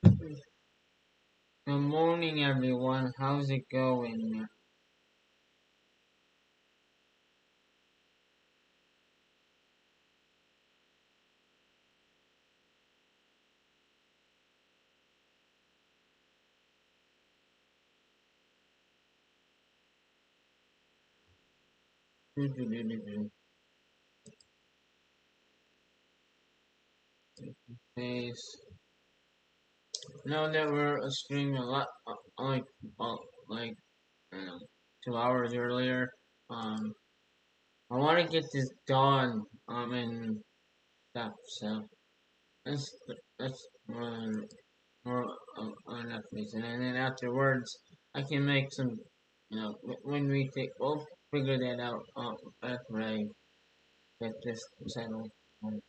Good morning, everyone. How's it going? Please. Now that we're streaming a lot, uh, like, I don't know, 2 hours earlier. Um, I want to get this done. And stuff. So that's that's more enough reason. And then afterwards, I can make some. When we take, we'll figure that out. After I get this settled. Um,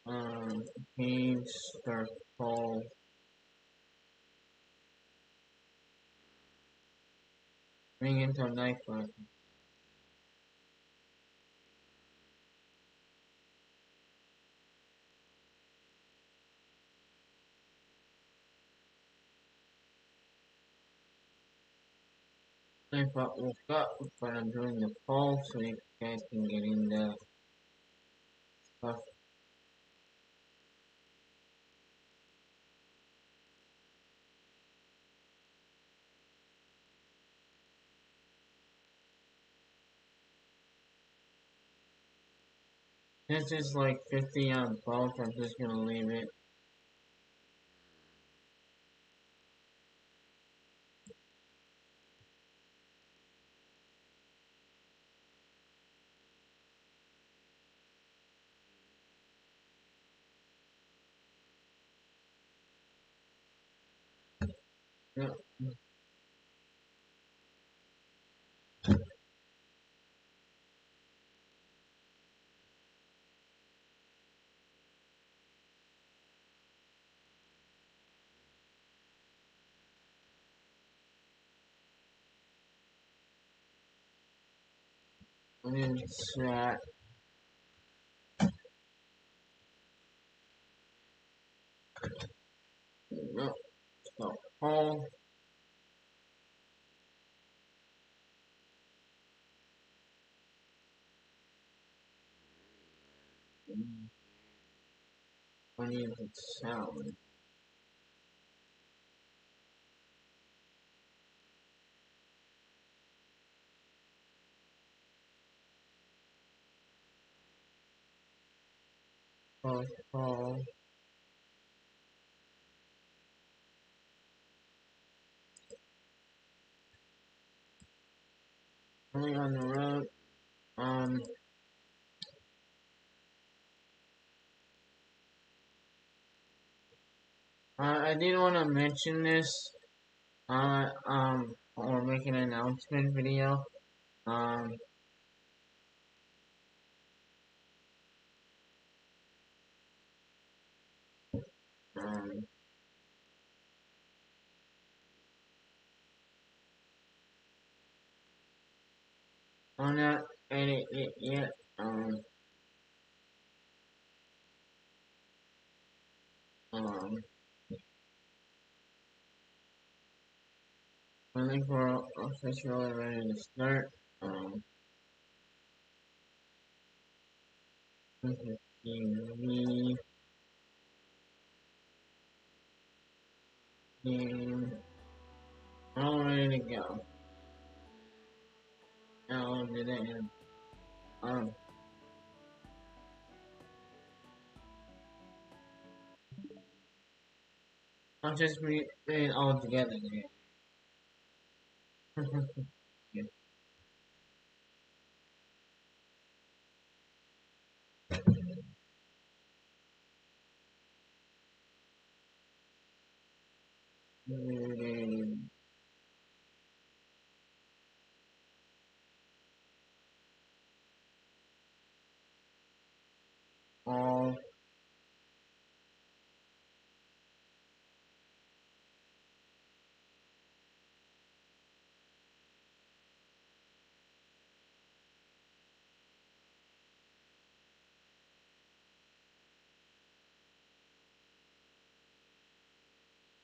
um, Page circle. Bring into a knife fight. Knife fight woke up, but I'm doing the poll so you guys can get in the stuff. This is like 50 on both. I'm just gonna leave it. Yep. And then chat. Yep. So poll. I need the sound. Poll. Only on the road. Um, I did want to mention this. Or make an announcement video. Um, um, I'm not edit it yet. Um, I think we're officially ready to start. Um, this is TV game. All ready to go. Now did it end? Um, I'll just read it all together again. Yeah. All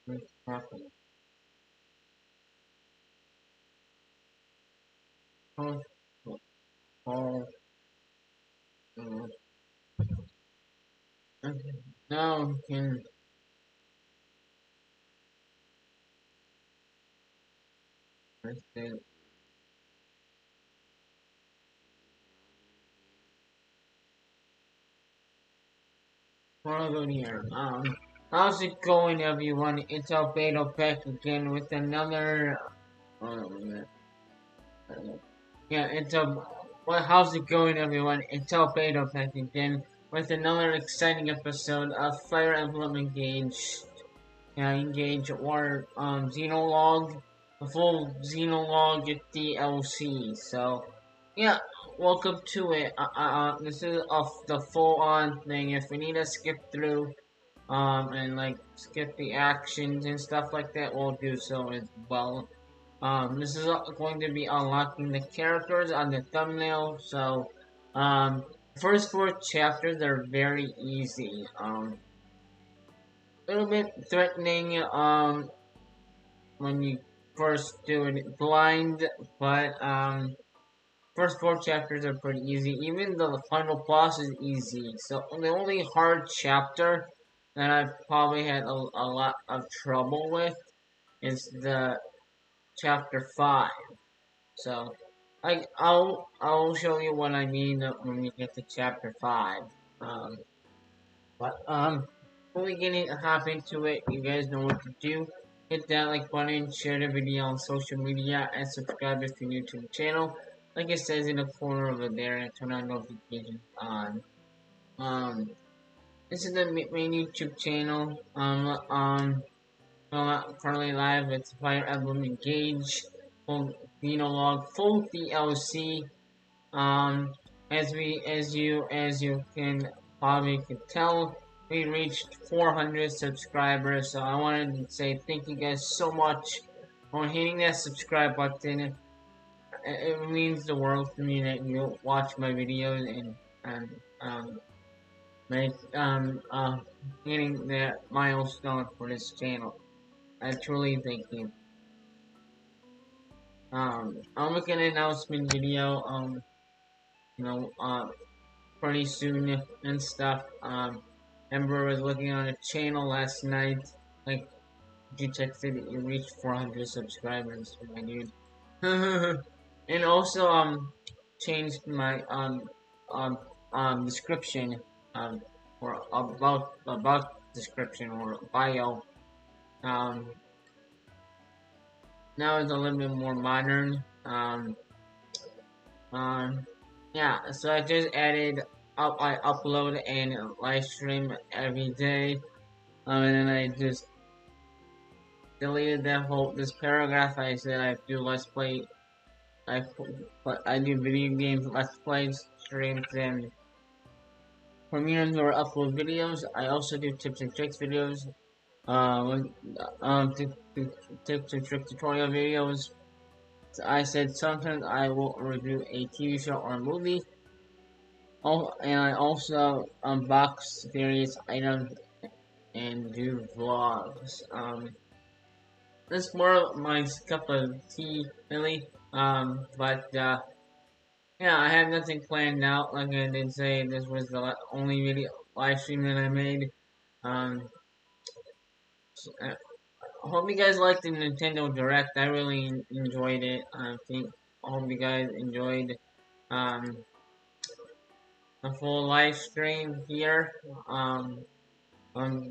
What's happening? Oh, oh, oh. Okay. Now we can. Let's see. Follow here. How's it going, everyone? It's Albedo back again with another. Um, yeah, it's Well, how's it going, everyone? It's Albedo back again with another exciting episode of Fire Emblem Engage. Yeah, Engage or Xenologue, the full Xenologue DLC. So, yeah, welcome to it. This is the full-on thing. If we need to skip through and like skip the actions and stuff like that, we'll do so as well. This is going to be unlocking the characters on the thumbnail. So, first four chapters are very easy. A little bit threatening. When you first do it blind, but first four chapters are pretty easy. Even though the final boss is easy. So the only hard chapter that I've probably had a lot of trouble with is the chapter 5. So I'll show you what I mean when we get to chapter 5. Um, but before we hop into it, you guys know what to do. Hit that like button, share the video on social media, and subscribe if you're new to the channel. Like it says in the corner over there, and turn on notifications on. This is the main YouTube channel. Currently live. It's Fire Emblem Engage, full Xenologue, full DLC. Um, as you can probably could tell, we reached 400 subscribers. So I wanted to say thank you guys so much for hitting that subscribe button. It means the world to me that you watch my videos and make hitting that milestone for this channel. I truly thank you. I'll make an announcement video. You know, pretty soon and stuff. Ember was looking on a channel last night. Like, you texted that you reached 400 subscribers, my dude. And also, changed my, description, or about description or bio. Um, Now it's a little bit more modern. Um, yeah, so I just added I upload and live stream every day. And then I just deleted this paragraph. I said I do let's play, I do video games, let's play streams, and premieres or upload videos. I also do tips and tricks videos. Um, tips and trick tutorial videos. I said sometimes I will review a TV show or a movie. Oh, and I also unbox various items and do vlogs. This is more of my cup of tea, really. But yeah, I have nothing planned out. Like I did say, this was the only video live stream that I made. I hope you guys liked the Nintendo Direct. I really enjoyed it. I hope you guys enjoyed um, the full live stream here. On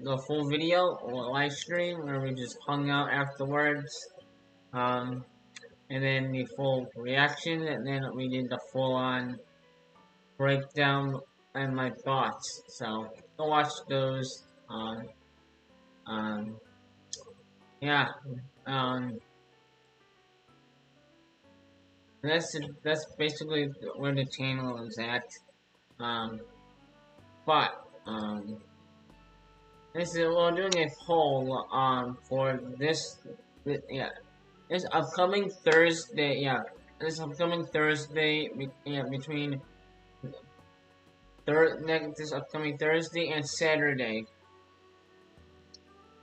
the full video or live stream where we just hung out afterwards. Um, and then the full reaction, and then we did the full-on breakdown and my thoughts. So go watch those. Um, yeah. Um, that's basically where the channel is at. Um, but this is we're doing a poll for yeah, this upcoming Thursday, yeah, this upcoming Thursday, yeah, between this upcoming Thursday and Saturday.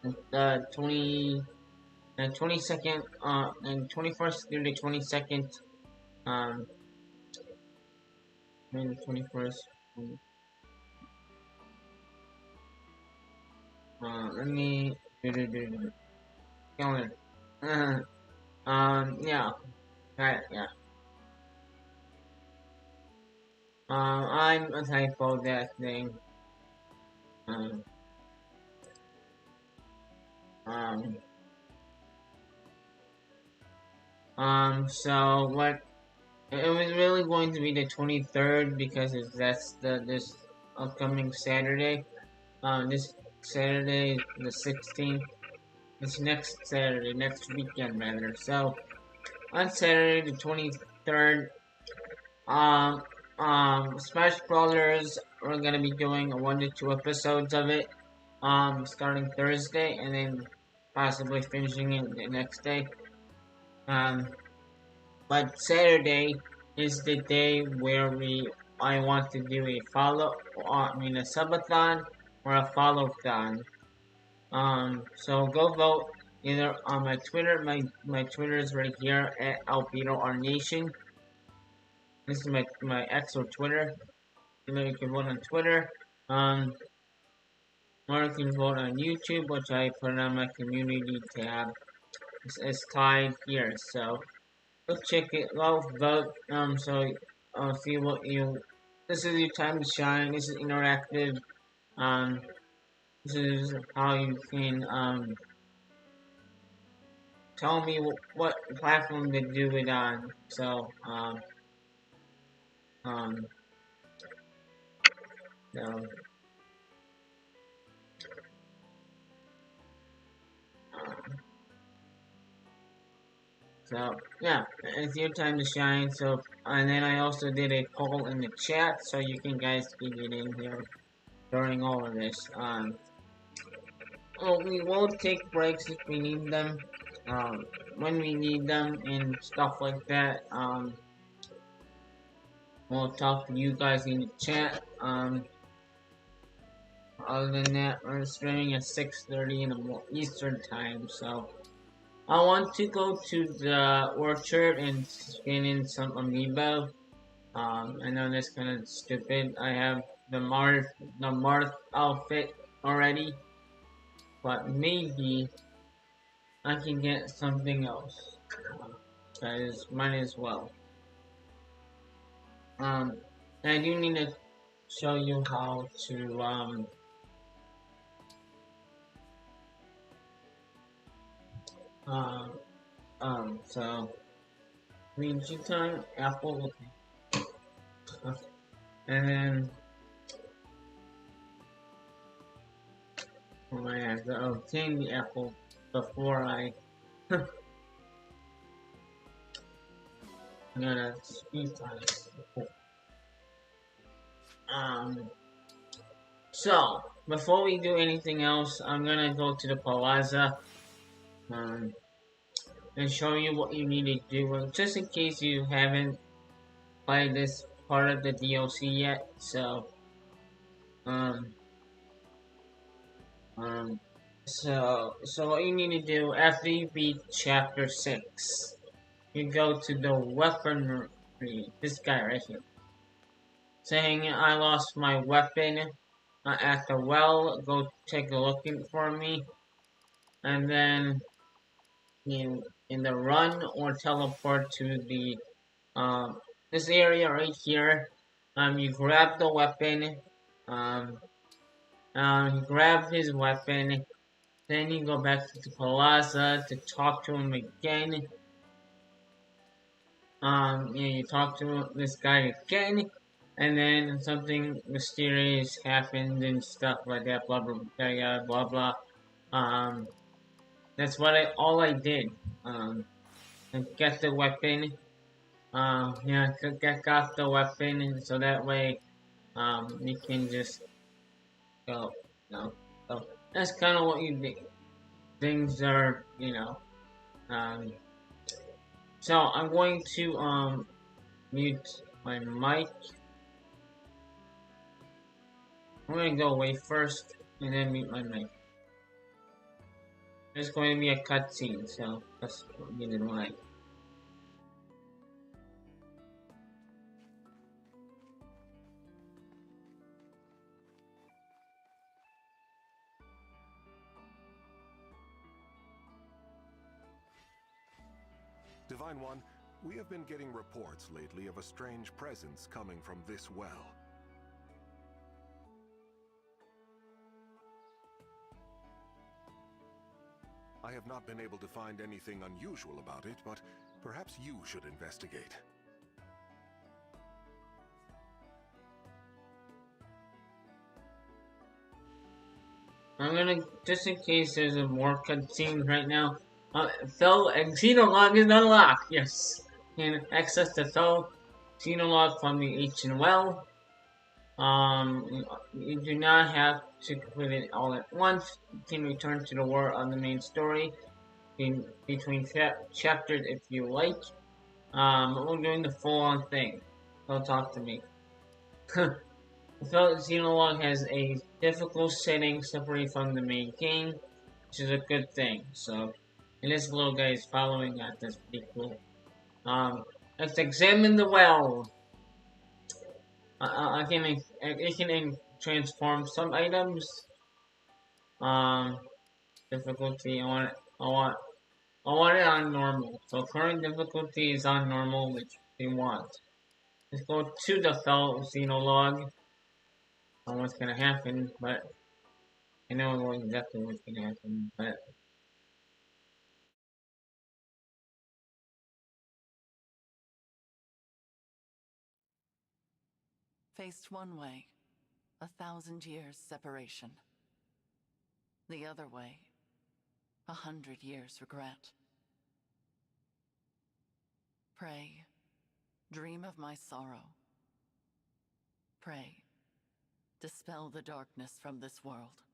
the 22nd, and 21st through the 22nd, maybe the 21st. Let me calendar. Yeah, right, yeah. I'm a typo that thing. Um, um, so what? It was really going to be the 23rd because that's this upcoming Saturday. This Saturday, the 16th. This next Saturday, next weekend rather. So on Saturday the 23rd, um, Smash Brothers, we're gonna be doing 1 to 2 episodes of it. Starting Thursday and then possibly finishing it the next day. Um, but Saturday is the day where I want to do a a subathon or a follow-thon. So go vote either on my Twitter. My Twitter is right here at Albedo R Nation. This is my actual Twitter. You can vote on Twitter. Um, or you can vote on YouTube, which I put on my community tab. It's tied here, so go check it. Go vote. So see what you. This is your time to shine. This is interactive. Um, this is how you can tell me what platform to do it on. So um, so, so yeah, it's your time to shine. So and then I also did a poll in the chat, so you can guys can get in here during all of this. Well, we will take breaks if we need them. When we need them and stuff like that. We'll talk to you guys in the chat. Other than that, we're streaming at 6:30 in the Eastern time. So I want to go to the orchard and skin in some amiibo. I know that's kind of stupid. I have the Marth outfit already, but maybe I can get something else. That is mine as well. Um, I do need to show you how to uh, so green time apple, and then I have to obtain the apple before I gotta speed time. So before we do anything else, I'm gonna go to the plaza um, and show you what you need to do, just in case you haven't played this part of the DLC yet. So um, um, so what you need to do after you beat chapter 6, you go to the weaponry. This guy right here, saying I lost my weapon at the well. Go take a look for me, and then you in the run or teleport to the this area right here. You grab the weapon. Um, you grab his weapon. Then you go back to the plaza to talk to him again. You talk to this guy again, and then something mysterious happens and stuff like that. Blah blah blah blah blah. Um, that's all I did. And get the weapon. Yeah, got the weapon, so that way, you can just go. No, so that's kind of what you do. Things are, so I'm going to mute my mic. I'm gonna go away first and then mute my mic. There's going to be a cutscene, so that's the reason why. Divine One, we have been getting reports lately of a strange presence coming from this well. I have not been able to find anything unusual about it, but perhaps you should investigate. I'm gonna, just in case there's a more cutscene right now. Fel Xenologue is unlocked. Yes, and access the Fel Xenologue from the ancient well. You do not have to complete it all at once. You can return to the world on the main story between chapters if you like. We're doing the full-on thing. Don't talk to me. The Fel Xenologue has a difficult setting separated from the main game, which is a good thing. So, and this little guy is following that. That's pretty cool. Let's examine the well. It can transform some items. Um, difficulty. I want it on normal. So current difficulty is on normal, which we want. Let's go to the Fel Xenologue. I don't know what's gonna happen, but I know exactly what's gonna happen, but Faced one way, 1,000 years separation. The other way, 100 years regret. Pray, dream of my sorrow. Pray, dispel the darkness from this world.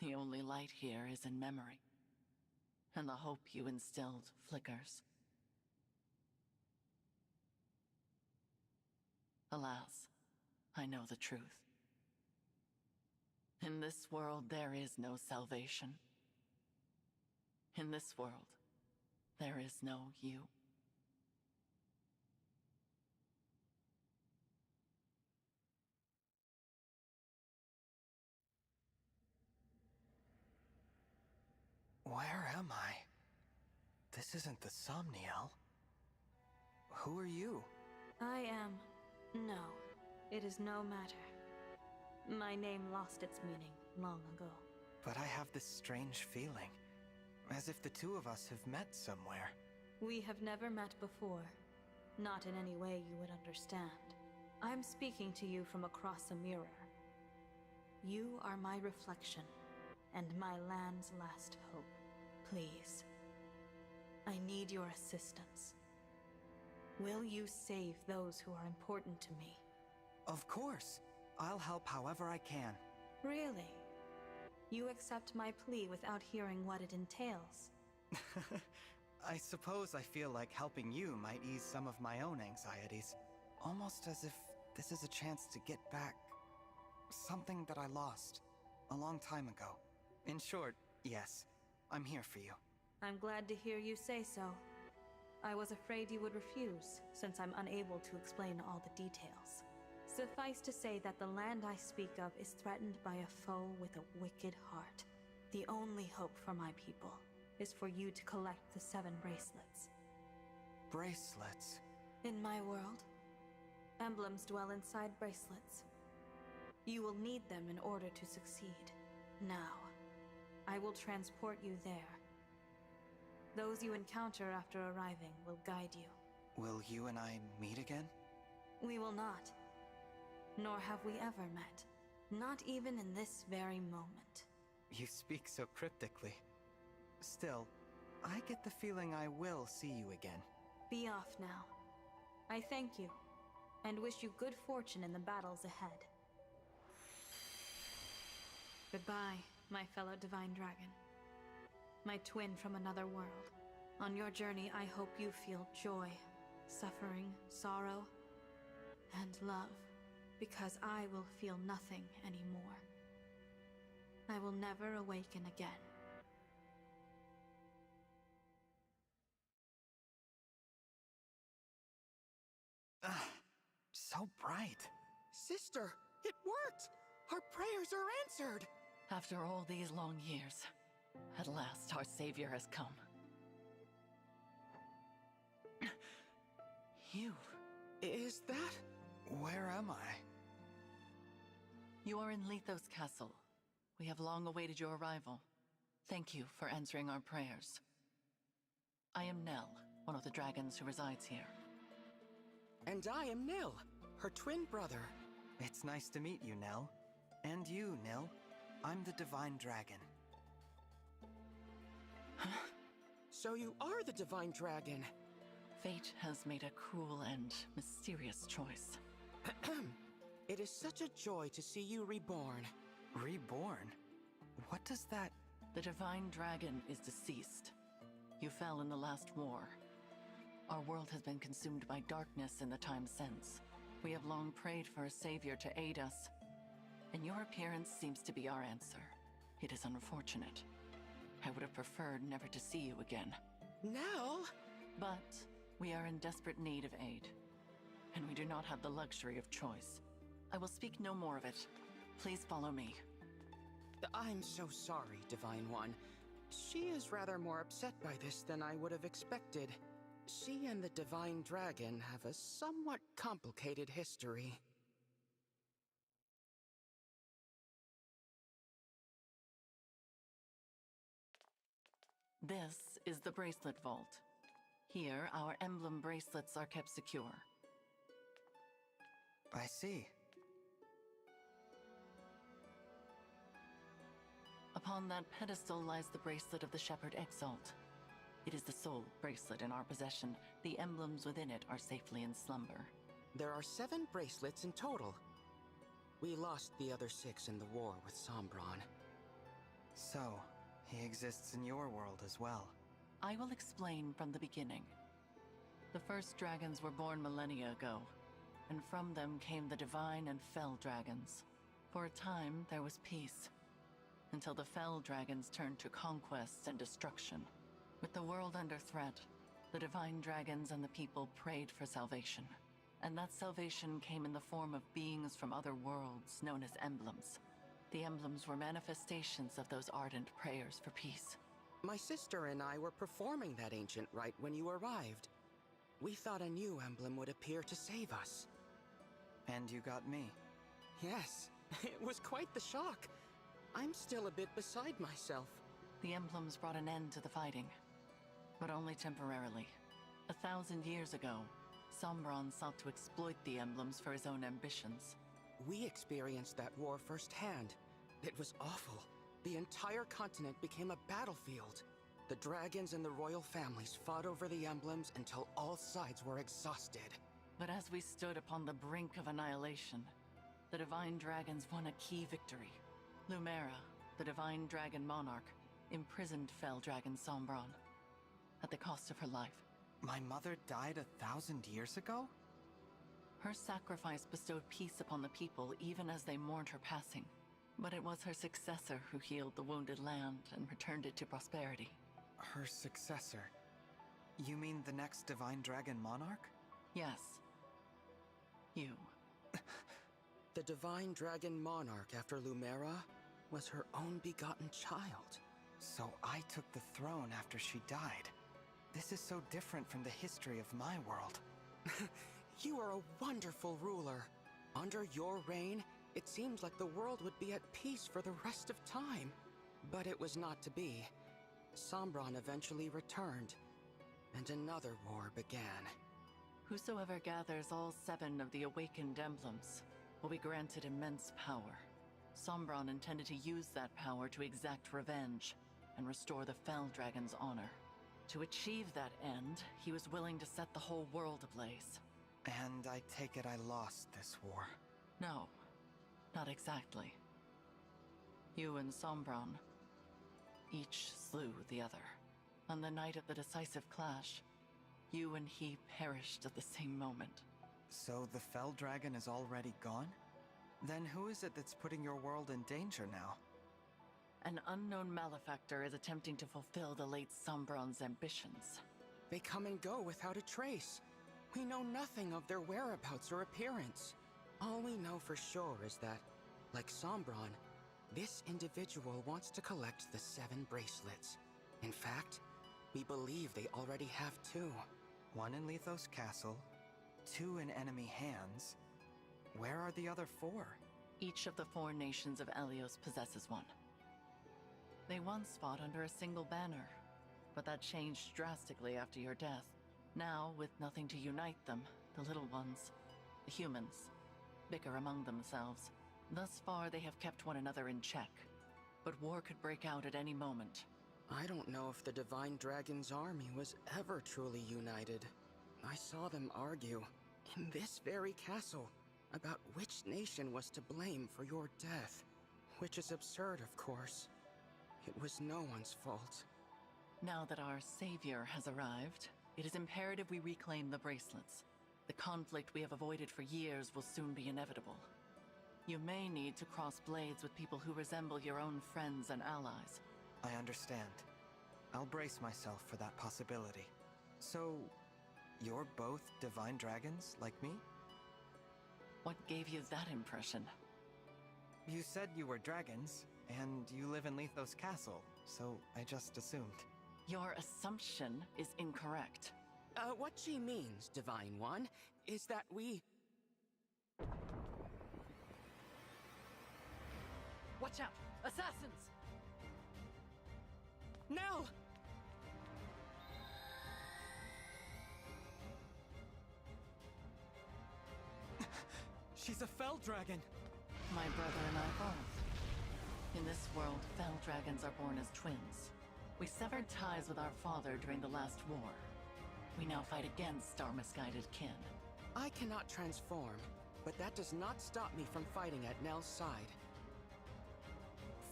The only light here is in memory, and the hope you instilled flickers. Alas, I know the truth. In this world there is no salvation. In this world, there is no you. Where am I? This isn't the Somniel. Who are you? I am. No, it is no matter. My name lost its meaning long ago. But I have this strange feeling, as if the two of us have met somewhere. We have never met before. Not in any way you would understand. I'm speaking to you from across a mirror. You are my reflection, and my land's last hope. Please. I need your assistance. Will you save those who are important to me? Of course. I'll help however I can. Really? You accept my plea without hearing what it entails? I suppose I feel like helping you might ease some of my own anxieties. Almost as if this is a chance to get back something that I lost a long time ago. In short, yes, I'm here for you. I'm glad to hear you say so. I was afraid you would refuse, since I'm unable to explain all the details. Suffice to say that the land I speak of is threatened by a foe with a wicked heart. The only hope for my people is for you to collect the 7 bracelets. Bracelets? In my world, emblems dwell inside bracelets. You will need them in order to succeed. Now, I will transport you there. Those you encounter after arriving will guide you. Will you and I meet again? We will not. Nor have we ever met. Not even in this very moment. You speak so cryptically. Still, I get the feeling I will see you again. Be off now. I thank you, and wish you good fortune in the battles ahead. Goodbye, my fellow Divine Dragon. My twin from another world. On your journey, I hope you feel joy, suffering, sorrow, and love, because I will feel nothing anymore. I will never awaken again. so bright. Sister, it worked! Our prayers are answered! After all these long years, at last our savior has come. You. Is that? Where am I? You are in Lethos Castle. We have long awaited your arrival. Thank you for answering our prayers. I am Nell, one of the dragons who resides here. And I am Nil, her twin brother. It's nice to meet you, Nell. And you, Nil. I'm the Divine Dragon. So you are the Divine Dragon. Fate has made a cruel and mysterious choice. It is such a joy to see you reborn. Reborn? What does that... The Divine Dragon is deceased. You fell in the last war. Our world has been consumed by darkness in the time since. We have long prayed for a savior to aid us, and your appearance seems to be our answer. It is unfortunate. I would have preferred never to see you again. Nell? But we are in desperate need of aid, and we do not have the luxury of choice. I will speak no more of it. Please follow me. I'm so sorry, Divine One. She is rather more upset by this than I would have expected. She and the Divine Dragon have a somewhat complicated history. This is the Bracelet Vault. Here, our emblem bracelets are kept secure. I see. Upon that pedestal lies the bracelet of the Shepherd Exalt. It is the sole bracelet in our possession. The emblems within it are safely in slumber. There are 7 bracelets in total. We lost the other 6 in the war with Sombron. So, he exists in your world as well. I will explain from the beginning. The first dragons were born millennia ago, and from them came the divine and fell dragons. For a time, there was peace, until the fell dragons turned to conquest and destruction. With the world under threat, the divine dragons and the people prayed for salvation. And that salvation came in the form of beings from other worlds known as emblems. The emblems were manifestations of those ardent prayers for peace. My sister and I were performing that ancient rite when you arrived. We thought a new emblem would appear to save us. And you got me. Yes, it was quite the shock. I'm still a bit beside myself. The emblems brought an end to the fighting, but only temporarily. 1,000 years ago, Sombron sought to exploit the emblems for his own ambitions. We experienced that war firsthand. It was awful. The entire continent became a battlefield. The dragons and the royal families fought over the emblems until all sides were exhausted. But as we stood upon the brink of annihilation, the divine dragons won a key victory. Lumera, the divine dragon monarch, imprisoned fell dragon Sombron, at the cost of her life. My mother died 1,000 years ago? Her sacrifice bestowed peace upon the people even as they mourned her passing. But it was her successor who healed the wounded land and returned it to prosperity. Her successor? You mean the next Divine Dragon Monarch? Yes. You. The Divine Dragon Monarch after Lumera was her own begotten child. So I took the throne after she died. This is so different from the history of my world. You are a wonderful ruler. Under your reign, it seems like the world would be at peace for the rest of time. But it was not to be. Sombron eventually returned, and another war began. Whosoever gathers all 7 of the awakened emblems will be granted immense power. Sombron intended to use that power to exact revenge and restore the Fell Dragon's honor. To achieve that end, he was willing to set the whole world ablaze. And I take it I lost this war. No, not exactly. You and Sombron each slew the other. On the night of the decisive clash, you and he perished at the same moment. So the Fell Dragon is already gone? Then who is it that's putting your world in danger now? An unknown malefactor is attempting to fulfill the late Sombron's ambitions. They come and go without a trace. We know nothing of their whereabouts or appearance. All we know for sure is that, like Sombron, this individual wants to collect the 7 bracelets. In fact, we believe they already have 2. 1 in Lethos Castle, 2 in enemy hands. Where are the other 4? Each of the 4 nations of Elios possesses one. They once fought under a single banner, but that changed drastically after your death. Now, with nothing to unite them, the little ones, the humans, bicker among themselves. Thus far, they have kept one another in check, but war could break out at any moment. I don't know if the Divine Dragon's army was ever truly united. I saw them argue, in this very castle, about which nation was to blame for your death. Which is absurd, of course. It was no one's fault. Now that our savior has arrived, it is imperative we reclaim the bracelets. The conflict we have avoided for years will soon be inevitable. You may need to cross blades with people who resemble your own friends and allies. I understand. I'll brace myself for that possibility. So, you're both divine dragons, like me? What gave you that impression? You said you were dragons, and you live in Lethos Castle, so I just assumed. Your assumption is incorrect. What she means, Divine One, is that we... Watch out! Assassins! Nell! She's a fell dragon! My brother and I both. In this world, fell dragons are born as twins. We severed ties with our father during the last war. We now fight against our misguided kin. I cannot transform, but that does not stop me from fighting at Nell's side.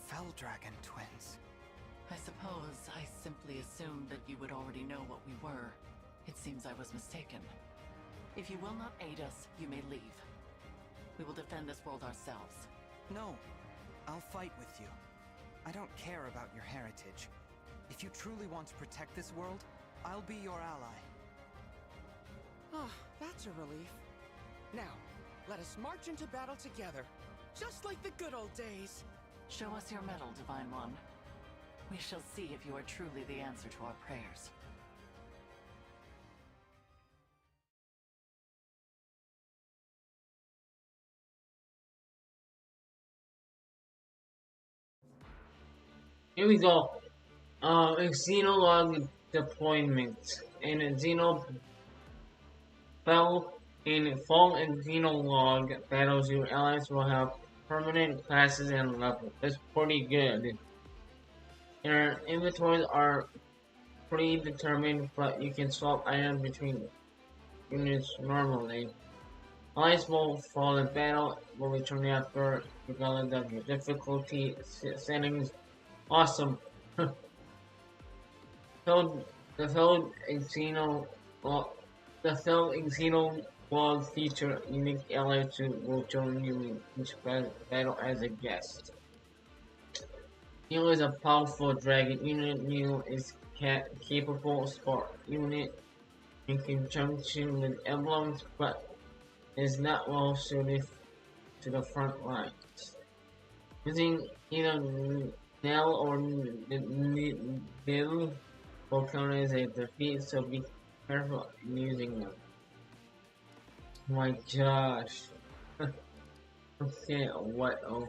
Fell dragon twins. I suppose I simply assumed that you would already know what we were. It seems I was mistaken. If you will not aid us, you may leave. We will defend this world ourselves. No, I'll fight with you. I don't care about your heritage. If you truly want to protect this world, I'll be your ally. Ah, that's a relief. Now, let us march into battle together, just like the good old days. Show us your medal, Divine One. We shall see if you are truly the answer to our prayers. Here we go. Xenologue deployment. In fall and Xenologue battles, your allies will have permanent classes and levels. That's pretty good. Your inventories are predetermined, but you can swap items between units normally. Allies will fall in battle, will return after, regardless of your difficulty settings. Awesome. The failed Xenologue feature unique allies who will join you in each battle as a guest. Neo is a powerful dragon unit. Neo is capable sport unit in conjunction with Emblems, but is not well suited to the front lines. Using either Nell or Bill will count as a defeat, so be careful in using them. Oh my gosh. Okay, what? Oh,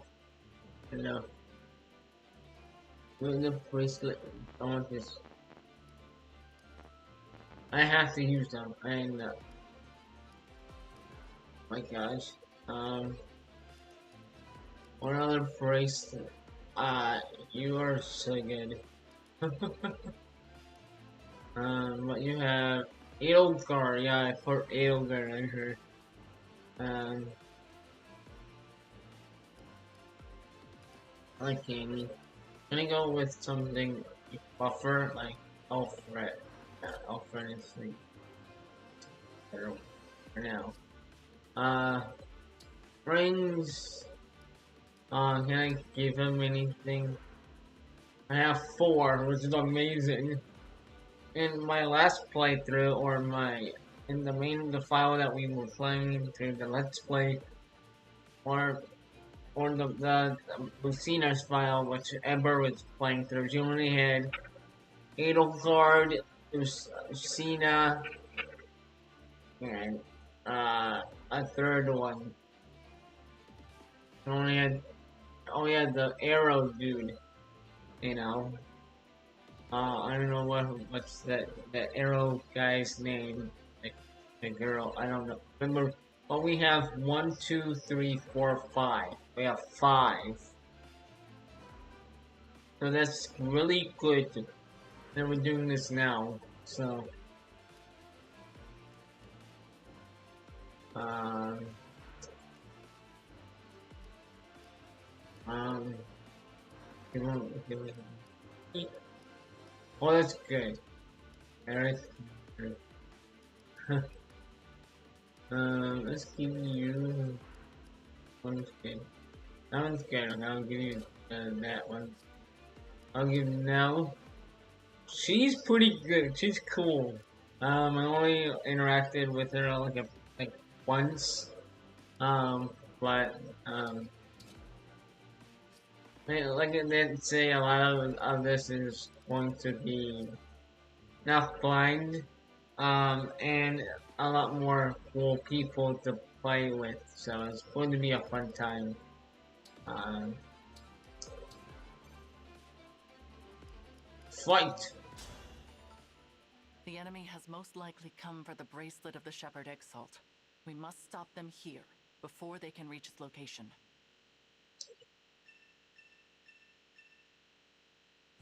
no. With the bracelet, I want this. I have to use them. I know. My gosh. What other bracelet? You are so good. But you have Edelgar, yeah, I put Edelgar in here. Okay, can I go with something buffer, like Alfred? Alfred is like better for now. Rings. Can I give him anything? I have 4, which is amazing. In my last playthrough, or my in the file that we were playing through the Let's Play, or the Lucina's file, which Ember was playing through. She only had Edelgard, Lucina, and a third one. Only had the arrow dude, you know. I don't know what's that arrow guy's name. The girl, I don't know. Remember, well, we have 1, 2, 3, 4, 5. We have 5. So that's really good that we're doing this now. So, give me- oh, that's good. Alright. Let's give you one skin. That one's good. I'll give you that one. I'll give you now. She's pretty good. She's cool. I only interacted with her like once. But like I did say, a lot of this is going to be not blind. And a lot more cool people to play with, so it's going to be a fun time. Fight! The enemy has most likely come for the bracelet of the Shepherd Exalt. We must stop them here, before they can reach its location.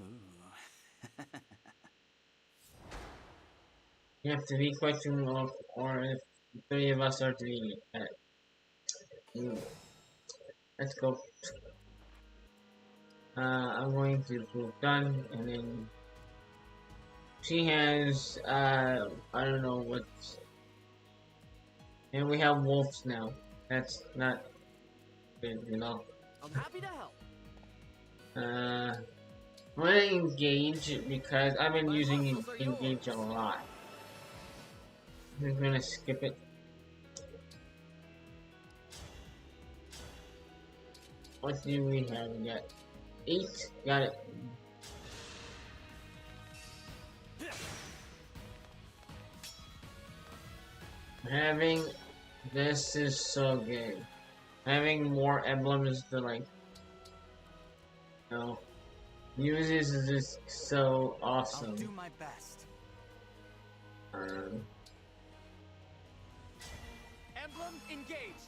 Ooh. You have to be questioning or if the three of us are to be let's go. I'm going to prove done, and then she has I don't know what's, and we have wolves now. That's not good, you know. I'm happy to help. I'm gonna engage because I've been using engage a lot. I'm just gonna skip it. What do we have? We got 8. Got it. Having this is so good. Having more emblems to like, you know, use this is just so awesome. I'll do my best. Emblem, engage.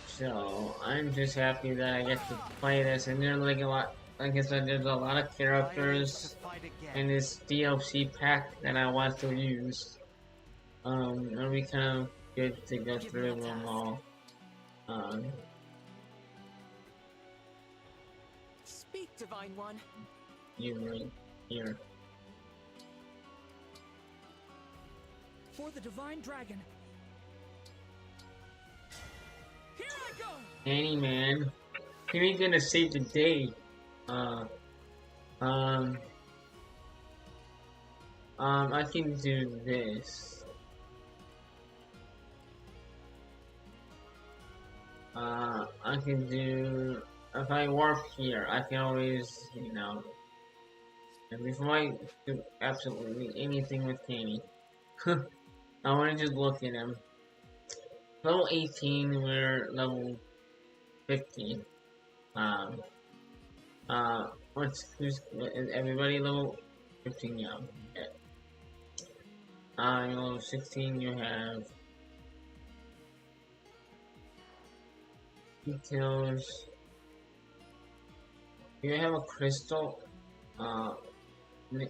So I'm just happy that I get to play this, and there's like a lot. Like I said, there's a lot of characters in this DLC pack that I want to use. It'll be kind of good to go through them all. Speak, Divine One. You right here. For the Divine Dragon. Here I go! Annie, man. You ain't gonna save the day. I can do this. I can do, if I warp here, I can always, you know, and before I do absolutely anything with Kenny, I want to just look at him. Level 18, we're level 15. Is everybody level 15? Yeah. Okay. Level 16, you have details. You have a crystal. You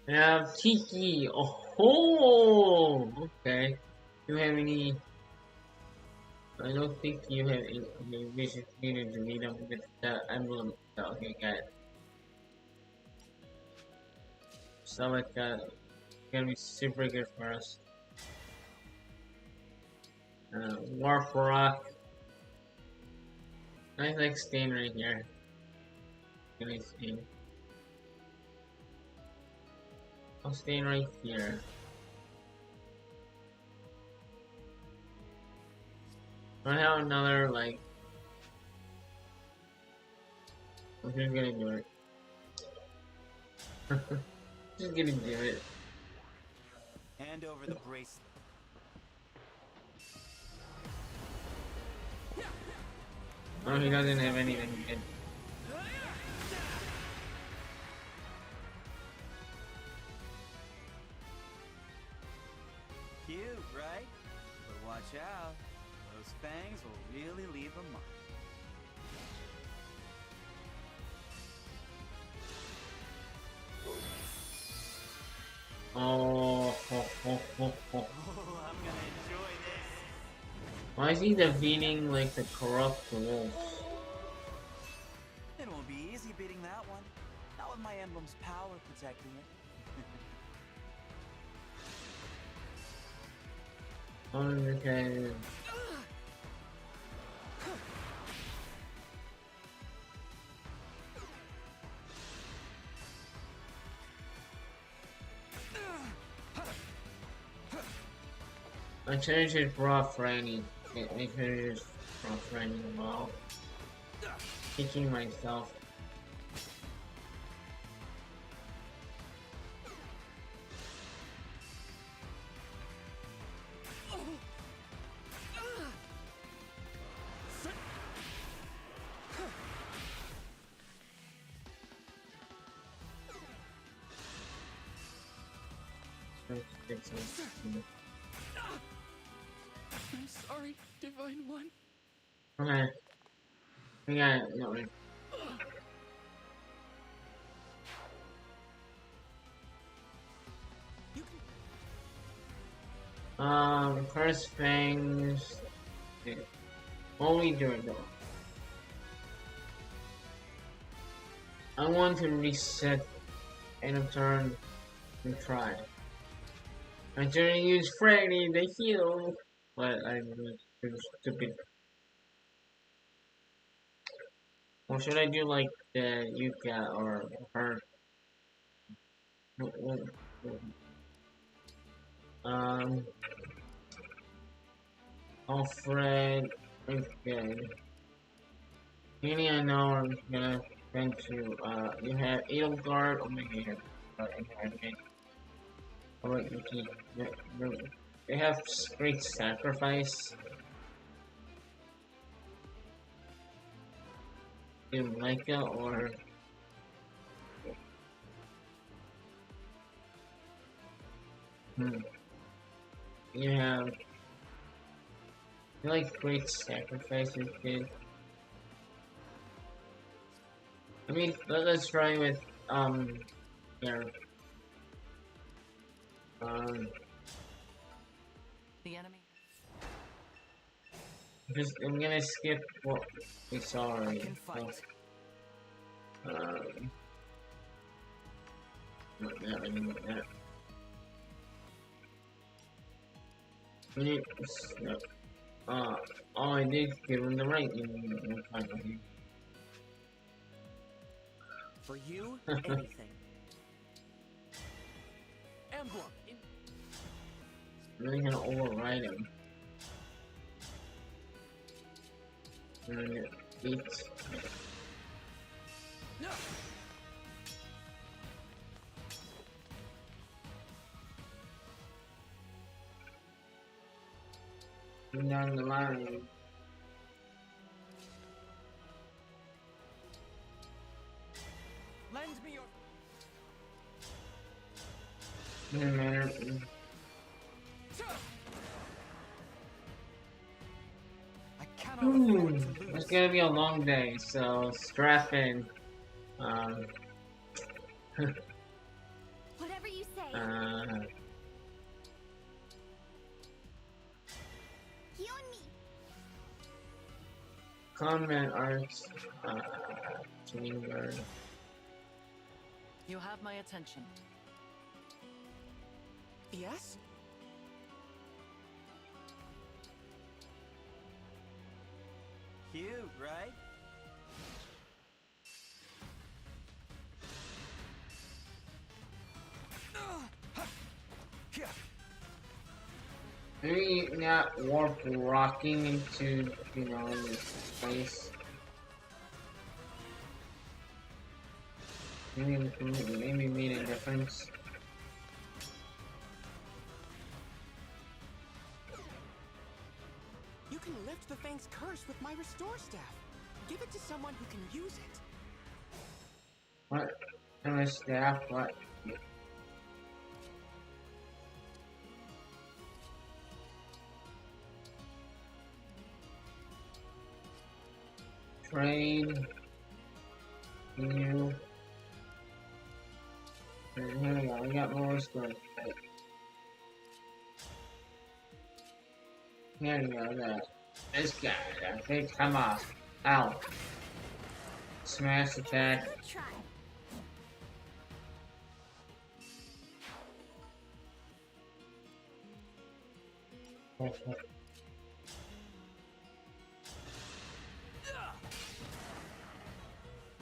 have Tiki. Oh, okay. Do you have any? I don't think you have any. We should need to meet up with the emblem. Okay, got it. So like that, it's gonna be super good for us. War for Rock. Nice like stain right here. Really stain. I'll stay right here. I have another, like... I'm just gonna do it. Just gonna do it. Hand over the bracelet. Oh, he doesn't have anything good. Cute, right? But watch out. Those fangs will really leave a mark. Oh, Oh, I'm gonna enjoy this. why is he defeating like the corrupt wolves? It won't be easy beating that one. Not with my emblem's power protecting it. Okay. I changed it for Franny. I changed it for Franny while kicking myself. I'm sorry, Divine One. Okay. We got it. No, wait. Curse fangs. Okay. What we doing though? I want to reset end of turn and try. I'm trying to use Freddy to heal, but I'm too stupid. Or should I do like the Yuka or her? Alfred. Okay. Any I know I'm gonna send to you have Edelgard, oh my god, okay. Alright, Yuki. They have great sacrifice. Do Micah or you have you like great sacrifices, kid. I mean, let's try with yeah. The enemy. Just I'm gonna skip what we saw I already. can fight. Not that, I didn't want that. We need, oh, I did give him the right in For you, anything. Emblem. really gonna override him. And it's No. down the line. Lend me your. Doesn't matter. I cannot afford to lose. It's gonna be a long day, so strap in. Um, Whatever you say. You and me. Combat arts, chamber. You have my attention. Yes? Cute, right? Maybe not warp rocking into, this place. Maybe made a difference. You can lift the Fang's curse with my restore staff. Give it to someone who can use it. What? My staff? What? Trade. You. And here we go. We got more stuff. Here we go. Look. This guy. Okay, come on. Ow. Smash attack. Good try.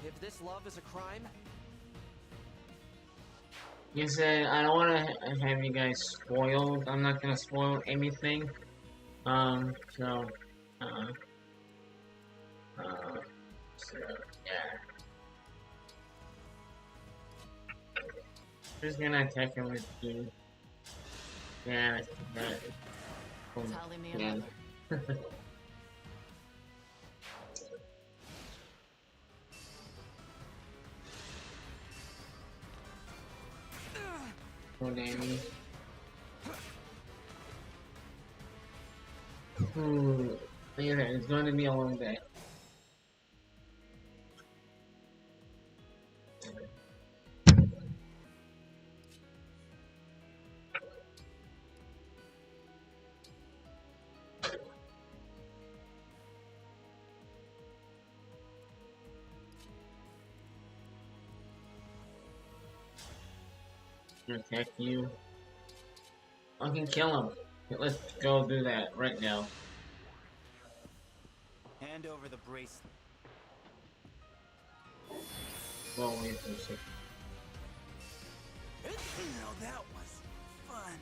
If this love is a crime, You said I don't want to have you guys spoiled. I'm not gonna spoil anything. So, uh, uh, so yeah. Just gonna attack him with you. Yeah, that. Tally me Yeah. another. Oh, damn. Look at that. It's going to be a long day. Attack you. I can kill him. Let's go do that right now. hand over the bracelet. Well, wait for a second. Now that was fun.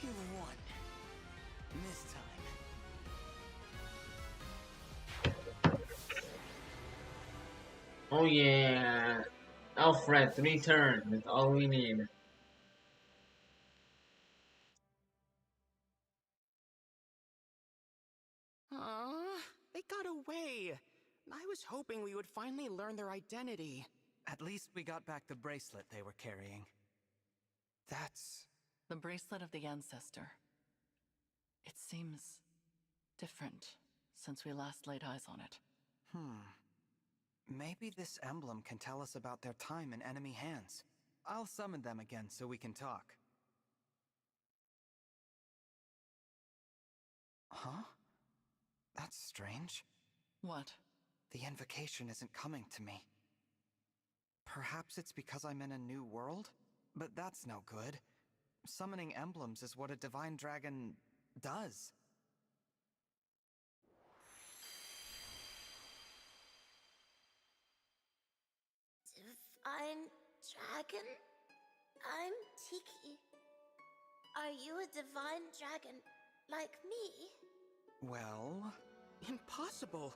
You won. This time. Oh yeah. Alfred, 3 turns. That's all we need. They got away. I was hoping we would finally learn their identity. At least we got back the bracelet they were carrying. That's... The bracelet of the ancestor. It seems different since we last laid eyes on it. Maybe this emblem can tell us about their time in enemy hands. I'll summon them again so we can talk. Huh? That's strange. What? The invocation isn't coming to me. Perhaps it's because I'm in a new world? But that's no good. Summoning emblems is what a divine dragon does. Divine dragon? I'm Tiki. Are you a divine dragon like me? Well... Impossible.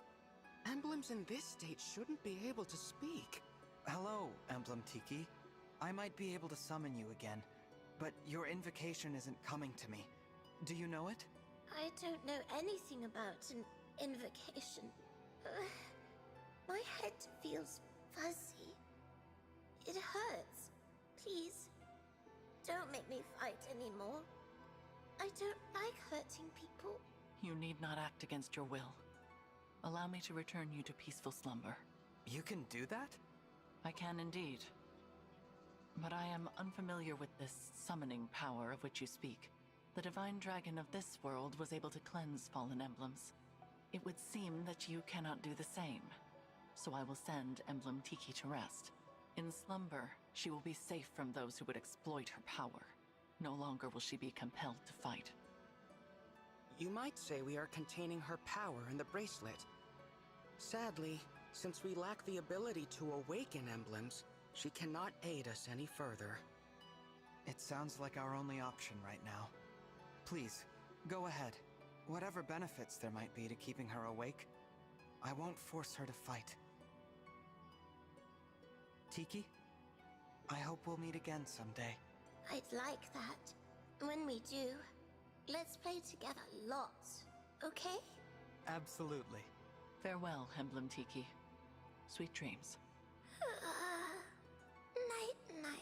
Emblems in this state shouldn't be able to speak. Hello, Emblem Tiki. I might be able to summon you again, but your invocation isn't coming to me. Do you know it? I don't know anything about an invocation. My head feels fuzzy. It hurts. Please, don't make me fight anymore. I don't like hurting people. You need not act against your will. Allow me to return you to peaceful slumber. You can do that? I can indeed. But I am unfamiliar with this summoning power of which you speak. The divine dragon of this world was able to cleanse fallen emblems. It would seem that you cannot do the same. So I will send Emblem Tiki to rest. In slumber, she will be safe from those who would exploit her power. No longer will she be compelled to fight. You might say we are containing her power in the bracelet. Sadly, since we lack the ability to awaken emblems, she cannot aid us any further. It sounds like our only option right now. Please, go ahead. Whatever benefits there might be to keeping her awake, I won't force her to fight. Tiki, I hope we'll meet again someday. I'd like that. When we do, let's play together lots, okay? Absolutely. Farewell, Emblem Tiki. Sweet dreams. Night, night.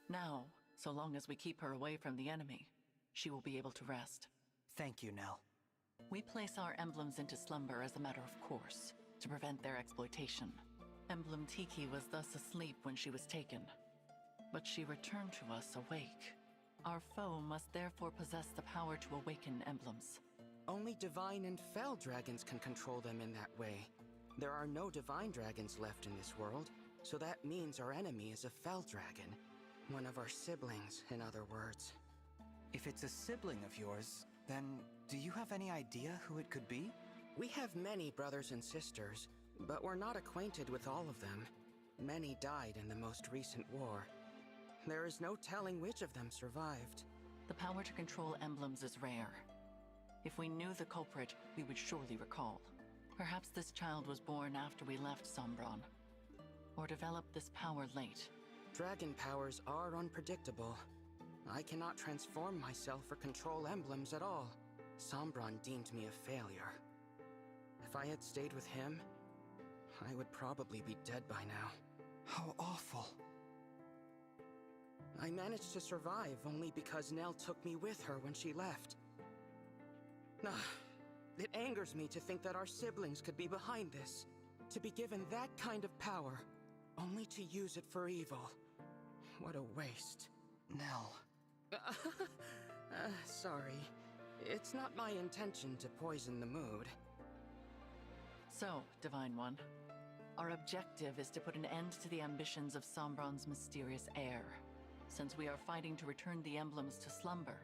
Now, so long as we keep her away from the enemy, she will be able to rest. Thank you, Nell. We place our emblems into slumber as a matter of course, to prevent their exploitation. Emblem Tiki was thus asleep when she was taken, but she returned to us awake. Our foe must therefore possess the power to awaken emblems. Only divine and fell dragons can control them in that way. There are no divine dragons left in this world, so that means our enemy is a fell dragon. One of our siblings, in other words. If it's a sibling of yours, then do you have any idea who it could be? We have many brothers and sisters, but we're not acquainted with all of them. Many died in the most recent war. There is no telling which of them survived. The power to control emblems is rare. If we knew the culprit, we would surely recall. Perhaps this child was born after we left Sombron, or developed this power late. Dragon powers are unpredictable. I cannot transform myself or control emblems at all. Sombron deemed me a failure. If I had stayed with him, I would probably be dead by now. How awful. I managed to survive only because Nell took me with her when she left. It angers me to think that our siblings could be behind this. To be given that kind of power, only to use it for evil. What a waste. Nell. Sorry. It's not my intention to poison the mood. So, Divine One, our objective is to put an end to the ambitions of Sombron's mysterious heir. Since we are fighting to return the emblems to slumber,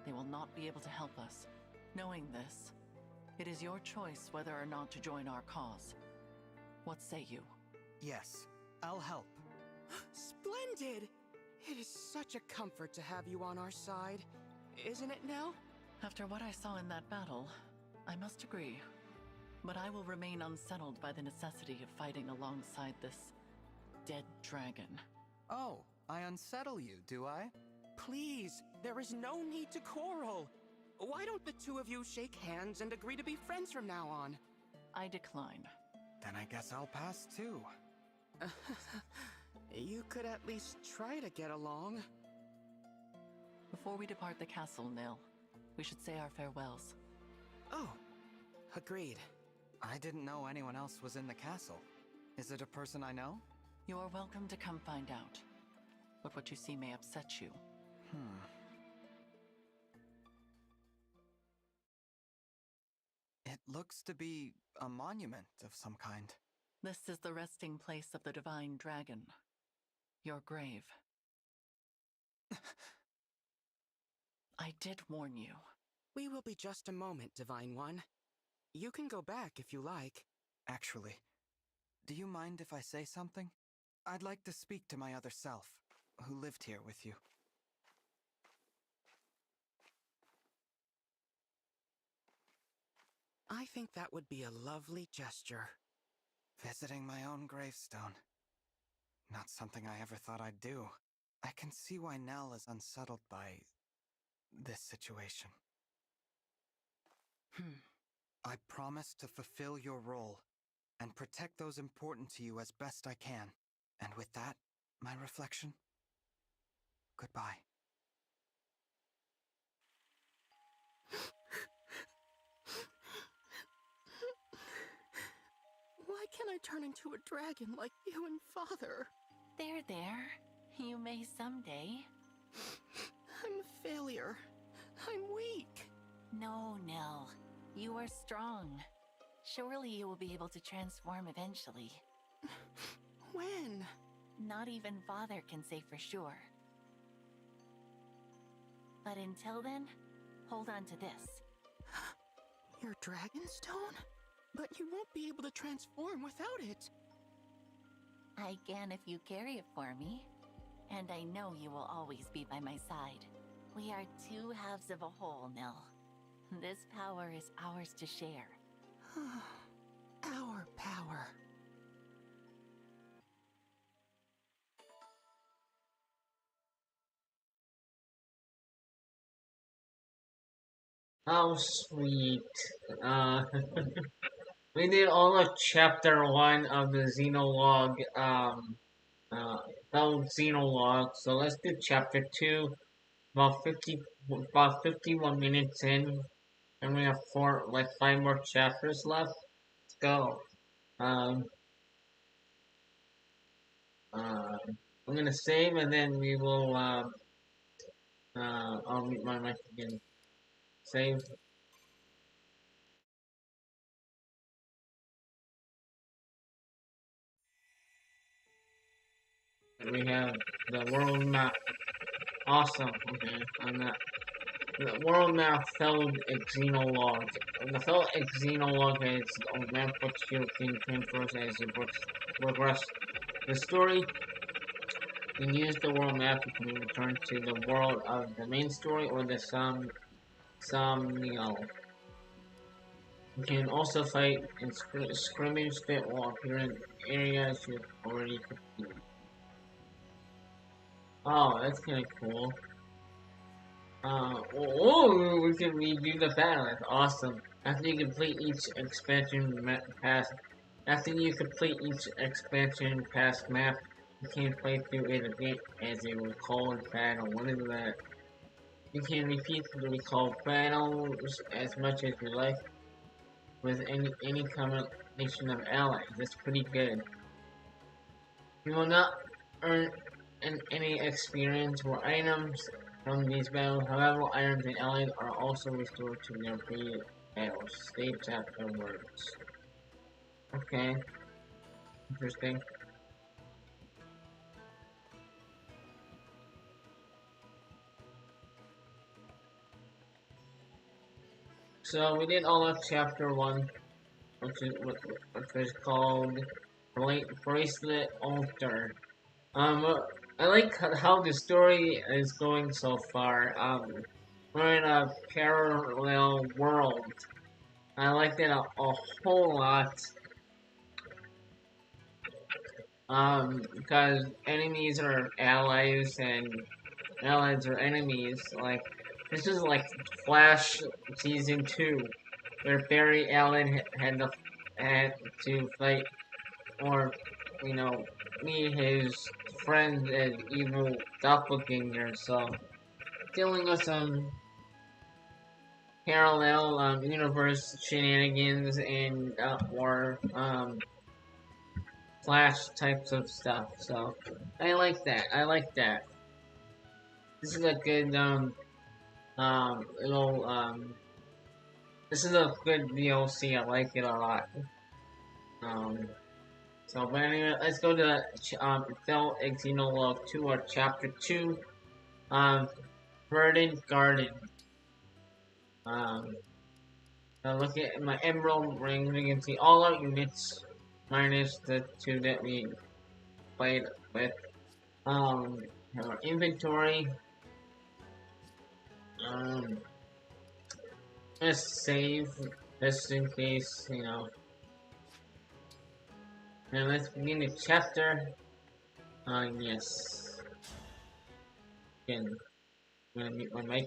they will not be able to help us. Knowing this, it is your choice whether or not to join our cause. What say you? Yes, I'll help. Splendid! It is such a comfort to have you on our side. Isn't it, Nell? After what I saw in that battle, I must agree. But I will remain unsettled by the necessity of fighting alongside this dead dragon. Oh, I unsettle you, do I? Please, there is no need to quarrel. Why don't the two of you shake hands and agree to be friends from now on? I decline. Then I guess I'll pass too. You could at least try to get along. Before we depart the castle, Nil, we should say our farewells. Oh, agreed. I didn't know anyone else was in the castle. Is it a person I know? You are welcome to come find out. But what you see may upset you. It looks to be a monument of some kind. This is the resting place of the divine dragon. Your grave. I did warn you. We will be just a moment, Divine One. You can go back if you like. Actually, do you mind if I say something? I'd like to speak to my other self, who lived here with you. I think that would be a lovely gesture. Visiting my own gravestone. Not something I ever thought I'd do. I can see why Nell is unsettled by this situation. I promise to fulfill your role and protect those important to you as best I can. And with that, my reflection, goodbye. Why can't I turn into a dragon like you and Father? There. You may someday. I'm a failure. I'm weak. No, Nell. You are strong. Surely you will be able to transform eventually. When? Not even Father can say for sure. But until then, hold on to this. Your dragon stone? But you won't be able to transform without it. I can if you carry it for me. And I know you will always be by my side. We are two halves of a whole, Nil. This power is ours to share. Our power. How sweet. Uh, we did all of chapter 1 of the Xenologue, uh, Xenologue. So let's do chapter 2, about 51 minutes in, and we have 5 more chapters left. Let's go. Um, I'm gonna save and then we will, I'll mute my mic again. Save. And we have the world map. Awesome. Okay, I'm not. The world map felled Xenologue. The felled Xenologue is a map which you can transfer as you progress the story. You can use the world map, you can return to the world of the main story or the some. You can also fight in scrimmage that will appear in areas you've already completed. Oh, that's kinda cool. We can redo the battle. That's awesome. After you complete each expansion pass map, you can play through it again as a recalled battle. What is that? You can repeat the recalled battles as much as you like with any combination of allies. That's pretty good. You will not earn any experience or items from these battles. However, items and allies are also restored to their previous battles. States afterwards. Okay, interesting. So we did all of chapter 1, which was called Bracelet Altar. I like how the story is going so far. We're in a parallel world. I like that a whole lot. Because enemies are allies and allies are enemies. Like, this is like Flash Season 2, where Barry Allen had to fight, or, you know, meet his friends as evil doppelgangers. So, dealing with some parallel universe shenanigans and more Flash types of stuff. So, I like that. I like that. This is a good little this is a good DLC. I like it a lot. Um, but anyway, let's go to Fell Xenologue 2 or Chapter 2. Verdant Garden. Um, so look at my Emerald ring. We can see all our units minus the 2 that we played with. Our inventory. Um, let's save just in case, you know. And let's begin the chapter. Yes. Again, I'm gonna mute my mic.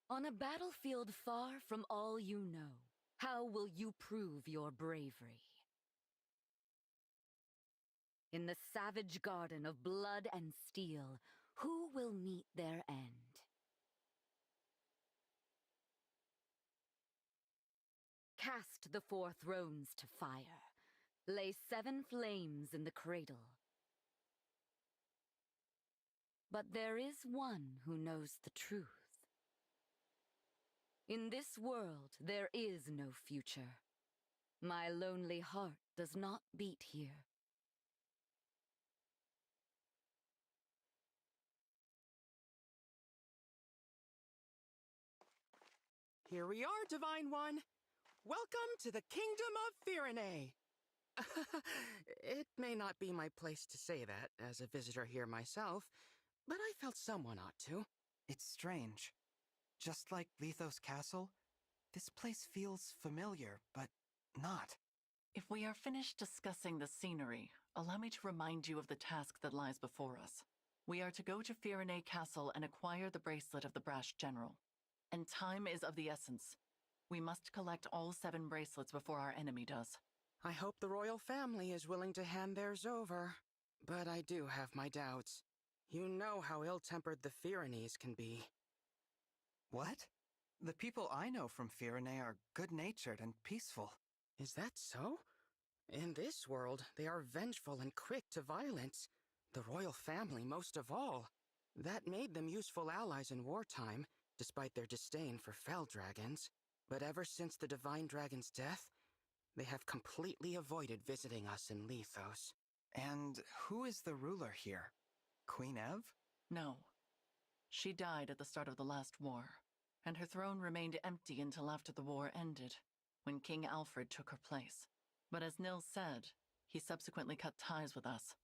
On a battlefield far from all you know, how will you prove your bravery? In the savage garden of blood and steel, who will meet their end? Cast the 4 thrones to fire. Lay 7 flames in the cradle. But there is one who knows the truth. In this world, there is no future. My lonely heart does not beat here. Here we are, Divine One. Welcome to the Kingdom of Firene. It may not be my place to say that, as a visitor here myself, but I felt someone ought to. It's strange. Just like Lethos Castle, this place feels familiar, but not. If we are finished discussing the scenery, allow me to remind you of the task that lies before us. We are to go to Firene Castle and acquire the bracelet of the Brash General. And time is of the essence. We must collect all 7 bracelets before our enemy does. I hope the royal family is willing to hand theirs over. But I do have my doubts. You know how ill-tempered the Firenes can be. What? The people I know from Firene are good-natured and peaceful. Is that so? In this world, they are vengeful and quick to violence. The royal family most of all. That made them useful allies in wartime, despite their disdain for fell dragons. But ever since the Divine Dragon's death, they have completely avoided visiting us in Lethos. And who is the ruler here? Queen Ev? No. She died at the start of the last war, and her throne remained empty until after the war ended, when King Alfred took her place. But as Nil said, he subsequently cut ties with us.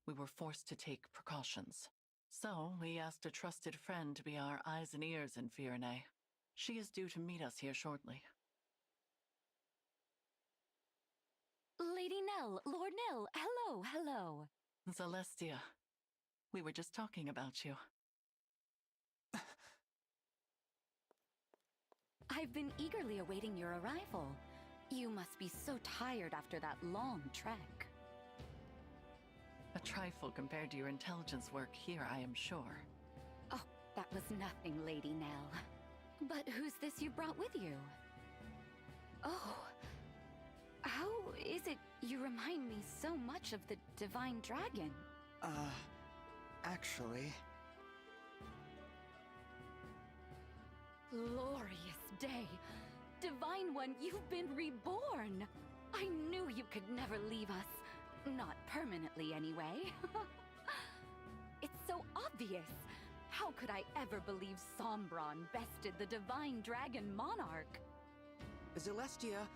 We were forced to take precautions. So we asked a trusted friend to be our eyes and ears in Firene. She is due to meet us here shortly. Lady Nell, Lord Nell, hello. Celestia, we were just talking about you. I've been eagerly awaiting your arrival. You must be so tired after that long trek. A trifle compared to your intelligence work here, I am sure. Oh, that was nothing, Lady Nell. But who's this you brought with you? Oh, how is it you remind me so much of the Divine Dragon? Actually... Glorious day! Divine One, you've been reborn! I knew you could never leave us. Not permanently, anyway. It's so obvious. How could I ever believe Sombron bested the Divine Dragon Monarch? Celestia,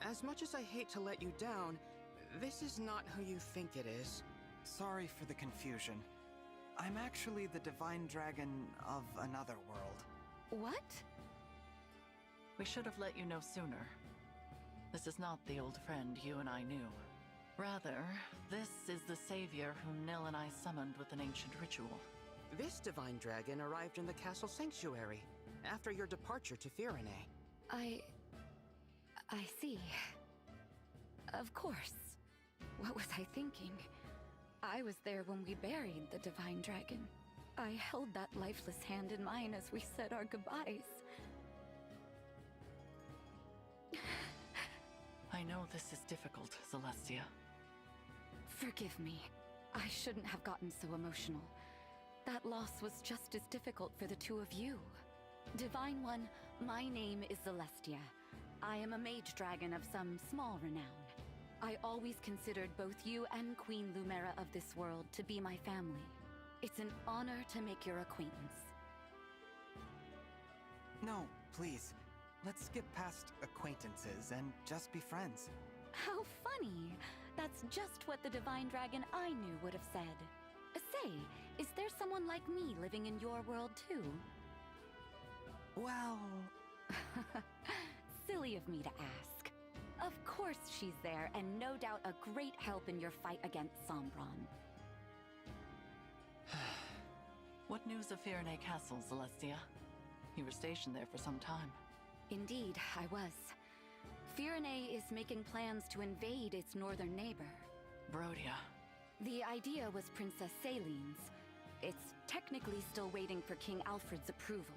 as much as I hate to let you down, this is not who you think it is. Sorry for the confusion. I'm actually the Divine Dragon of another world. What? We should have let you know sooner. This is not the old friend you and I knew. Rather, this is the savior whom Nil and I summoned with an ancient ritual. This Divine Dragon arrived in the castle sanctuary, after your departure to Firene. I see. Of course. What was I thinking? I was there when we buried the Divine Dragon. I held that lifeless hand in mine as we said our goodbyes. I know this is difficult, Celestia. Forgive me. I shouldn't have gotten so emotional. That loss was just as difficult for the two of you. Divine One, my name is Celestia. I am a mage dragon of some small renown. I always considered both you and Queen Lumera of this world to be my family. It's an honor to make your acquaintance. No, please. Let's skip past acquaintances and just be friends. How funny! That's just what the Divine Dragon I knew would have said. Say, is there someone like me living in your world too? Well... Silly of me to ask. Of course she's there, and no doubt a great help in your fight against Sombron. What news of Firene Castle, Celestia? You were stationed there for some time. Indeed, I was. Firene is making plans to invade its northern neighbor. Brodia. The idea was Princess Celine's. It's technically still waiting for King Alfred's approval,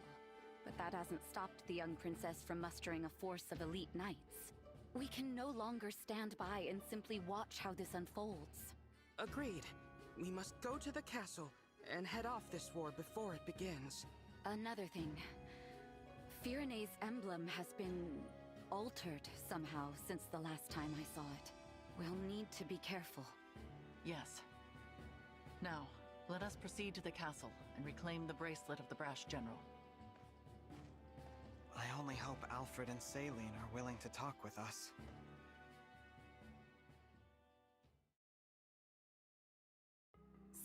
but that hasn't stopped the young princess from mustering a force of elite knights. We can no longer stand by and simply watch how this unfolds. Agreed. We must go to the castle and head off this war before it begins. Another thing. Firene's emblem has been altered somehow since the last time I saw it. We'll need to be careful. Yes. Now, let us proceed to the castle and reclaim the bracelet of the Brash General. I only hope Alfred and Saline are willing to talk with us.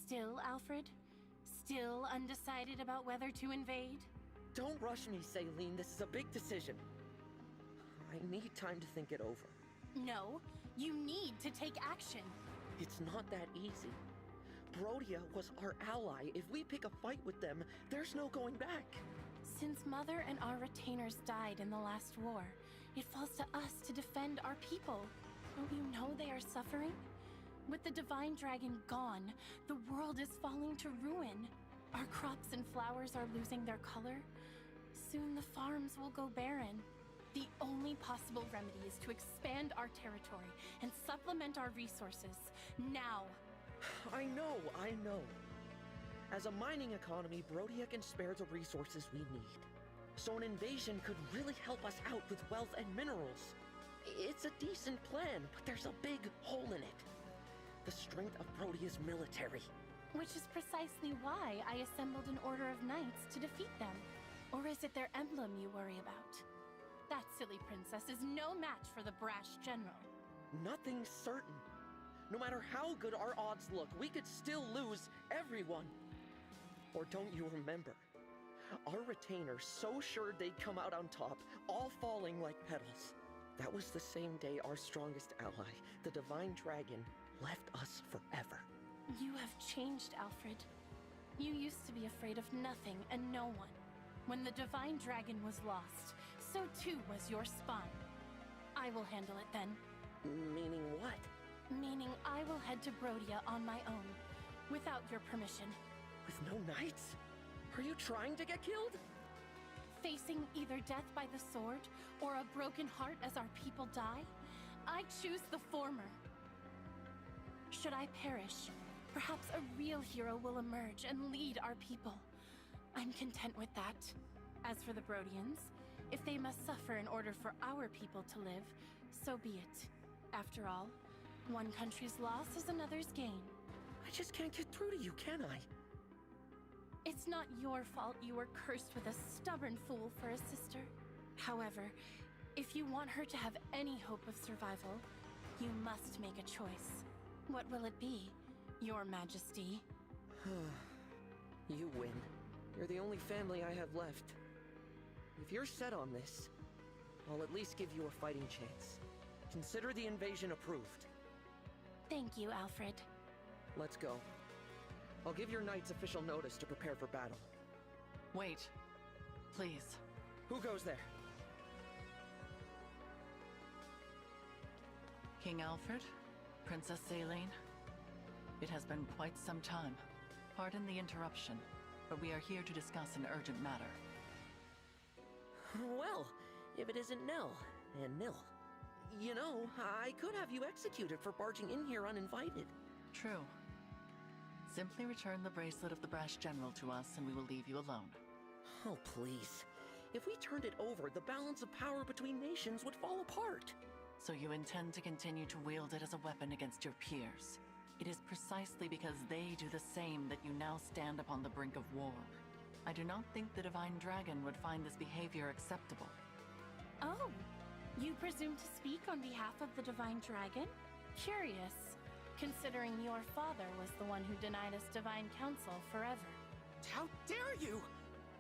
Still, Alfred? Still undecided about whether to invade? Don't rush me, Saline. This is a big decision. I need time to think it over. No, you need to take action. It's not that easy. Brodia was our ally. If we pick a fight with them, there's no going back. Since Mother and our retainers died in the last war, it falls to us to defend our people. Don't you know they are suffering? With the Divine Dragon gone, the world is falling to ruin. Our crops and flowers are losing their color. Soon the farms will go barren. The only possible remedy is to expand our territory and supplement our resources. Now! I know. As a mining economy, Brodia can spare the resources we need. So an invasion could really help us out with wealth and minerals. It's a decent plan, but there's a big hole in it. The strength of Brodia's military. Which is precisely why I assembled an order of knights to defeat them. Or is it their emblem you worry about? That silly princess is no match for the brash general. Nothing's certain. No matter how good our odds look, we could still lose everyone. Or don't you remember? Our retainers so sure they'd come out on top, all falling like petals. That was the same day our strongest ally, the Divine Dragon, left us forever. You have changed, Alfred. You used to be afraid of nothing and no one. When the Divine Dragon was lost, so too was your spawn. I will handle it then. Meaning what? Meaning I will head to Brodia on my own, without your permission. With no knights? Are you trying to get killed? Facing either death by the sword, or a broken heart as our people die, I choose the former. Should I perish, perhaps a real hero will emerge and lead our people. I'm content with that. As for the Brodians, if they must suffer in order for our people to live, so be it. After all, one country's loss is another's gain. I just can't get through to you, can I? It's not your fault you were cursed with a stubborn fool for a sister. However, if you want her to have any hope of survival, you must make a choice. What will it be, Your Majesty? You win. You're the only family I have left. If you're set on this, I'll at least give you a fighting chance. Consider the invasion approved. Thank you, Alfred. Let's go. I'll give your knights official notice to prepare for battle. Wait. Please. Who goes there? King Alfred? Princess Saline? It has been quite some time. Pardon the interruption, but we are here to discuss an urgent matter. Well, if it isn't Nell, and Nil. You know, I could have you executed for barging in here uninvited. True. Simply return the bracelet of the Brash General to us and we will leave you alone. Oh, please. If we turned it over, the balance of power between nations would fall apart. So you intend to continue to wield it as a weapon against your peers. It is precisely because they do the same that you now stand upon the brink of war. I do not think the Divine Dragon would find this behavior acceptable. Oh, you presume to speak on behalf of the Divine Dragon? Curious, considering your father was the one who denied us Divine Counsel forever. How dare you!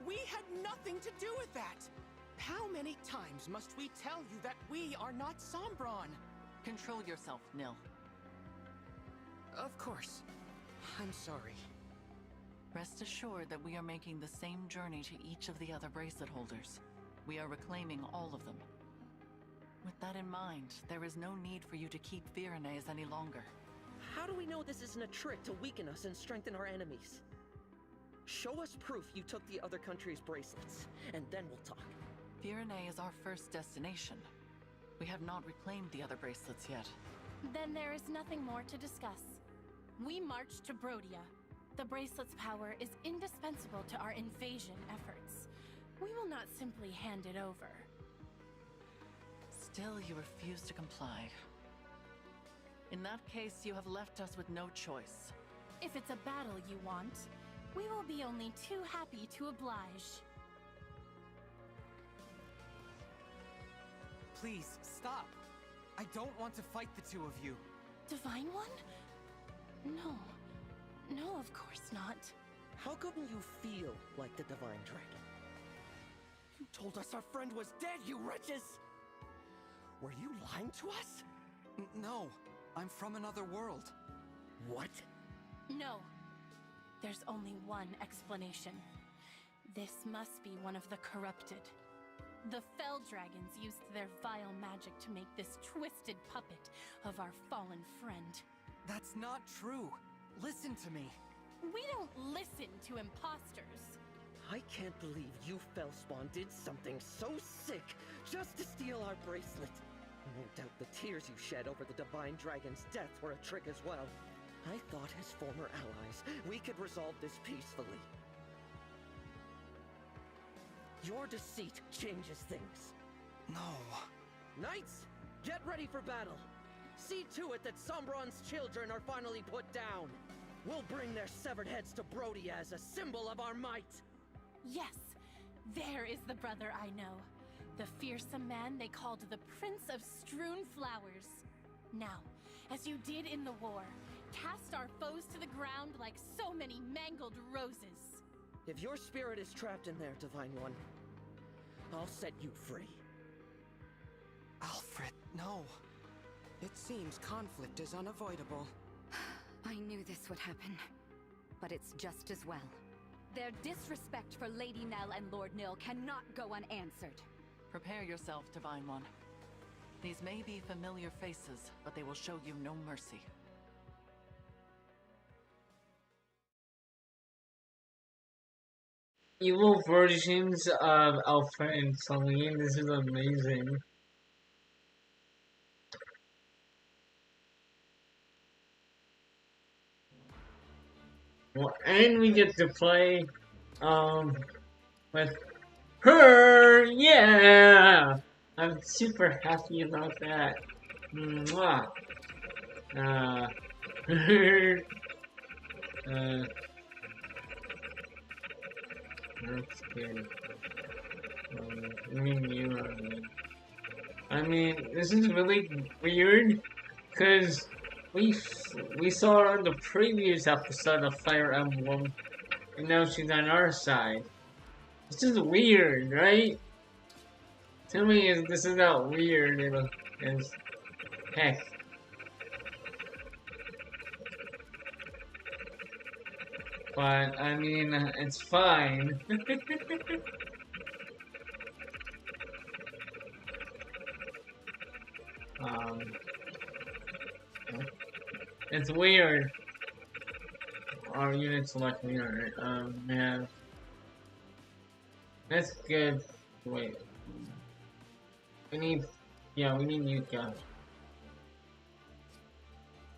We had nothing to do with that! How many times must we tell you that we are not Sombron? Control yourself, Nil. Of course. I'm sorry. Rest assured that we are making the same journey to each of the other bracelet holders. We are reclaiming all of them. With that in mind, there is no need for you to keep Virenez any longer. How do we know this isn't a trick to weaken us and strengthen our enemies? Show us proof you took the other country's bracelets, and then we'll talk. Virenez is our first destination. We have not reclaimed the other bracelets yet. Then there is nothing more to discuss. We march to Brodia. The bracelet's power is indispensable to our invasion efforts. We will not simply hand it over. Still, you refuse to comply. In that case, you have left us with no choice. If it's a battle you want, we will be only too happy to oblige. please, stop. I don't want to fight the two of you. Divine One? No. No, of course not. How come you feel like the Divine Dragon? You told us our friend was dead, you wretches! Were you lying to us? No, I'm from another world. What? No. There's only one explanation. This must be one of the corrupted. The Fell Dragons used their vile magic to make this twisted puppet of our fallen friend. That's not true. Listen to me. We don't listen to imposters. I can't believe you Fellspawn did something so sick just to steal our bracelet. No doubt the tears you shed over the Divine Dragon's death were a trick as well. I thought as former allies, we could resolve this peacefully. Your deceit changes things. No. Knights, get ready for battle. See to it that Sombron's children are finally put down. We'll bring their severed heads to Brody as a symbol of our might. Yes, there is the brother I know. The fearsome man they called the Prince of Strewn Flowers. Now, as you did in the war, cast our foes to the ground like so many mangled roses. If your spirit is trapped in there, Divine One, I'll set you free. Alfred, no. It seems conflict is unavoidable. I knew this would happen, but it's just as well. Their disrespect for Lady Nell and Lord Nil cannot go unanswered. Prepare yourself, Divine One. These may be familiar faces, but they will show you no mercy. Evil versions of Alfred and Celine. This is amazing. Well, and we get to play with her. Yeah, I'm super happy about that. Mwah. That's good. I mean, this is really weird, because we saw her in the previous episode of Fire Emblem, and now she's on our side. This is weird, right? Tell me if this is not weird, as heck. But, I mean, it's fine. It's weird. Our unit select leader. Man. That's good. Wait. We need Yuka.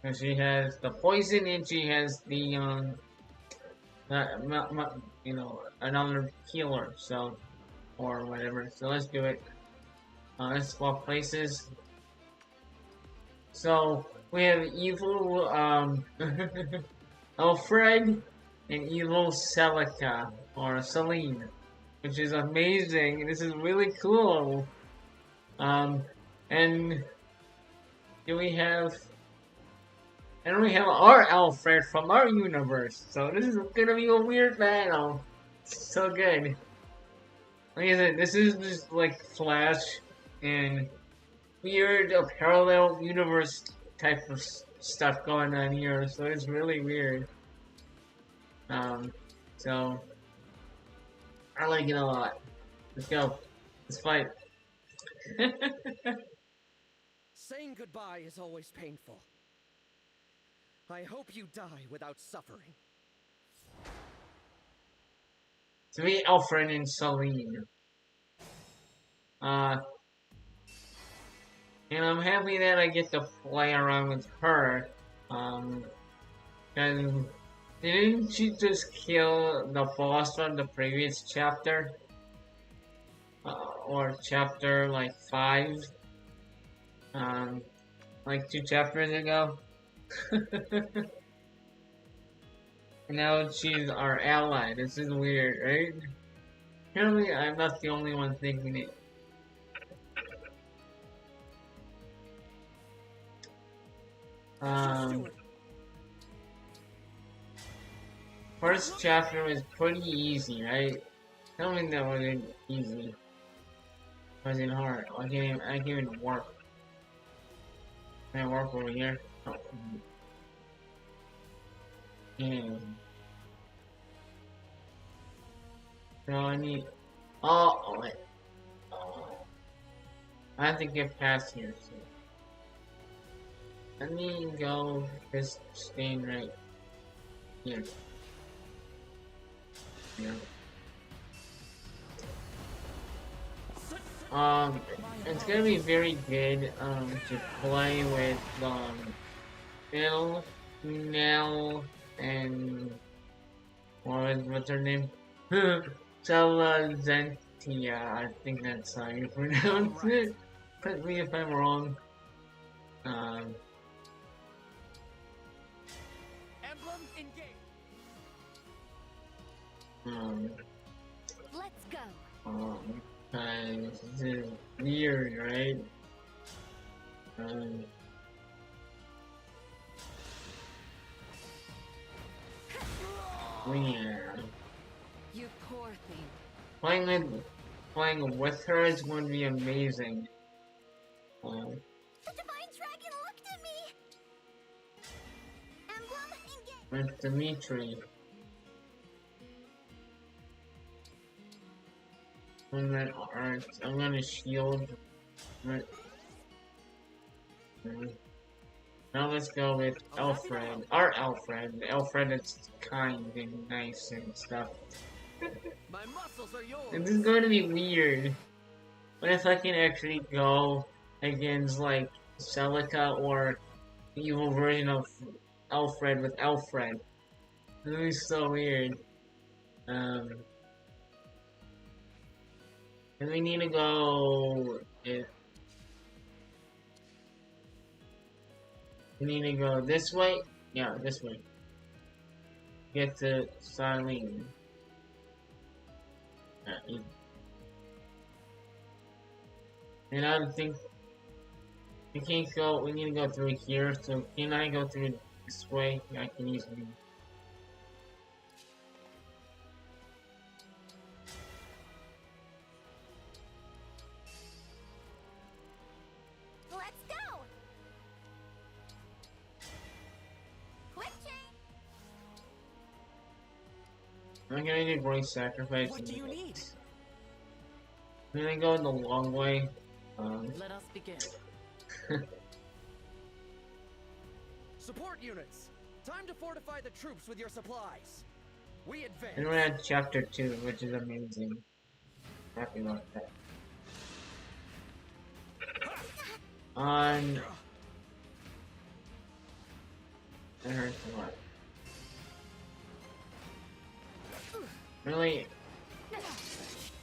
And she has the poison and she has the, another healer, so, or whatever. So let's do it. Let's swap places. So we have evil Alfred and evil Celica or Celine, which is amazing. This is really cool. And do we have? And we have our Alfred from our universe. So this is gonna be a weird battle. So good. Like I said, this is just like Flash and weird parallel universe type of stuff going on here. So it's really weird. So I like it a lot. Let's go. Let's fight. Saying goodbye is always painful. I hope you die without suffering. To me, Alfred and Celine. And I'm happy that I get to play around with her. And didn't she just kill the boss from the previous chapter? Or chapter like 5? Like 2 chapters ago? And now she's our ally. This is weird, right? Apparently, I'm not the only one thinking it. Just do it. First chapter was pretty easy, right? Tell me that wasn't easy. Wasn't hard. I can't even work. Can I work over here? Oh. Yeah. No, I need. Oh, wait. I have to get past here. So. Let me go just staying right here. Yeah. It's gonna be very good to play with Phil, Nell, and what's her name? Zentia, I think that's how you pronounce it. Correct me if I'm wrong. Emblem engage. Let's go. This is weird, right? Weird. You poor thing. Playing with her is going to be amazing. The divine dragon looked at me! Emblem, engage! With Dimitri. I'm gonna shield. Now let's go with Alfred. Our Alfred. Alfred is kind and nice and stuff. My muscles are yours. This is going to be weird. What if I can actually go against like Celica or the evil version of Alfred with Alfred? This is so weird. And we need to go. We need to go this way. Yeah, this way. Get to Silene. And I think we can't go. We need to go through here. So can I go through this way? I can easily. Let's go! Quick change! I'm gonna do great sacrifice. What do you need? I'm gonna go the long way. Let us begin. Support units! Time to fortify the troops with your supplies. We advance. And we're at chapter 2, which is amazing. Happy about that. On. That hurts a lot. Really?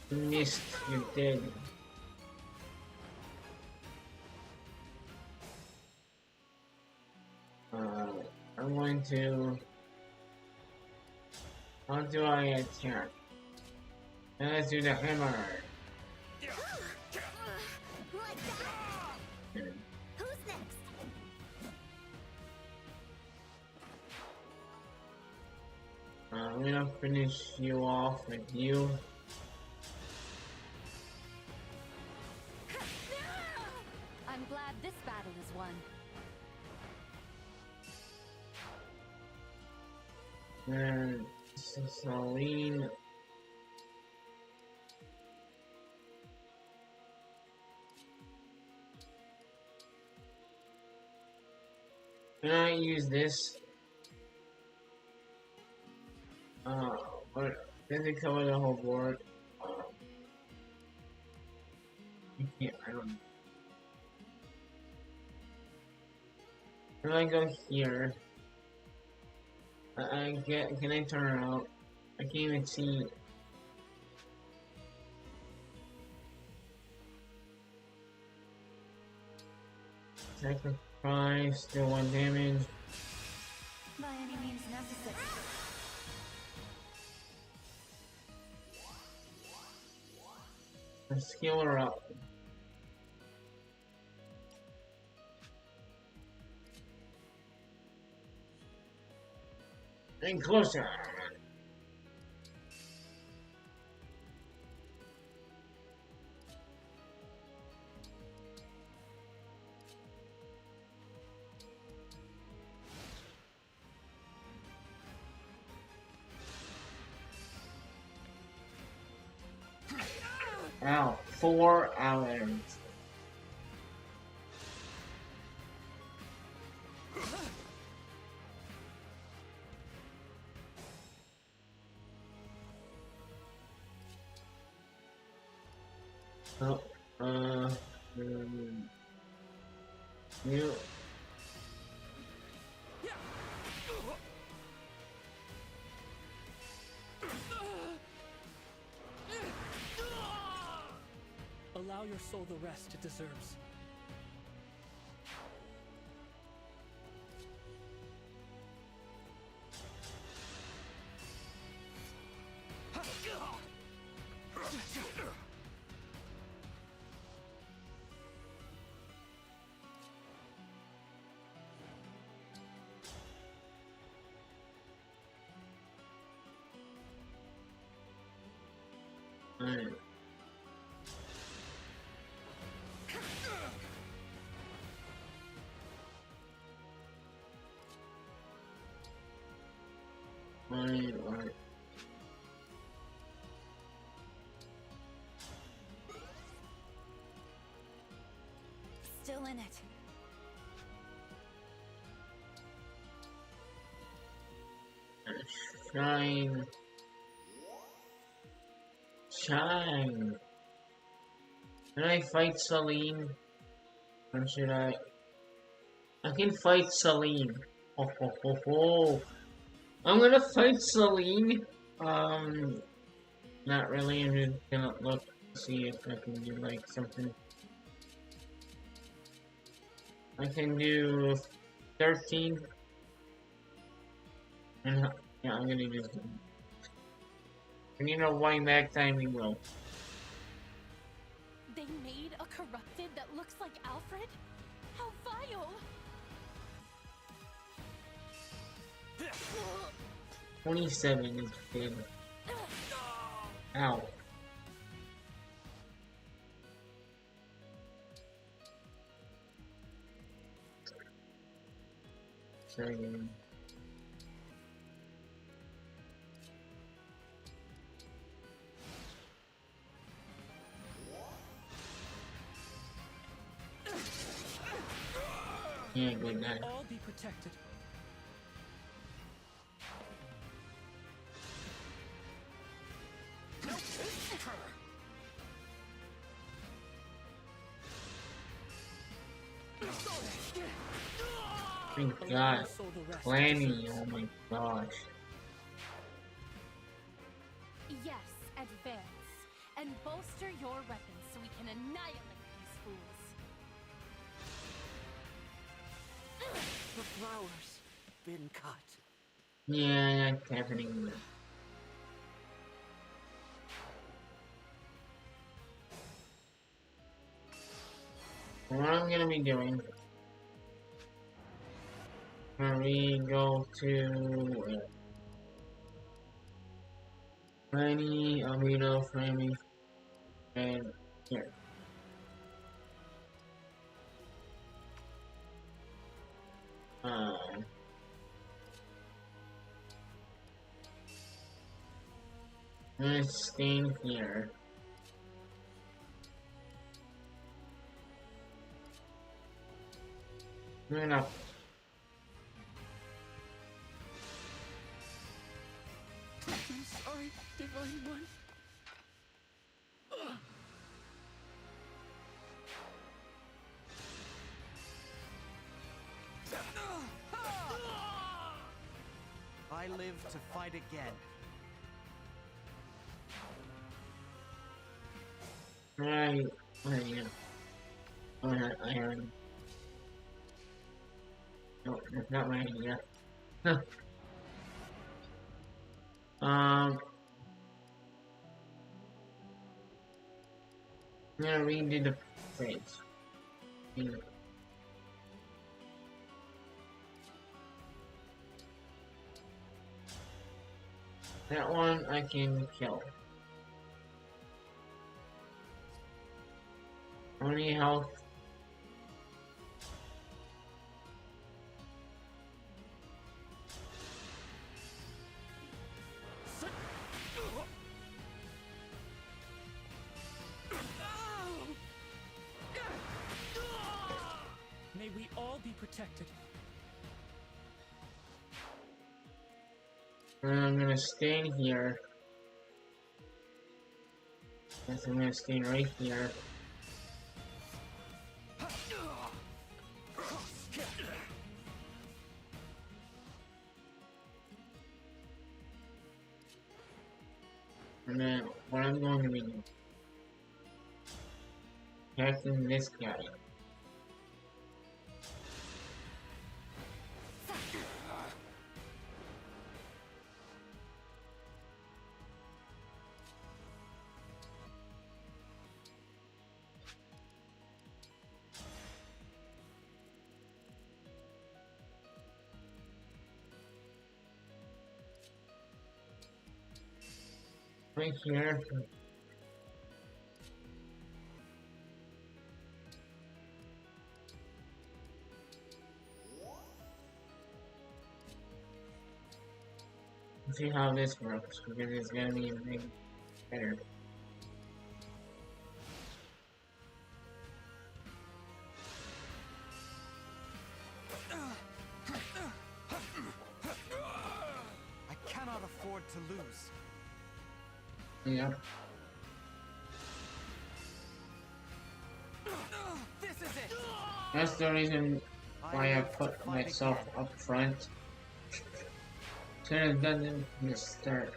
You missed. You did. I'm going to. How do I attack? Let's do the hammer. Like that. Who's next? I'm gonna finish you off with you. I'm glad this battle is won. And Celine. Can I use this? What does it cover the whole board? You can't, I don't know. Can I go here? Can I turn around? I can't even see. Sacrifice, still 1 damage. By any means necessary. Let's heal her up. And closer. Ow, 4 hours. Oh, you. Allow your soul the rest it deserves. Alright. Alright. Still in it. Shine. Shine. Can I fight Celine? Or should I? I can fight Celine. Ho ho ho ho. I'm gonna fight Celine. Not really. I'm just gonna look see if I can do like something. I can do 13. And yeah, I'm gonna just. And you know, wind back time we will. They made a corrupted that looks like Alfred? How vile! 27 is good. Ow. Second. Yeah, good night. All be protected. Thank God. Planning, oh my gosh. Yes, advance. And bolster your weapons so we can annihilate these fools. The flowers been cut. Yeah, that's happening. What I'm gonna be doing, we go to Franny, Amino, Franny, and here. Let's stay here. Fair enough. I'm sorry, Divine One. I live to fight again. Yeah. I heard. No, that's not my idea. I'm gonna redo the phrase. Yeah. That one I can kill. How many health? May we all be protected. And I'm gonna stay in here. Guess I'm gonna stay right here. And then what I'm going to be attacking this guy. Right here. Let's see how this works, because it's gonna be a big better. I cannot afford to lose. Yep. This is it. That's the reason why I put myself up front. Should have done it from the start.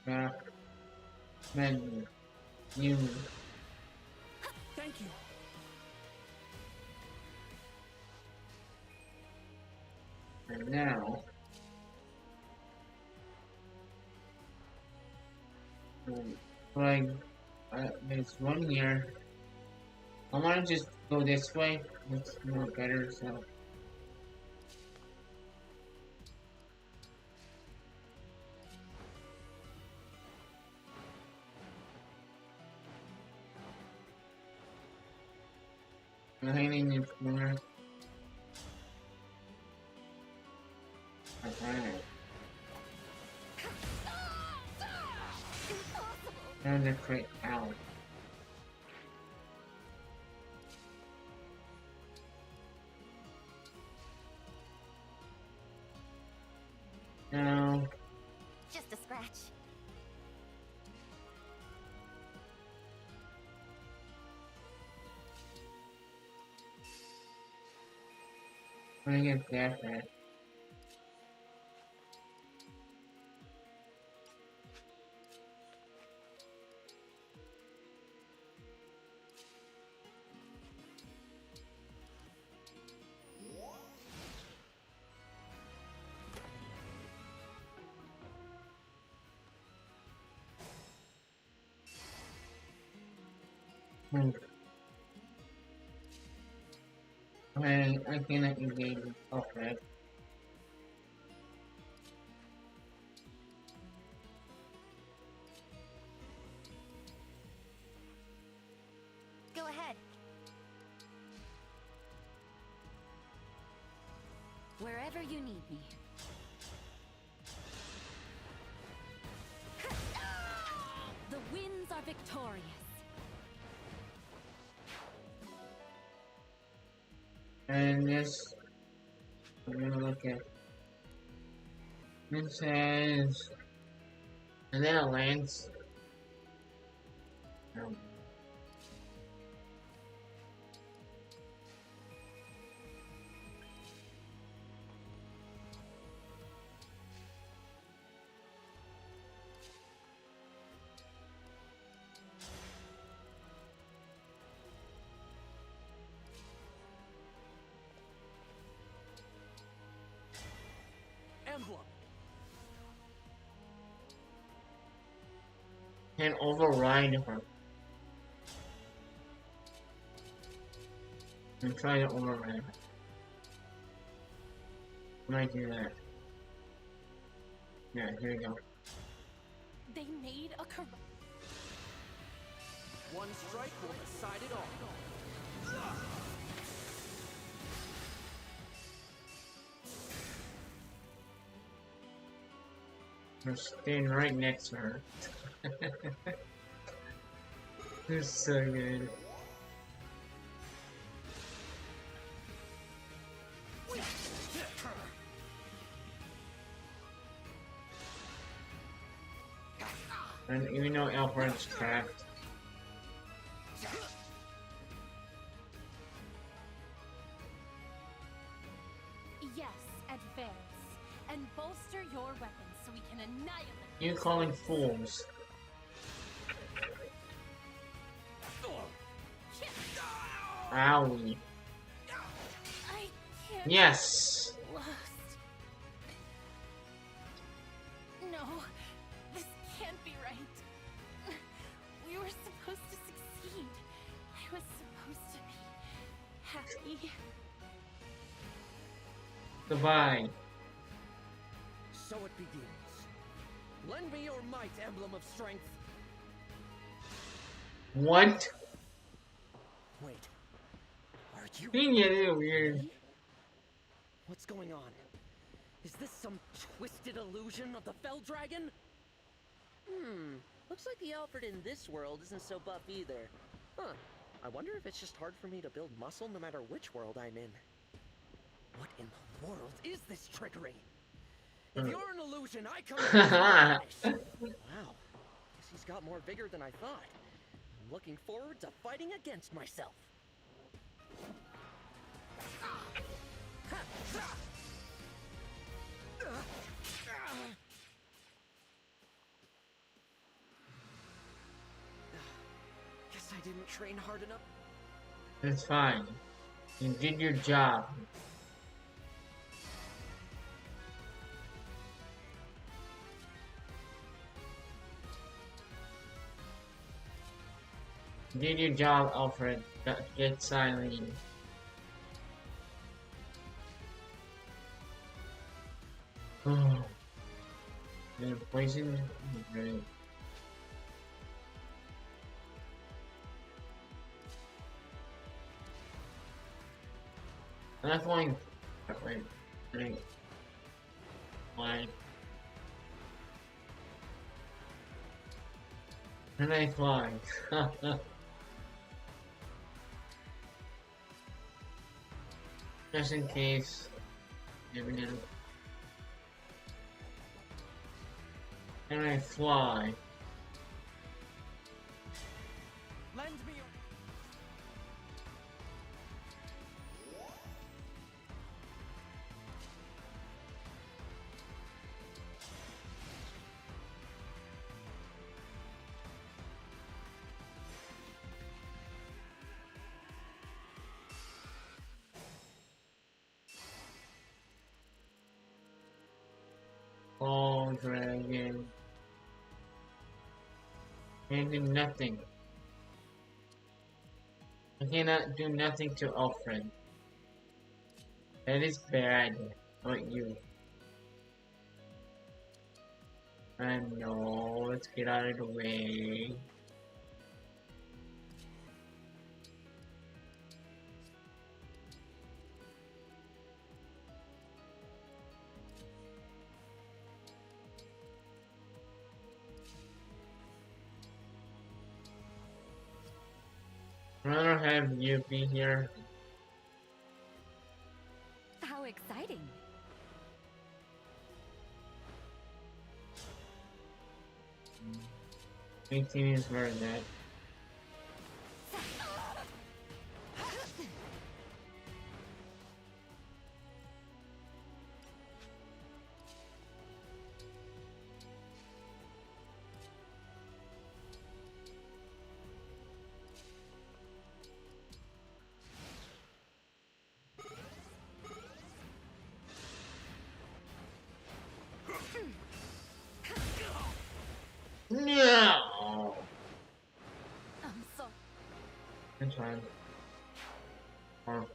Back menu. You. Thank you. And now. Like, there's one here. I want to just go this way. It's more better, so. Behind in the corner. Alright. And the crit out. No. Just a scratch. I get that back. I cannot engage with right? Go ahead. Wherever you need me. The winds are victorious. And this, I'm gonna look at. It says, and then a lance. Emblem. Can override her. And try to override her. Might do that. Yeah, here we go. They made a corrupt. One strike will decide it all. We're staying right next to her. This is so good. And even though Alfred's trapped. Yes, advance. And bolster your weapons so we can annihilate. You calling fools. Owie. I can't. Yes! Lost. No, this can't be right. We were supposed to succeed. I was supposed to be happy. Goodbye. So it begins. Lend me your might, Emblem of Strength. What? Wait. Are you... Being a little weird. What's going on? Is this some twisted illusion of the Fell Dragon? Looks like the Alfred in this world isn't so buff either. Huh. I wonder if it's just hard for me to build muscle no matter which world I'm in. What in the world is this trickery? If you're an illusion, I come here to vanish. Wow. Guess he's got more vigor than I thought. I'm looking forward to fighting against myself. Guess I didn't train hard enough. It's fine. You did your job. You did your job, Alfred. Get silent. Oh. The poison is great. I'm not going. Wait. Why? Can I fly? Just in case. Never know. Can I fly? Lend me your... Oh, dragon. Can't do nothing. I cannot do nothing to Alfred. That is bad. Not you. I know. Let's get out of the way. I'd rather have you be here. How exciting! 18 is where that. No! I'm sorry. It's fine. Or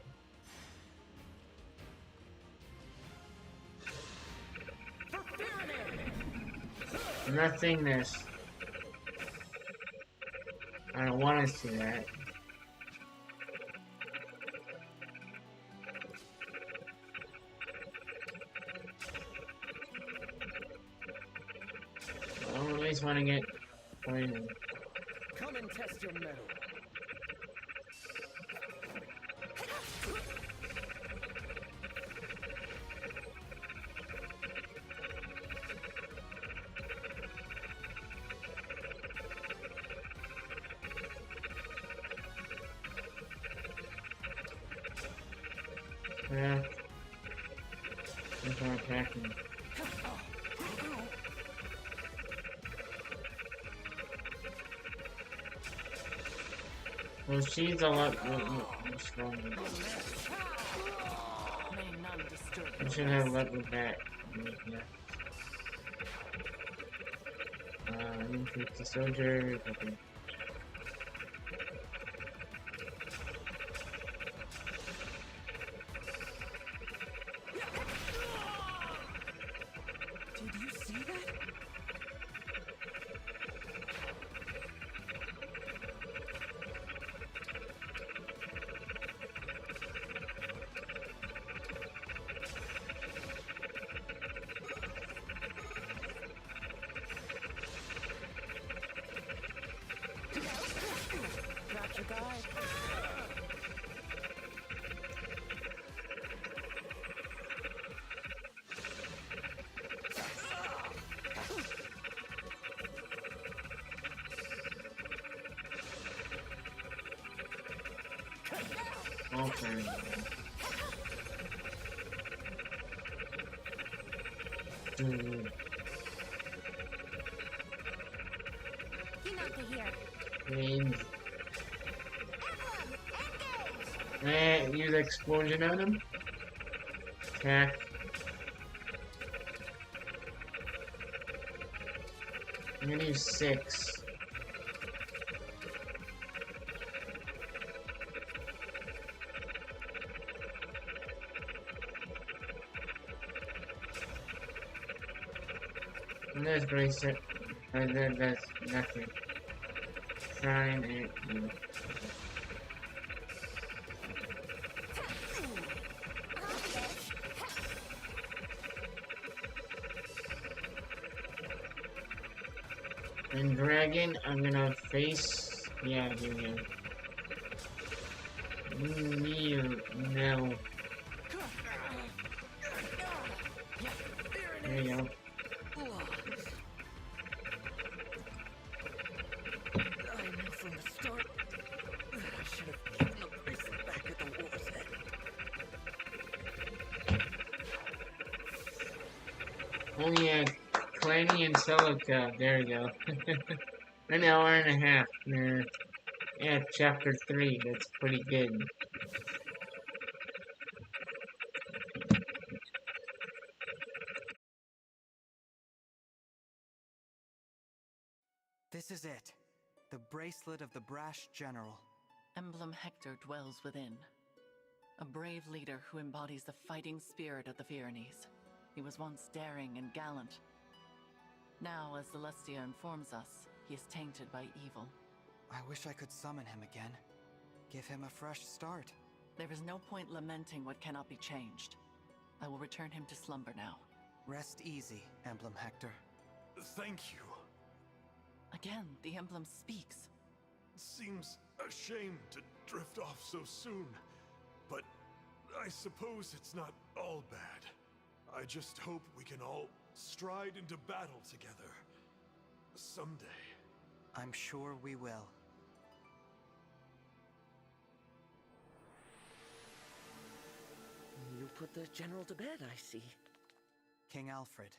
I'm not saying this. I don't want to see that. I always want to get pointed. Come and test your mettle. Yeah. That's not attacking. Well, she's a lot stronger. May none disturb I your should have rest. let me back. Yeah. Increase the soldier. Okay. Did you see that? Got your guide. Okay. Dude. Hinata here. Means. Emblem, engage! Use explosion on him. Attack. I'm gonna use 6. And that's bracelet. That's nothing. Trying it. And dragon, I'm gonna face. Yeah, here we go. No. There you go. I knew from the start that I should have given the bracelet back at the war's end. Oh yeah, Clanny and Celica. There you go. An hour and a half. Yeah, chapter 3. That's pretty good. This is it. The bracelet of the brash general. Emblem Hector dwells within. A brave leader who embodies the fighting spirit of the Pyrenees. He was once daring and gallant. Now, as Celestia informs us, he is tainted by evil. I wish I could summon him again. Give him a fresh start. There is no point lamenting what cannot be changed. I will return him to slumber now. Rest easy, Emblem Hector. Thank you. Again, the emblem speaks. Seems a shame to drift off so soon, but I suppose it's not all bad. I just hope we can all stride into battle together. Someday. I'm sure we will. You put the general to bed, I see. King Alfred,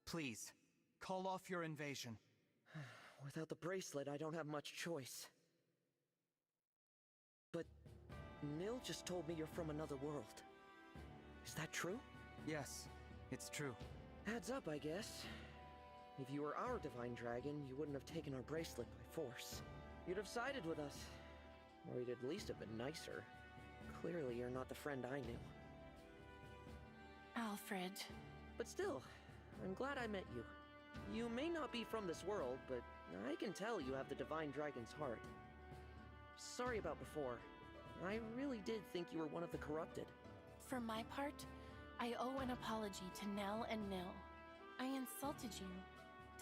please, call off your invasion. Without the bracelet, I don't have much choice. But Nil just told me you're from another world. Is that true? Yes, it's true. Adds up, I guess. If you were our divine dragon, you wouldn't have taken our bracelet by force. You'd have sided with us. Or you'd at least have been nicer. Clearly, you're not the friend I knew. Alfred. But still, I'm glad I met you. You may not be from this world, but I can tell you have the Divine Dragon's heart. Sorry about before. I really did think you were one of the corrupted. For my part, I owe an apology to Nell and Nil. I insulted you,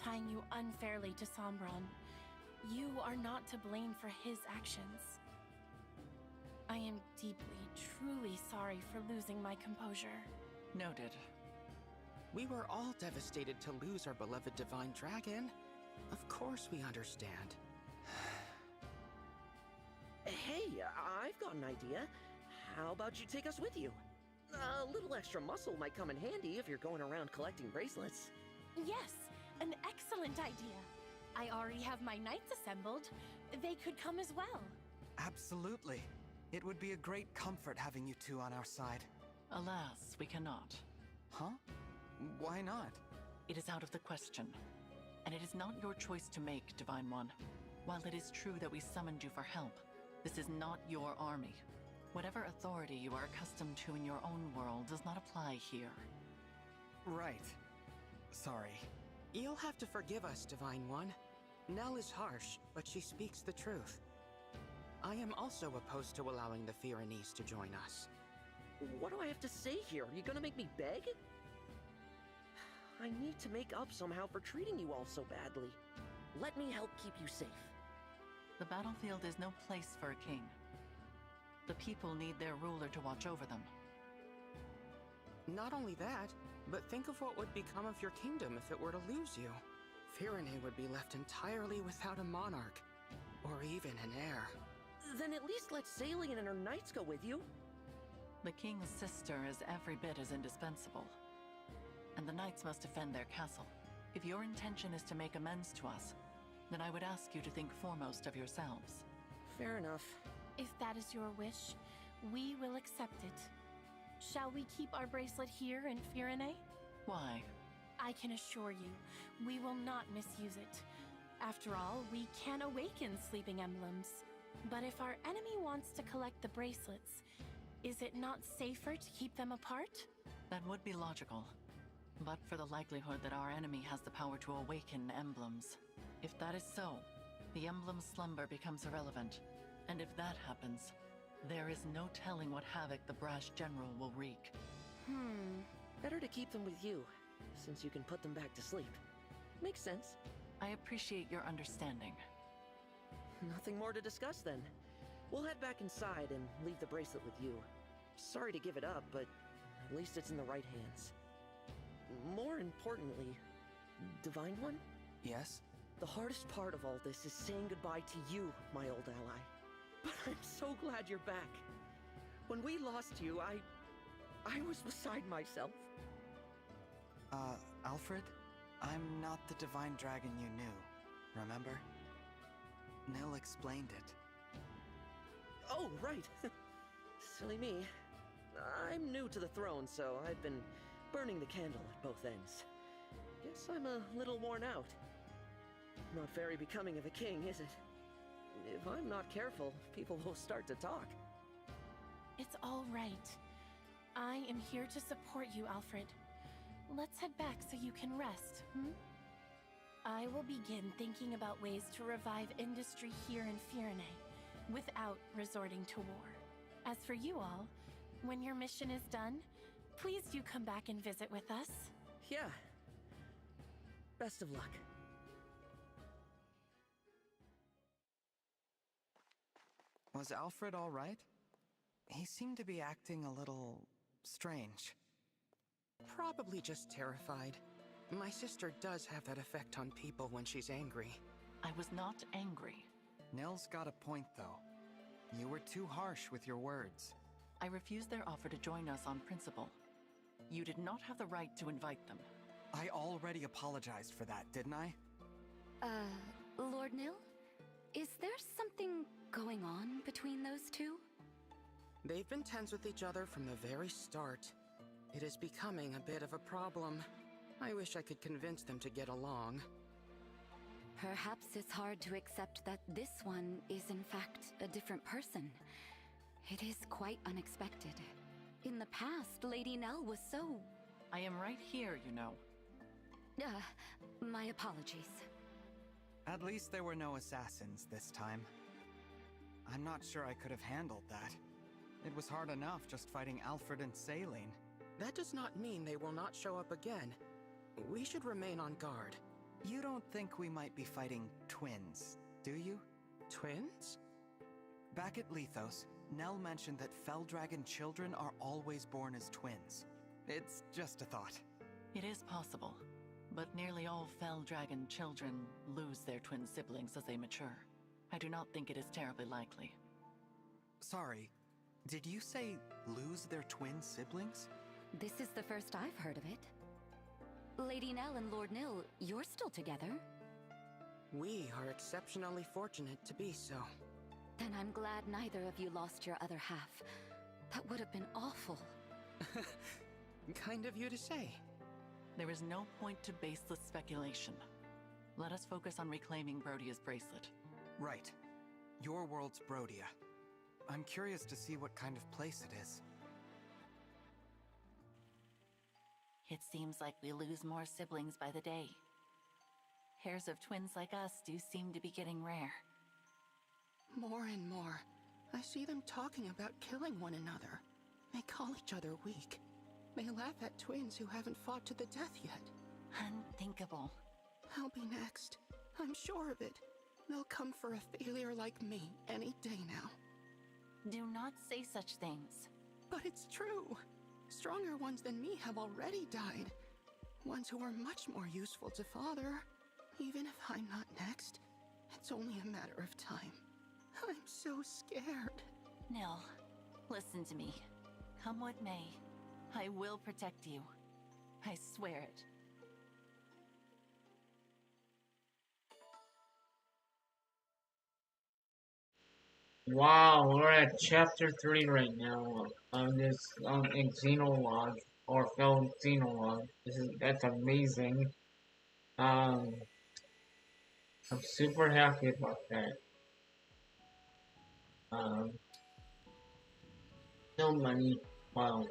tying you unfairly to Sombron. You are not to blame for his actions. I am deeply, truly sorry for losing my composure. Noted. We were all devastated to lose our beloved Divine Dragon. Of course we understand. Hey, I've got an idea. How about you take us with you? A little extra muscle might come in handy if you're going around collecting bracelets. Yes, an excellent idea. I already have my knights assembled. They could come as well. Absolutely. It would be a great comfort having you two on our side. Alas, we cannot. Huh? Why not? It is out of the question. And it is not your choice to make, Divine One. While it is true that we summoned you for help, this is not your army. Whatever authority you are accustomed to in your own world does not apply here. Right. Sorry. You'll have to forgive us, Divine One. Nell is harsh, but she speaks the truth. I am also opposed to allowing the Pyrenees to join us. What do I have to say here? Are you gonna make me beg? I need to make up somehow for treating you all so badly. Let me help keep you safe. The battlefield is no place for a king. The people need their ruler to watch over them. Not only that, but think of what would become of your kingdom if it were to lose you. Pyrenee would be left entirely without a monarch, or even an heir. Then at least let Salian and her knights go with you. The king's sister is every bit as indispensable. And the knights must defend their castle. If your intention is to make amends to us, then I would ask you to think foremost of yourselves. Fair enough. If that is your wish, we will accept it. Shall we keep our bracelet here in Pyrenee? Why? I can assure you, we will not misuse it. After all, we can awaken sleeping emblems. But if our enemy wants to collect the bracelets, is it not safer to keep them apart? That would be logical. But for the likelihood that our enemy has the power to awaken emblems. If that is so, the emblem's slumber becomes irrelevant. And if that happens, there is no telling what havoc the brash general will wreak. Better to keep them with you, since you can put them back to sleep. Makes sense. I appreciate your understanding. Nothing more to discuss then. We'll head back inside and leave the bracelet with you. Sorry to give it up, but at least it's in the right hands. More importantly, Divine One? Yes? The hardest part of all this is saying goodbye to you, my old ally. But I'm so glad you're back. When we lost you, I was beside myself. Alfred? I'm not the Divine Dragon you knew, remember? Nell explained it. Oh, right. Silly me. I'm new to the throne, so I've been burning the candle at both ends. Guess I'm a little worn out. Not very becoming of a king, is it? If I'm not careful, people will start to talk. It's all right. I am here to support you, Alfred. Let's head back so you can rest, I will begin thinking about ways to revive industry here in Pyrenee without resorting to war. As for you all, when your mission is done, please do come back and visit with us. Yeah. Best of luck. Was Alfred all right? He seemed to be acting a little strange. Probably just terrified. My sister does have that effect on people when she's angry. I was not angry. Nell's got a point, though. You were too harsh with your words. I refused their offer to join us on principle. You did not have the right to invite them. I already apologized for that, didn't I? Lord Nil? Is there something going on between those two? They've been tense with each other from the very start. It is becoming a bit of a problem. I wish I could convince them to get along. Perhaps it's hard to accept that this one is in fact a different person. It is quite unexpected. In the past, Lady Nell was so... I am right here, you know. My apologies. At least there were no assassins this time. I'm not sure I could have handled that. It was hard enough just fighting Alfred and Saline. That does not mean they will not show up again. We should remain on guard. You don't think we might be fighting twins, do you? Twins? Back at Lethos, Nell mentioned that Fell Dragon children are always born as twins. It's just a thought. It is possible, but nearly all Fell Dragon children lose their twin siblings as they mature. I do not think it is terribly likely. Sorry, did you say lose their twin siblings? This is the first I've heard of it. Lady Nell and Lord Nil, you're still together. We are exceptionally fortunate to be so. Then I'm glad neither of you lost your other half. That would have been awful. Kind of you to say. There is no point to baseless speculation. Let us focus on reclaiming Brodia's bracelet. Right. Your world's Brodia. I'm curious to see what kind of place it is. It seems like we lose more siblings by the day. Pairs of twins like us do seem to be getting rare. More and more, I see them talking about killing one another. They call each other weak. They laugh at twins who haven't fought to the death yet. Unthinkable. I'll be next. I'm sure of it. They'll come for a failure like me any day now. Do not say such things. But it's true. Stronger ones than me have already died. Ones who are much more useful to Father. Even if I'm not next, it's only a matter of time. I'm so scared. Nil, listen to me. Come what may, I will protect you. I swear it. Wow, we're at chapter 3 right now on this Xenologue or film Xenologue. That's amazing. I'm super happy about that. No money. Wow.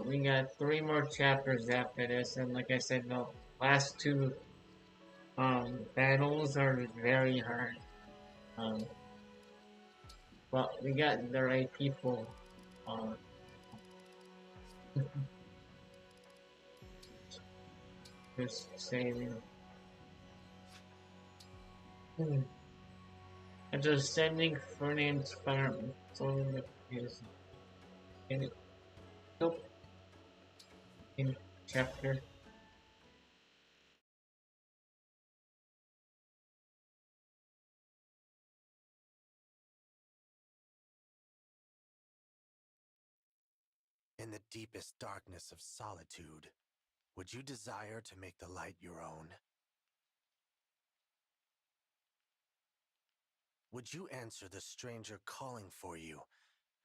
We got 3 more chapters after this, and like I said, the last 2 battles are very hard. But we got the right people. Just saving. After sending Fernand's farm, so is in it. Nope. In chapter. In the deepest darkness of solitude, would you desire to make the light your own? Would you answer the stranger calling for you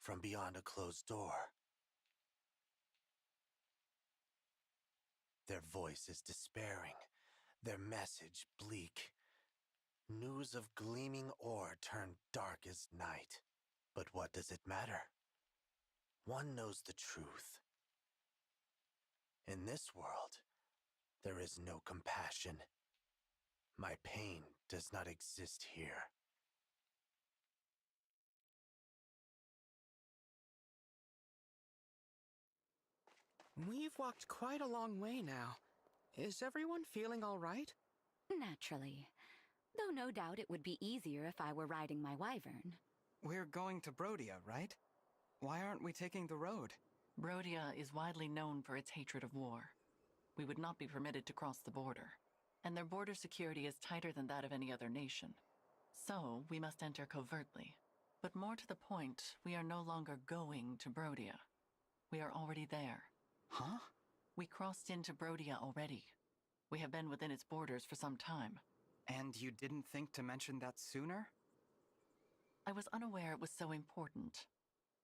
from beyond a closed door? Their voice is despairing, their message bleak. News of gleaming ore turned dark as night. But what does it matter? One knows the truth. In this world, there is no compassion. My pain does not exist here. We've walked quite a long way now. Is everyone feeling all right? Naturally. Though no doubt it would be easier if I were riding my wyvern. We're going to Brodia, right? Why aren't we taking the road? Brodia is widely known for its hatred of war. We would not be permitted to cross the border, and their border security is tighter than that of any other nation. So, we must enter covertly. But more to the point, we are no longer going to Brodia. We are already there. Huh? We crossed into Brodia already. We have been within its borders for some time. And you didn't think to mention that sooner? I was unaware it was so important.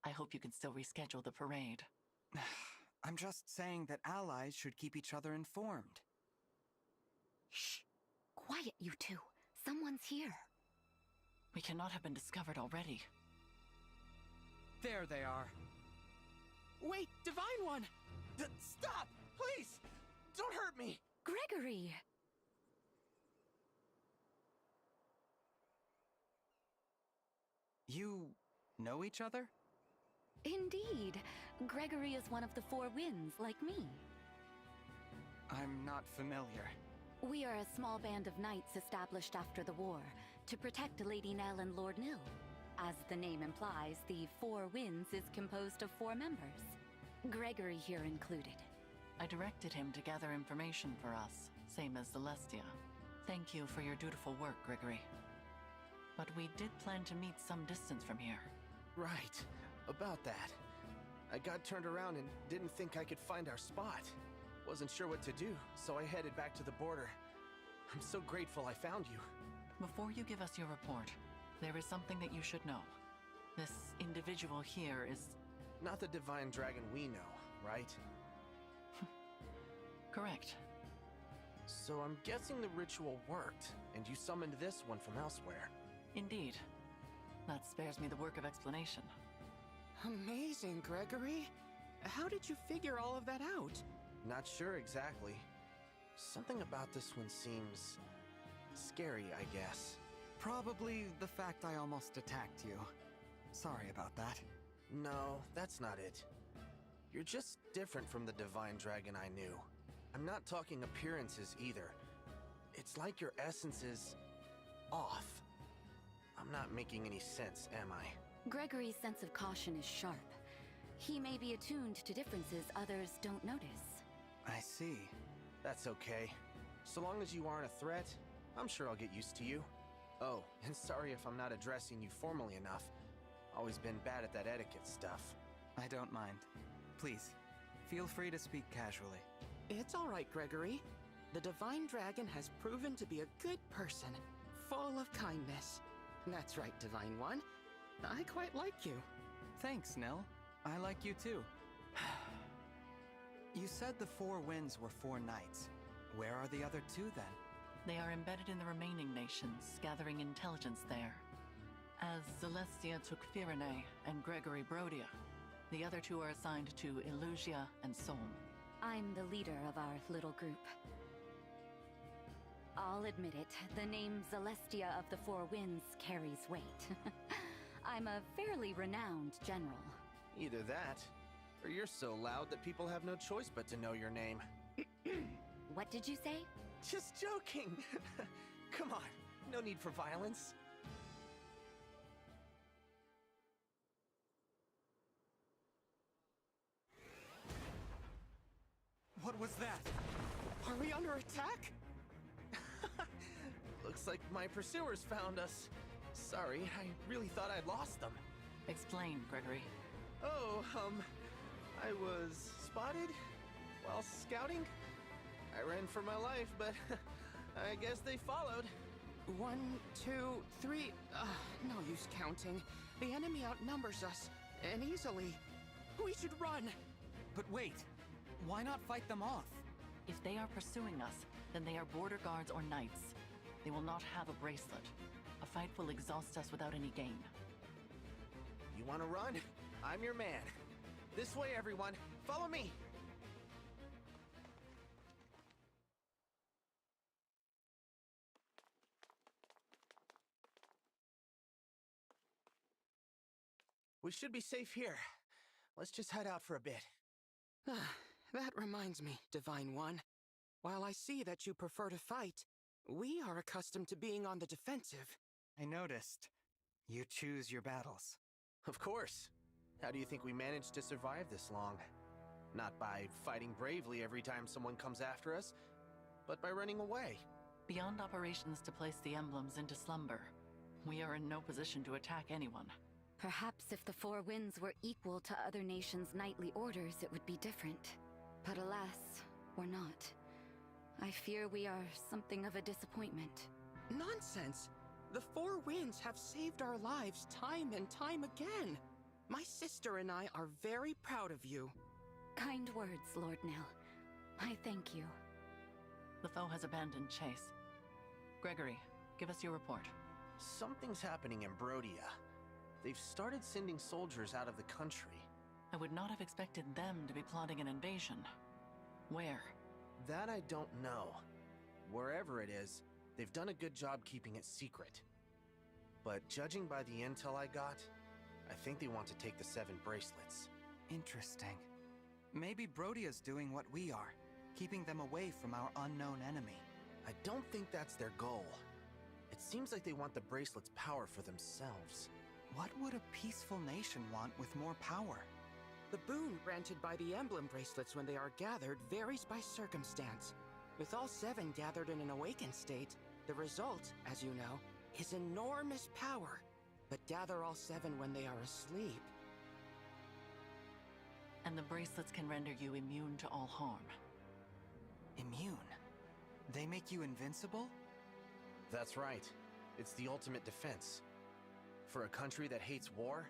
I hope you can still reschedule the parade. I'm just saying that allies should keep each other informed. Shh! Quiet, you two. Someone's here. We cannot have been discovered already. There they are. Wait, Divine One! Stop! Please! Don't hurt me! Gregory! You know each other? Indeed. Gregory is one of the Four Winds, like me. I'm not familiar. We are a small band of knights established after the war to protect Lady Nell and Lord Nil. As the name implies, the Four Winds is composed of 4 members. Gregory here included. I directed him to gather information for us, same as Celestia. Thank you for your dutiful work, Gregory. But we did plan to meet some distance from here. Right. About that. I got turned around and didn't think I could find our spot. Wasn't sure what to do, so I headed back to the border. I'm so grateful I found you. Before you give us your report, there is something that you should know. This individual here is... Not the divine dragon we know, right? Correct. So I'm guessing the ritual worked, and you summoned this one from elsewhere. Indeed. That spares me the work of explanation. Amazing, Gregory. How did you figure all of that out? Not sure exactly. Something about this one seems... scary, I guess. Probably the fact I almost attacked you. Sorry about that. No, that's not it. You're just different from the divine dragon I knew. I'm not talking appearances either. It's like your essence is... off. I'm not making any sense, am I? Gregory's sense of caution is sharp. He may be attuned to differences others don't notice. I see. That's okay. So long as you aren't a threat, I'm sure I'll get used to you. Oh, and sorry if I'm not addressing you formally enough. Always been bad at that etiquette stuff. I don't mind. Please, feel free to speak casually. It's all right, Gregory. The Divine Dragon has proven to be a good person, full of kindness. That's right, Divine One. I quite like you. Thanks, Nell. I like you too. You said the Four Winds were 4 knights. Where are the other 2 then? They are embedded in the remaining nations, gathering intelligence there. As Celestia took Firene and Gregory Brodia, the other 2 are assigned to Illusia and Solm. I'm the leader of our little group. I'll admit it, the name Celestia of the Four Winds carries weight. I'm a fairly renowned general. Either that, or you're so loud that people have no choice but to know your name. What did you say? Just joking! Come on, no need for violence. What was that? Are we under attack? Looks like my pursuers found us. Sorry, I really thought I'd lost them. Explain, Gregory. Oh, I was spotted while scouting. I ran for my life, but I guess they followed. 1, 2, 3. No use counting. The enemy outnumbers us, and easily. We should run. But wait, why not fight them off? If they are pursuing us, then they are border guards or knights. They will not have a bracelet. A fight will exhaust us without any gain. You want to run? I'm your man. This way, everyone. Follow me. We should be safe here. Let's just head out for a bit. That reminds me, Divine One. While I see that you prefer to fight, we are accustomed to being on the defensive. I noticed. You choose your battles. Of course. How do you think we managed to survive this long? Not by fighting bravely every time someone comes after us, but by running away. Beyond operations to place the emblems into slumber, we are in no position to attack anyone. Perhaps if the Four Winds were equal to other nations' knightly orders, it would be different. But alas, we're not. I fear we are something of a disappointment. Nonsense! The Four Winds have saved our lives time and time again. My sister and I are very proud of you. Kind words, Lord Nell. I thank you. The foe has abandoned chase. Gregory, give us your report. Something's happening in Brodia. They've started sending soldiers out of the country. I would not have expected them to be plotting an invasion. Where? That I don't know. Wherever it is, they've done a good job keeping it secret. But judging by the intel I got, I think they want to take the 7 bracelets. Interesting. Maybe Brodia's doing what we are, keeping them away from our unknown enemy. I don't think that's their goal. It seems like they want the bracelet's power for themselves. What would a peaceful nation want with more power? The boon granted by the Emblem bracelets when they are gathered varies by circumstance. With all 7 gathered in an awakened state, the result, as you know, is enormous power. But gather all 7 when they are asleep. And the bracelets can render you immune to all harm. Immune? They make you invincible? That's right. It's the ultimate defense. For a country that hates war,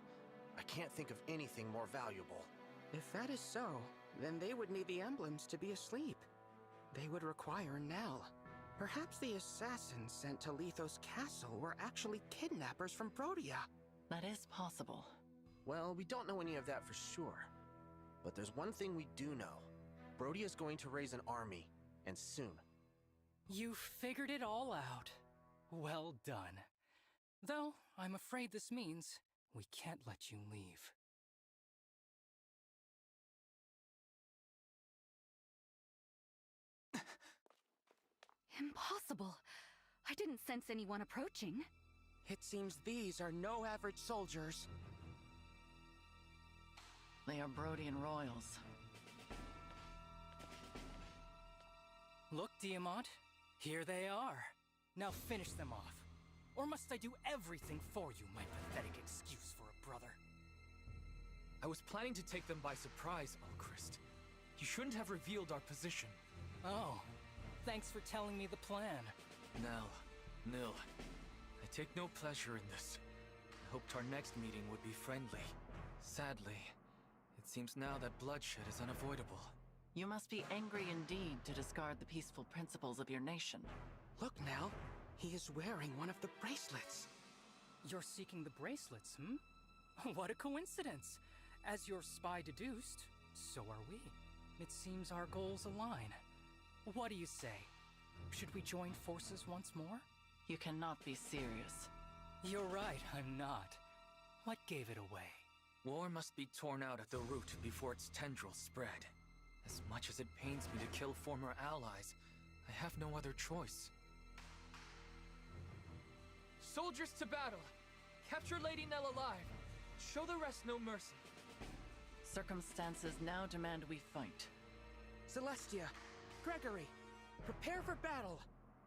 I can't think of anything more valuable. If that is so, then they would need the emblems to be asleep. They would require Nell. Perhaps the assassins sent to Lethos Castle were actually kidnappers from Brodia. That is possible. Well, we don't know any of that for sure. But there's one thing we do know. Brodia's going to raise an army, and soon. You figured it all out. Well done. Though, I'm afraid this means we can't let you leave. Impossible. I didn't sense anyone approaching. It seems these are no average soldiers. They are Brodian royals. Look, Diamant. Here they are. Now finish them off. Or must I do everything for you, my pathetic excuse for a brother? I was planning to take them by surprise, Alchrist. You shouldn't have revealed our position. Oh, thanks for telling me the plan. Nil. I take no pleasure in this. I hoped our next meeting would be friendly. Sadly, it seems now that bloodshed is unavoidable. You must be angry indeed to discard the peaceful principles of your nation. Look, Nell. He is wearing one of the bracelets. You're seeking the bracelets, What a coincidence. As your spy deduced, so are we. It seems our goals align. What do you say? Should we join forces once more? You cannot be serious. You're right, I'm not. What gave it away? War must be torn out at the root before its tendrils spread. As much as it pains me to kill former allies, I have no other choice. Soldiers to battle! Capture Lady Nell alive! Show the rest no mercy! Circumstances now demand we fight. Celestia, Gregory, prepare for battle!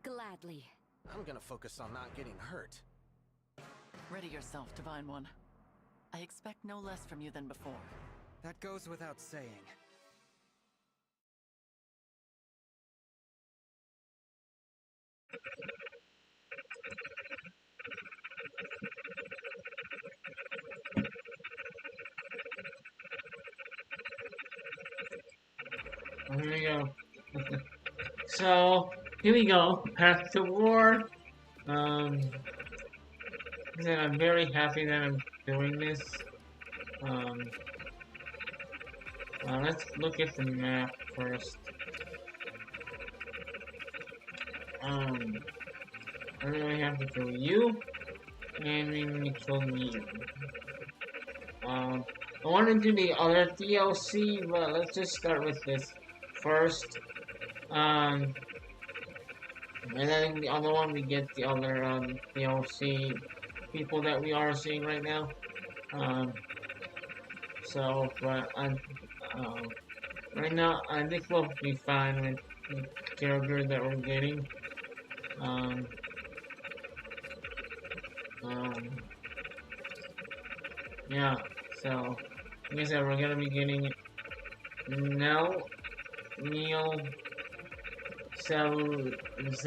Gladly. I'm gonna focus on not getting hurt. Ready yourself, Divine One. I expect no less from you than before. That goes without saying. Here we go. So, here we go. Path to War. I'm very happy that I'm doing this. Let's look at the map first. I really have to kill you, and we need to kill you. I want to do the other DLC, but let's just start with this first. And then the other one, we get the other DLC people that we are seeing right now. Right now, I think we'll be fine with the character that we're getting. Yeah, so, like I said, we're gonna be getting Neil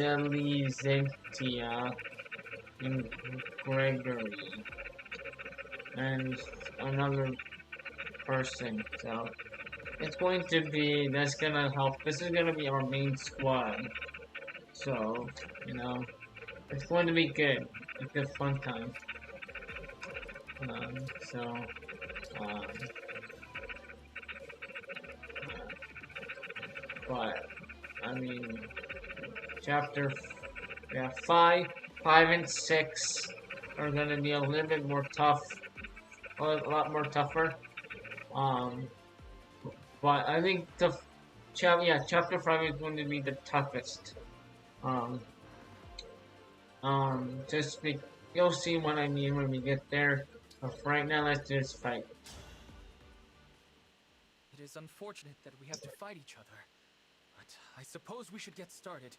Zelizentia and Gregory and another person, so it's going to be, that's gonna help. This is gonna be our main squad, so, it's going to be good. It's a fun time. But I mean, chapter yeah, 5 and 6 are gonna be a little bit more tough, a lot more tougher. Um, but I think chapter 5 is going to be the toughest. Um, just be, you'll see what I mean when we get there. But for right now, let's just fight. It is unfortunate that we have to fight each other, but I suppose we should get started.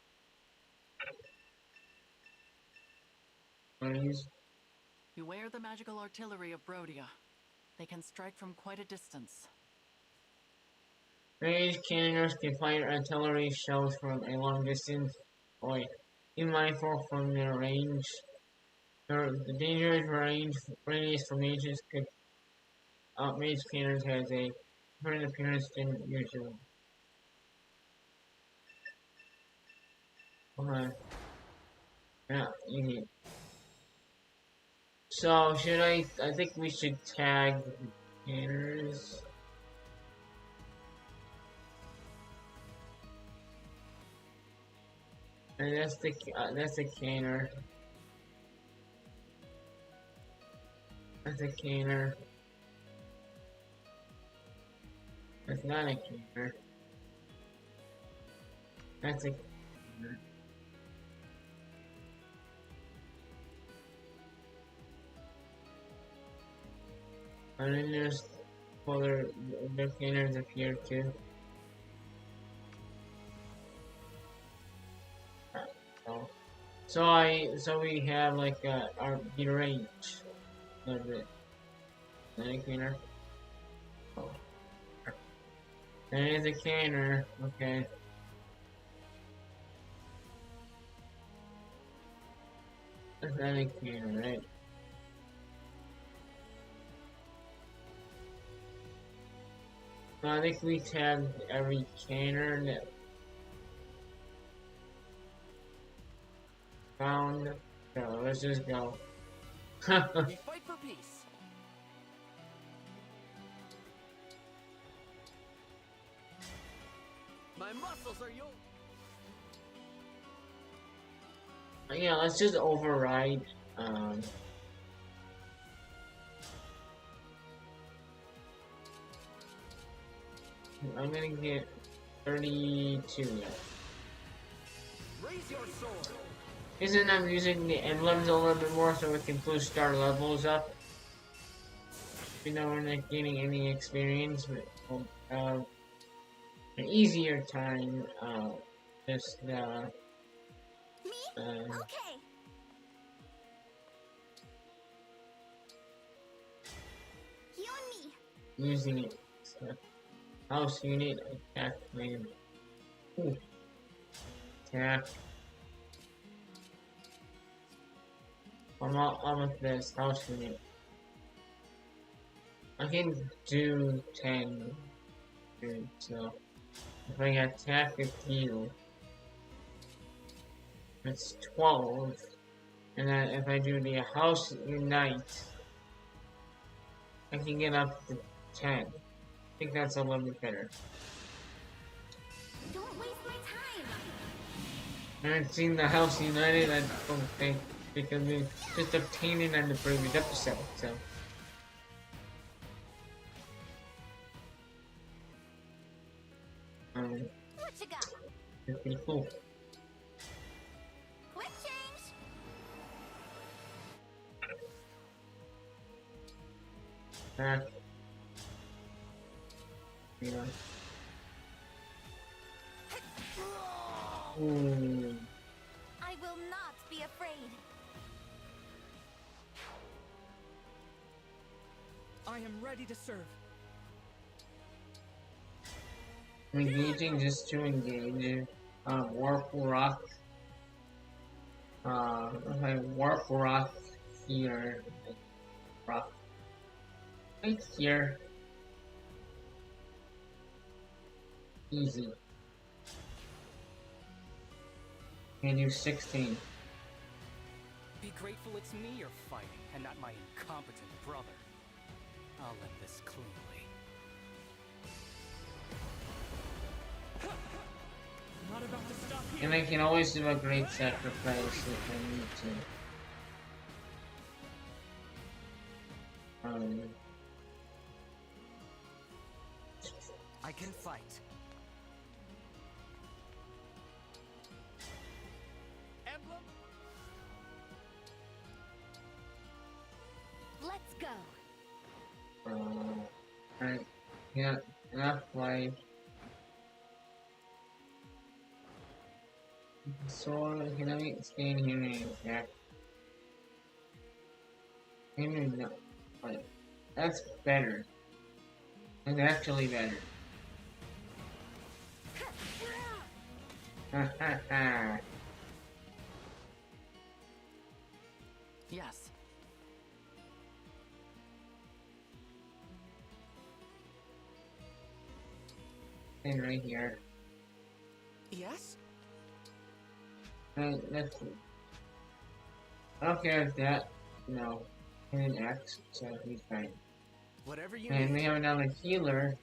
Please. Beware the magical artillery of Brodia. They can strike from quite a distance. Ranged cannons can fire artillery shells from a long distance. Boy, be mindful from their range. The dangerous radius for mages could mage cannons has a different appearance than usual. Okay. Yeah, easy. So should I think we should tag cannons. And that's the canner. That's a canner. That's not a canner. That's a canner. And then there's other canners appear too. So we have like our the range of it. Then a canner. Oh. There's a canner. Okay. That's not a canner, right? So I think we tagged every canner that found. So let's just go. We fight for peace. My muscles are yours. Yeah, let's just override. I'm gonna get 32. Yeah. Raise your sword. Isn't I'm using the emblems a little bit more so we can boost our levels up. You know, we're not getting any experience, but an easier time. Just Me? Okay. You and me. using it. So, house unit attack plan. Ooh. Attack. I'm with this house unit. I can do 10. So if I attack with you, it's 12. And then if I do the house unite, I can get up to 10. I think that's a little bit better. Don't waste my time. I haven't seen the house united, I don't think, because we just obtained it on the previous episode, so. What you got? It's pretty cool. Quick change. Back. Yeah. Ooh. I will not be afraid. I am ready to serve. Engaging just to engage. Warp rock. Okay, warp rock here. Rock. Right here. Easy. And do 16. Be grateful it's me you're fighting, and not my incompetent brother. I'll end this cleanly. Not about And I can always do a great sacrifice if I need to. I can fight. Emblem? Let's go. Right. Yeah, enough life. So, can I stay in here and attack? Maybe no. Wait, that's better. That's actually better. Ha ha ha. Yes. And right here. Yes? Right, that's. I don't care if that. No. And an X, so he's fine. Whatever you And need. we have another healer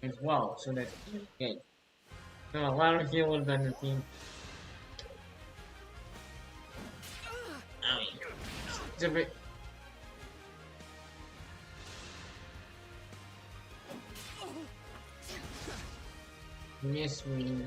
as well, so that's good. So a lot of healers on the team. Owie. It's a bit. Miss me.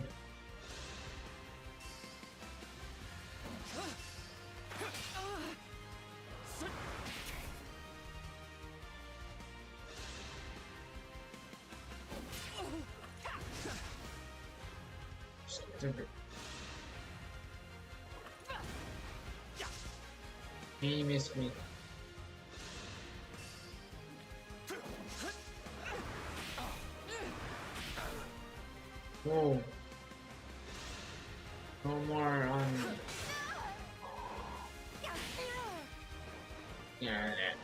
Stupid. He missed me. Whoa. No more on me. Yeah, that.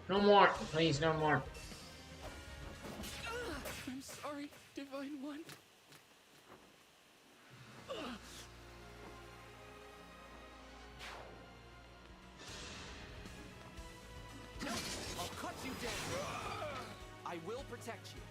No more, please, no more. I'm sorry, Divine One. I'll cut you down. I will protect you.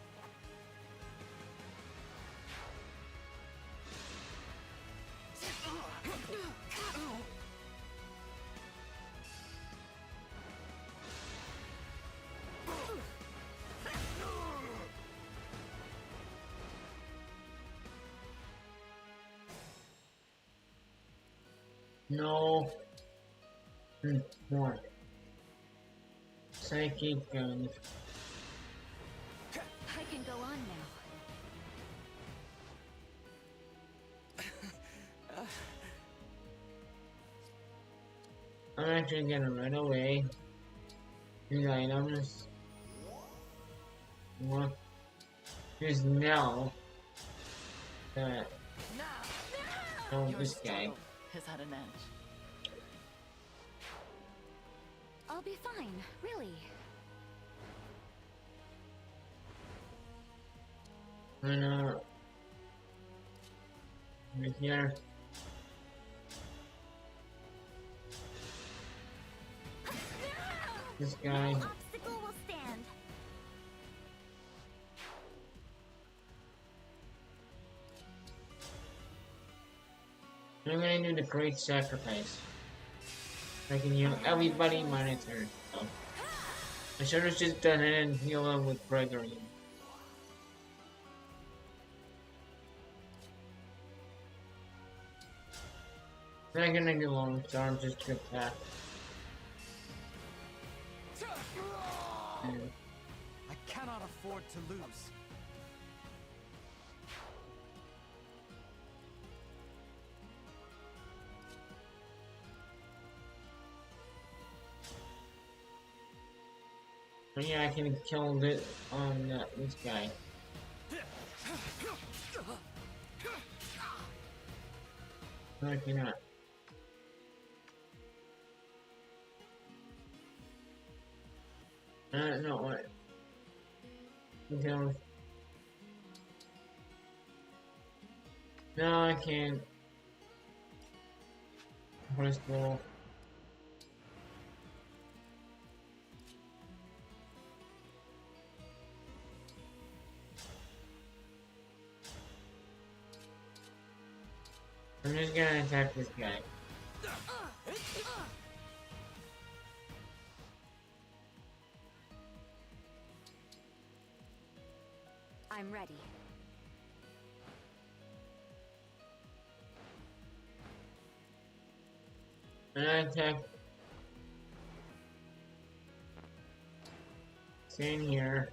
No. More. Psychic gun. I can go on now. I'm actually gonna run away. These items. What? There's now. Oh, Your this guy. struggle has had an end. I'll be fine, really. I know. Right here. This guy. No obstacle will stand. I'm gonna do the great sacrifice. I can heal everybody minus her. So. I should have just done it and heal him with Gregory. Not gonna do long, so I'm just gonna attack. I cannot afford to lose. But yeah, I can kill this on this guy. No, I cannot. No, what? Until... No, I can't. First of all. I'm just gonna attack this guy. I'm ready. And I attack. Same here.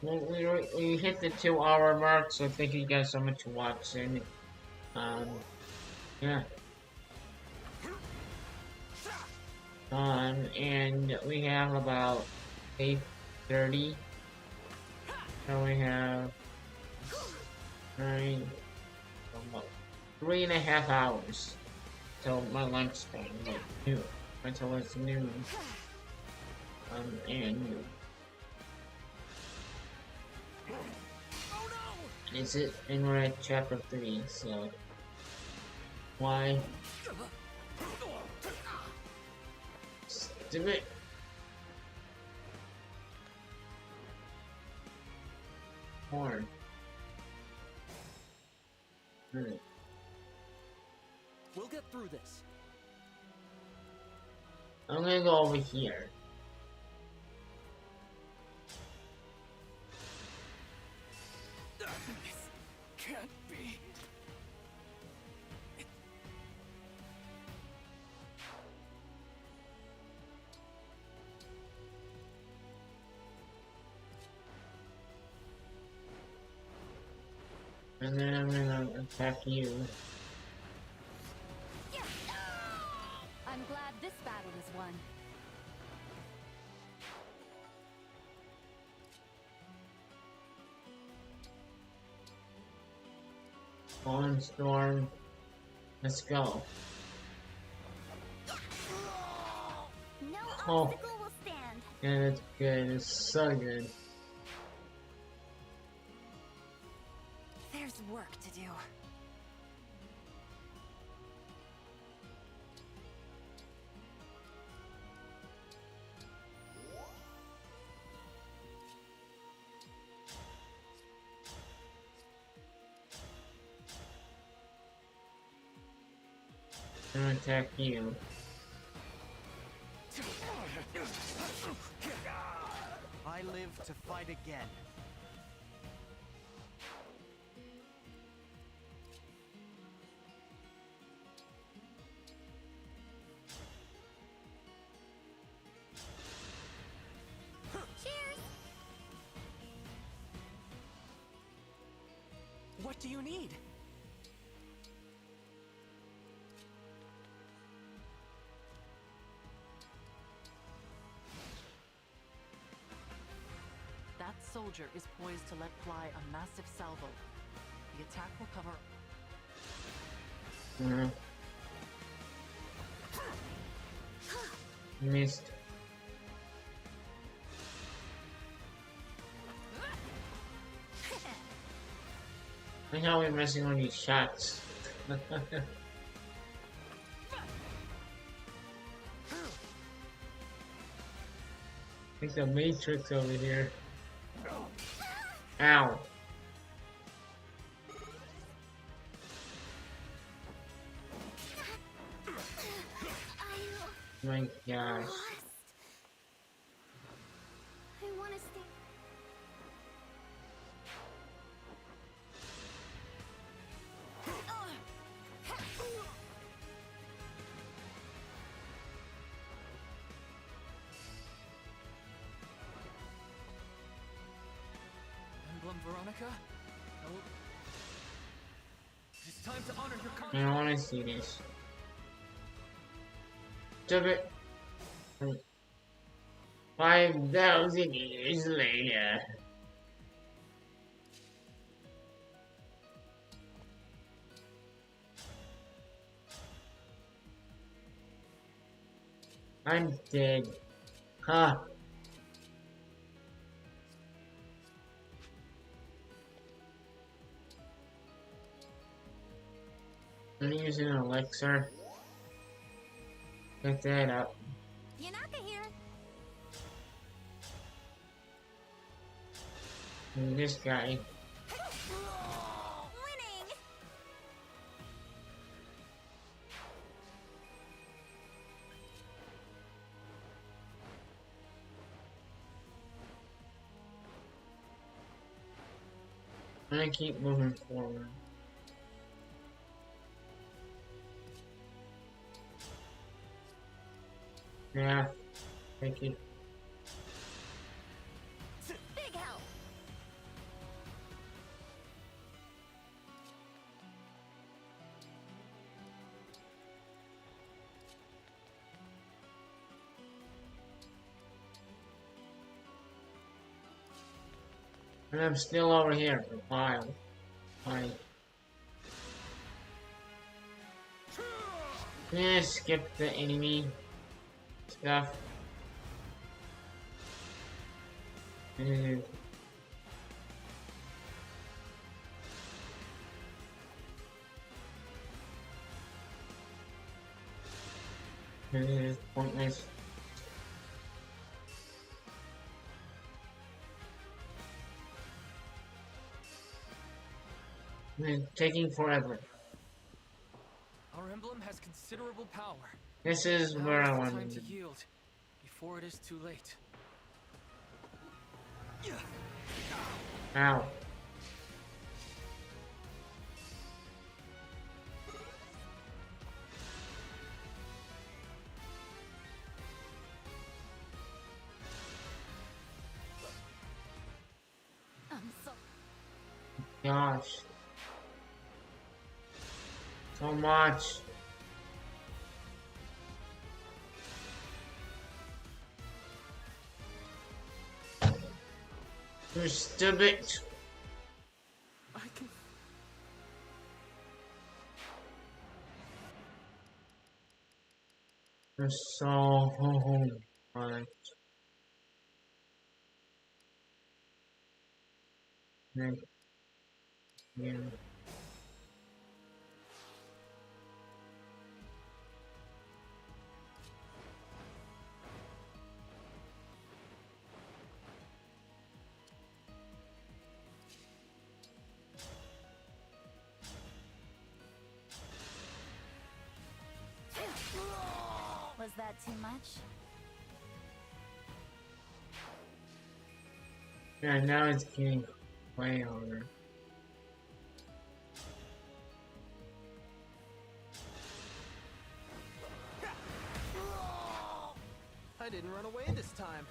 We hit the 2-hour mark, so thank you guys so much for watching. Yeah. And we have about 8:30. So we have 3.5 hours till my lunchtime, like noon, until it's noon. And is it? And we're at chapter 3, so why? Stupid. Horn. We'll get through this. I'm gonna go over here. This can't be. And then I'm gonna attack you. I'm glad this battle is won. On storm. Let's go. No Oh. obstacle will stand. Yeah, that's good. It's so good. There's work to do. I'm gonna attack you. I live to fight again. Cheers! What do you need? That soldier is poised to let fly a massive salvo. The attack will cover... Missed. Look how we're missing on these shots. It's a matrix over here. Ow. My gosh. I want to stay. Emblem Veronica? No. It's time to honor your I don't want to see this. Stop it. 5,000 years later. I'm dead. Huh. I'm using an elixir. Pick that up. Yanaka here. And this guy. Winning! I'm gonna keep moving forward. Yeah, thank you. Big help! And I'm still over here for a while. Fine. Yeah, skip the enemy stuff. Mm. This is pointless. It's taking forever. Our emblem has considerable power. This is Now where is I the want time to to be. yield before it is too late. Ow. I'm so Gosh. So much. You're stupid. I can. You're so right. Yeah. Was that too much? Yeah, now it's getting way harder. I didn't run away this time.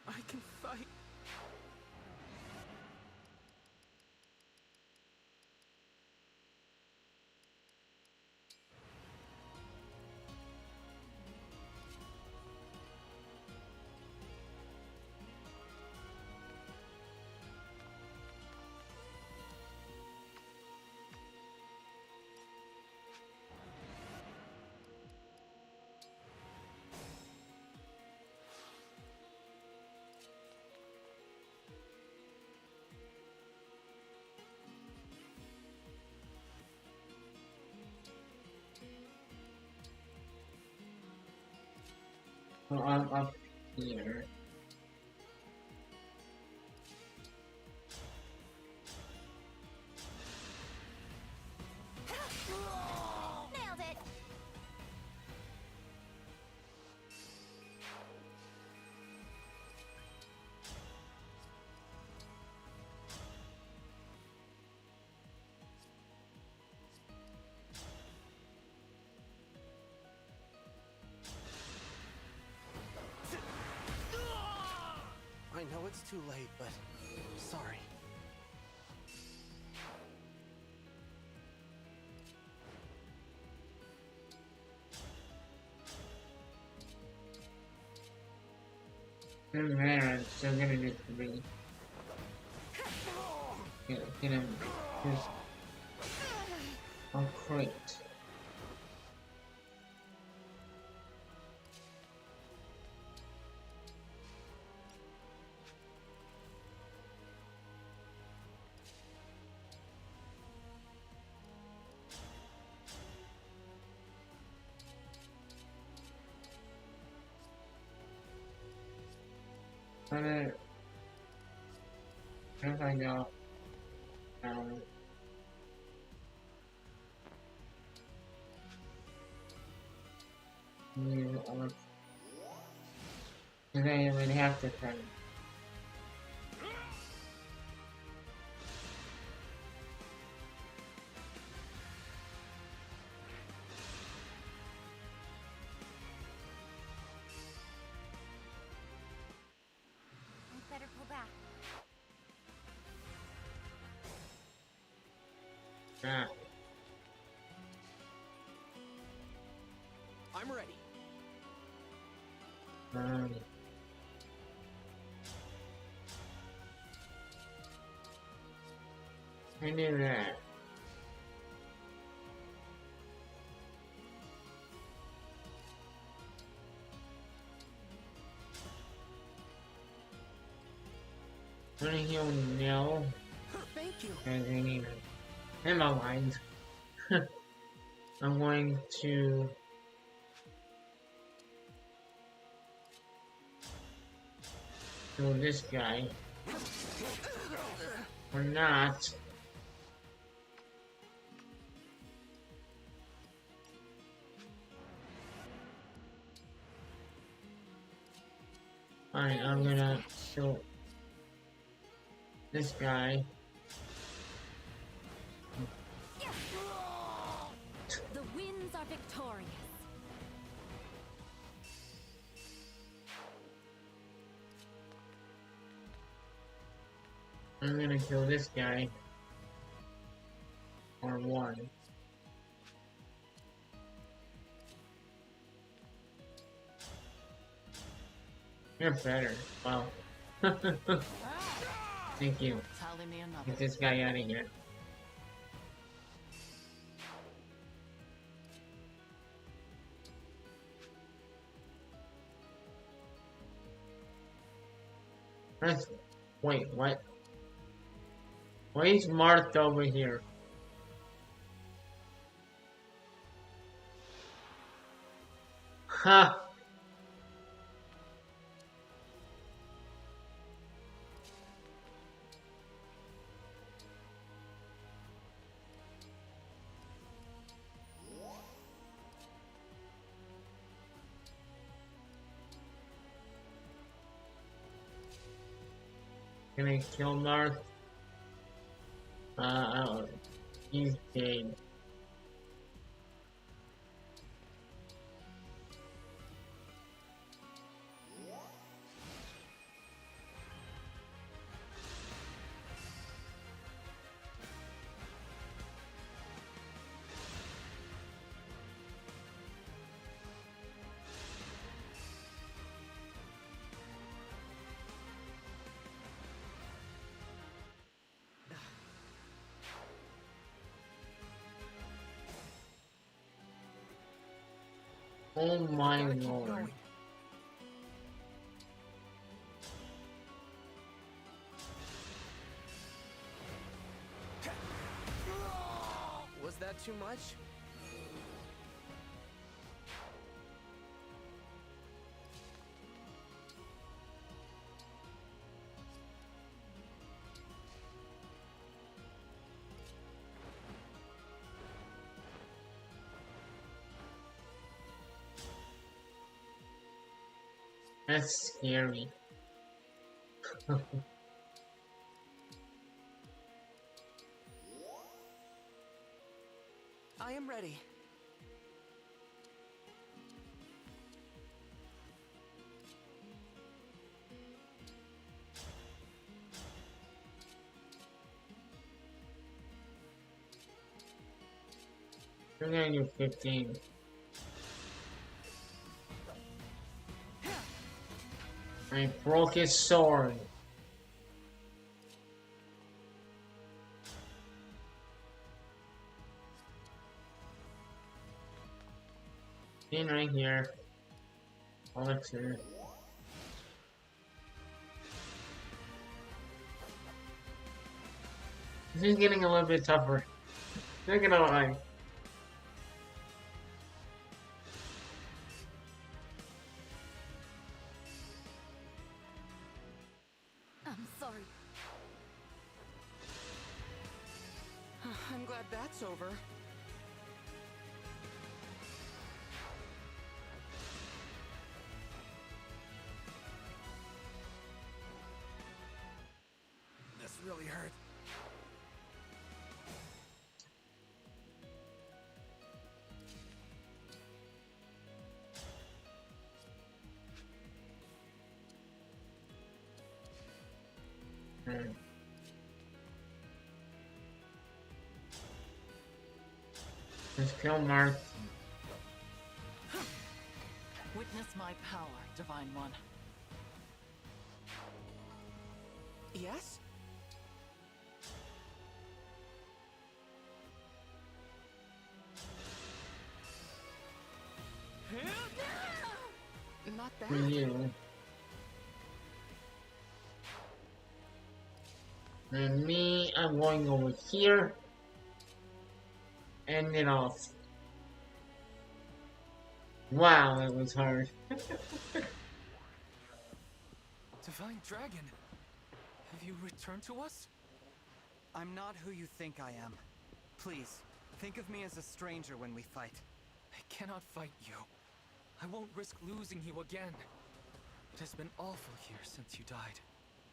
I can fight. So I'm up here. it's too late, but sorry. Doesn't matter, I'm still gonna do 3. Get him. Just. Oh, great. Trying to find out. I don't even have to try. We'd better pull back. Ah. I'm ready. I knew that. I'm gonna heal now. Thank you. And I need it. Never mind. I'm going to kill this guy. Or not. Alright, I'm gonna kill this guy. The winds are victorious. I'm gonna kill this guy. Or 1. You're better. Wow. Thank you. Tally me another. Get this guy out of here. Wait, what? Why is Marth over here? Ha! Can I kill Marth? Oh, he's dead. Oh my lord. Was that too much? That's scary. I am ready. I'm gonna do 15. I broke his sword. In right here. Elixir. This is getting a little bit tougher. Not gonna lie. I'm sorry. I'm glad that's over. This really hurt. Let's kill Mark. Witness my power, Divine One. Yes? Not For bad. you. And me, I'm going over here. End it off. Wow, that was hard. Divine Dragon, have you returned to us? I'm not who you think I am. Please, think of me as a stranger when we fight. I cannot fight you. I won't risk losing you again. It has been awful here since you died.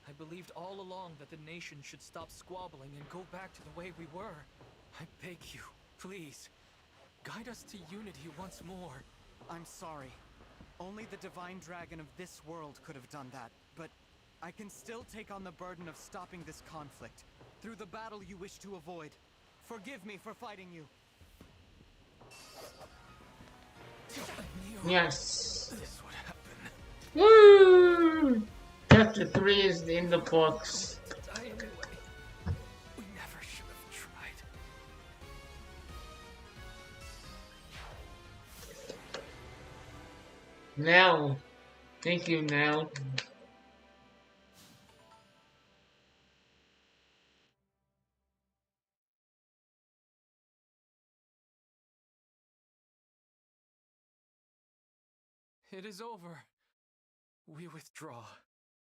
I believed all along that the nation should stop squabbling and go back to the way we were. I beg you, please, guide us to unity once more. I'm sorry. Only the Divine Dragon of this world could have done that, but I can still take on the burden of stopping this conflict through the battle you wish to avoid. Forgive me for fighting you. Yes. This would happen. Woo! Chapter 3 is in the books. Die anyway. We never should have tried. Now. Thank you, now. It is over. We withdraw.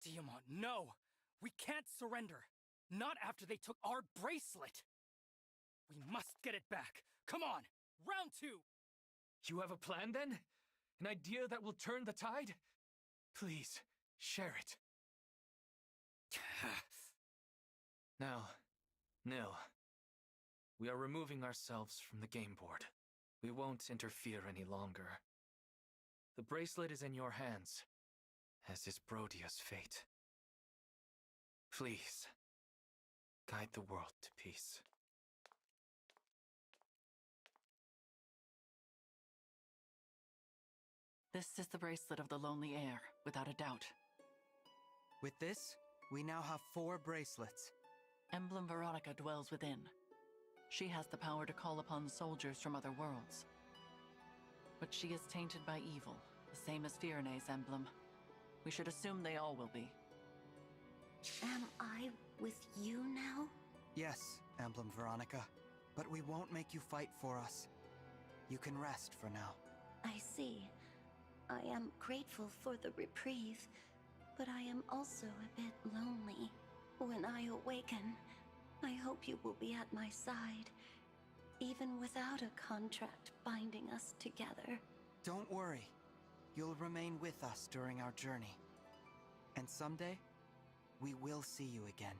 Diamond, no! We can't surrender! Not after they took our bracelet! We must get it back! Come on! Round 2! You have a plan then? An idea that will turn the tide? Please, share it. Now, Nil. We are removing ourselves from the game board. We won't interfere any longer. The bracelet is in your hands, as is Brodia's fate. Please, guide the world to peace. This is the bracelet of the Lonely Heir, without a doubt. With this, we now have 4 bracelets. Emblem Veronica dwells within. She has the power to call upon soldiers from other worlds. But she is tainted by evil, the same as Firene's emblem. We should assume they all will be. Am I with you now? Yes, Emblem Veronica. But we won't make you fight for us. You can rest for now. I see. I am grateful for the reprieve, but I am also a bit lonely. When I awaken, I hope you will be at my side, even without a contract binding us together. Don't worry. You'll remain with us during our journey. And someday, we will see you again.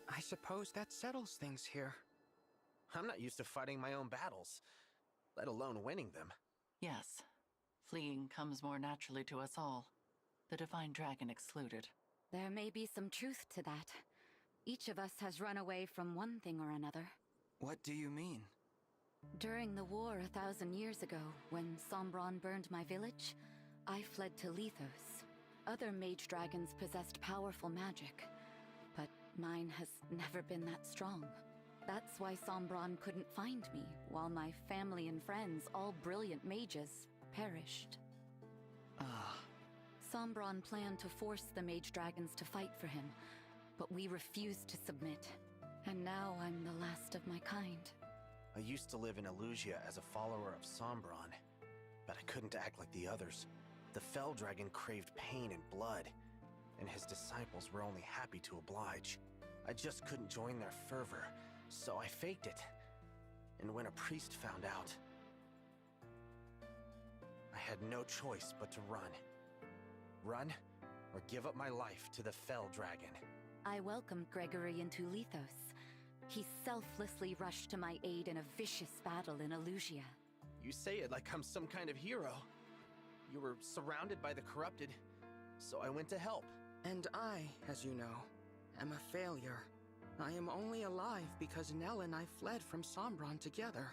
I suppose that settles things here. I'm not used to fighting my own battles, let alone winning them. Yes, fleeing comes more naturally to us all, the Divine Dragon excluded. There may be some truth to that. Each of us has run away from one thing or another. What do you mean? During the war 1,000 years ago, when Sombron burned my village, I fled to Lethos. Other mage dragons possessed powerful magic, but mine has never been that strong. That's why Sombron couldn't find me, while my family and friends, all brilliant mages, perished. Ah. Sombron planned to force the mage dragons to fight for him, but we refused to submit. And now I'm the last of my kind. I used to live in Elusia as a follower of Sombron, but I couldn't act like the others. The Fell Dragon craved pain and blood, and his disciples were only happy to oblige. I just couldn't join their fervor, so I faked it. And when a priest found out, I had no choice but to run. Run, or give up my life to the Fell Dragon. I welcomed Gregory into Lethos. He selflessly rushed to my aid in a vicious battle in Elusia. You say it like I'm some kind of hero. You were surrounded by the corrupted, so I went to help. And I, as you know, am a failure. I am only alive because Nell and I fled from Sombron together.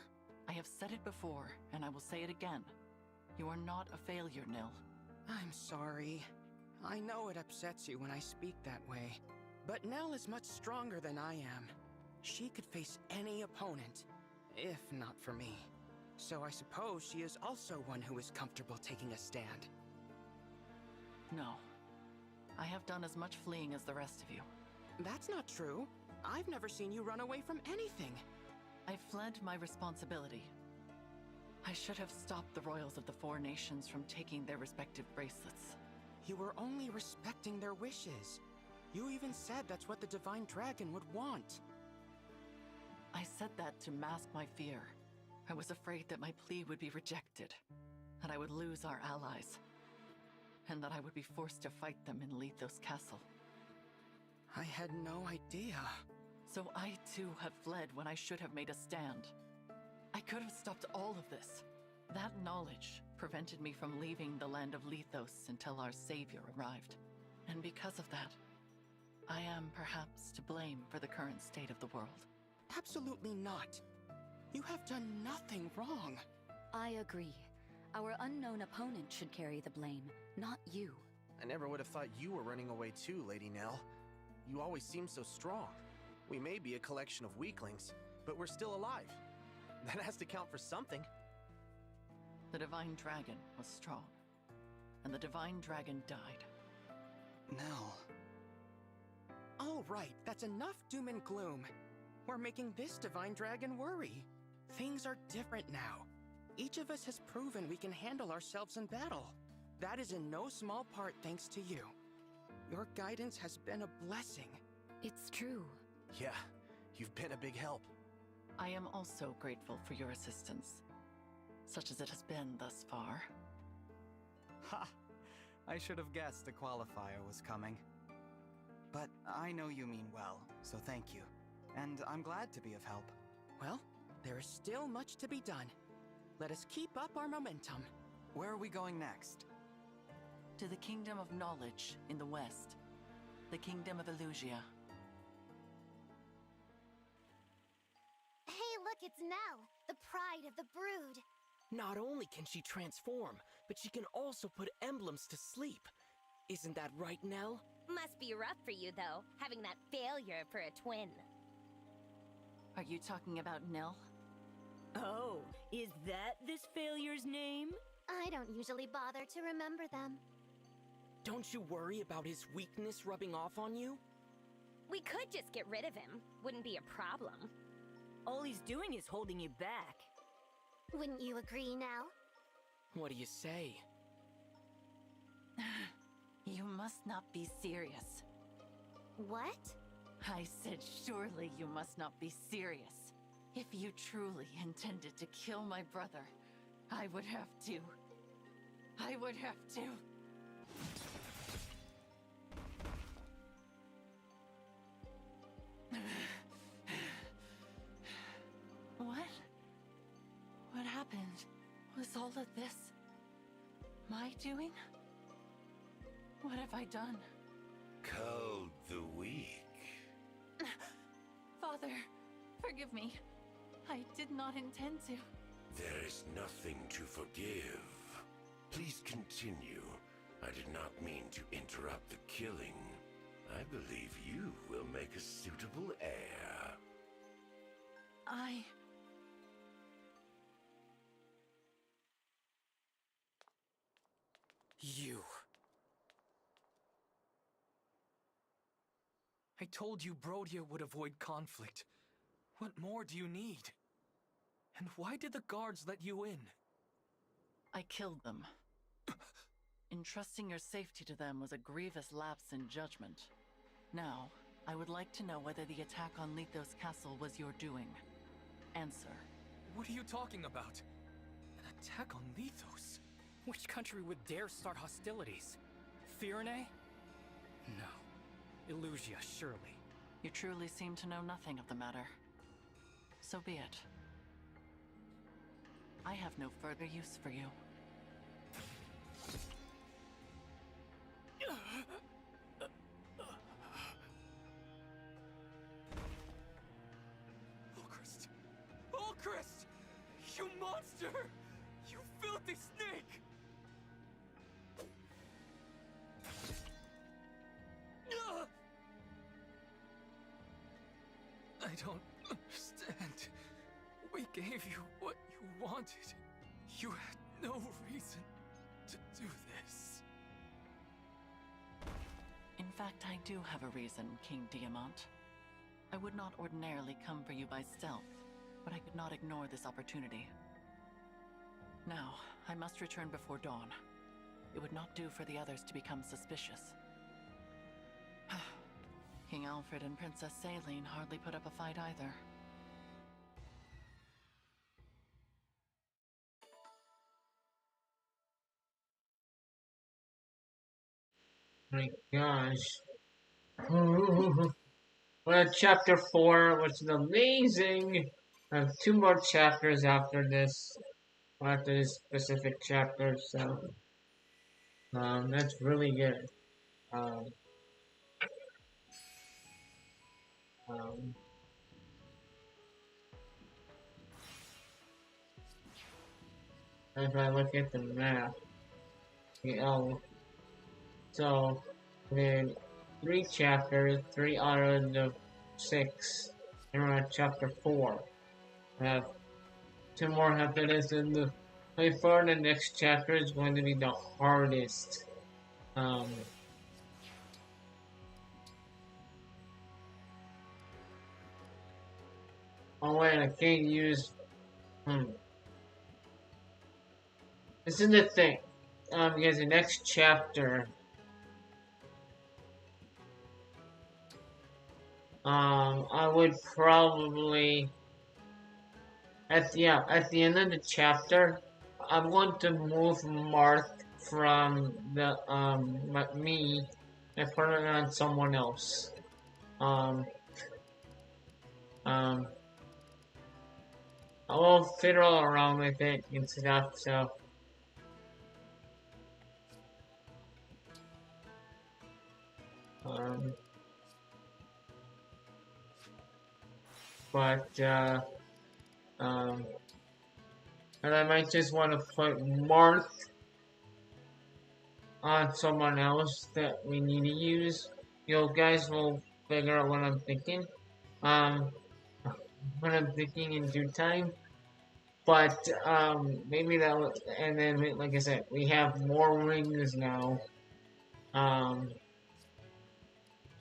I have said it before, and I will say it again. You are not a failure, Nil. I'm sorry. I know it upsets you when I speak that way, but Nell is much stronger than I am. She could face any opponent, if not for me. So I suppose she is also one who is comfortable taking a stand. No. I have done as much fleeing as the rest of you. That's not true. I've never seen you run away from anything. I fled my responsibility. I should have stopped the royals of the four nations from taking their respective bracelets. You were only respecting their wishes. You even said that's what the Divine Dragon would want. I said that to mask my fear. I was afraid that my plea would be rejected, that I would lose our allies, and that I would be forced to fight them in Lethos Castle. I had no idea. So I too have fled when I should have made a stand. I could have stopped all of this. That knowledge prevented me from leaving the land of Lethos until our savior arrived. And because of that, I am perhaps to blame for the current state of the world. Absolutely not. You have done nothing wrong. I agree. Our unknown opponent should carry the blame, not you. I never would have thought you were running away too, Lady Nell. You always seem so strong. We may be a collection of weaklings, but we're still alive. That has to count for something. The Divine Dragon was strong, and the Divine Dragon died. Nell. All right, that's enough doom and gloom. We're making this Divine Dragon worry. Things are different now. Each of us has proven we can handle ourselves in battle. That is in no small part thanks to you. Your guidance has been a blessing. It's true. Yeah, you've been a big help. I am also grateful for your assistance, such as it has been thus far. Ha! I should have guessed the qualifier was coming. But I know you mean well, so thank you. And I'm glad to be of help. Well, there is still much to be done. Let us keep up our momentum. Where are we going next? To the Kingdom of Knowledge in the west. The Kingdom of Elusia. Hey, look, it's Nell, the pride of the brood. Not only can she transform, but she can also put emblems to sleep. Isn't that right, Nell? Must be rough for you, though, having that failure for a twin. Are you talking about Nil? Oh, is that this failure's name? I don't usually bother to remember them. Don't you worry about his weakness rubbing off on you? We could just get rid of him. Wouldn't be a problem. All he's doing is holding you back. Wouldn't you agree now? What do you say? You must not be serious. What? I said surely you must not be serious. If you truly intended to kill my brother, I would have to. I would have to. What? What happened? Was all of this my doing? What have I done? Called the weak. forgive me. I did not intend to. There is nothing to forgive. Please continue. I did not mean to interrupt the killing. I believe you will make a suitable heir. You. I told you Brodia would avoid conflict. What more do you need? And why did the guards let you in? I killed them. Entrusting your safety to them was a grievous lapse in judgment. Now, I would like to know whether the attack on Lithos Castle was your doing. Answer. What are you talking about? An attack on Lithos? Which country would dare start hostilities? Firene? No. Illusia, surely. You truly seem to know nothing of the matter. So be it. I have no further use for you. Ulchrist! Ulchrist! You monster! You filthy snake! I don't understand. We gave you what you wanted. You had no reason to do this. In fact, I do have a reason, King Diamant. I would not ordinarily come for you by stealth, but I could not ignore this opportunity. Now, I must return before dawn. It would not do for the others to become suspicious. King Alfred and Princess Saline hardly put up a fight either. My gosh. We're at chapter 4, which is amazing. I have 2 more chapters after this specific chapter, so that's really good. If I look at the map, so then 3 chapters, 3 out of the 6, and we're at chapter 4. I have 2 more after this, and by far the next chapter is going to be the hardest. Oh wait, I can't use. This is the thing. Because the next chapter. I would probably. At the end of the chapter, I'm going to move Marth from the me and put it on someone else. I will fiddle around with it and stuff, so. And I might just want to put Marth on someone else that we need to use. You guys will figure out what I'm thinking. What I'm thinking in due time. But maybe that will, and then like I said, we have more rings now.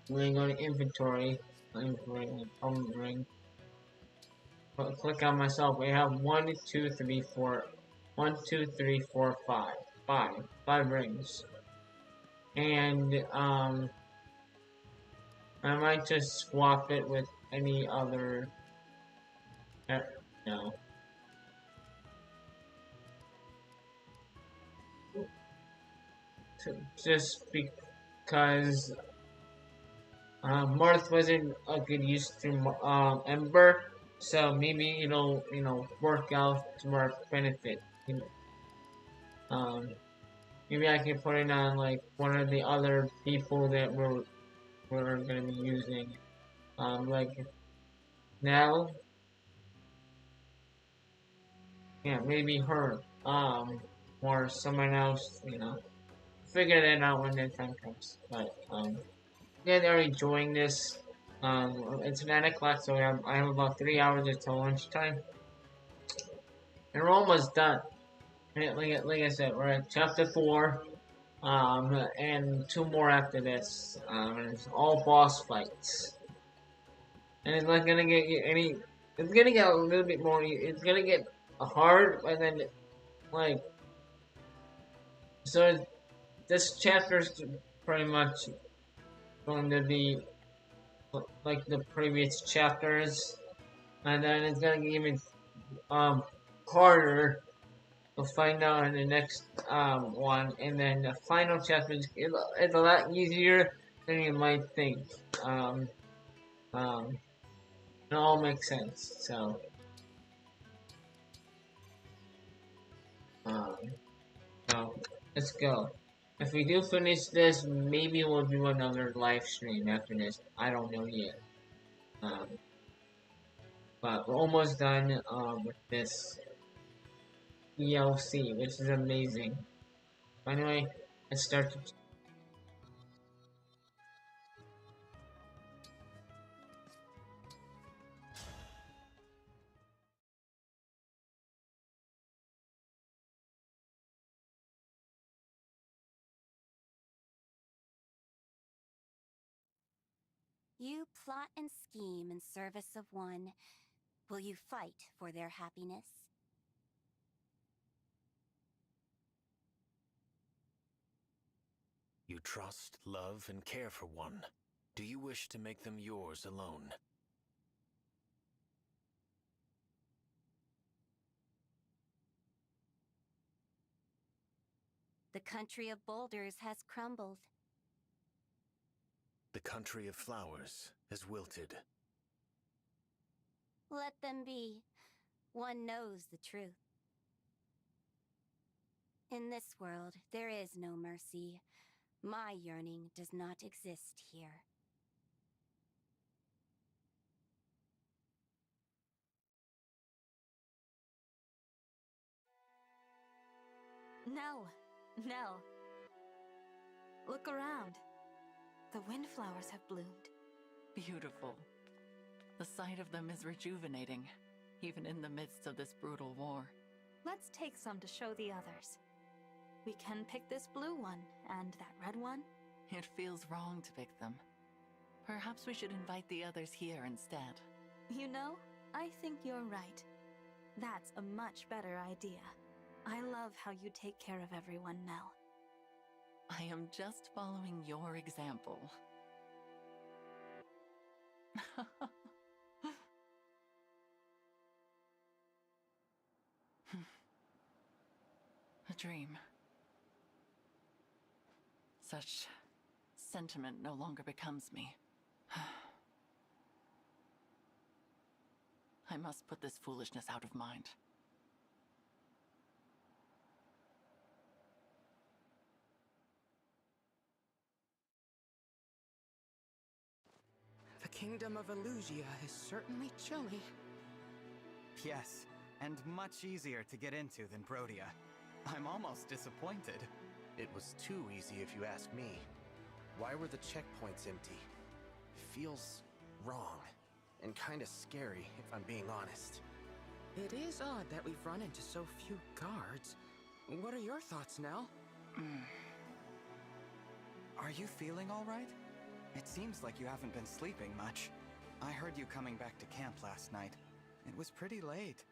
We're going to inventory. Ring. Click on myself. We have 1, 2, 3, 4. 1, 2, 3, 4, 5. 5 rings. And I might just swap it with any other. No. Just because Marth wasn't a good use to Ember, so maybe it'll work out to our benefit. Maybe I can put it on like one of the other people that we're gonna be using, like now. yeah, maybe her, or someone else, figure that out when the time comes. But, yeah, they're enjoying this. It's 9 o'clock, so I have about 3 hours until lunchtime. And we're almost done. Like I said, we're at chapter 4, and 2 more after this. And it's all boss fights. And it's not gonna get any. It's gonna get a little bit more. It's gonna get hard, but then like so. This chapter's pretty much going to be like the previous chapters, and then it's gonna get even harder to find out in the next one, and then the final chapter is it's a lot easier than you might think. Um, um, it all makes sense. Um, so let's go. If we do finish this, maybe we'll do another live stream after this. I don't know yet. Um, but we're almost done with this DLC, which is amazing. Anyway, let's start. You plot and scheme in service of one. Will you fight for their happiness? You trust, love, and care for one. Do you wish to make them yours alone? The country of boulders has crumbled. The country of flowers is wilted. Let them be. One knows the truth. In this world, there is no mercy. My yearning does not exist here. No, no. Look around. The windflowers have bloomed. Beautiful. The sight of them is rejuvenating, even in the midst of this brutal war. Let's take some to show the others. We can pick this blue one and that red one. It feels wrong to pick them. Perhaps we should invite the others here instead. You know, I think you're right. That's a much better idea. I love how you take care of everyone, Nell. I am just following your example. A dream. Such sentiment no longer becomes me. I must put this foolishness out of mind. The kingdom of Elusia is certainly chilly. Yes, and much easier to get into than Brodia. I'm almost disappointed. It was too easy if you ask me. Why were the checkpoints empty? Feels wrong, and kinda scary, if I'm being honest. It is odd that we've run into so few guards. What are your thoughts, Nell? Are you feeling all right? It seems like you haven't been sleeping much. I heard you coming back to camp last night. It was pretty late.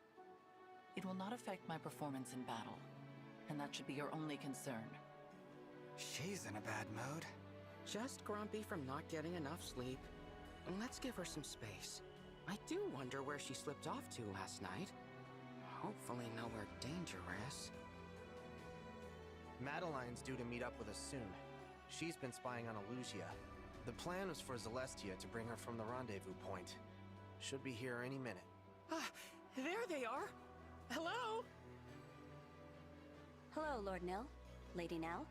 It will not affect my performance in battle, and that should be your only concern. She's in a bad mood. Just grumpy from not getting enough sleep. Let's give her some space. I do wonder where she slipped off to last night. Hopefully nowhere dangerous. Madeline's due to meet up with us soon. She's been spying on Elusia. The plan was for Celestia to bring her from the rendezvous point. Should be here any minute. Ah, there they are! Hello? Hello, Lord Nell. Lady Nell.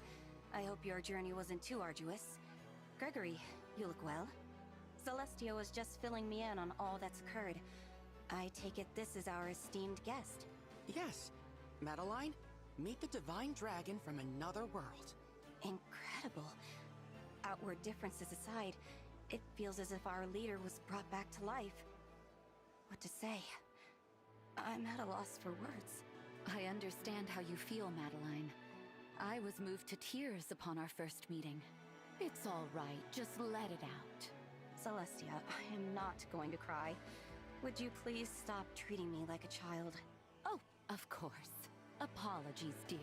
I hope your journey wasn't too arduous. Gregory, you look well. Celestia was just filling me in on all that's occurred. I take it this is our esteemed guest. Yes, Madeline, meet the divine dragon from another world. Incredible. Outward differences aside, it feels as if our leader was brought back to life. What to say? I'm at a loss for words. I understand how you feel, Madeline. I was moved to tears upon our first meeting. It's all right, just let it out. Celestia, I am not going to cry. Would you please stop treating me like a child? Oh, of course. Apologies, dear.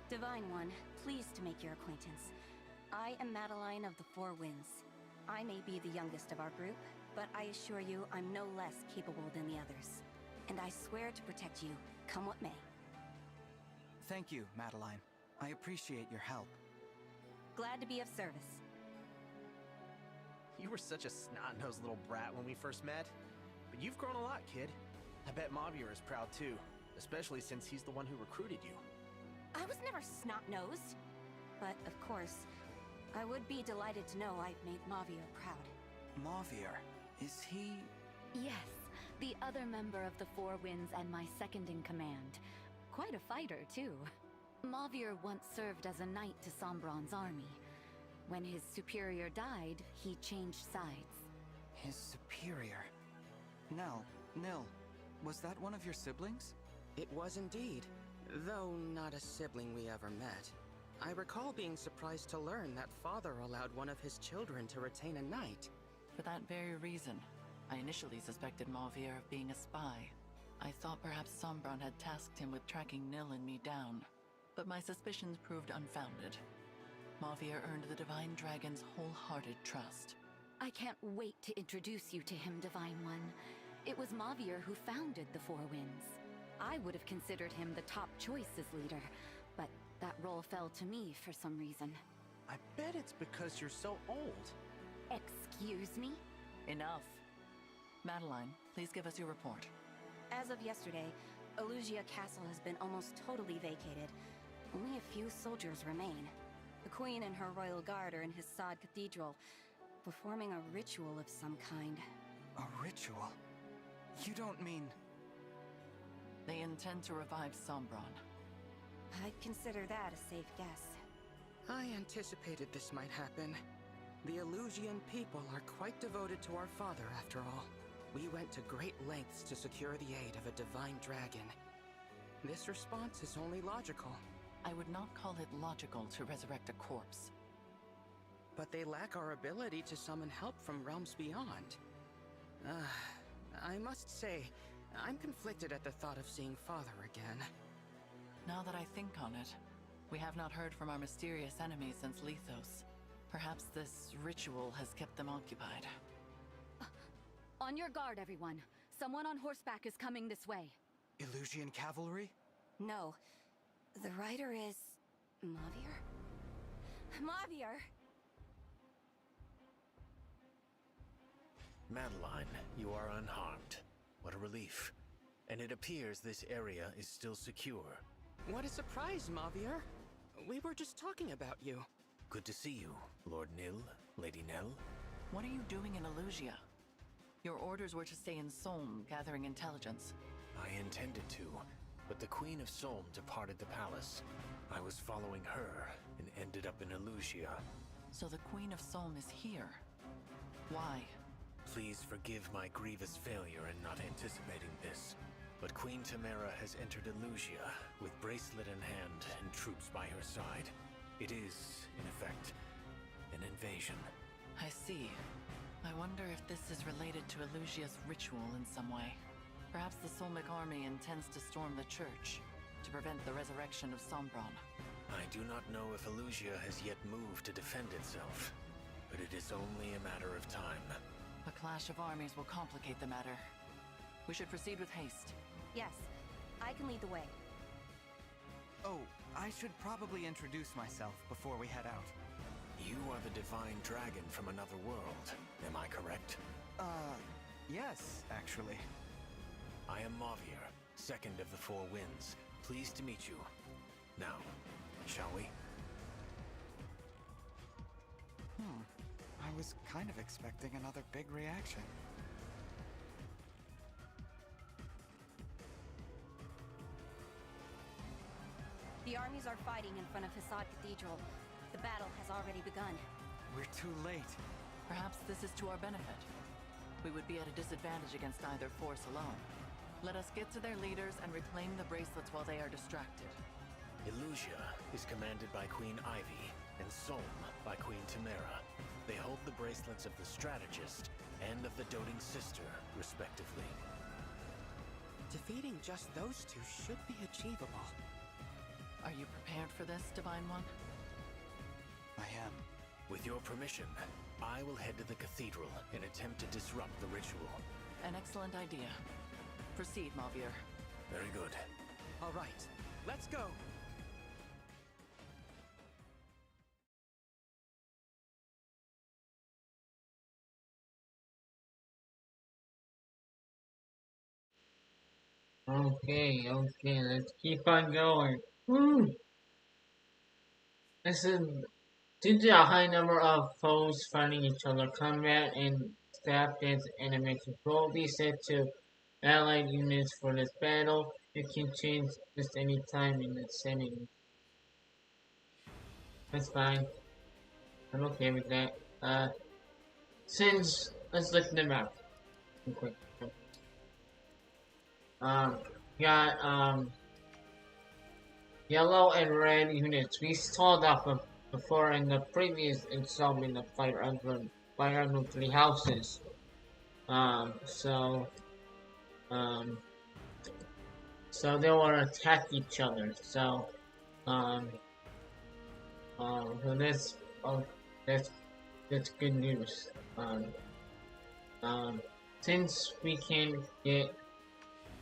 Divine One, pleased to make your acquaintance. I am Madeline of the Four Winds. I may be the youngest of our group, but I assure you I'm no less capable than the others. And I swear to protect you, come what may. Thank you, Madeline. I appreciate your help. Glad to be of service. You were such a snot-nosed little brat when we first met. But you've grown a lot, kid. I bet Mavier is proud too, especially since he's the one who recruited you. I was never snot-nosed. But, of course, I would be delighted to know I've made Mavier proud. Mavier? Is he... Yes, the other member of the Four Winds and my second in command. Quite a fighter, too. Mavier once served as a knight to Sombron's army. When his superior died, he changed sides. His superior? Nil, was that one of your siblings? It was indeed, though not a sibling we ever met. I recall being surprised to learn that father allowed one of his children to retain a knight. For that very reason, I initially suspected Mavier of being a spy. I thought perhaps Sombron had tasked him with tracking Nil and me down, but my suspicions proved unfounded. Mavier earned the Divine Dragon's wholehearted trust. I can't wait to introduce you to him, Divine One. It was Mavier who founded the Four Winds. I would have considered him the top choice as leader, but that role fell to me for some reason. I bet it's because you're so old. Excuse me? Enough. Madeline, please give us your report. As of yesterday, Elugia Castle has been almost totally vacated. Only a few soldiers remain. The Queen and her royal guard are in Hissad Cathedral, performing a ritual of some kind. A ritual? You don't mean... They intend to revive Sombron. I'd consider that a safe guess. I anticipated this might happen. The Elusian people are quite devoted to our father, after all. We went to great lengths to secure the aid of a divine dragon. This response is only logical. I would not call it logical to resurrect a corpse. But they lack our ability to summon help from realms beyond. I must say, I'm conflicted at the thought of seeing father again. Now that I think on it, we have not heard from our mysterious enemies since Lethos. Perhaps this ritual has kept them occupied. On your guard, everyone. Someone on horseback is coming this way. Elusian cavalry? No. The rider is... Mavier? Mavier! Madeline, you are unharmed. What a relief. And it appears this area is still secure. What a surprise, Mavier. We were just talking about you. Good to see you, Lord Nil, Lady Nell. What are you doing in Elusia? Your orders were to stay in Solm, gathering intelligence. I intended to, but the Queen of Solm departed the palace. I was following her and ended up in Elusia. So the Queen of Solm is here. Why? Please forgive my grievous failure in not anticipating this. But Queen Tamara has entered Elusia with bracelet in hand and troops by her side. It is, in effect, an invasion. I see. I wonder if this is related to Elusia's ritual in some way. Perhaps the Solmic army intends to storm the church to prevent the resurrection of Sombron. I do not know if Elusia has yet moved to defend itself, but it is only a matter of time. A clash of armies will complicate the matter. We should proceed with haste. Yes, I can lead the way. Oh, I should probably introduce myself before we head out. You are the divine dragon from another world, am I correct? Yes, actually. I am Mavier, second of the Four Winds. Pleased to meet you. Now, shall we? I was kind of expecting another big reaction. The armies are fighting in front of Hassad Cathedral. The battle has already begun. We're too late. Perhaps this is to our benefit. We would be at a disadvantage against either force alone. Let us get to their leaders and reclaim the bracelets while they are distracted. Illusia is commanded by Queen Ivy, and Solm by Queen Tamara. They hold the bracelets of the Strategist and of the Doting Sister, respectively. Defeating just those two should be achievable. Are you prepared for this, Divine One? I am. With your permission, I will head to the cathedral and attempt to disrupt the ritual. An excellent idea. Proceed, Mavier. Very good. All right, let's go! Okay, let's keep on going. Woo! This is due to a high number of foes fighting each other. Combat and staff dance animations will be set to allied units for this battle. It can change just any time in the setting. That's fine. I'm okay with that. Since let's look at the map. Real quick. Got yellow and red units. We stalled off before in the previous installment of Fire Emblem 3 Houses. So they will attack each other. So that's good news. Since we can get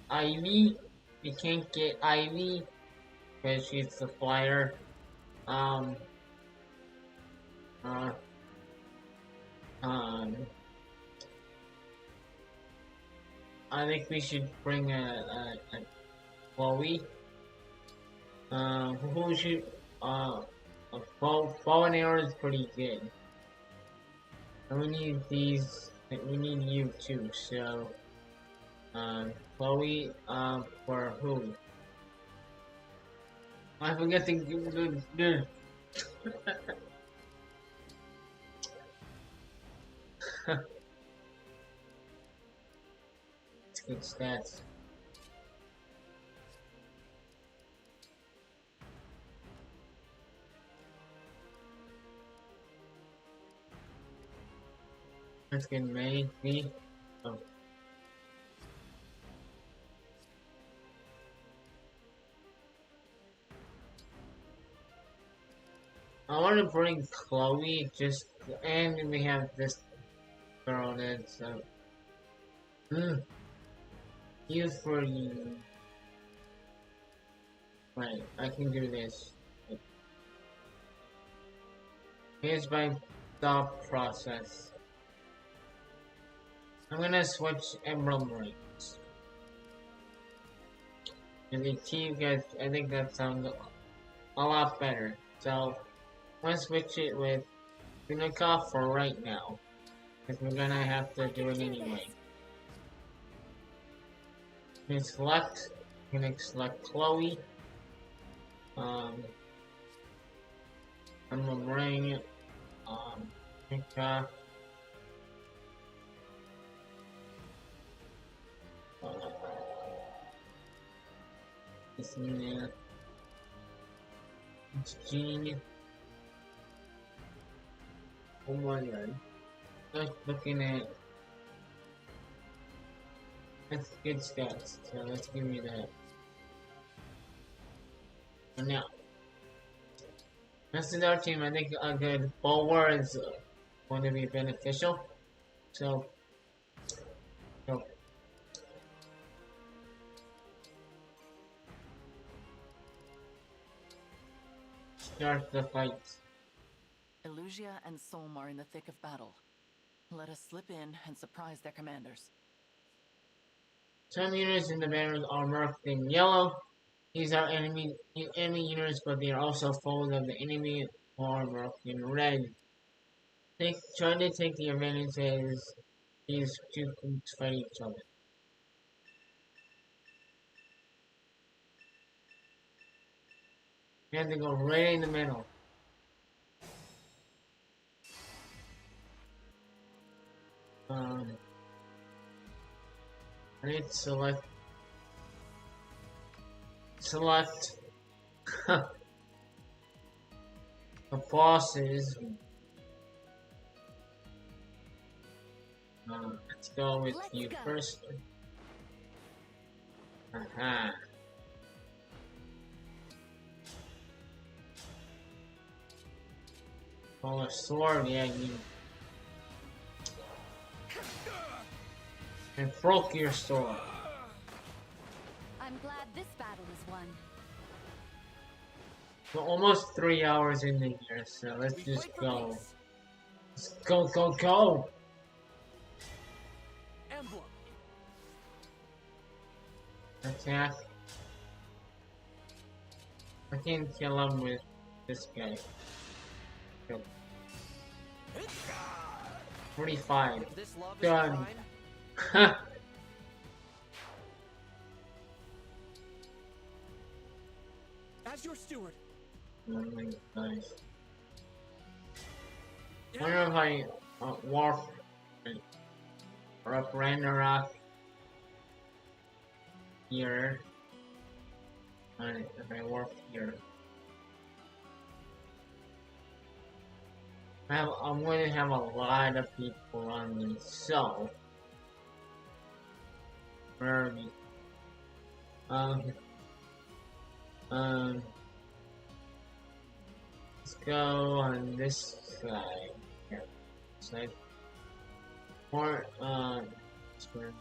Ivy, we can't get Ivy because she's the flyer. I think we should bring a Chloe. Who should a bow and arrow is pretty good. And we need these. We need you too. So, Chloe. For who? I forget to do. It's good stats. Let's get maybe. Oh. I want to bring Chloe and we have this girl that's use for you. Right, I can do this. Here's my thought process. I'm gonna switch Emblem ranks. And the team guys, I think that sounds a lot better. So, let's switch it with Unicov for right now. Because we're gonna have to do it anyway. I'm gonna select Chloe. I'm gonna bring Unicov. This in there. It's Gene. Oh my god. Just looking at. That's good stats, so let's give me that. And now. Rest of our team, I think a good bowler is going to be beneficial. So start the fight. Illusia and Solm are in the thick of battle. Let us slip in and surprise their commanders. Some units in the banner are marked in yellow. These are enemy units, but they are also foes of the enemy who are marked in red. Try to take the advantage as these two groups fight each other. You have to go right in the middle. I need to select the bosses. Let's go with you first. Aha. Oh, a sword, yeah, you. And broke your sword. I'm glad this battle is won. We're almost 3 hours in the year, so let's just go. Let's go, go, go! Emblem. Attack. I can kill him with this guy. Good. 45. Done. As your steward. Oh my gosh. I wonder if I warp or up Ragnarok here. If I warp here. I'm going to have a lot of people on me, so where are we? Let's go on this side. Here, side. Or this one.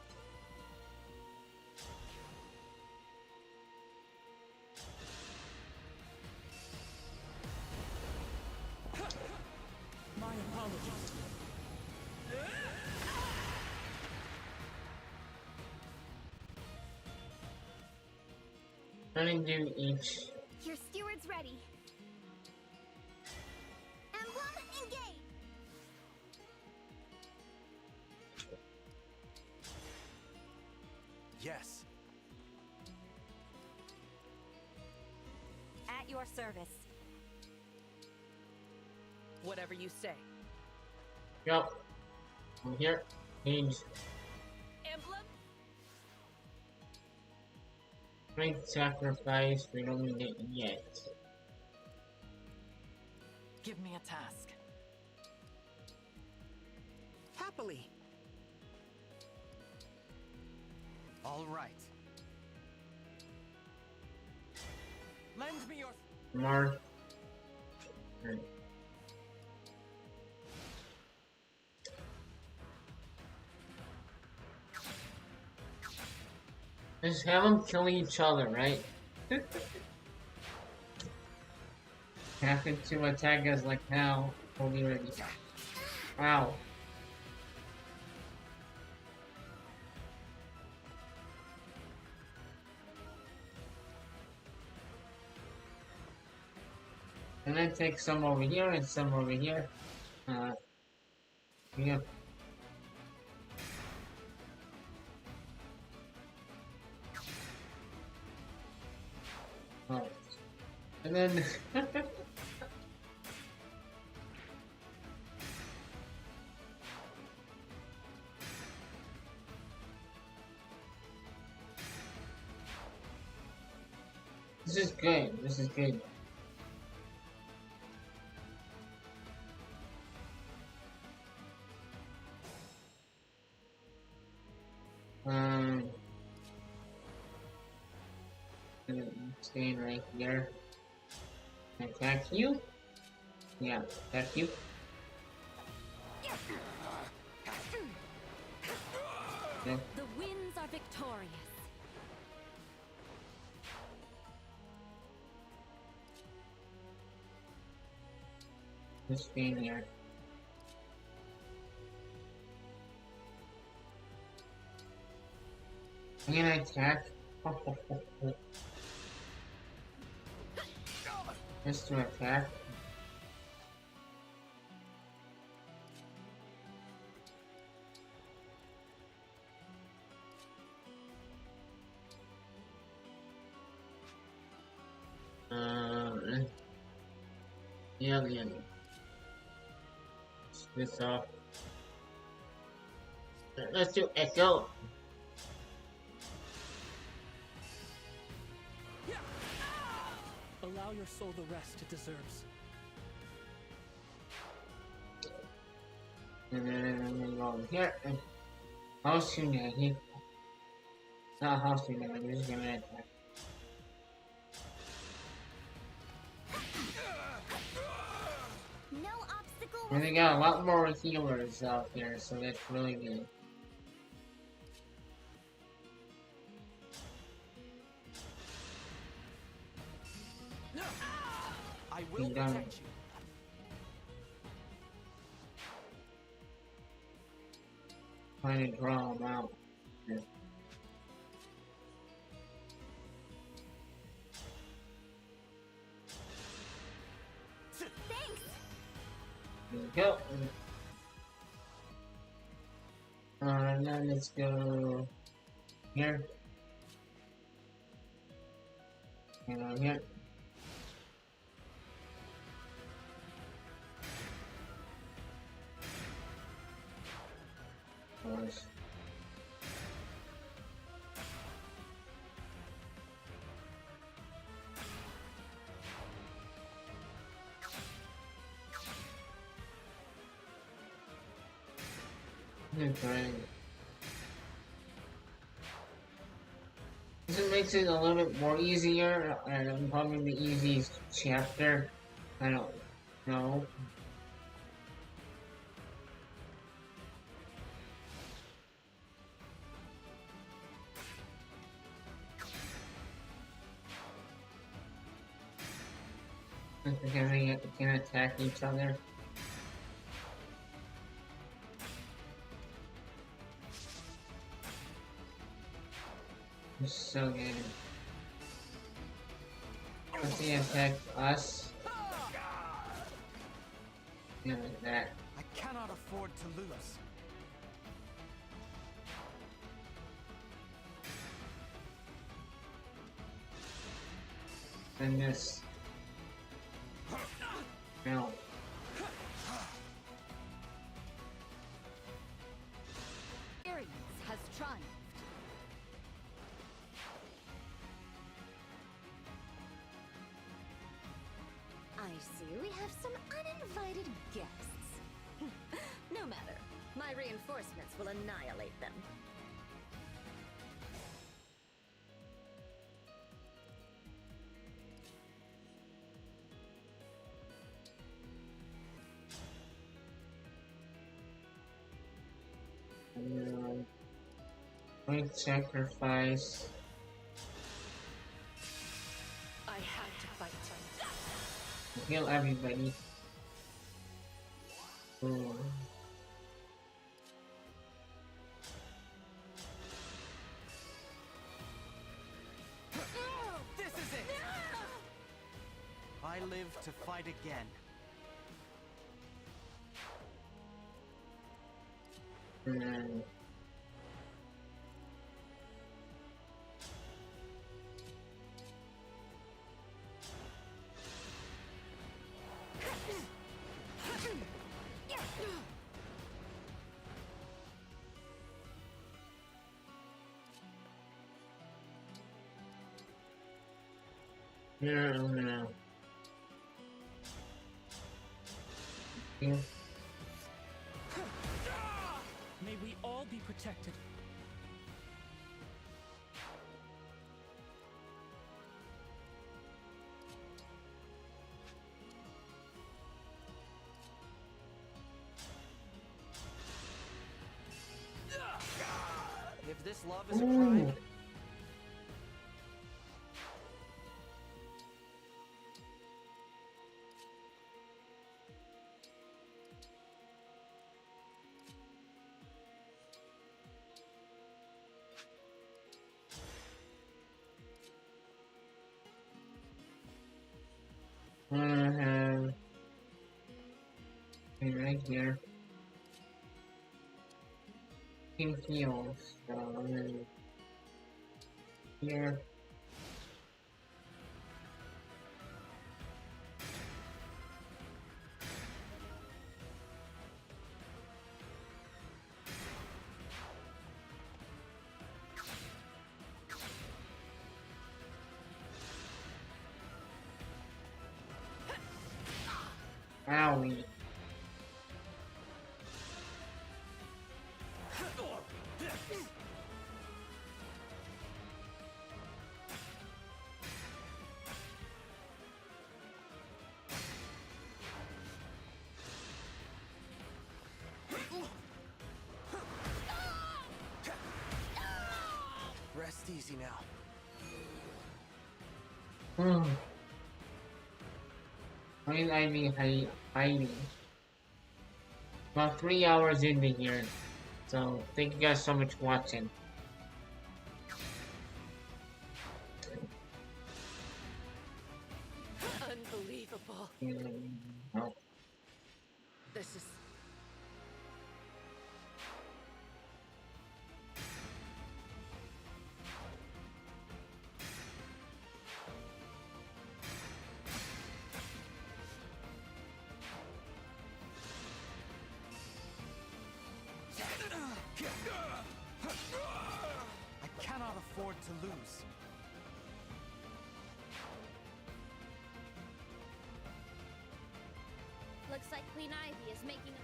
My apologies. Trying to do each. Your steward's ready. Emblem, engage! Yes. At your service. Whatever you say. Yep. I'm here. Change. Emblem? Great sacrifice. We don't need it yet. Give me a task. Happily. All right. Lend me your... Mark. Right. Just have them kill each other, right? Happen to attack us like now. Totally ready. Wow. And then take some over here and some over here. Yeah. Oh. And then this is good. This is good. Staying right here. Attack you? Yeah, attack you. Yeah. The winds are victorious. Just staying here. I'm gonna attack. Just to attack. alien. This off. Let's do Echo. Allow your soul the rest it deserves. And then I'm gonna go over here and house humanity. Not house humanity, just gonna attack. No obstacle. And they got a lot more healers out there, so that's really good. I will protect you. Trying to draw them out. Yeah. Thanks. There we go. Now let's go here. And on here. Nice. Okay. This makes it a little bit more easier, and probably the easiest chapter. I don't know. They can attack each other. It's so good. Let's see, attack us. Yeah, like that. I cannot afford to lose. And this. No. Experience has triumphed. I see we have some uninvited guests. No matter. My reinforcements will annihilate them. Great sacrifice. I have to fight. Heal everybody. Ooh. This is it! I live to fight again. And here, I'm gonna. Here. May we all be protected. If this love is a crime, I'm gonna have right here. Pink heals. So I'm gonna here. Owie. Rest easy now. Why did I be hiding? About 3 hours into here. So, thank you guys so much for watching. Unbelievable. Oh. This is... I cannot afford to lose. Looks like Queen Ivy is making a...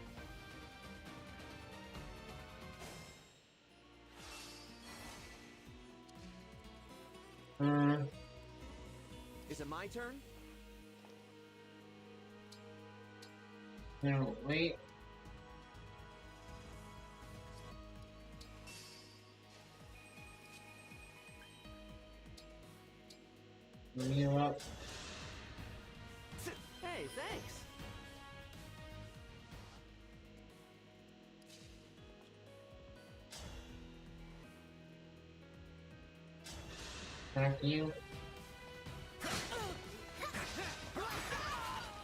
Is it my turn? No, wait. You up? Hey, thanks. Thank you.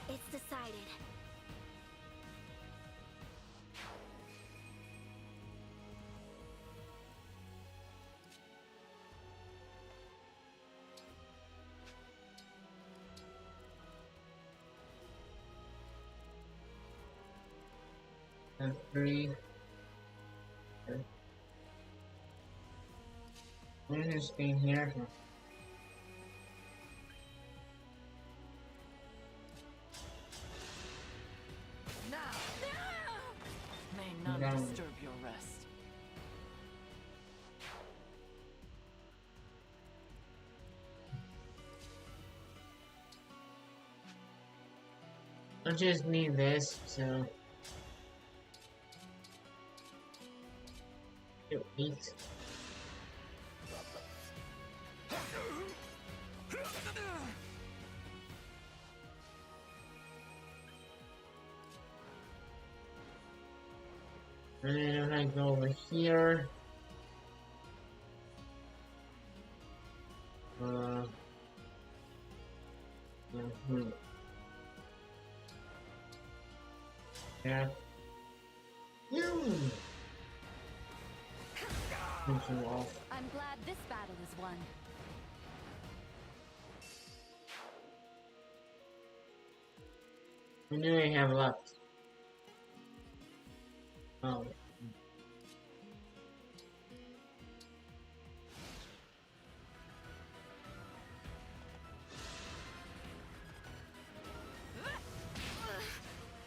It's decided. And 3. What is this thing here? May none No. disturb your rest. I just need this, so... Eat. And then I go over here. Yeah. I'm glad this battle is won. What do I have left? Oh.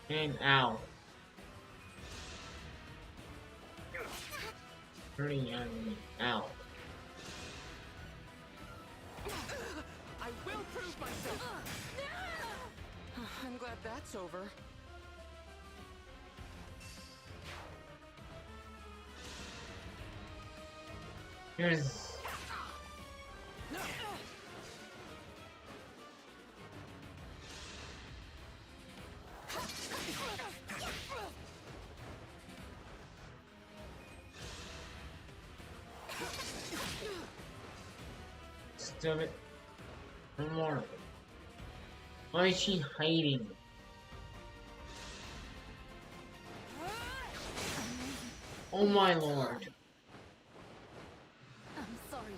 And ow. Hurry on me. Ow. I will prove myself! I'm glad that's over. Here's... Stop it. One more. Why is she hiding? Oh my lord. I'm sorry.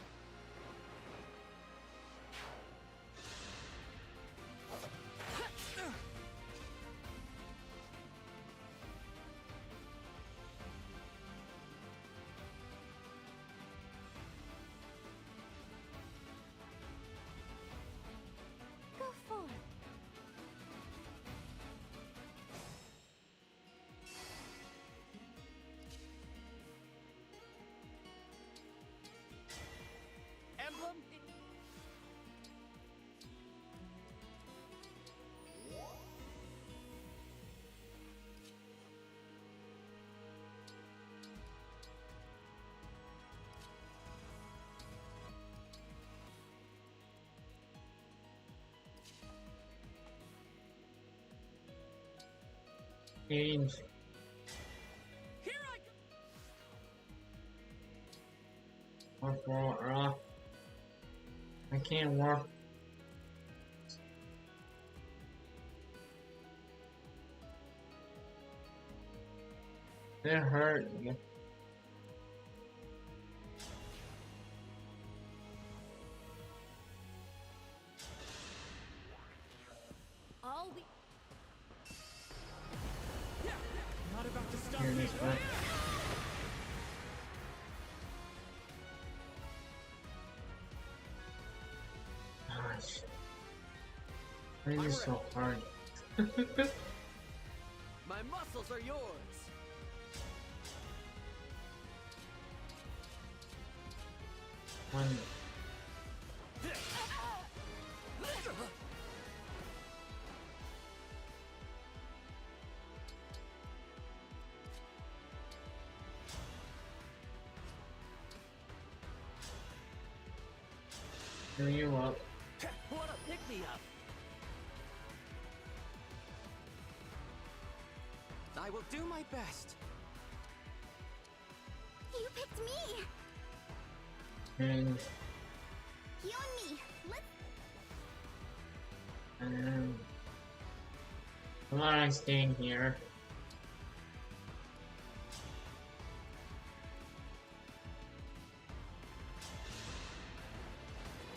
Go for it. change. Here I go. Walk, walk, rock. I can't walk. It hurt. All we Not about to stop Here, me. this one. Gosh. Why is this so hard? My muscles are yours. One. Fill you up. What a pick me up. I will do my best. You picked me! And You and me. Let's... come on, I'm staying here.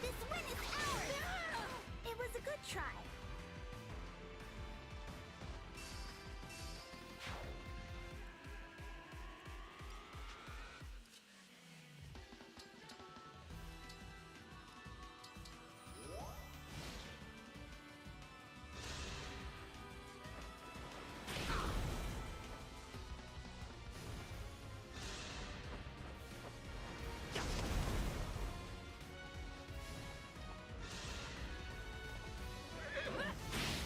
This win is ours! It was a good try.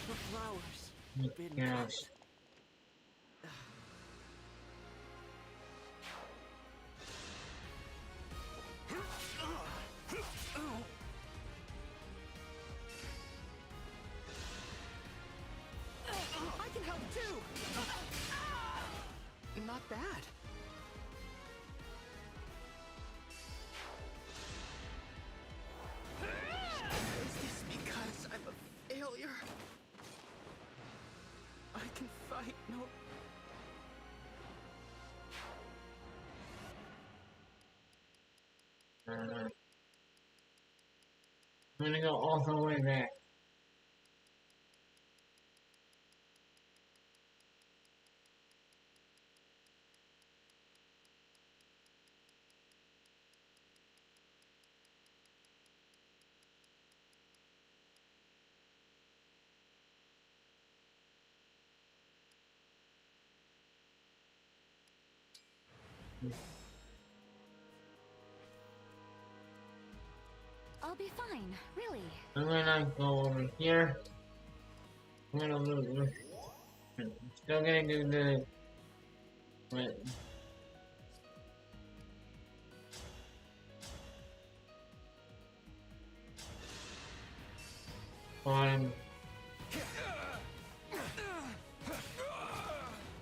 The flowers. Been Gosh. I can help too. Not bad. Is this because I'm a failure? I can fight no. I'm gonna go all the way back. I'll be fine, really. I'm gonna go over here. I'm gonna lose. Still gonna do the. Wait. Bottom.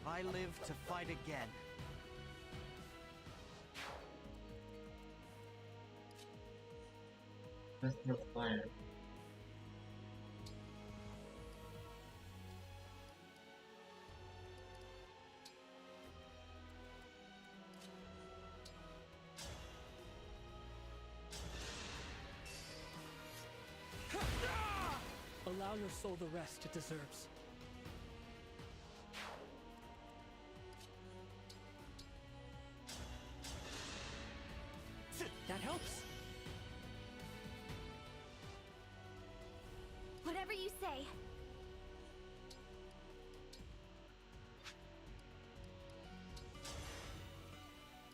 I live to fight again. That's the plan. Allow your soul the rest it deserves. That helps. Whatever you say.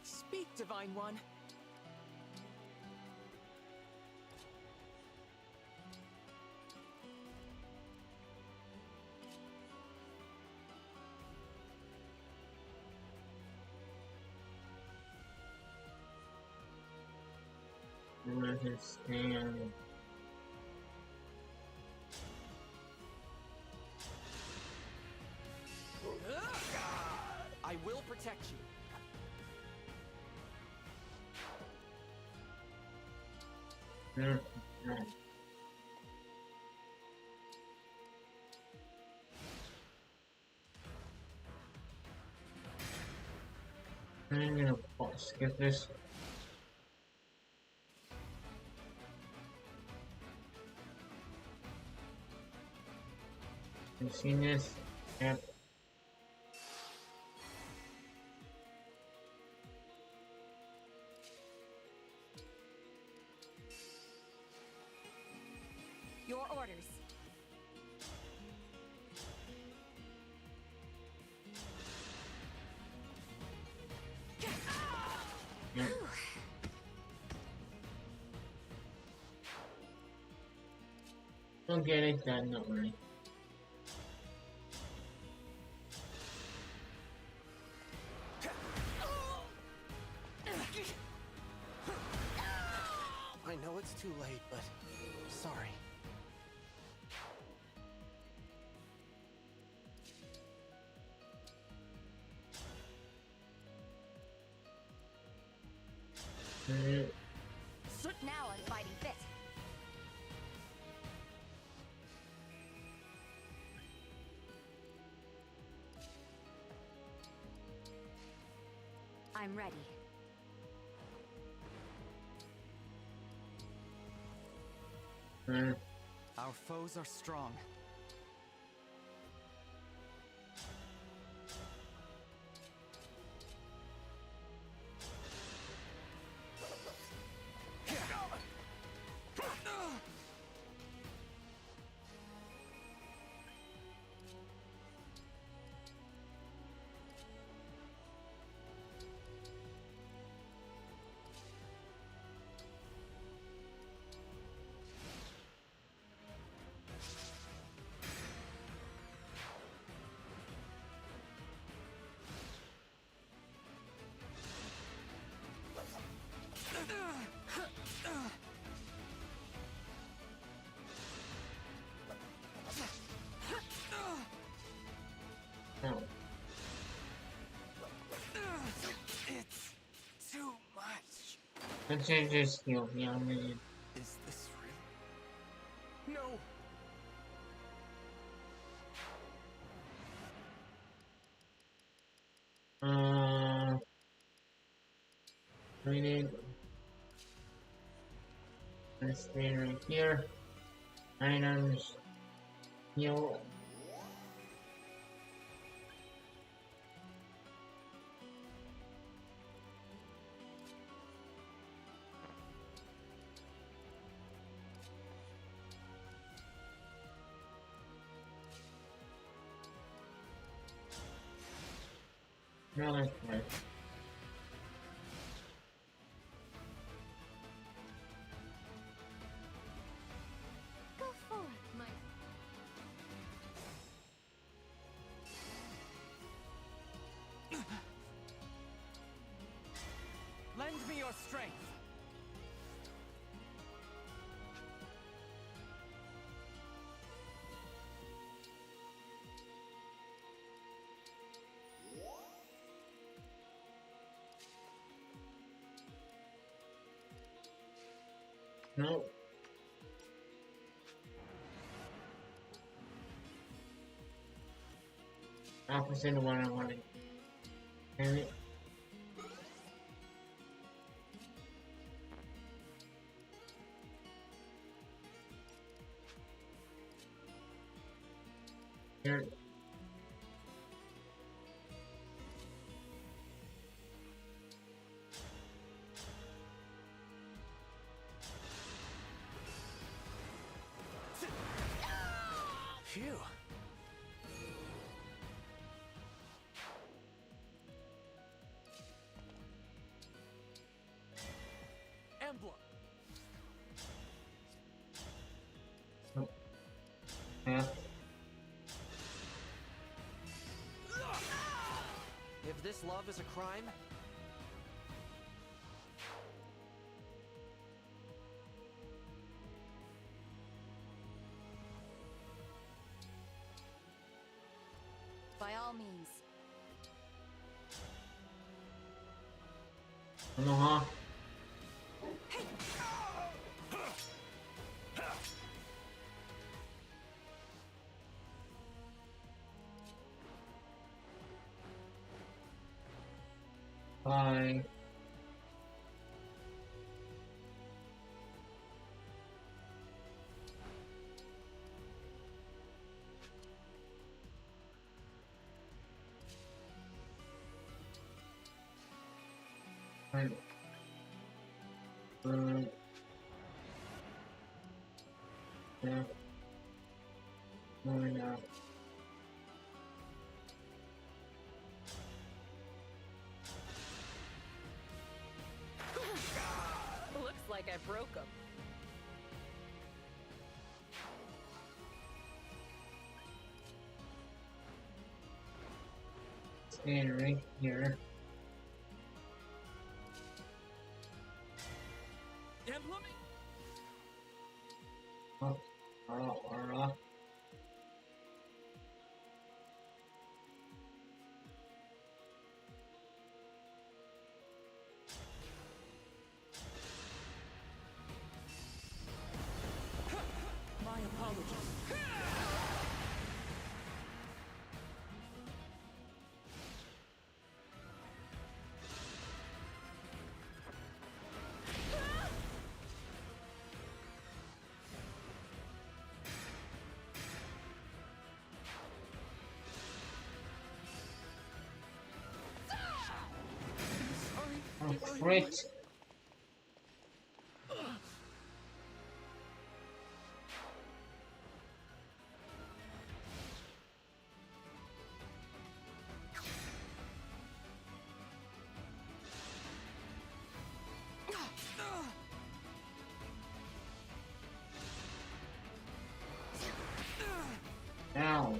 Speak, Divine One. Understand. Mm, I'm gonna skip this. You seen this? Yep. Your orders. Yep. Don't get it done, don't worry. I know it's too late, but sorry. Now I'm fighting fit. I'm ready. Our foes are strong. It's too much. Let's change your skill, yeah, man. Is this real? No. We need this thing right here. Items, heal. No, that's right. Go forth, my... Lend me your strength. No. Opposite of what I wanted. Damn it. Here. Phew. Emblem. Yeah. If this love is a crime, By all means. Um, yeah. Moving on. Looks like I broke him. Stand right here. Emblem? Oh, alright. My apologies. Oh, great. Ow.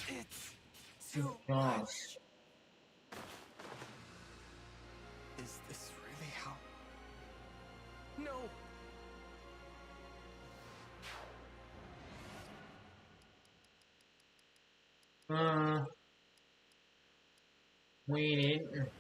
It's Oh, gosh. Is this really how? No! Waited.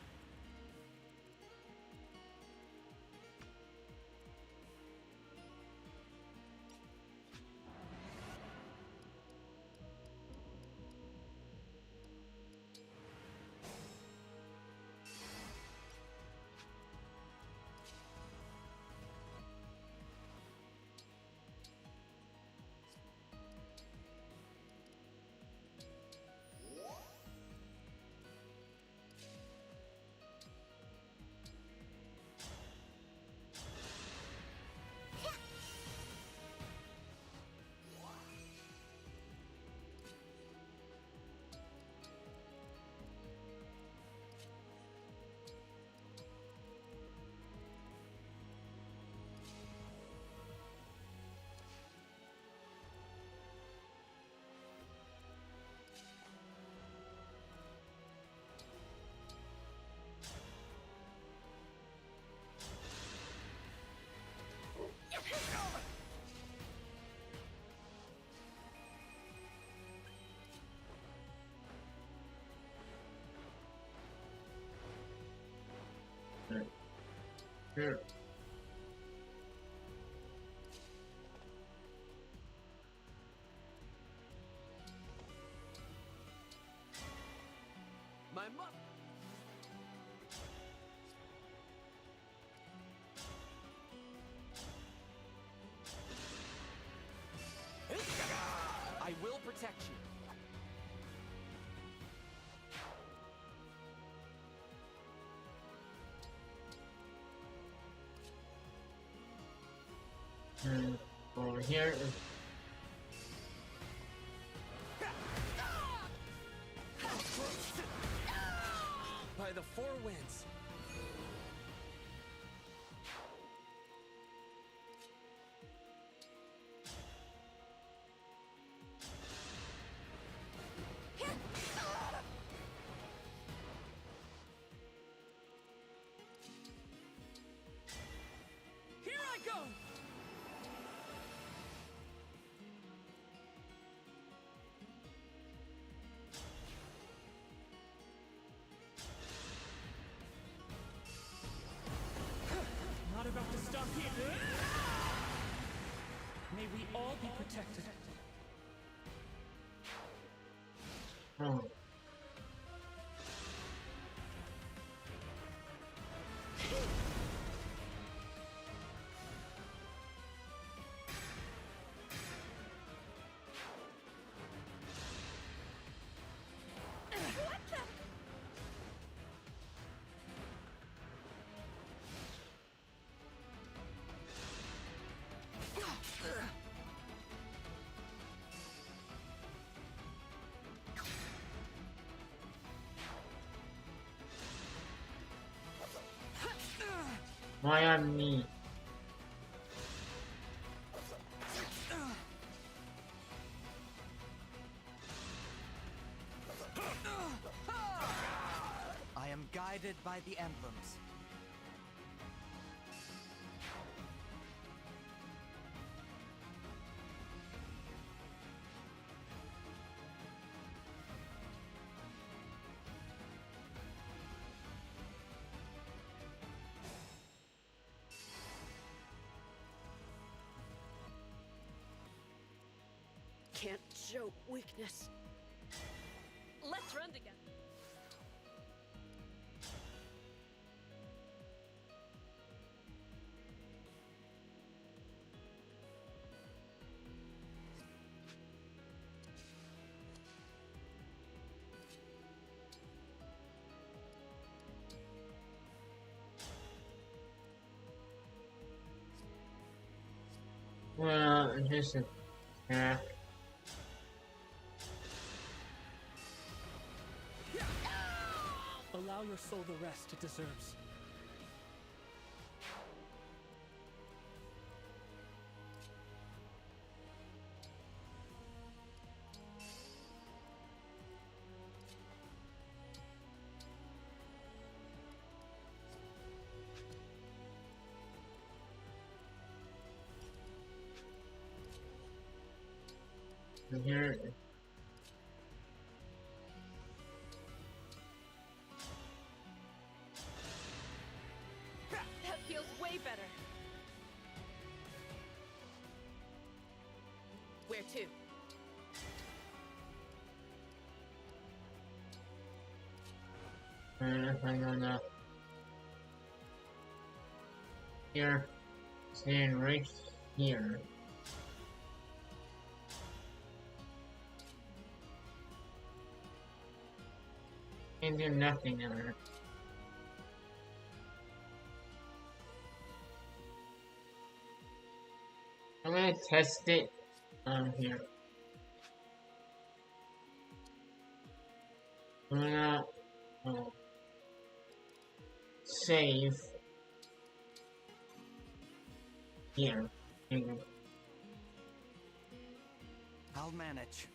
Here. My mom. I will protect you. And over here. By the four winds. Here I go! Not about to stop here. May we all be protected. Oh. Why on me? I am guided by the emblems. Can't show weakness. Let's run together. Well, just a attack. Allow your soul the rest it deserves. Here. That feels way better. Where to? Hang on now. Here. Stand right here. Can't do nothing ever. I'm gonna test it here. I'm gonna save here. I'll manage.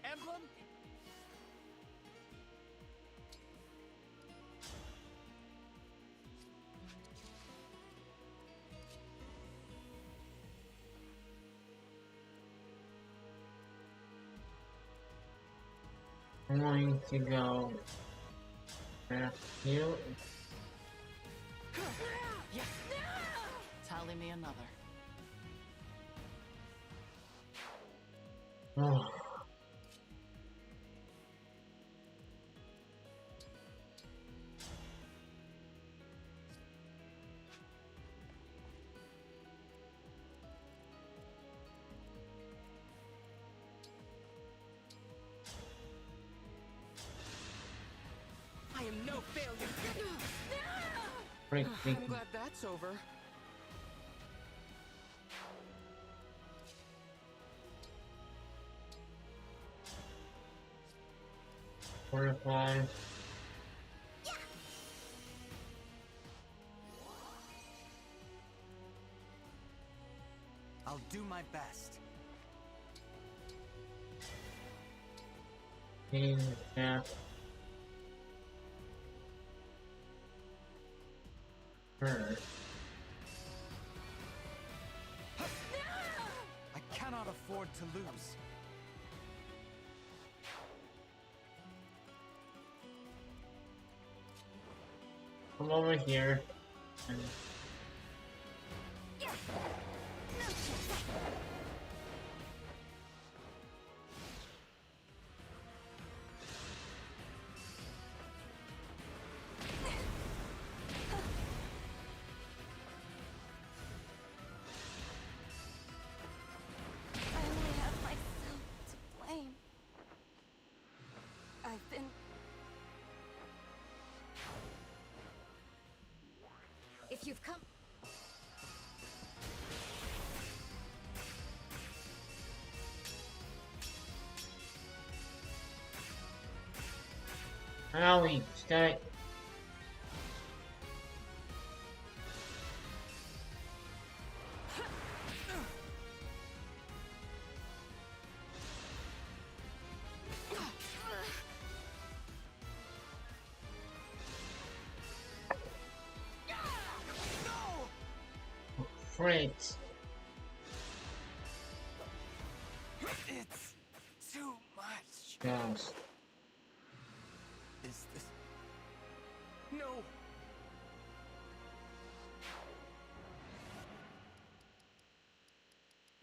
Emblem? I'm going to go back here. Tally me another. Oh. I am no failure. Great, thank I'm you. glad that's over. Fortify. I'll do my best. Pain attack. Her. I cannot afford to lose. Come over here. And I only have myself to blame. I've been... If you've come... Owie, stay. Fritz. It's too much. Yes. Is this... No!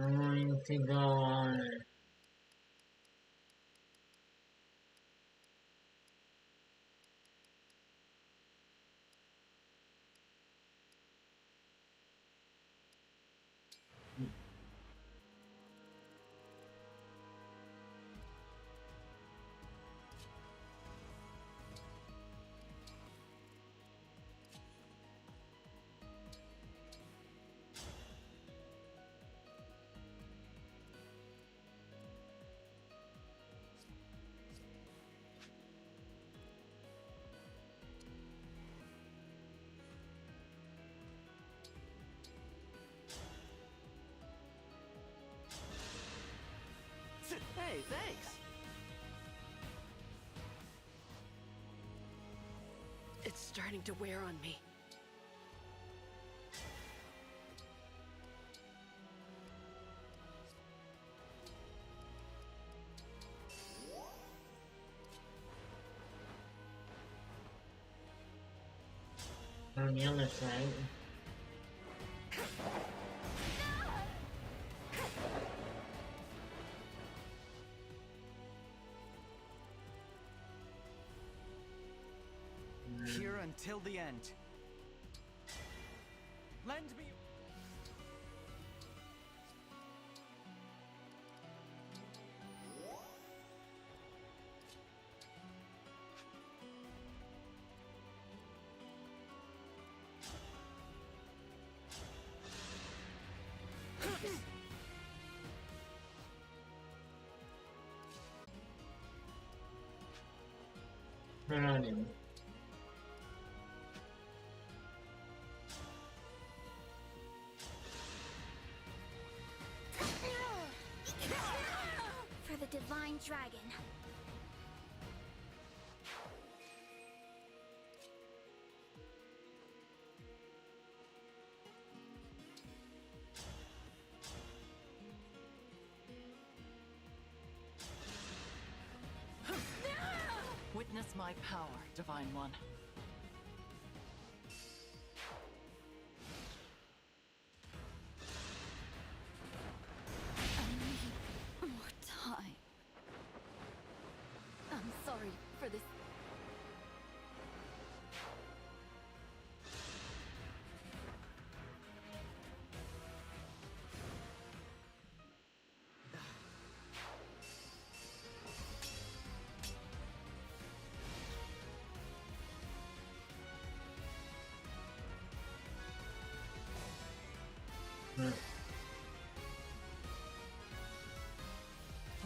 I'm going to go on. Hey, thanks. It's starting to wear on me. On the other side. Here until the end. Lend me... Turn on him. For the Divine Dragon. Witness my power, Divine One. I need more time. I'm sorry for this.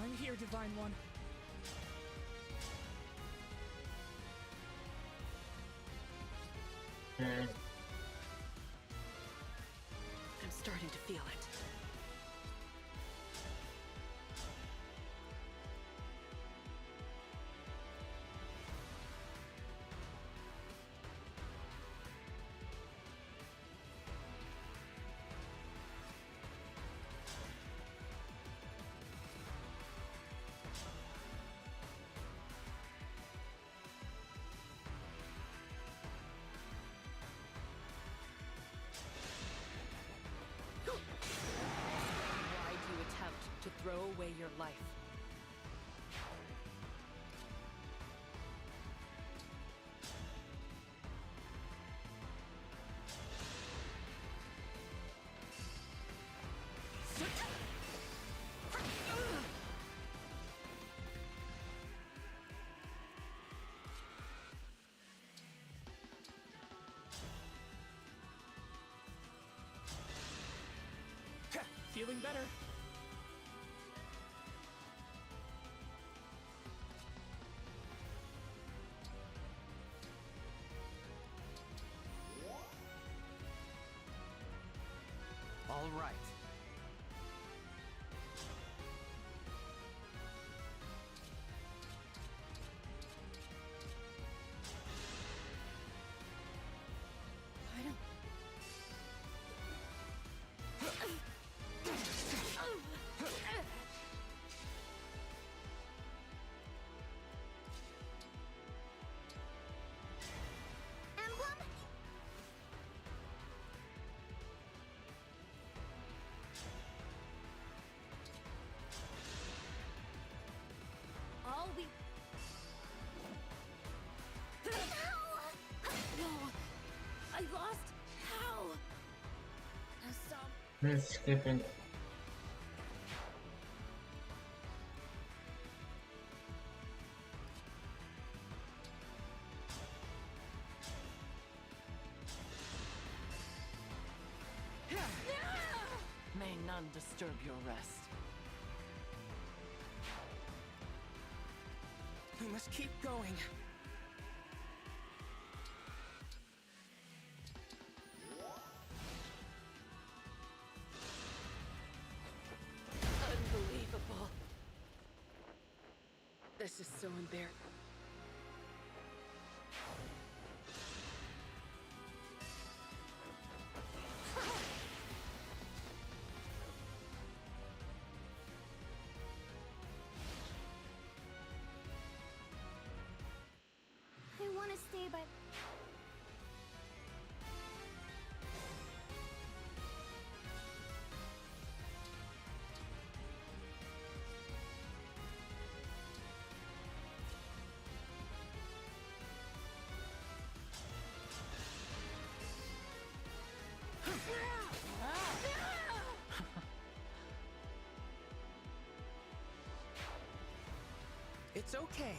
I'm here, Divine One. Okay. I'm starting to feel it. Why do you attempt to throw away your life? Feeling better. All right. I don't... Let's skip it. May none disturb your rest. We must keep going. Unbelievable. This is so embarrassing. I want to stay by... It's okay.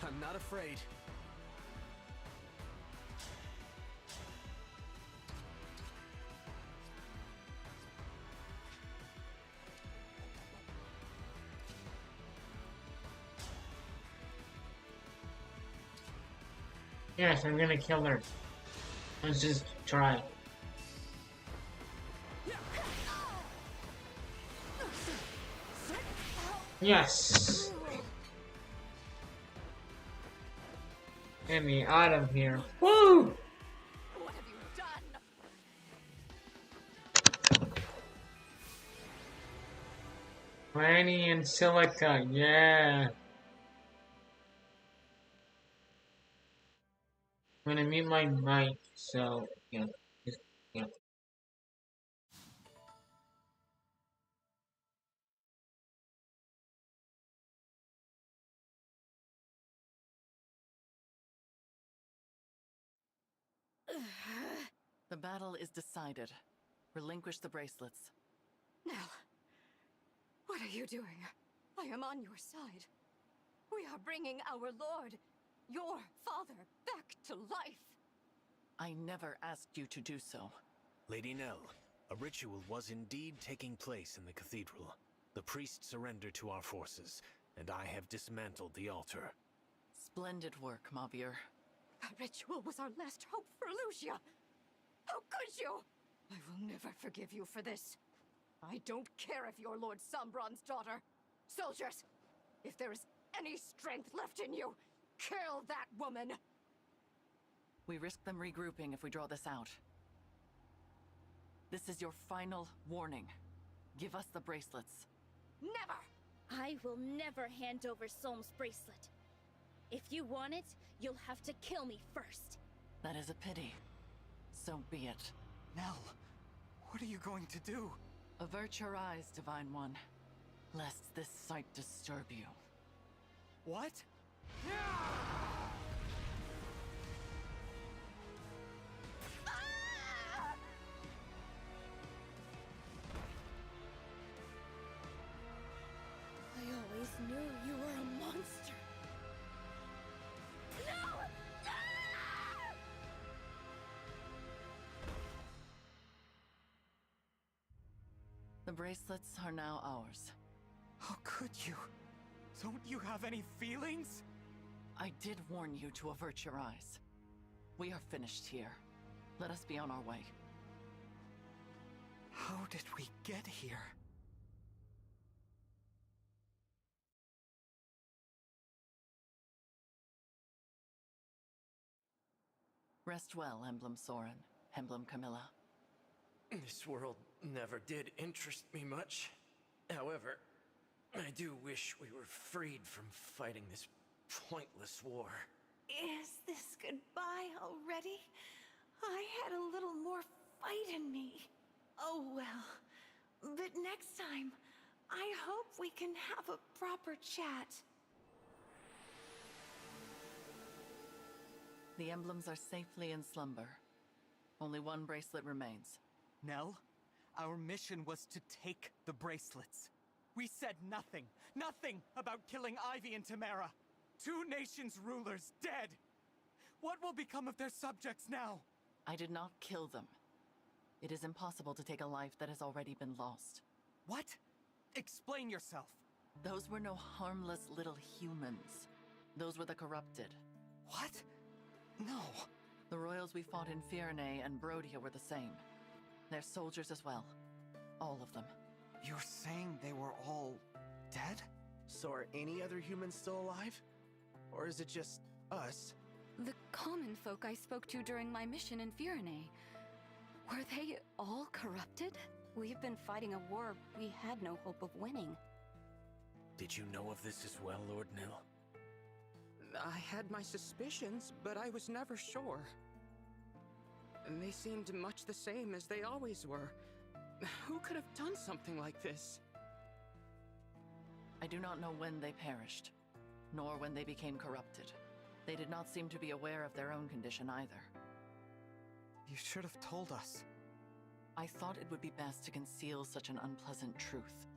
I'm not afraid. Yes, I'm gonna kill her. Let's just try. Yes! Get me out of here. Woo! What have you done? Granny and Silica, yeah. I'm gonna meet my mic, so, yeah. Just, yeah. The battle is decided. Relinquish the bracelets. Nell, what are you doing? I am on your side. We are bringing our lord, your father, back to life. I never asked you to do so. Lady Nell, a ritual was indeed taking place in the cathedral. The priest surrendered to our forces, and I have dismantled the altar. Splendid work, Mavier. That ritual was our last hope for Lucia. How could you? I will never forgive you for this. I don't care if you're Lord Sombron's daughter. Soldiers, if there is any strength left in you, kill that woman! We risk them regrouping if we draw this out. This is your final warning. Give us the bracelets. Never! I will never hand over Solm's bracelet. If you want it, you'll have to kill me first. That is a pity. So be it. Nell, what are you going to do? Avert your eyes, Divine One, lest this sight disturb you. What? I always knew you were a monster. No! The bracelets are now ours. How could you? Don't you have any feelings? I did warn you to avert your eyes. We are finished here. Let us be on our way. How did we get here? Rest well, Emblem Soren, Emblem Camilla. This world never did interest me much. However, I do wish we were freed from fighting this pointless war. Is this goodbye already? I had a little more fight in me. Oh well. But next time, I hope we can have a proper chat. The emblems are safely in slumber. Only one bracelet remains. Nell, our mission was to take the bracelets. We said nothing about killing Ivy and Tamara. 2 nations' rulers dead. What will become of their subjects now? I did not kill them. It is impossible to take a life that has already been lost. What? Explain yourself. Those were no harmless little humans. Those were the corrupted. What? No. The royals we fought in Firenze and Brodia were the same. They're soldiers as well. All of them. You're saying they were all dead? So are any other humans still alive? Or is it just us? The common folk I spoke to during my mission in Firenze. Were they all corrupted? We've been fighting a war we had no hope of winning. Did you know of this as well, Lord Nil? I had my suspicions, but I was never sure. And they seemed much the same as they always were. Who could have done something like this? I do not know when they perished, nor when they became corrupted. They did not seem to be aware of their own condition either. You should have told us. I thought it would be best to conceal such an unpleasant truth.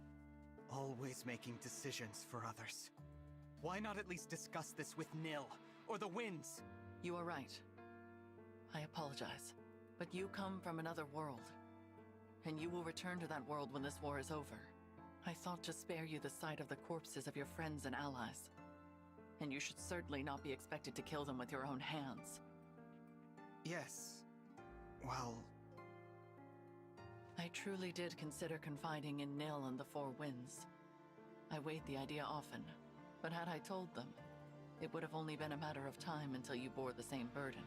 Always making decisions for others. Why not at least discuss this with Nil, or the Winds? You are right. I apologize. But you come from another world. And you will return to that world when this war is over. I thought to spare you the sight of the corpses of your friends and allies. And you should certainly not be expected to kill them with your own hands. Yes. Well... I truly did consider confiding in Nil and the Four Winds. I weighed the idea often, but had I told them, it would have only been a matter of time until you bore the same burden.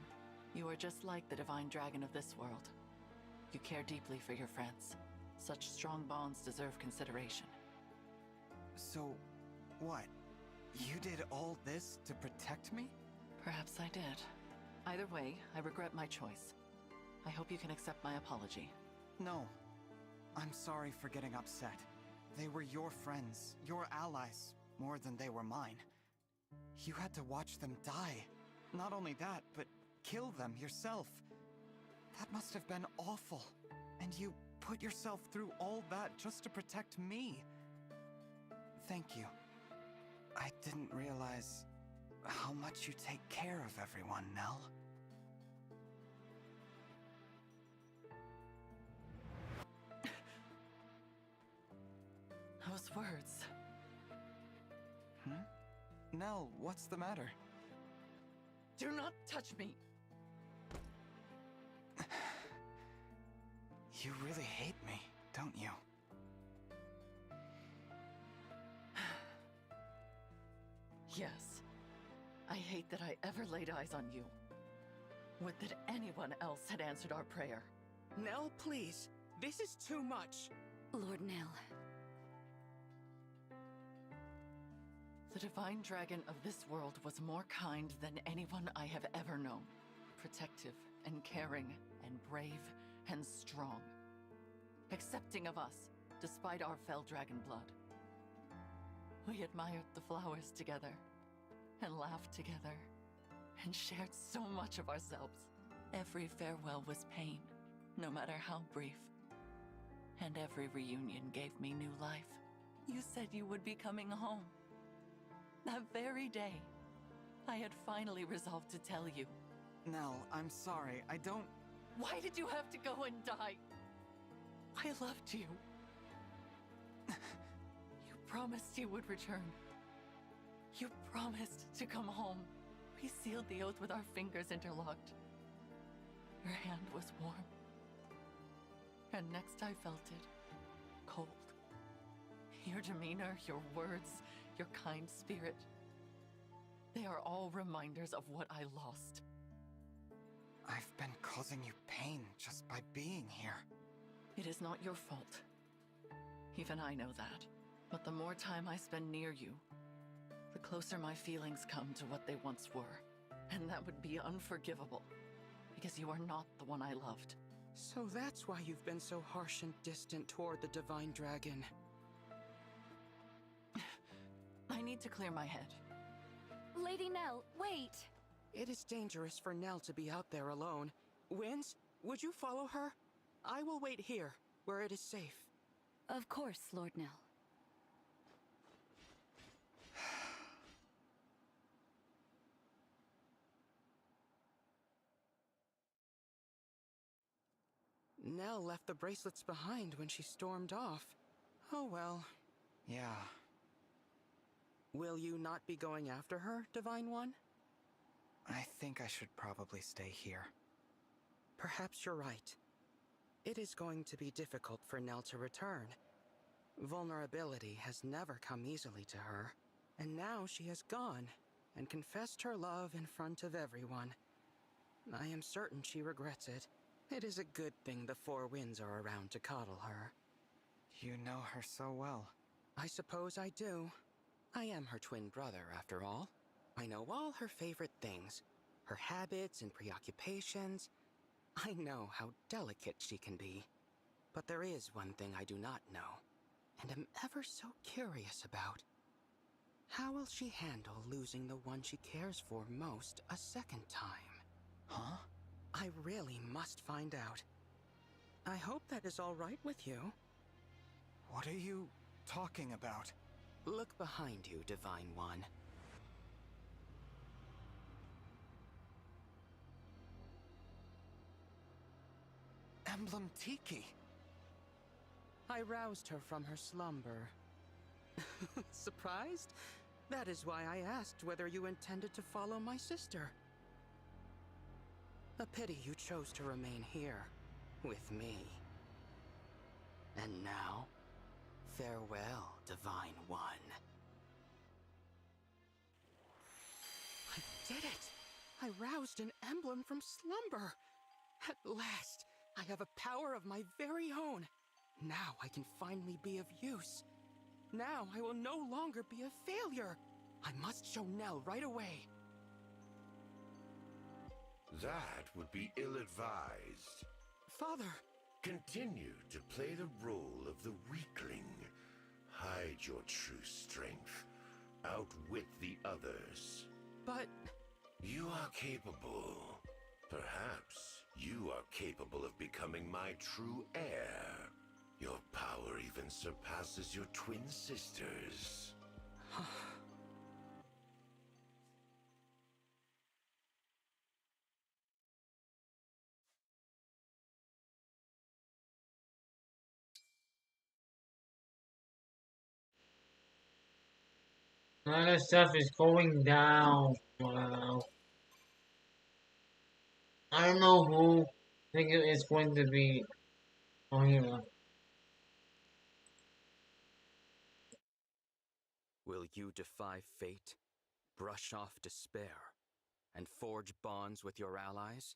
You are just like the divine dragon of this world. You care deeply for your friends. Such strong bonds deserve consideration. So, what? You did all this to protect me? Perhaps I did. Either way, I regret my choice. I hope you can accept my apology. No. I'm sorry for getting upset. They were your friends, your allies, more than they were mine. You had to watch them die. Not only that, but kill them yourself. That must have been awful. And you put yourself through all that just to protect me. Thank you. I didn't realize how much you take care of everyone, Nell. Those words. Nell, what's the matter? Do not touch me! You really hate me, don't you? Yes. I hate that I ever laid eyes on you. Would that anyone else had answered our prayer. Nell, please. This is too much. Lord Nil. The divine dragon of this world was more kind than anyone I have ever known. Protective and caring and brave and strong. Accepting of us, despite our fell dragon blood. We admired the flowers together, and laughed together, and shared so much of ourselves. Every farewell was pain, no matter how brief. And every reunion gave me new life. You said you would be coming home. That very day, I had finally resolved to tell you. Nell, I'm sorry, I don't... Why did you have to go and die? I loved you. You promised you would return. You promised to come home. We sealed the oath with our fingers interlocked. Your hand was warm. And next I felt it, cold. Your demeanor, your words, your kind spirit. They are all reminders of what I lost. I've been causing you pain just by being here. It is not your fault. Even I know that. But the more time I spend near you, the closer my feelings come to what they once were. And that would be unforgivable, because you are not the one I loved. So that's why you've been so harsh and distant toward the divine dragon. I need to clear my head. Lady Nell, wait! It is dangerous for Nell to be out there alone. Winds, would you follow her? I will wait here, where it is safe. Of course, Lord Nell. Nell left the bracelets behind when she stormed off. Oh well. Yeah. Will you not be going after her, Divine One? I think I should probably stay here. Perhaps you're right. It is going to be difficult for Nell to return. Vulnerability has never come easily to her, and now she has gone and confessed her love in front of everyone. I am certain she regrets it. It is a good thing the Four Winds are around to coddle her. You know her so well. I suppose I do. I am her twin brother, after all. I know all her favorite things, her habits and preoccupations. I know how delicate she can be. But there is one thing I do not know, and am ever so curious about. How will she handle losing the one she cares for most a second time? Huh? I really must find out. I hope that is all right with you. What are you talking about? Look behind you, Divine One. Emblem Tiki. I roused her from her slumber. Surprised? That is why I asked whether you intended to follow my sister. A pity you chose to remain here, with me. And now, farewell, Divine One. I did it! I roused an emblem from slumber! At last, I have a power of my very own. Now I can finally be of use. Now I will no longer be a failure. I must show Nell right away. That would be ill-advised. Father! Continue to play the role of the weakling. Hide your true strength. Outwit the others. But... You are capable. Perhaps you are capable of becoming my true heir. Your power even surpasses your twin sisters. A lot of stuff is going down. Wow. I don't know who. I think it's going to be. Oh, yeah. Will you defy fate, brush off despair, and forge bonds with your allies?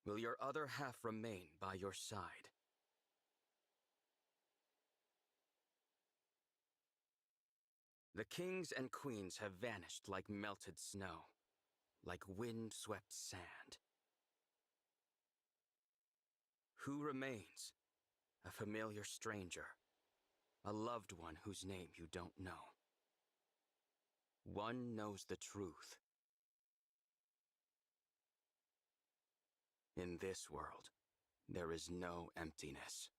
Will your other half remain by your side? The kings and queens have vanished like melted snow, like wind-swept sand. Who remains? A familiar stranger, a loved one whose name you don't know. One knows the truth. In this world, there is no emptiness.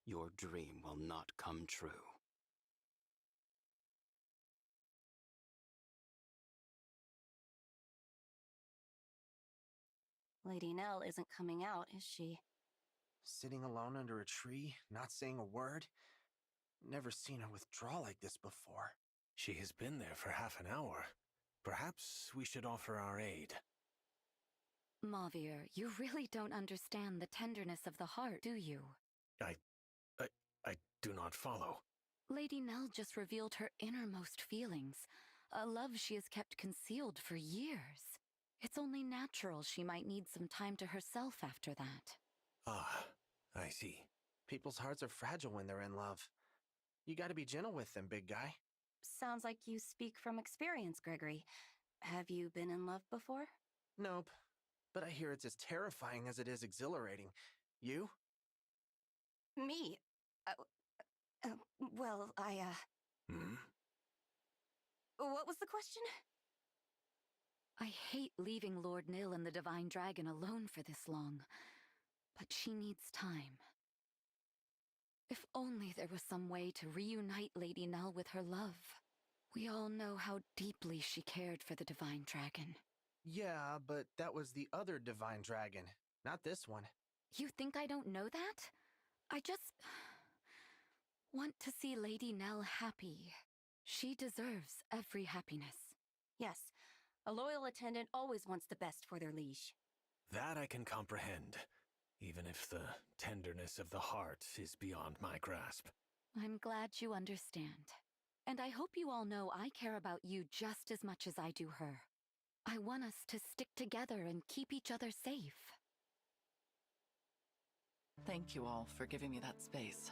Your dream will not come true. Lady Nell isn't coming out, is she? Sitting alone under a tree, not saying a word? Never seen her withdraw like this before. She has been there for half an hour. Perhaps we should offer our aid. Mavier, you really don't understand the tenderness of the heart, do you? I do not follow. Lady Nell just revealed her innermost feelings, a love she has kept concealed for years. It's only natural she might need some time to herself after that. Ah, I see. People's hearts are fragile when they're in love. You gotta be gentle with them, big guy. Sounds like you speak from experience, Gregory. Have you been in love before? Nope. But I hear it's as terrifying as it is exhilarating. You? Me? Well, Hmm? What was the question? I hate leaving Lord Nil and the Divine Dragon alone for this long, but she needs time. If only there was some way to reunite Lady Nell with her love. We all know how deeply she cared for the Divine Dragon. Yeah, but that was the other Divine Dragon, not this one. You think I don't know that? I just want to see Lady Nell happy. She deserves every happiness. Yes, a loyal attendant always wants the best for their liege. That I can comprehend, even if the tenderness of the heart is beyond my grasp. I'm glad you understand. And I hope you all know I care about you just as much as I do her. I want us to stick together and keep each other safe. Thank you all for giving me that space.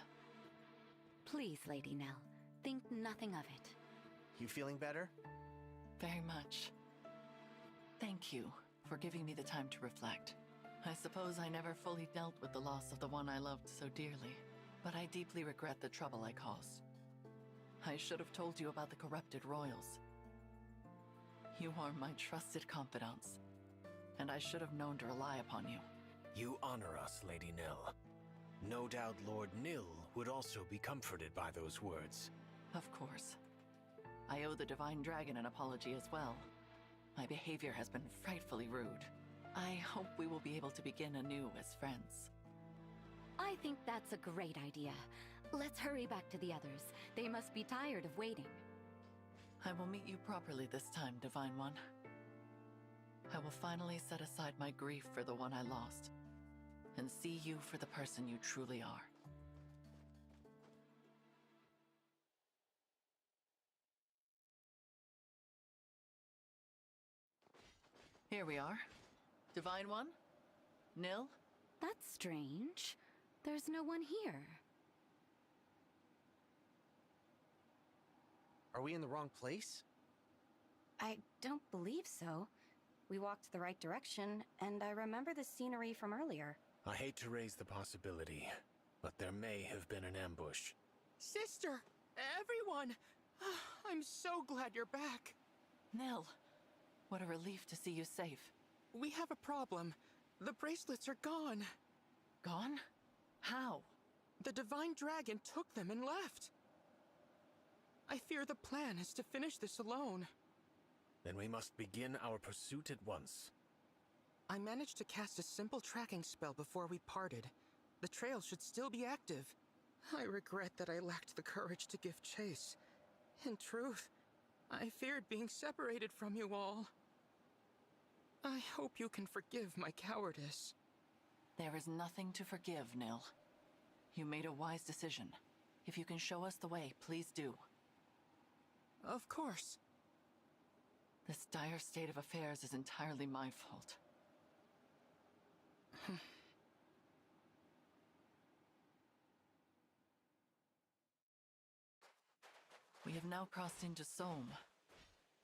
Please, Lady Nell, think nothing of it. You feeling better? Very much. Thank you for giving me the time to reflect. I suppose I never fully dealt with the loss of the one I loved so dearly, but I deeply regret the trouble I caused. I should have told you about the corrupted royals. You are my trusted confidants, and I should have known to rely upon you. You honor us, Lady Nil. No doubt Lord Nil would also be comforted by those words. Of course. I owe the Divine Dragon an apology as well. My behavior has been frightfully rude. I hope we will be able to begin anew as friends. I think that's a great idea. Let's hurry back to the others. They must be tired of waiting. I will meet you properly this time, Divine One. I will finally set aside my grief for the one I lost, and see you for the person you truly are. Here we are. Divine One? Nil? That's strange. There's no one here. Are we in the wrong place? I don't believe so. We walked the right direction, and I remember the scenery from earlier. I hate to raise the possibility, but there may have been an ambush. Sister! Everyone! I'm so glad you're back. Nil, what a relief to see you safe. We have a problem. The bracelets are gone. Gone? How? The Divine Dragon took them and left. I fear the plan is to finish this alone. Then we must begin our pursuit at once. I managed to cast a simple tracking spell before we parted. The trail should still be active. I regret that I lacked the courage to give chase. In truth, I feared being separated from you all. I hope you can forgive my cowardice. There is nothing to forgive, Nil. You made a wise decision. If you can show us the way, please do. Of course. This dire state of affairs is entirely my fault. We have now crossed into Somme.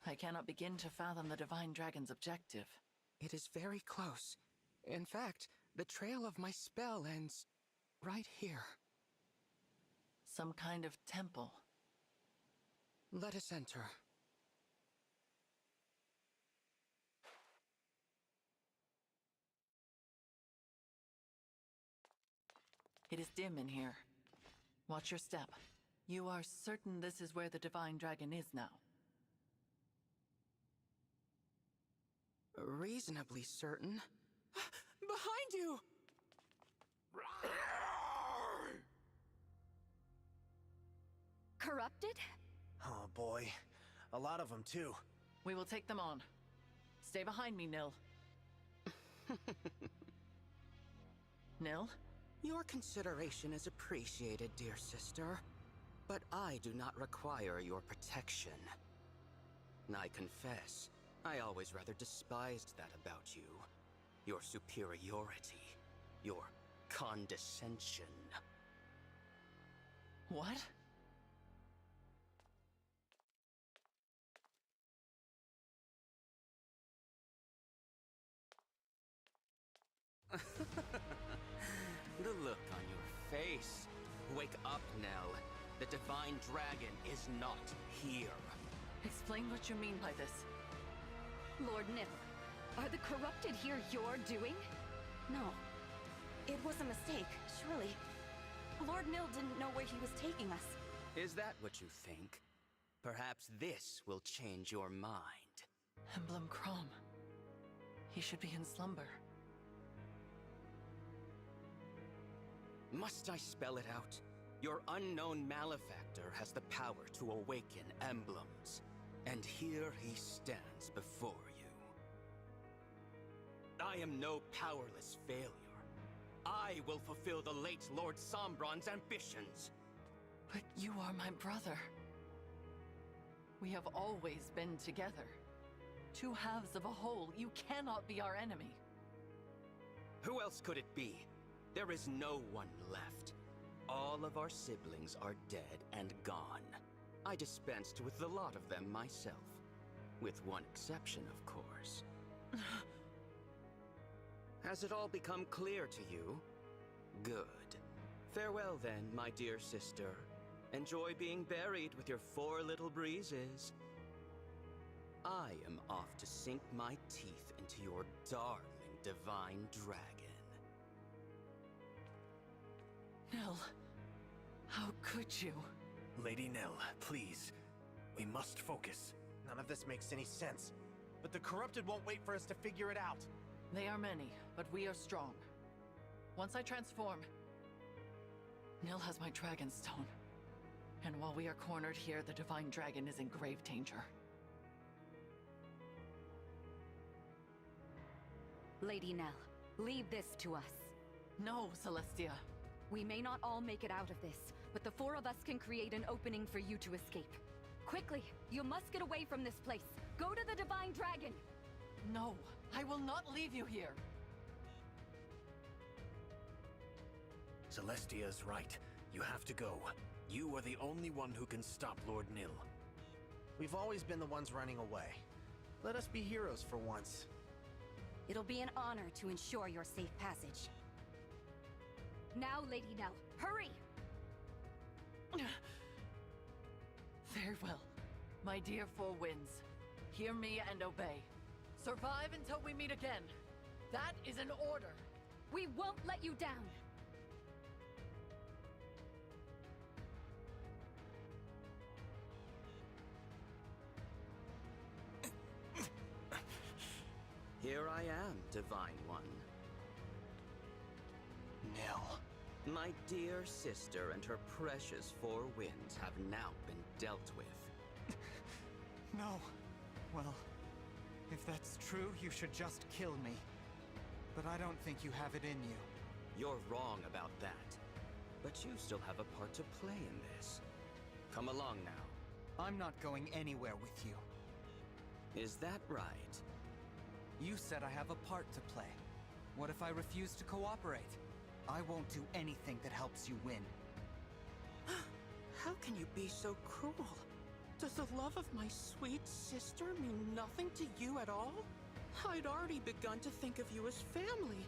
I cannot begin to fathom the Divine Dragon's objective. It is very close. In fact, the trail of my spell ends right here. Some kind of temple. Let us enter. It is dim in here. Watch your step. You are certain this is where the Divine Dragon is now? Reasonably certain. Behind you! Corrupted? Oh boy, a lot of them too. We will take them on. Stay behind me, Nil. Nil? Your consideration is appreciated, dear sister. But I do not require your protection. I confess, I always rather despised that about you. Your superiority. Your condescension. What? The look on your face. Wake up, Nell. The Divine Dragon is not here. Explain what you mean by this. Lord Nil, are the corrupted here your doing? No. It was a mistake, surely. Lord Nil didn't know where he was taking us. Is that what you think? Perhaps this will change your mind. Emblem Crom. He should be in slumber. Must I spell it out? Your unknown malefactor has the power to awaken emblems. And here he stands before you. I am no powerless failure. I will fulfill the late Lord Sombron's ambitions. But you are my brother. We have always been together. Two halves of a whole. You cannot be our enemy. Who else could it be? There is no one left. All of our siblings are dead and gone. I dispensed with the lot of them myself. With one exception, of course. Has it all become clear to you? Good. Farewell then, my dear sister. Enjoy being buried with your 4 little breezes. I am off to sink my teeth into your darling divine dragon. Nil, how could you? Lady Nil, please. We must focus. None of this makes any sense. But the corrupted won't wait for us to figure it out. They are many, but we are strong. Once I transform, Nil has my dragon stone. And while we are cornered here, the divine dragon is in grave danger. Lady Nell, leave this to us. No, Celestia. We may not all make it out of this, but the 4 of us can create an opening for you to escape. Quickly, you must get away from this place. Go to the divine dragon! No, I will not leave you here. Celestia's right. You have to go. You are the only one who can stop Lord Nil. We've always been the ones running away. Let us be heroes for once. It'll be an honor to ensure your safe passage. Now, Lady Nell, hurry! Very well. My dear 4 winds, hear me and obey. Survive until we meet again. That is an order. We won't let you down. Here I am, Divine One. Nil. My dear sister and her precious 4 winds have now been dealt with. No. Well, if that's true, you should just kill me. But I don't think you have it in you. You're wrong about that. But you still have a part to play in this. Come along now. I'm not going anywhere with you. Is that right? You said I have a part to play. What if I refuse to cooperate? I won't do anything that helps you win. How can you be so cruel? Does the love of my sweet sister mean nothing to you at all? I'd already begun to think of you as family.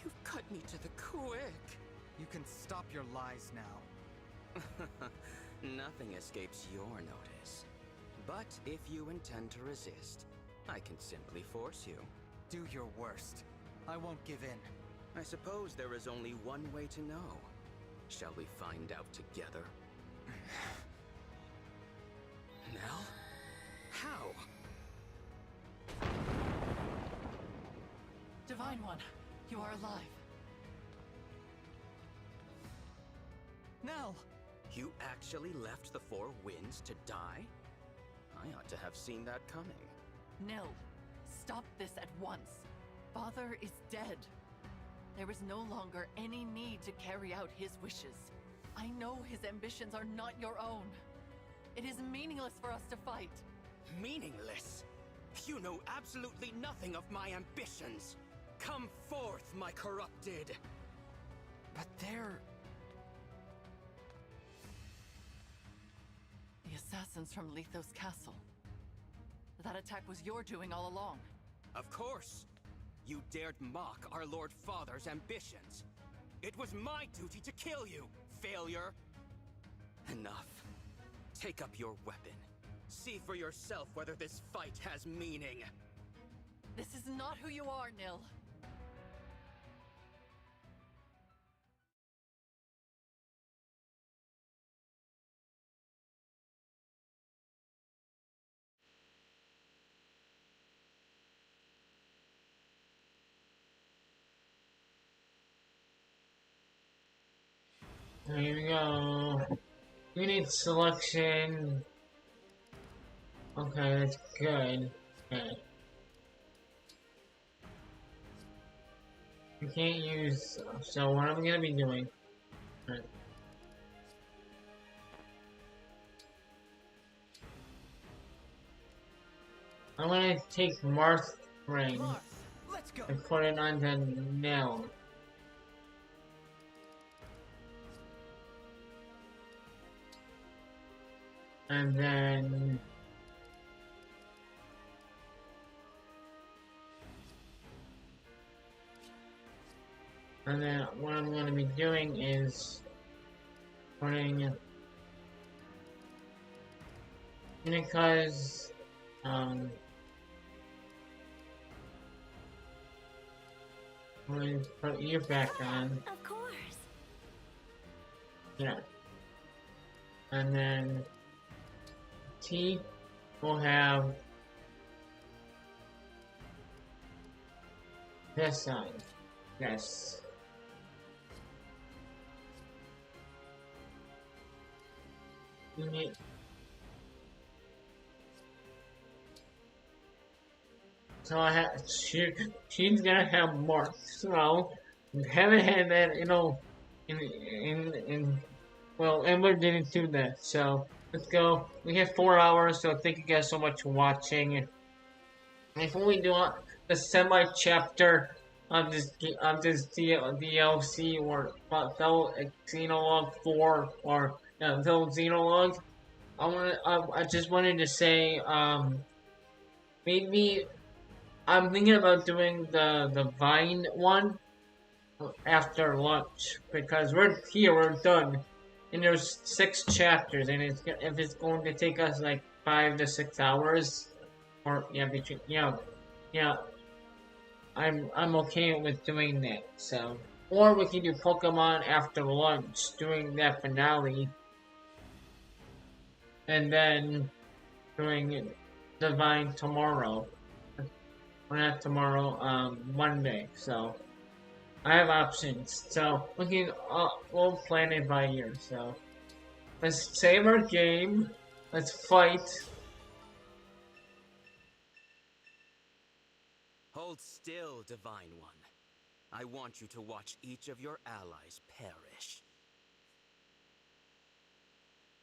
You've cut me to the quick. You can stop your lies now. Nothing escapes your notice. But if you intend to resist, I can simply force you. Do your worst. I won't give in. I suppose there is only one way to know. Shall we find out together? Nell? How? Divine One, you are alive. Nell! You actually left the 4 winds to die? I ought to have seen that coming. Nil, stop this at once. Father is dead. There is no longer any need to carry out his wishes. I know his ambitions are not your own. It is meaningless for us to fight. Meaningless? You know absolutely nothing of my ambitions. Come forth, my corrupted. But they're... The assassins from Lethos Castle. That attack was your doing all along. Of course. You dared mock our Lord Father's ambitions. It was my duty to kill you, failure. Enough. Take up your weapon. See for yourself whether this fight has meaning. This is not who you are, Nil. Here we go. Unit selection. Okay, that's good. Okay. We can't use. So what I'm gonna be doing? Right. I'm gonna take Marth's ring and put it on the nail. And then what I'm going to be doing is putting Unica's I'm going to put you back on. Of course. Yeah. And then T will have this side. Yes. You need. So I have she's gonna have Mark. So haven't had that, you know, in well, Emblem didn't do that. So let's go. We have 4 hours. So thank you guys so much for watching. Before we do the semi chapter of this DLC or fellow Xenologue 4 or fellow Xenologue, I just wanted to say maybe I'm thinking about doing the Vine one after lunch because we're done, and there's 6 chapters, and if it's going to take us like 5 to 6 hours, or between I'm okay with doing that. So, or we can do Pokemon after lunch, doing that finale, and then doing Divine tomorrow. Or not tomorrow, Monday. So I have options. So we'll plan it by ear. So let's save our game. Let's fight. Hold still, Divine One. I want you to watch each of your allies perish.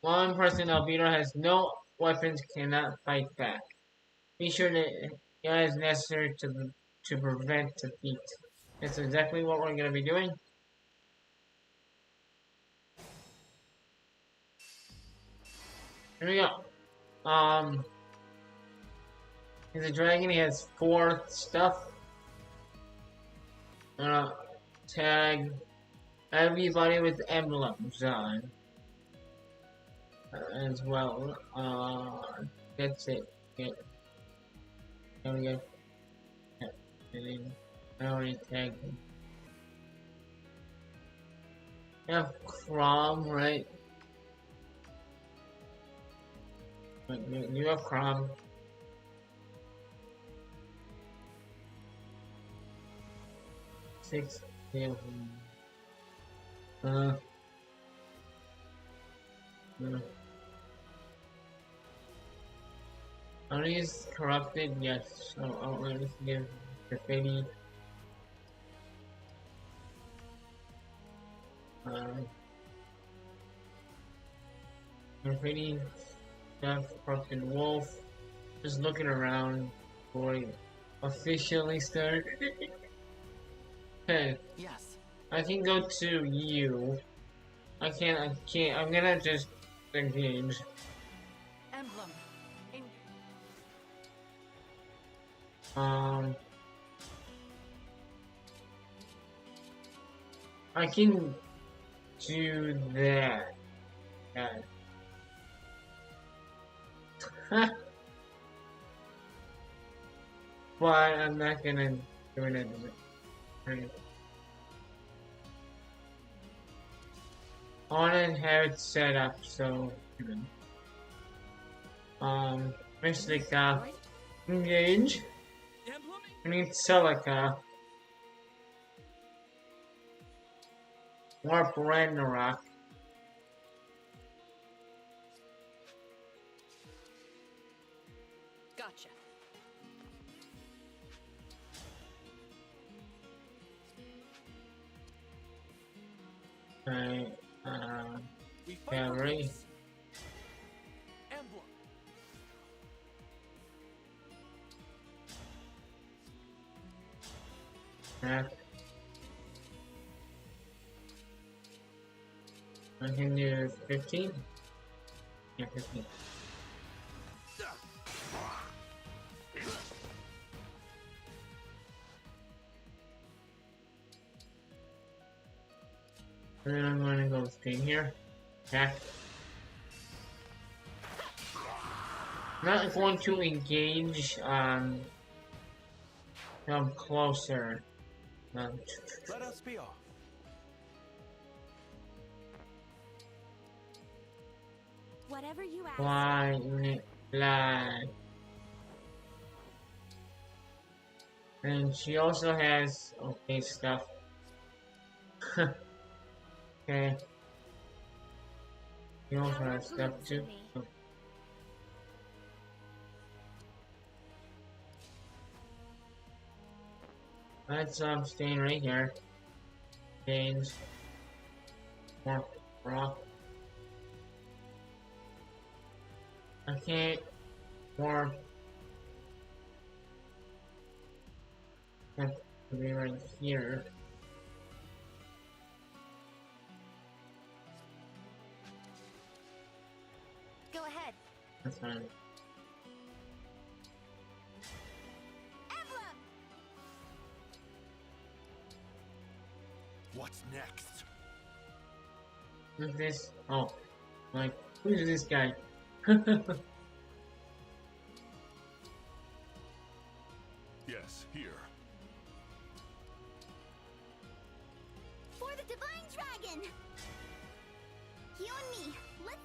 One person Albedo has no weapons, cannot fight back. Be sure that it is necessary to prevent defeat. That's exactly what we're gonna be doing. Here we go. He's a dragon. He has 4 stuff. Tag everybody with emblems on as well. That's it. Okay. There we go. Yeah. And then I already tagged him. I have Crom, right? You have Crom. Six. Yeah. Are these corrupted? Yes. So I'll just give graffiti. Graffiti, stuff, corrupted wolf. Just looking around before we officially start. Okay. Yes. I can go to you. I can't. I'm gonna just engage. Emblem. I can do that. But I'm not gonna do it. I wanna have it set up so Mystica engage. We need Celica. Warp Ragnarok. Gotcha. Right, We fight for Cavalry. peace. Emblem. Map. I can do 15. Yeah, 15. And then I'm going to go stay here. Attack. Not going to engage come closer. Let us be off. Whatever you ask. Fly, unit, fly. And she also has okay stuff. Okay. She also has stuff too. Let's staying right here. Gains. More rock. I can't more. Have to be right here. Go ahead. That's fine. Emblem! What's next? Who's this? Oh, like, who's this guy? Yes, here. For the Divine Dragon! You and me, let's...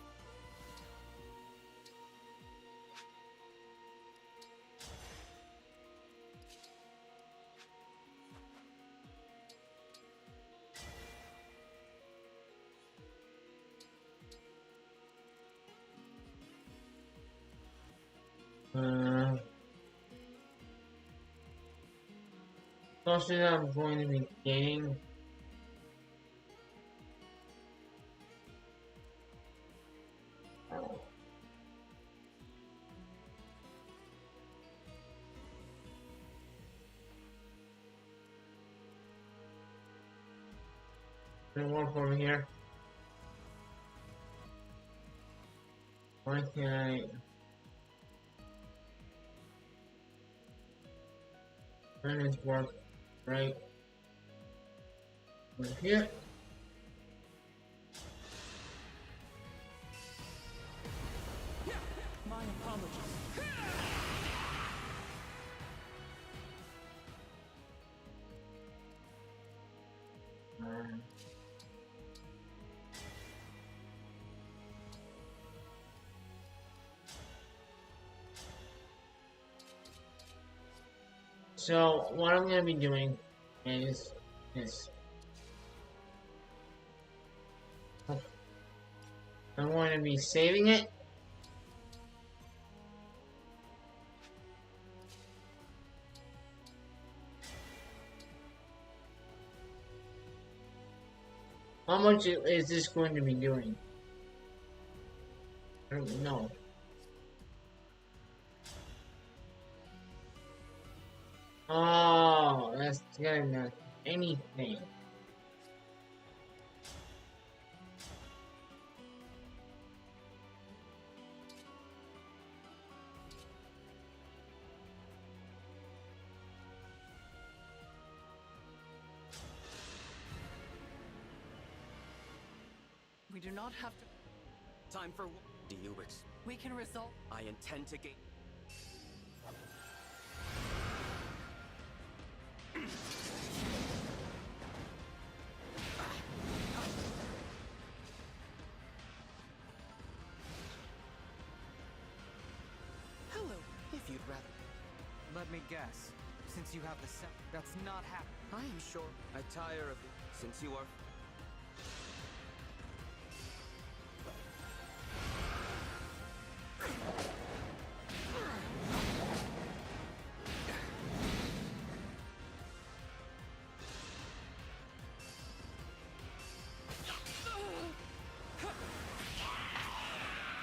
Closer that I'm going to be gaining. Gonna walk over here. Why can't I? Turn this work right over here. My apologies. So what I'm gonna be doing is this. I'm going to be saving it. How much is this going to be doing? I don't know. Oh, that's good enough. Anything. We do not have to. Time for. Do you We can resolve. I intend to gain. Hello, if you'd rather. Let me guess. Since you have the set, that's not happening. I am sure I tire of it since you are.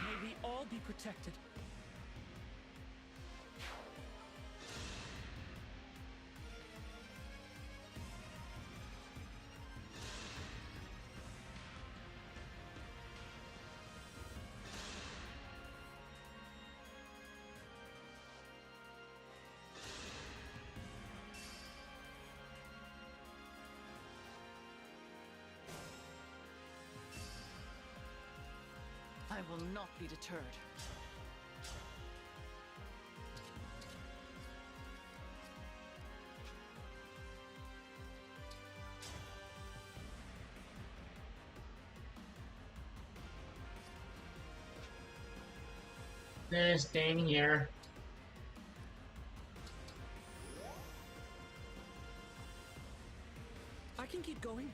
May we all be protected. I will not be deterred. They're staying here. I can keep going.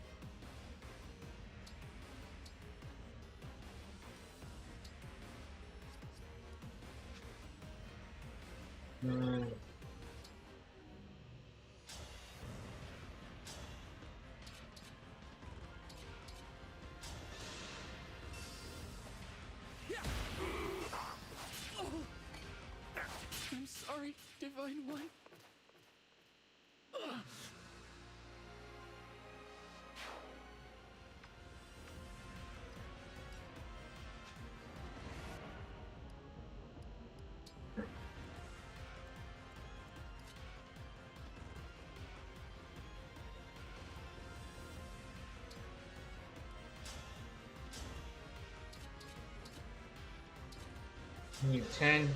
I'm sorry, Divine One. Need 10.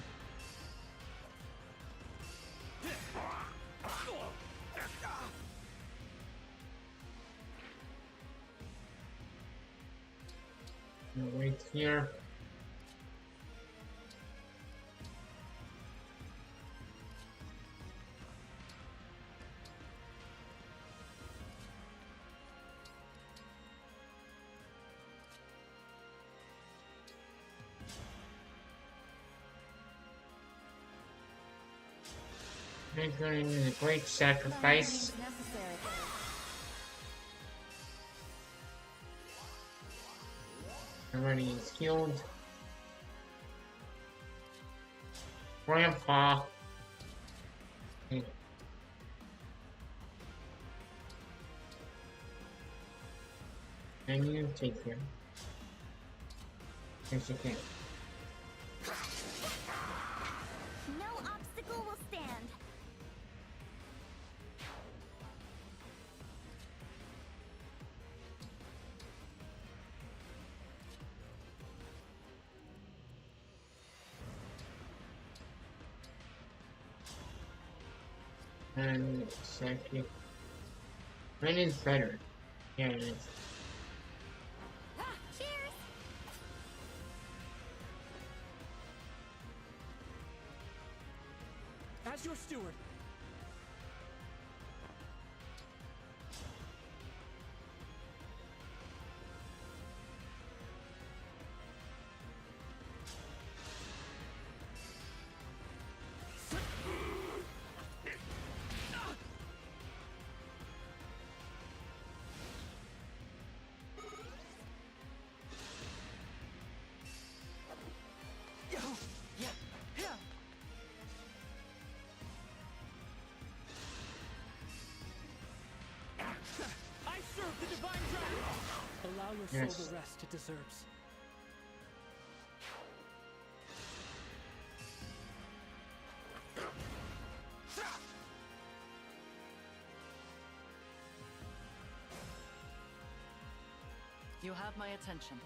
Wait here. Making a great sacrifice. Everybody is healed. Grandpa. Okay. Can you take him? Yes, you can. No obstacle will stand. And second. Mine is better. Yeah, it is. Cheers! As your steward. I serve the divine dragon. Allow your soul the rest it deserves. You have my attention.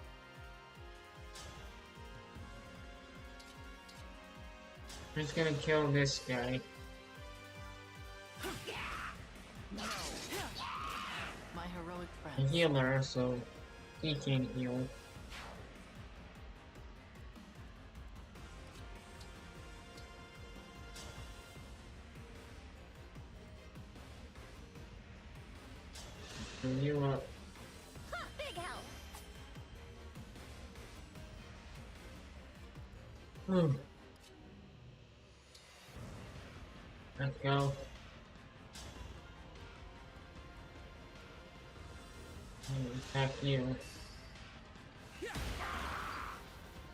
I'm just gonna kill this guy. My heroic A friends. healer, so he can heal. And you up. Big help. Let's go. Attack you.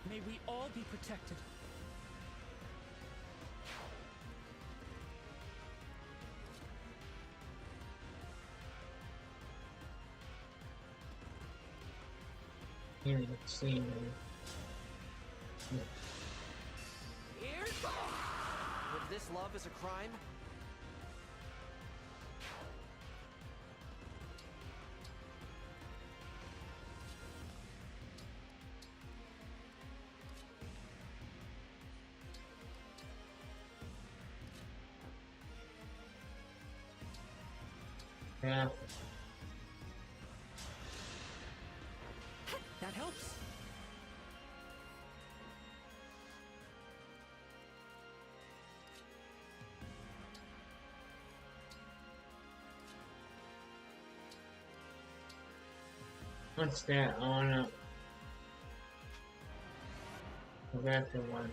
May we all be protected. Here, let's see. Here? If this love is a crime, Yeah. That helps. What's that? I wanna go back to one.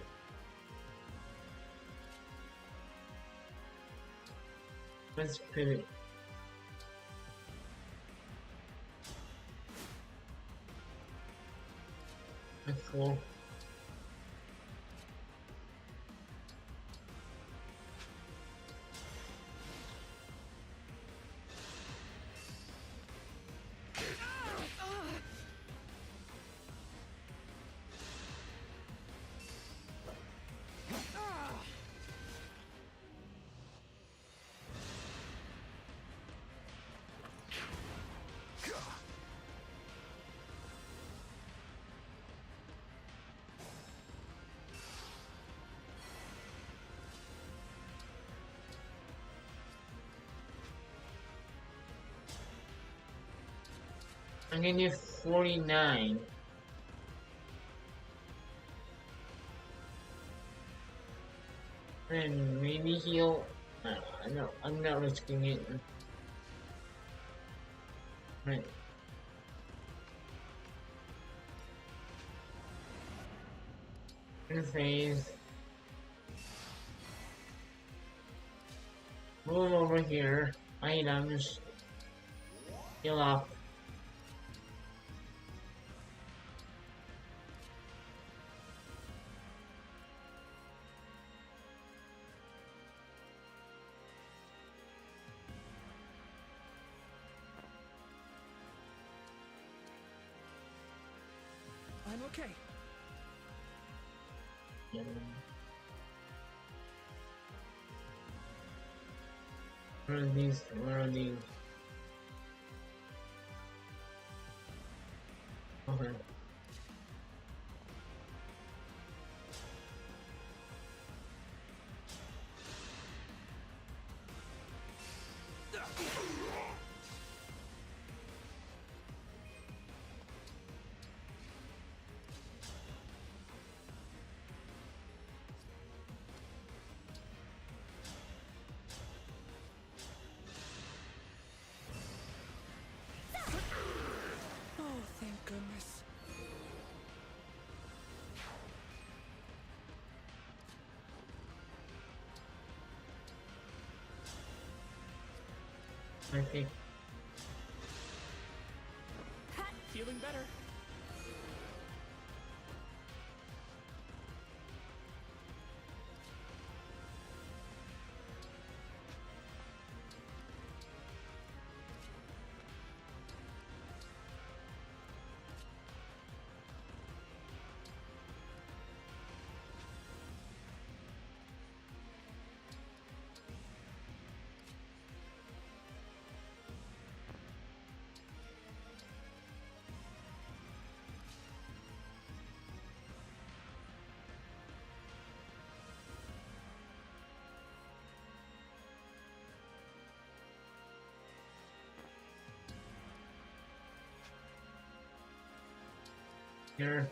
Let's pivot. That's cool. I'm gonna do 49. And maybe he'll. No, I'm not risking it. Right. Phase. Move over here. Items. Heal up. I'm okay. Yeah. Where are these? Where are these? Okay. Oh, thank goodness. I think. Feeling better. here.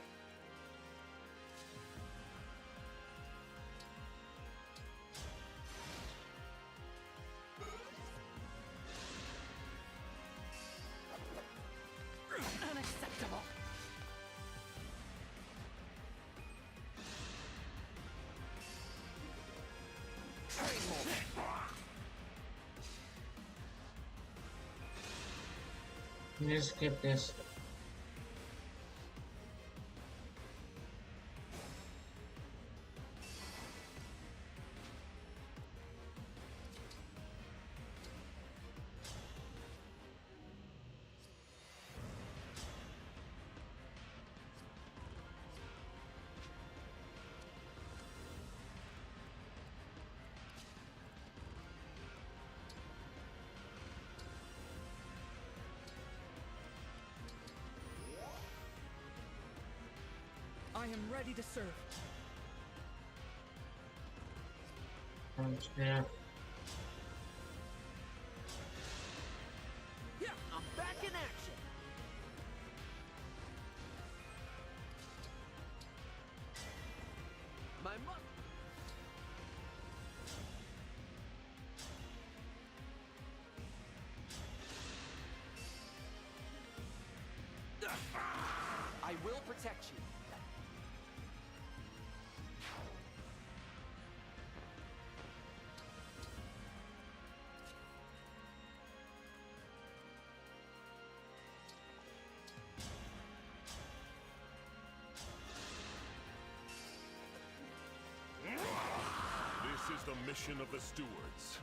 Unacceptable. Just skip this. I am ready to serve. Yeah. Yeah, I'm back in action. My I will protect you. This is the mission of the stewards.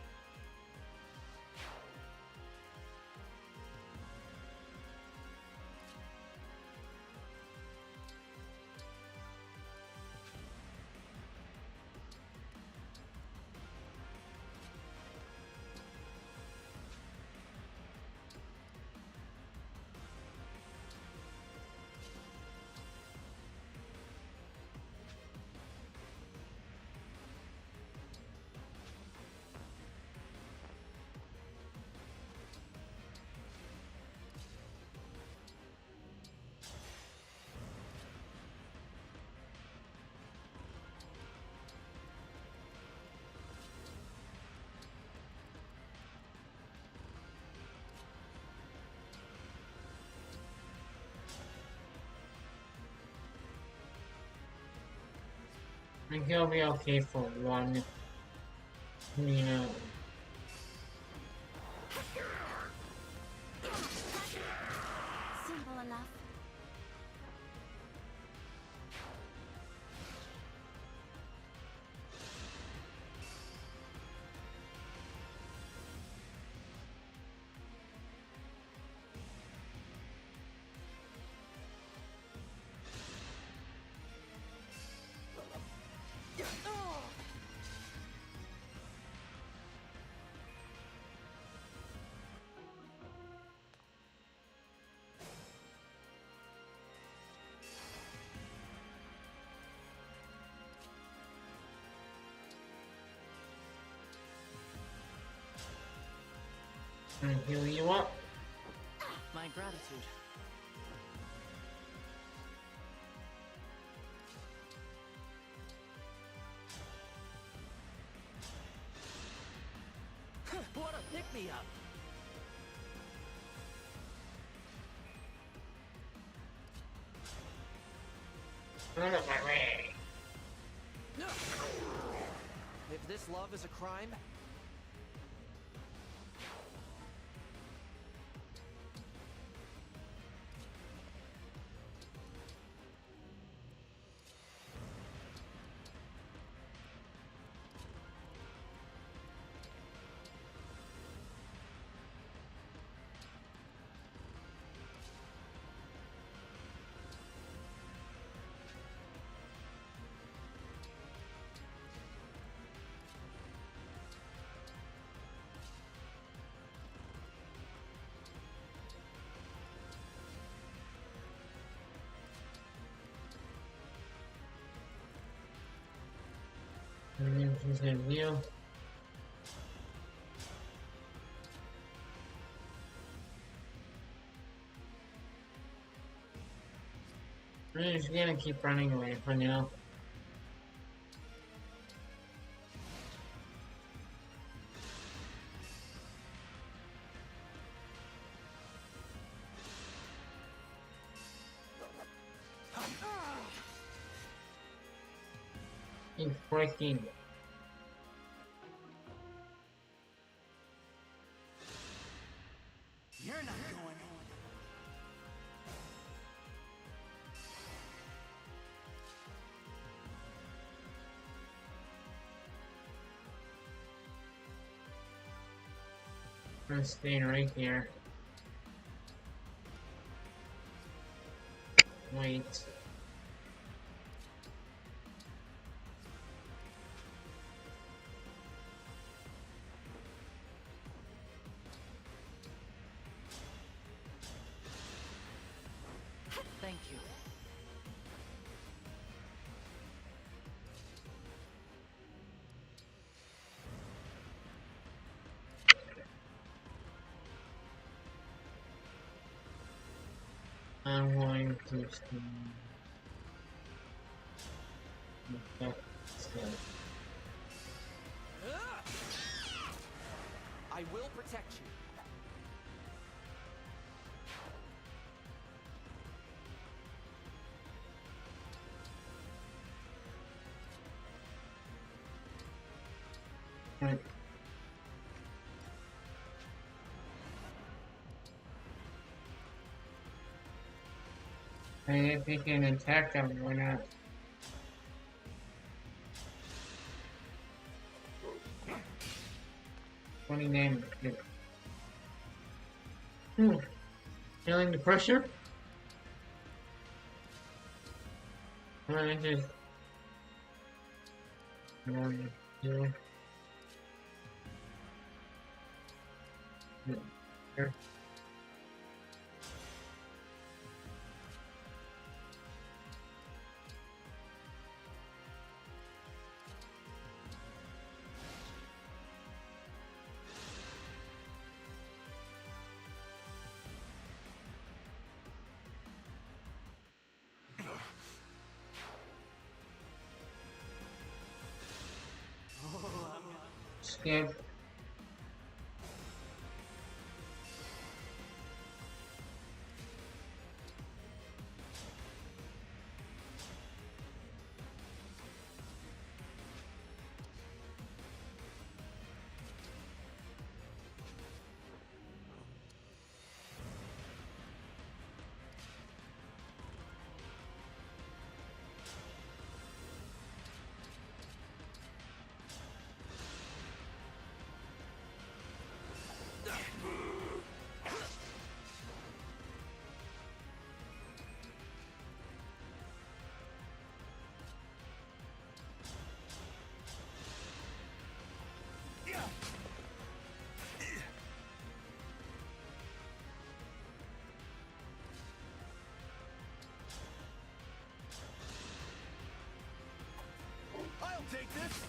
I think he'll be okay for one, you know. Simple enough. And heal you up. My gratitude. What a pick-me-up. Out of my way. If this love is a crime, And then she's gonna heal. I'm just gonna keep running away for now. You freaking. You're not going home. I'm staying right here. Wait. Thank you. I'm going to I will protect you. Right. Hey, if you can attack them, why not? Funny name. Feeling the pressure? I just... 1, 2... Here. Skip. I'll take this!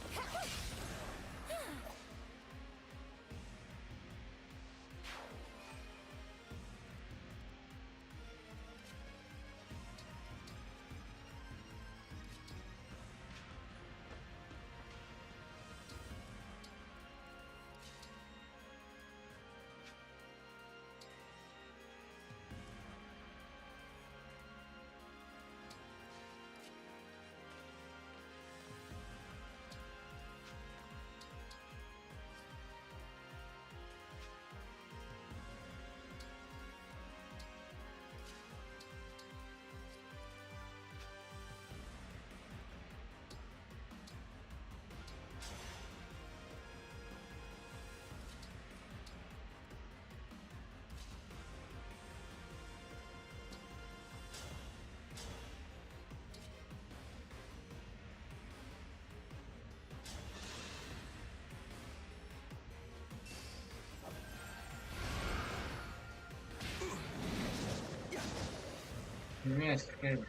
Yes, good.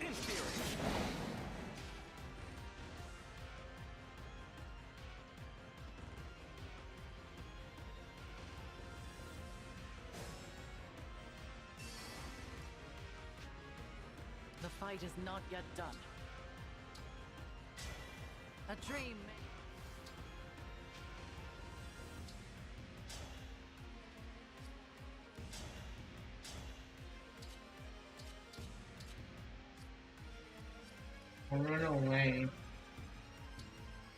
In theory. fight is not yet done. A dream. Run away.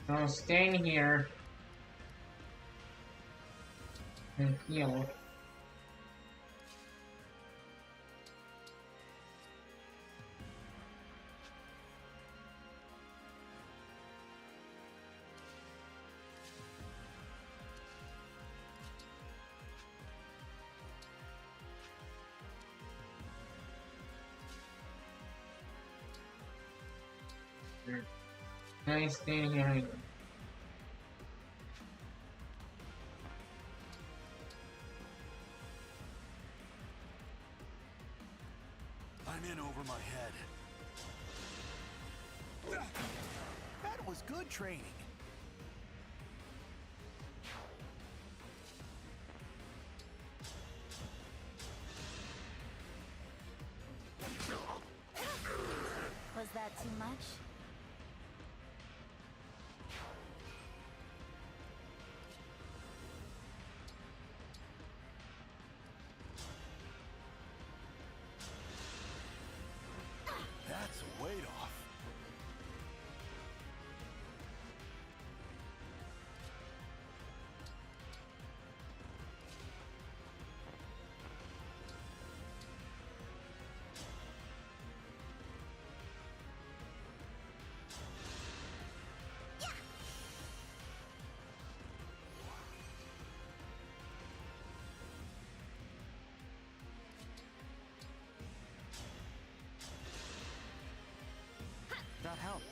I'll stay here and heal. Nice stay here. I'm in over my head. That was good training. Was that too much? That's weight off. That helps.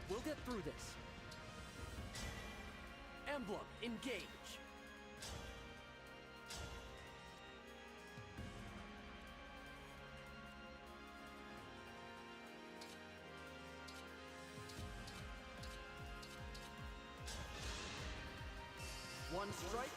We'll get through this. Emblem, engage. One strike.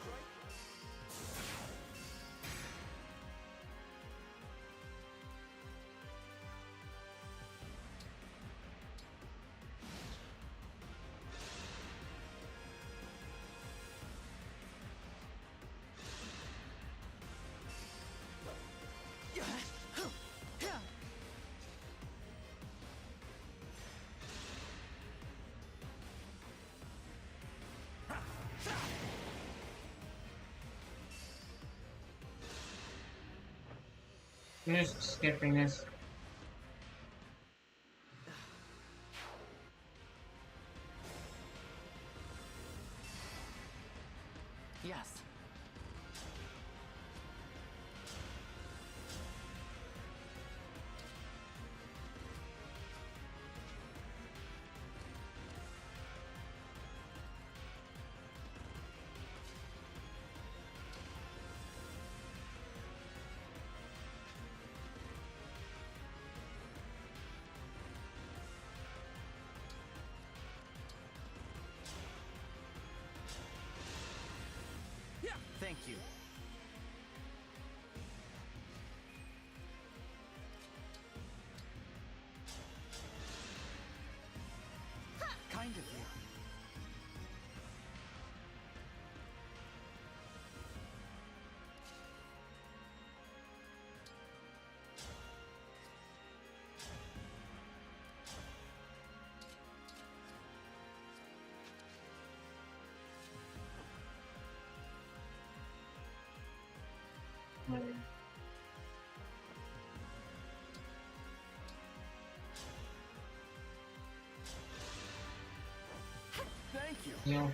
I'm just skipping this. Yes. Thank you. Kind of you. Thank you. Yeah.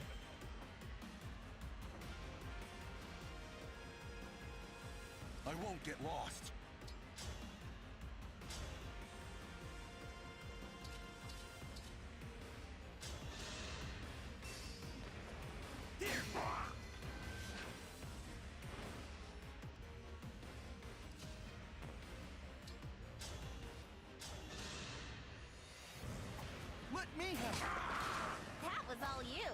I won't get lost. Let me have it. That was all you.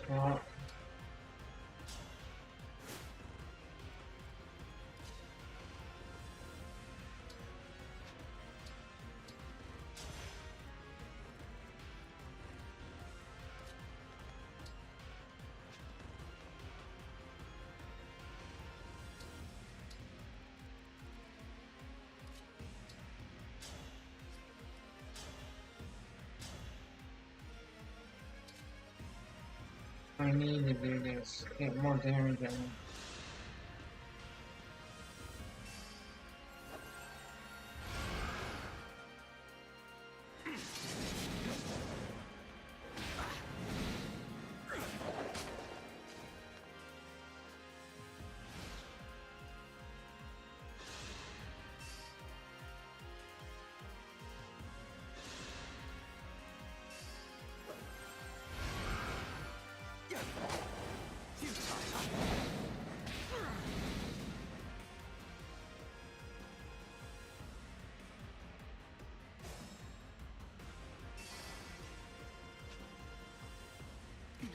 spot. I need to do this. Get more damage on him.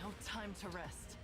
No time to rest.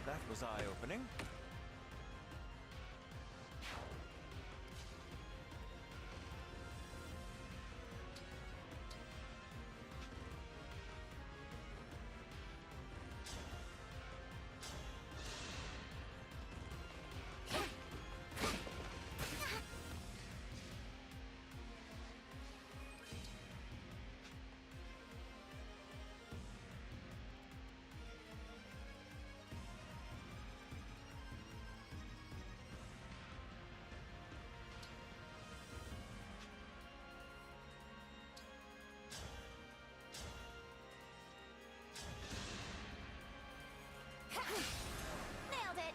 That was eye-opening. Nailed it!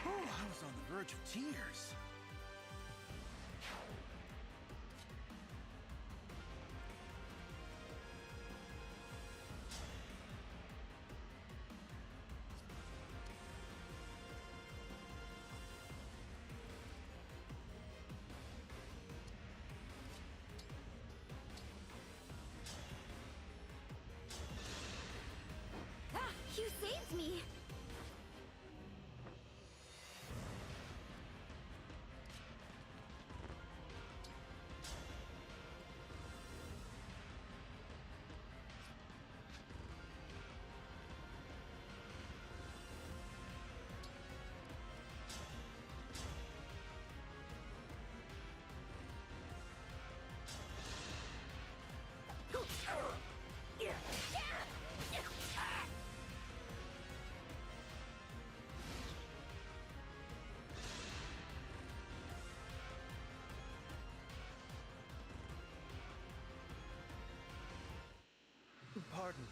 Oh, I was on the verge of tears. Ah, you saved me! Pardon.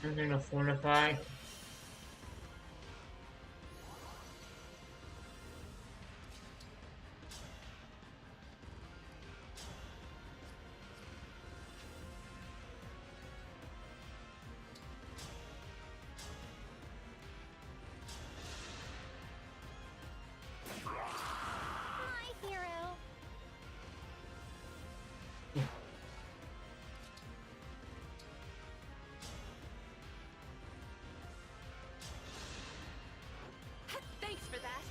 I'm gonna fortify. My hero. Thanks for that.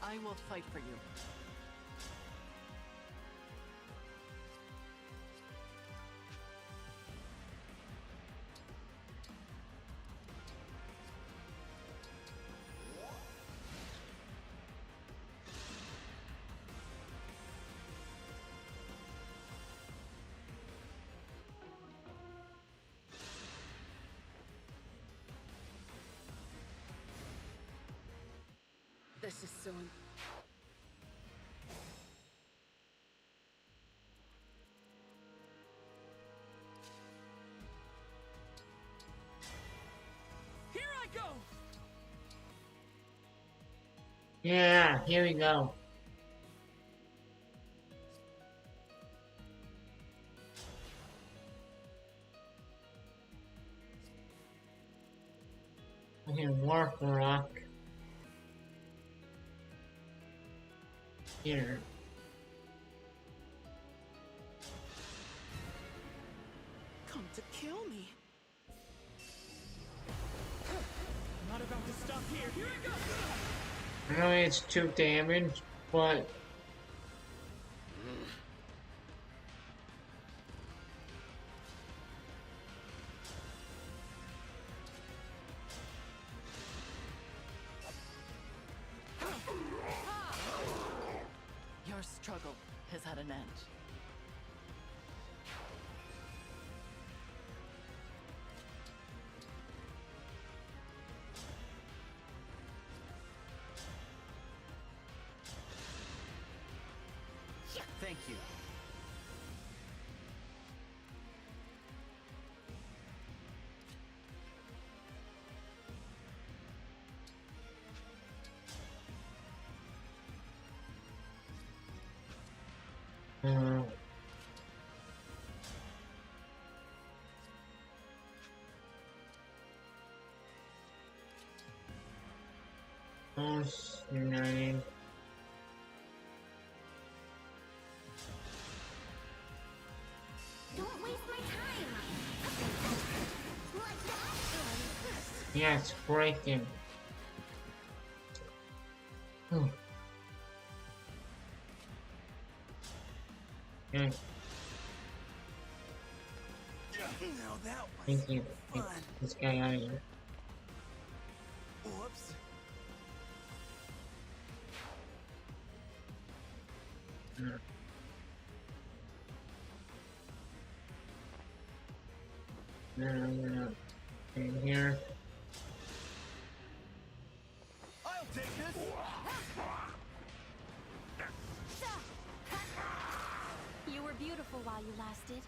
I will fight for you. This is so. Here I go. Yeah, here we go. I can warp the rock. Here. Come to kill me. Not about to stop here. Here I go. I know it's 2 damage, but Your struggle has had an end. Thank you. uh, united. Don't waste my time. Like that? Yeah, it's breaking. Okay. Now that was Thank you. fun. Get this guy out of here. Whoops. Then I'm gonna in here. I'll take this. You were beautiful while you lasted.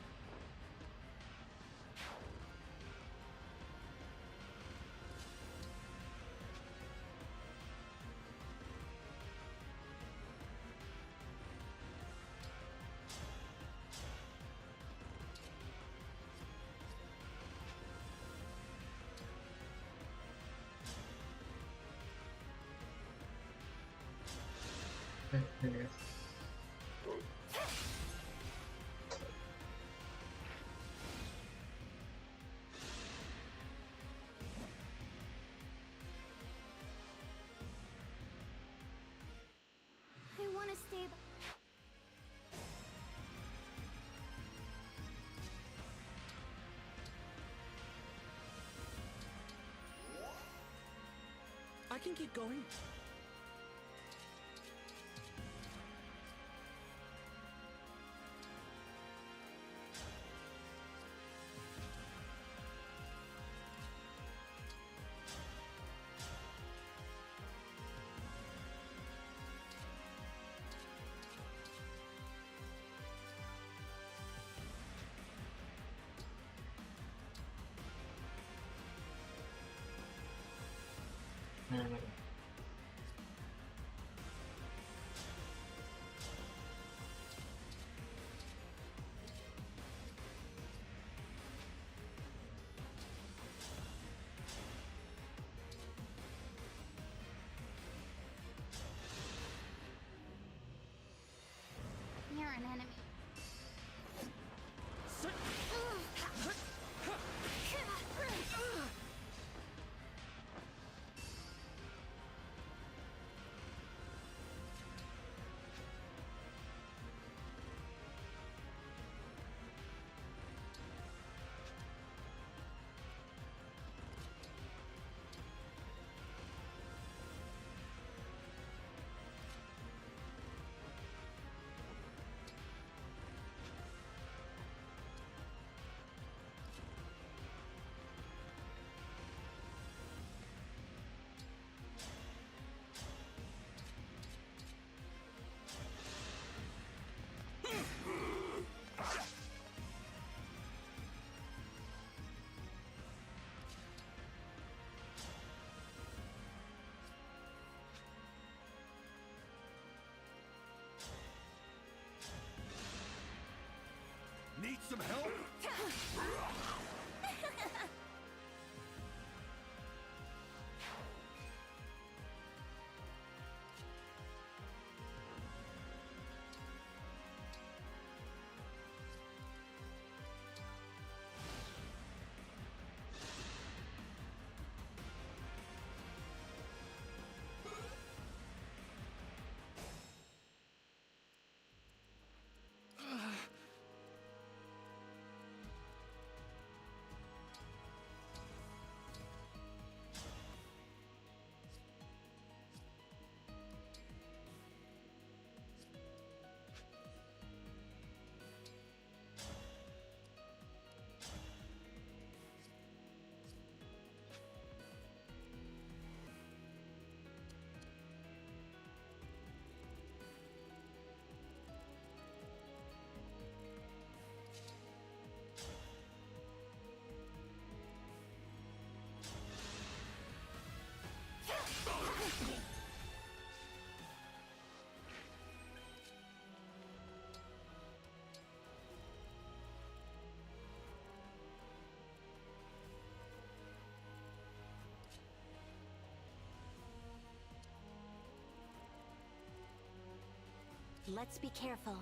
I want to stay. can keep going. You're an enemy. Need some help? Let's be careful.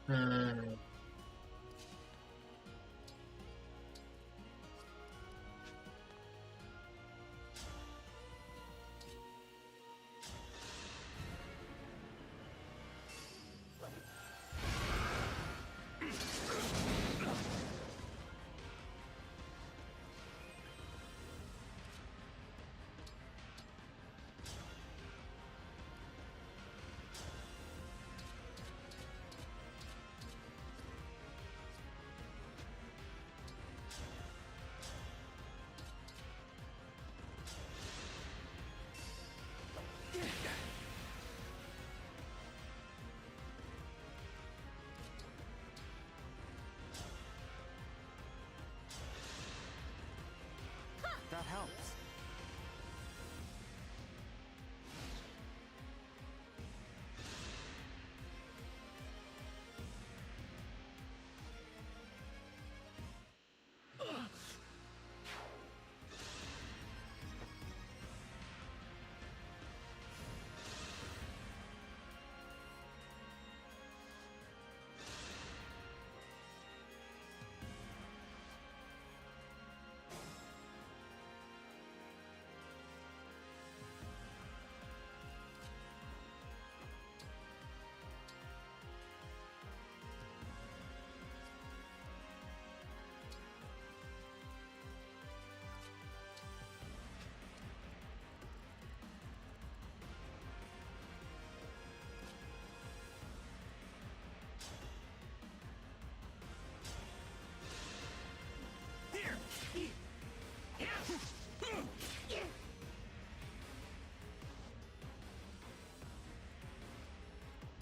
Hmm.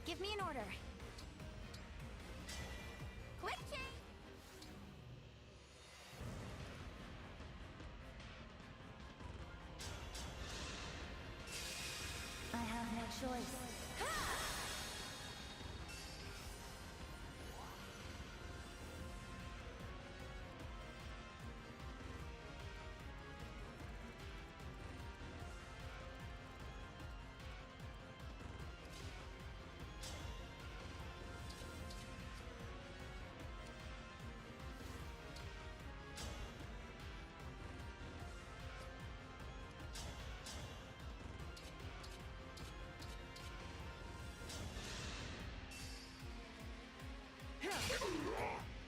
Give me an order. Quick change! I have no choice.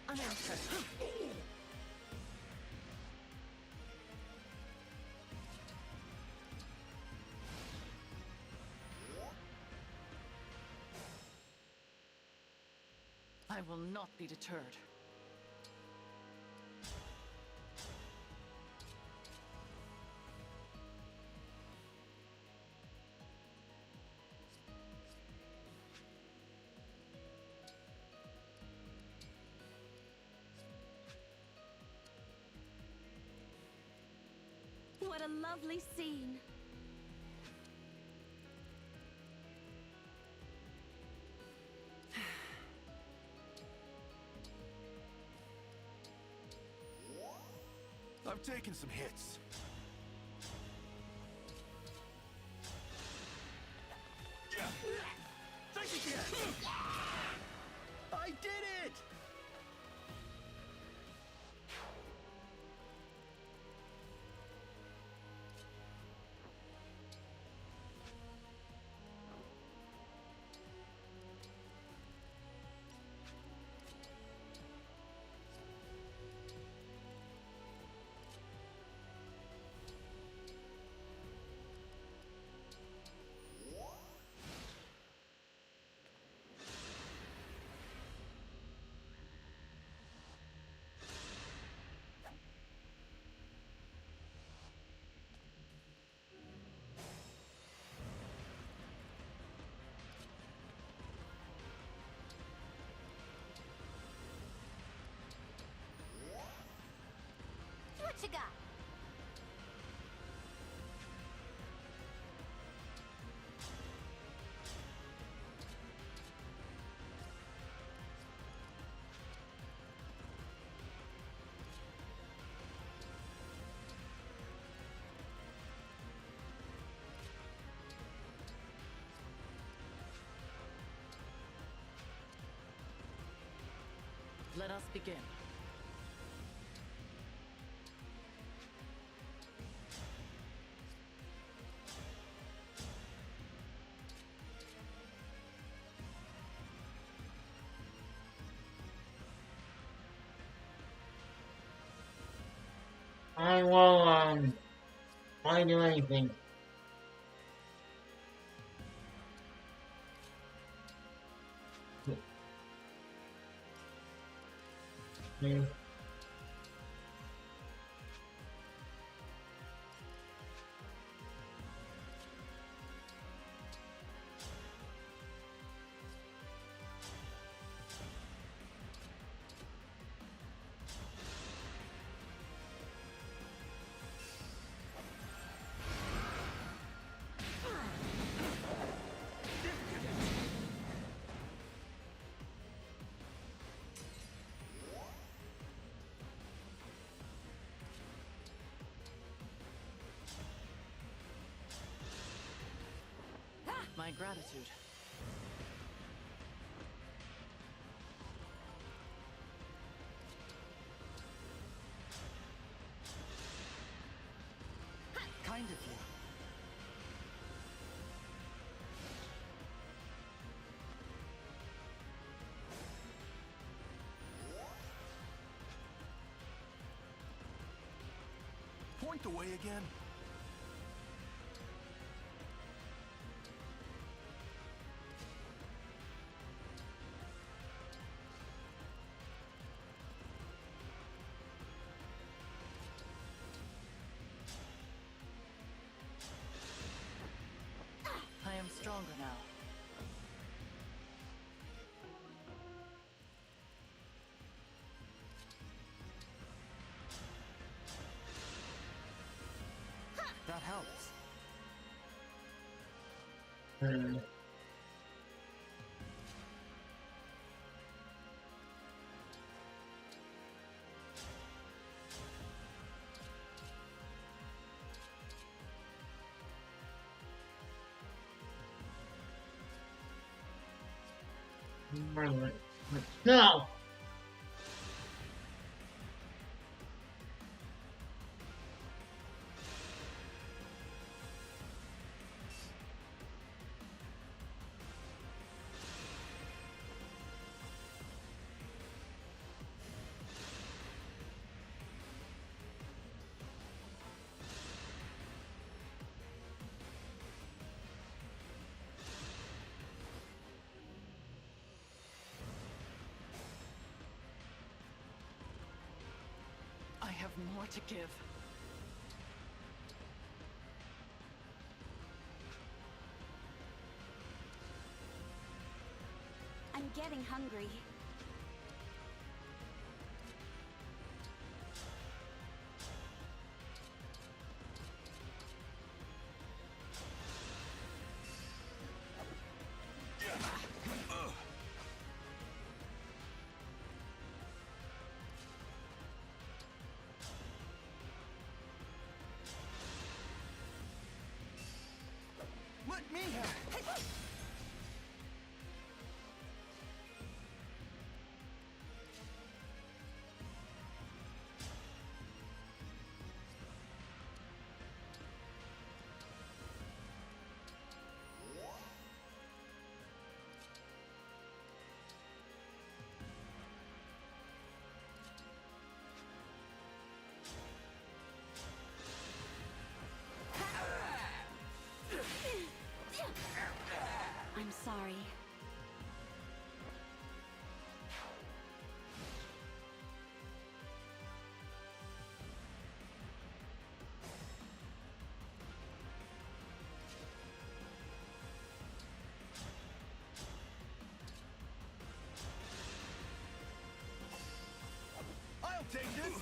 Unanswered. I will not be deterred. What a lovely scene. I've taken some hits. Think again! I did it! What you got? Let us begin. I will, why do anything? Hmm. My gratitude. Kind of you. Point the way again. I am stronger now. helps. Hmm. No! I have more to give. I'm getting hungry. Let me have it. I'm sorry. I'll take this.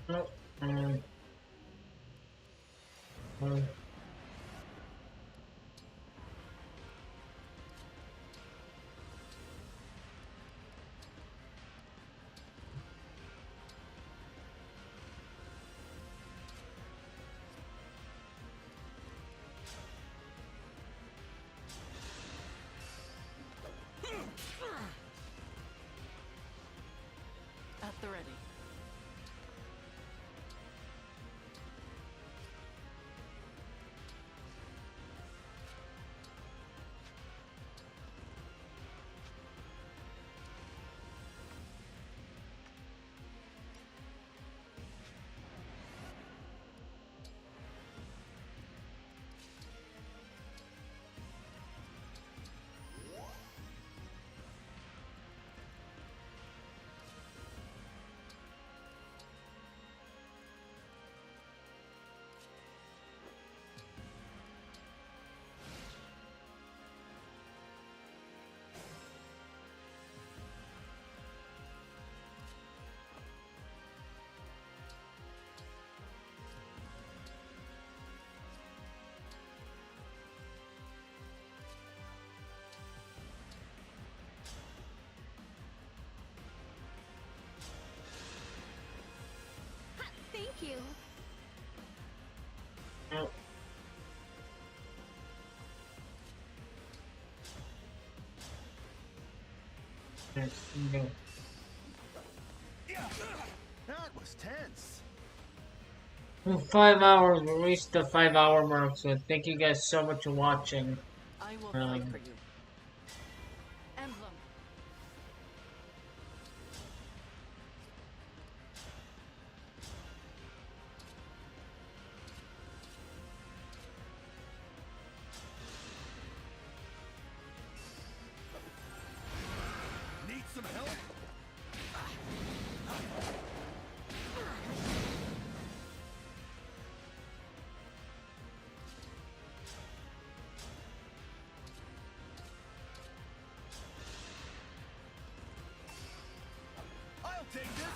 No. Um, At the ready. Thank you. no. Yes, no. That was tense. 5 hours, we reached the 5 hour mark, so thank you guys so much for watching. I will fight for you. Emblem. Need some help? take this!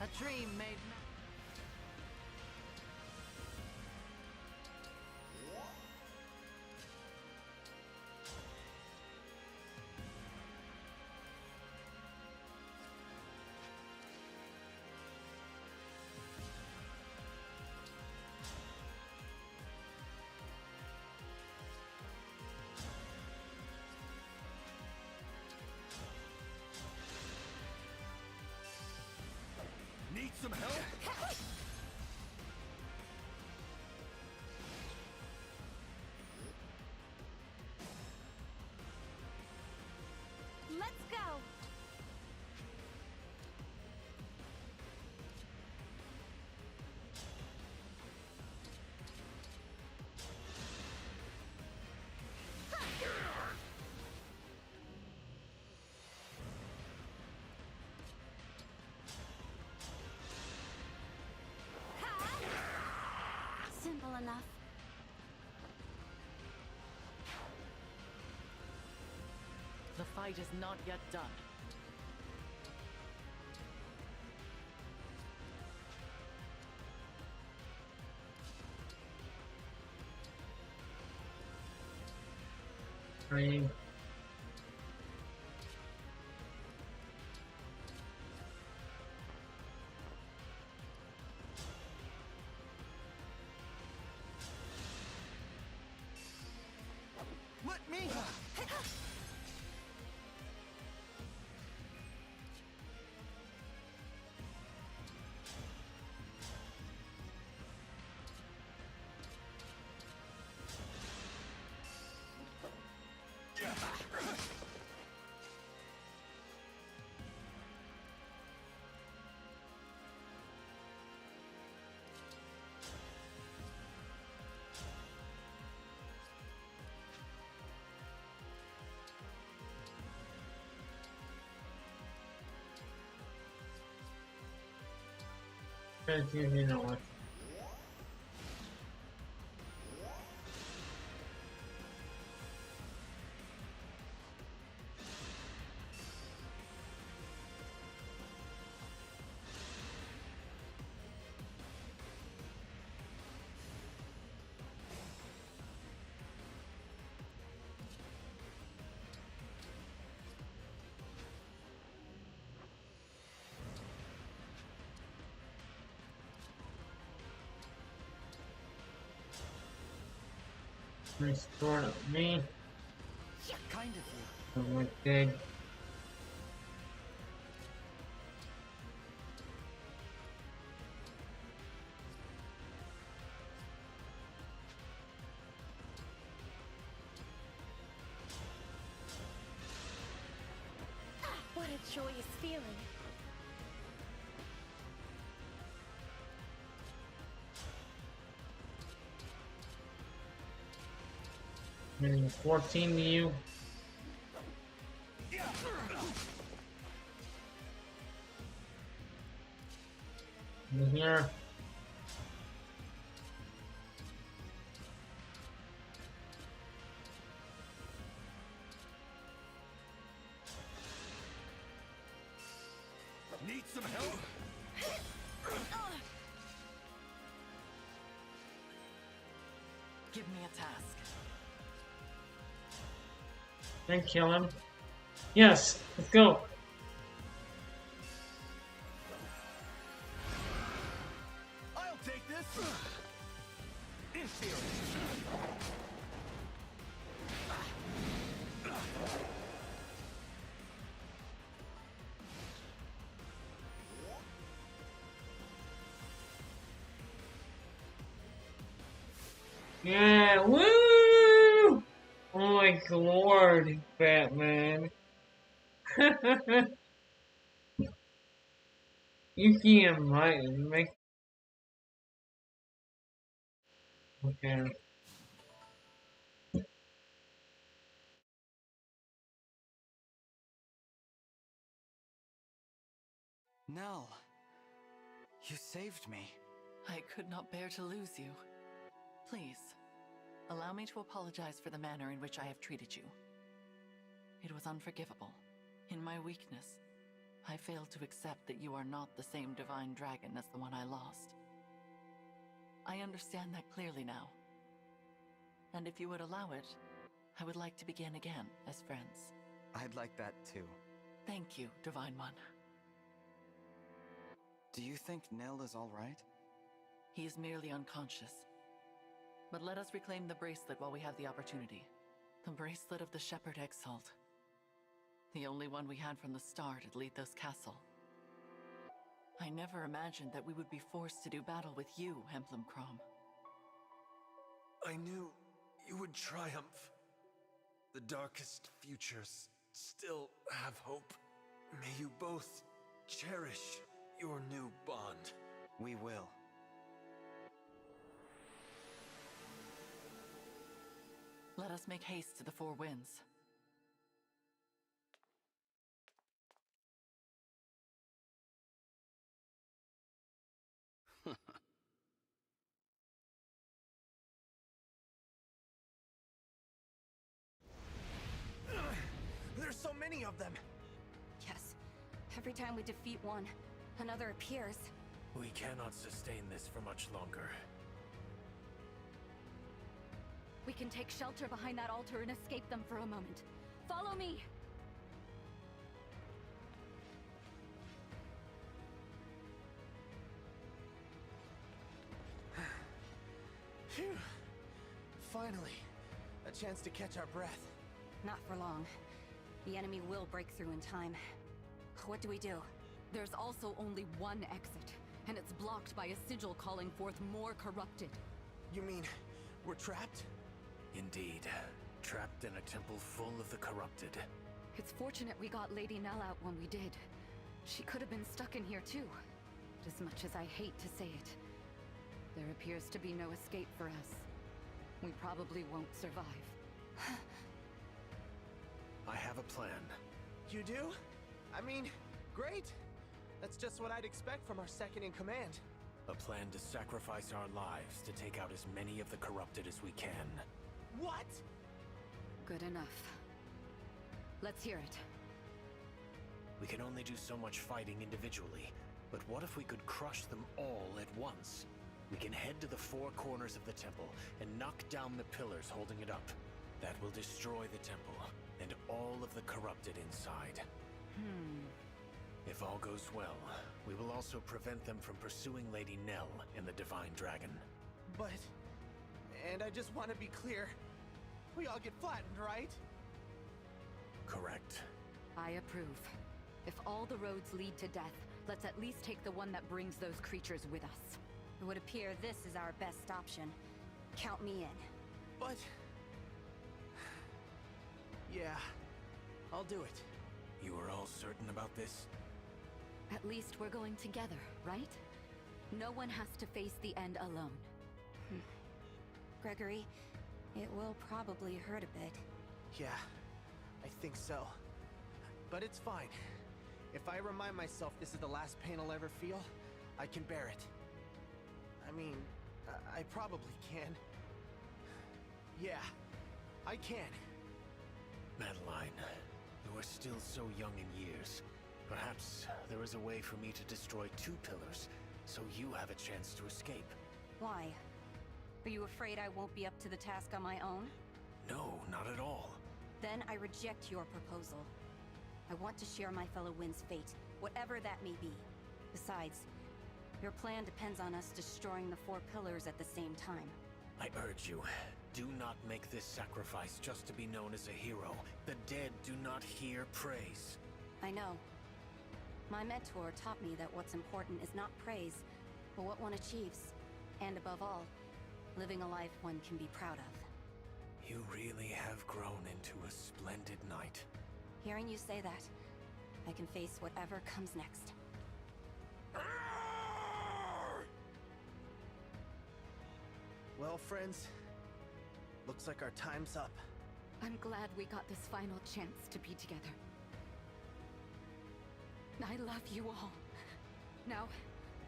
A dream made Need some help? Let's go! Simple enough. The fight is not yet done. Green. Let me! You know what? Restore me. Kind of you. I'm like dead. What a joyous feeling. Getting 14 to you. In here. Need some help? Give me a task. Then kill him. Yes, let's go. I'll take this! In theory. Yeah, woo! Oh my lord, Batman. You can't make. Okay. Nell, you saved me. I could not bear to lose you. Please, allow me to apologize for the manner in which I have treated you. It was unforgivable. In my weakness, I failed to accept that you are not the same divine dragon as the one I lost. I understand that clearly now. And if you would allow it, I would like to begin again as friends. I'd like that too. Thank you, Divine One. Do you think Nell is all right? He is merely unconscious. But let us reclaim the bracelet while we have the opportunity. The bracelet of the Shepherd Exalt. The only one we had from the start at Lethos Castle. I never imagined that we would be forced to do battle with you, Emblem Crom. I knew you would triumph. The darkest futures still have hope. May you both cherish your new bond. We will. Let us make haste to the Four Winds. There's so many of them! Yes. Every time we defeat one, another appears. We cannot sustain this for much longer. We can take shelter behind that altar and escape them for a moment. Follow me! Phew! Finally, a chance to catch our breath. Not for long. The enemy will break through in time. What do we do? There's also only one exit, and it's blocked by a sigil calling forth more corrupted. You mean, we're trapped? Indeed. Trapped in a temple full of the corrupted. It's fortunate we got Lady Nell out when we did. She could have been stuck in here too. As much as I hate to say it, there appears to be no escape for us. We probably won't survive. I have a plan. You do? I mean, great! That's just what I'd expect from our second in command. A plan to sacrifice our lives to take out as many of the corrupted as we can. What? Good enough. Let's hear it. We can only do so much fighting individually, but what if we could crush them all at once? We can head to the four corners of the temple and knock down the pillars holding it up. That will destroy the temple and all of the corrupted inside. If all goes well, we will also prevent them from pursuing Lady Nell and the Divine Dragon. But... and I just want to be clear. We all get flattened, right? Correct. I approve. If all the roads lead to death, let's at least take the one that brings those creatures with us. It would appear this is our best option. Count me in. But... yeah, I'll do it. You are all certain about this? At least we're going together, right? No one has to face the end alone. Gregory, it will probably hurt a bit. Yeah, I think so. But it's fine. If I remind myself this is the last pain I'll ever feel, I can bear it. I mean, I probably can. Yeah, I can. Madeline, you are still so young in years. Perhaps there is a way for me to destroy 2 pillars, so you have a chance to escape. Why? Are you afraid I won't be up to the task on my own? No, not at all. Then I reject your proposal. I want to share my fellow Wind's fate, whatever that may be. Besides, your plan depends on us destroying the 4 pillars at the same time. I urge you, do not make this sacrifice just to be known as a hero. The dead do not hear praise. I know. My mentor taught me that what's important is not praise, but what one achieves. And above all, living a life one can be proud of. You really have grown into a splendid knight. Hearing you say that, I can face whatever comes next. Well, friends, looks like our time's up. I'm glad we got this final chance to be together. I love you all. Now,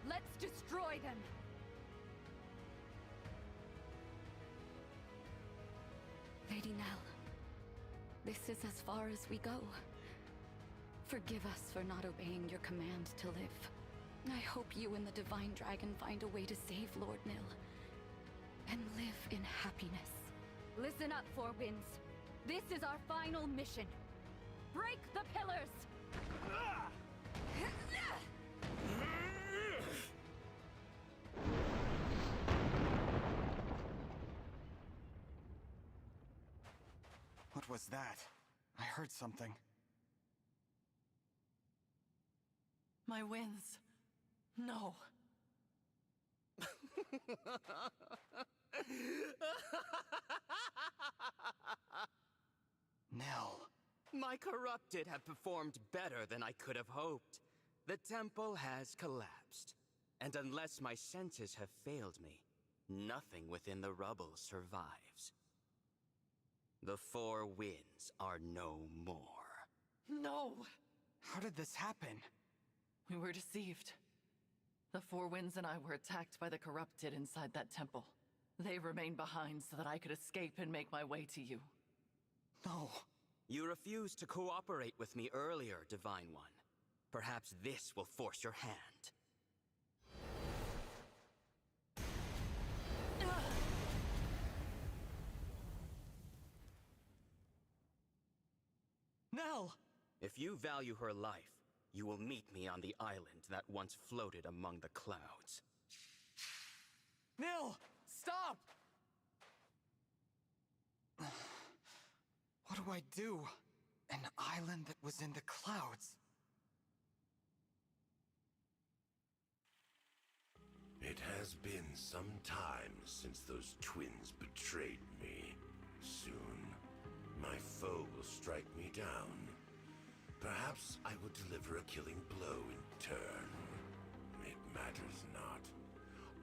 let's destroy them! Lady Nell, this is as far as we go. Forgive us for not obeying your command to live. I hope you and the Divine Dragon find a way to save Lord Nil and live in happiness. Listen up, Four Winds. This is our final mission. Break the pillars! What was that? I heard something. My winds. No. Nell. My corrupted have performed better than I could have hoped. The temple has collapsed, and unless my senses have failed me, nothing within the rubble survives. The Four Winds are no more. No! How did this happen? We were deceived. The Four Winds and I were attacked by the corrupted inside that temple. They remained behind so that I could escape and make my way to you. No. You refused to cooperate with me earlier, Divine One. Perhaps this will force your hand. Nell! If you value her life, you will meet me on the island that once floated among the clouds. Nell! Stop! What do I do? An island that was in the clouds. It has been some time since those twins betrayed me. Soon, my foe will strike me down. Perhaps I will deliver a killing blow in turn. It matters not.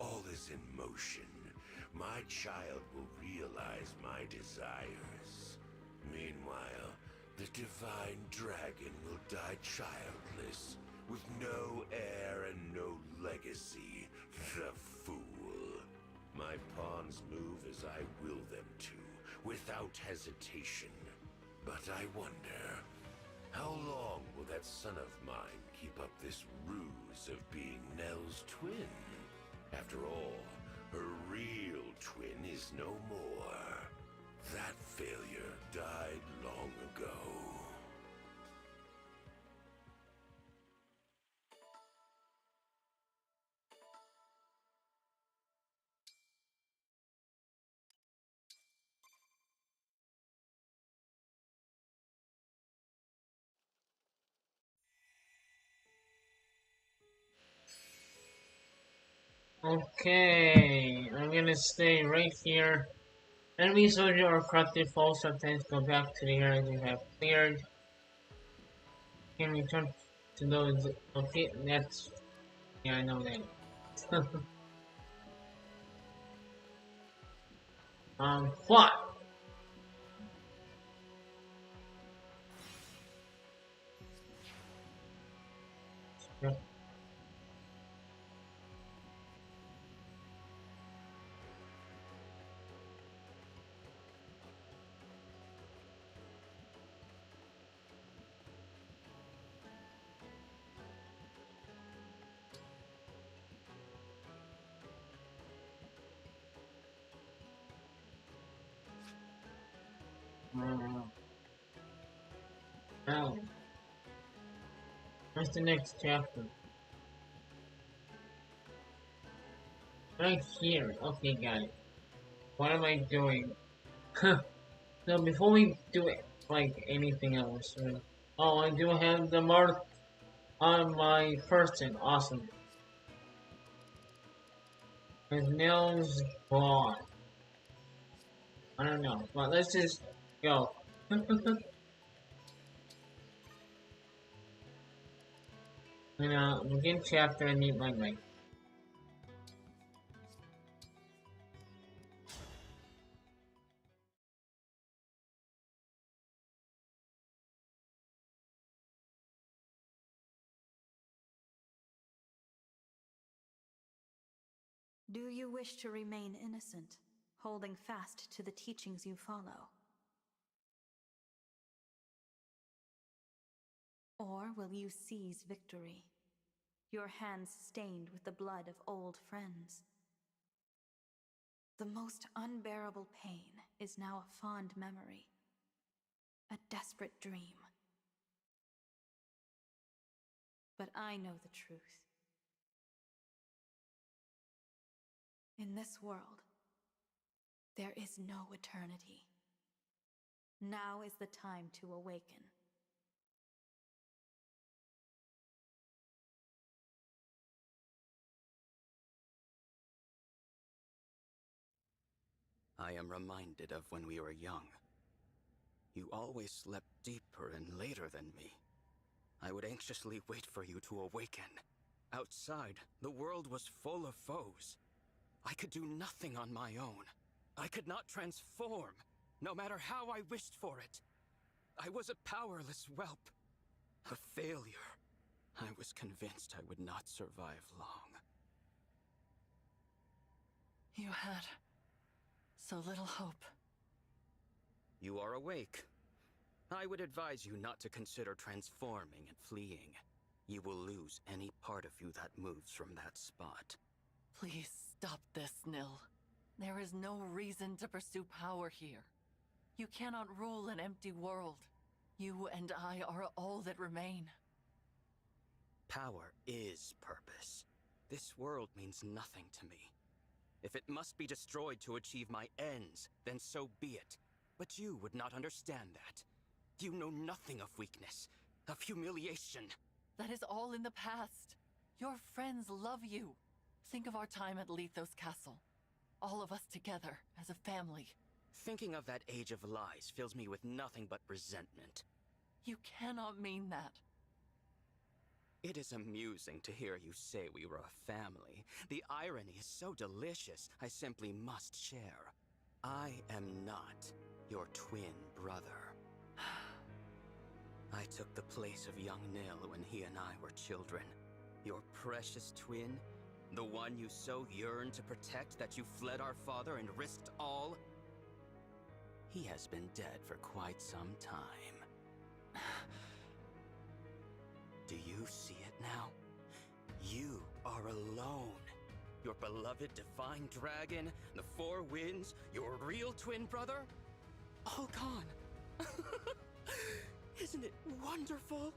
All is in motion. My child will realize my desires. Meanwhile, the Divine Dragon will die childless, with no heir and no legacy. The fool. My pawns move as I will them to, without hesitation. But I wonder, how long will that son of mine keep up this ruse of being Nell's twin? After all, her real twin is no more. That failure died long ago. Okay, I'm gonna stay right here. Enemy soldier or corrupted foe sometimes go back to the area you have cleared. Can return to those. Okay, that's. Yeah, I know that. What? Yeah. Now, what's the next chapter? Right here. Okay, got it. What am I doing? So before we do it, like anything else, right? Oh, I do have the mark on my person. Awesome. His nails gone. I don't know, but let's just go. Begin chapter and meet my knight. Do you wish to remain innocent, holding fast to the teachings you follow? Or will you seize victory, your hands stained with the blood of old friends? The most unbearable pain is now a fond memory, a desperate dream. But I know the truth. In this world, there is no eternity. Now is the time to awaken. I am reminded of when we were young. You always slept deeper and later than me. I would anxiously wait for you to awaken. Outside, the world was full of foes. I could do nothing on my own. I could not transform, no matter how I wished for it. I was a powerless whelp, a failure. I was convinced I would not survive long. You had so little hope. You are awake. I would advise you not to consider transforming and fleeing. You will lose any part of you that moves from that spot. Please stop this, Nil. There is no reason to pursue power here. You cannot rule an empty world. You and I are all that remain. Power is purpose. This world means nothing to me. If it must be destroyed to achieve my ends, then so be it. But you would not understand that. You know nothing of weakness, of humiliation. That is all in the past. Your friends love you. Think of our time at Lethos Castle. All of us together, as a family. Thinking of that age of lies fills me with nothing but resentment. You cannot mean that. It is amusing to hear you say we were a family. The irony is so delicious, I simply must share. I am not your twin brother. I took the place of young Nil when he and I were children. Your precious twin, the one you so yearned to protect that you fled our father and risked all. He has been dead for quite some time. Do you see it now? You are alone. Your beloved divine dragon, the four winds, your real twin brother, all gone. Isn't it wonderful?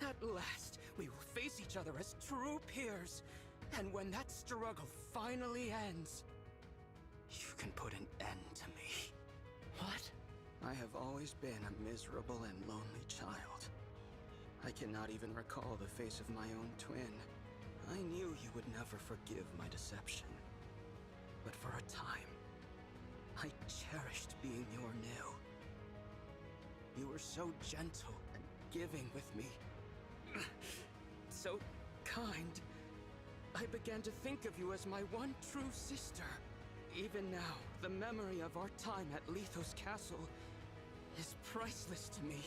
At last, we will face each other as true peers. And when that struggle finally ends, you can put an end to me. What? I have always been a miserable and lonely child. I cannot even recall the face of my own twin. I knew you would never forgive my deception. But for a time, I cherished being your Nil. You were so gentle and giving with me. So kind. I began to think of you as my one true sister. Even now, the memory of our time at Lethos Castle is priceless to me.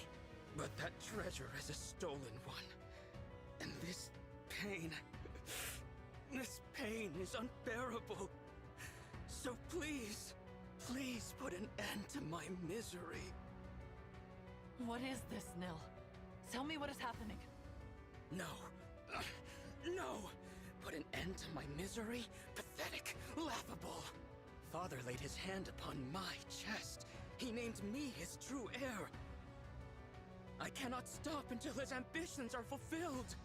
But that treasure is a stolen one. And this pain is unbearable. So please, please put an end to my misery. What is this, Nil? Tell me what is happening. No. No! Put an end to my misery? Pathetic, laughable. Father laid his hand upon my chest. He named me his true heir. I cannot stop until his ambitions are fulfilled.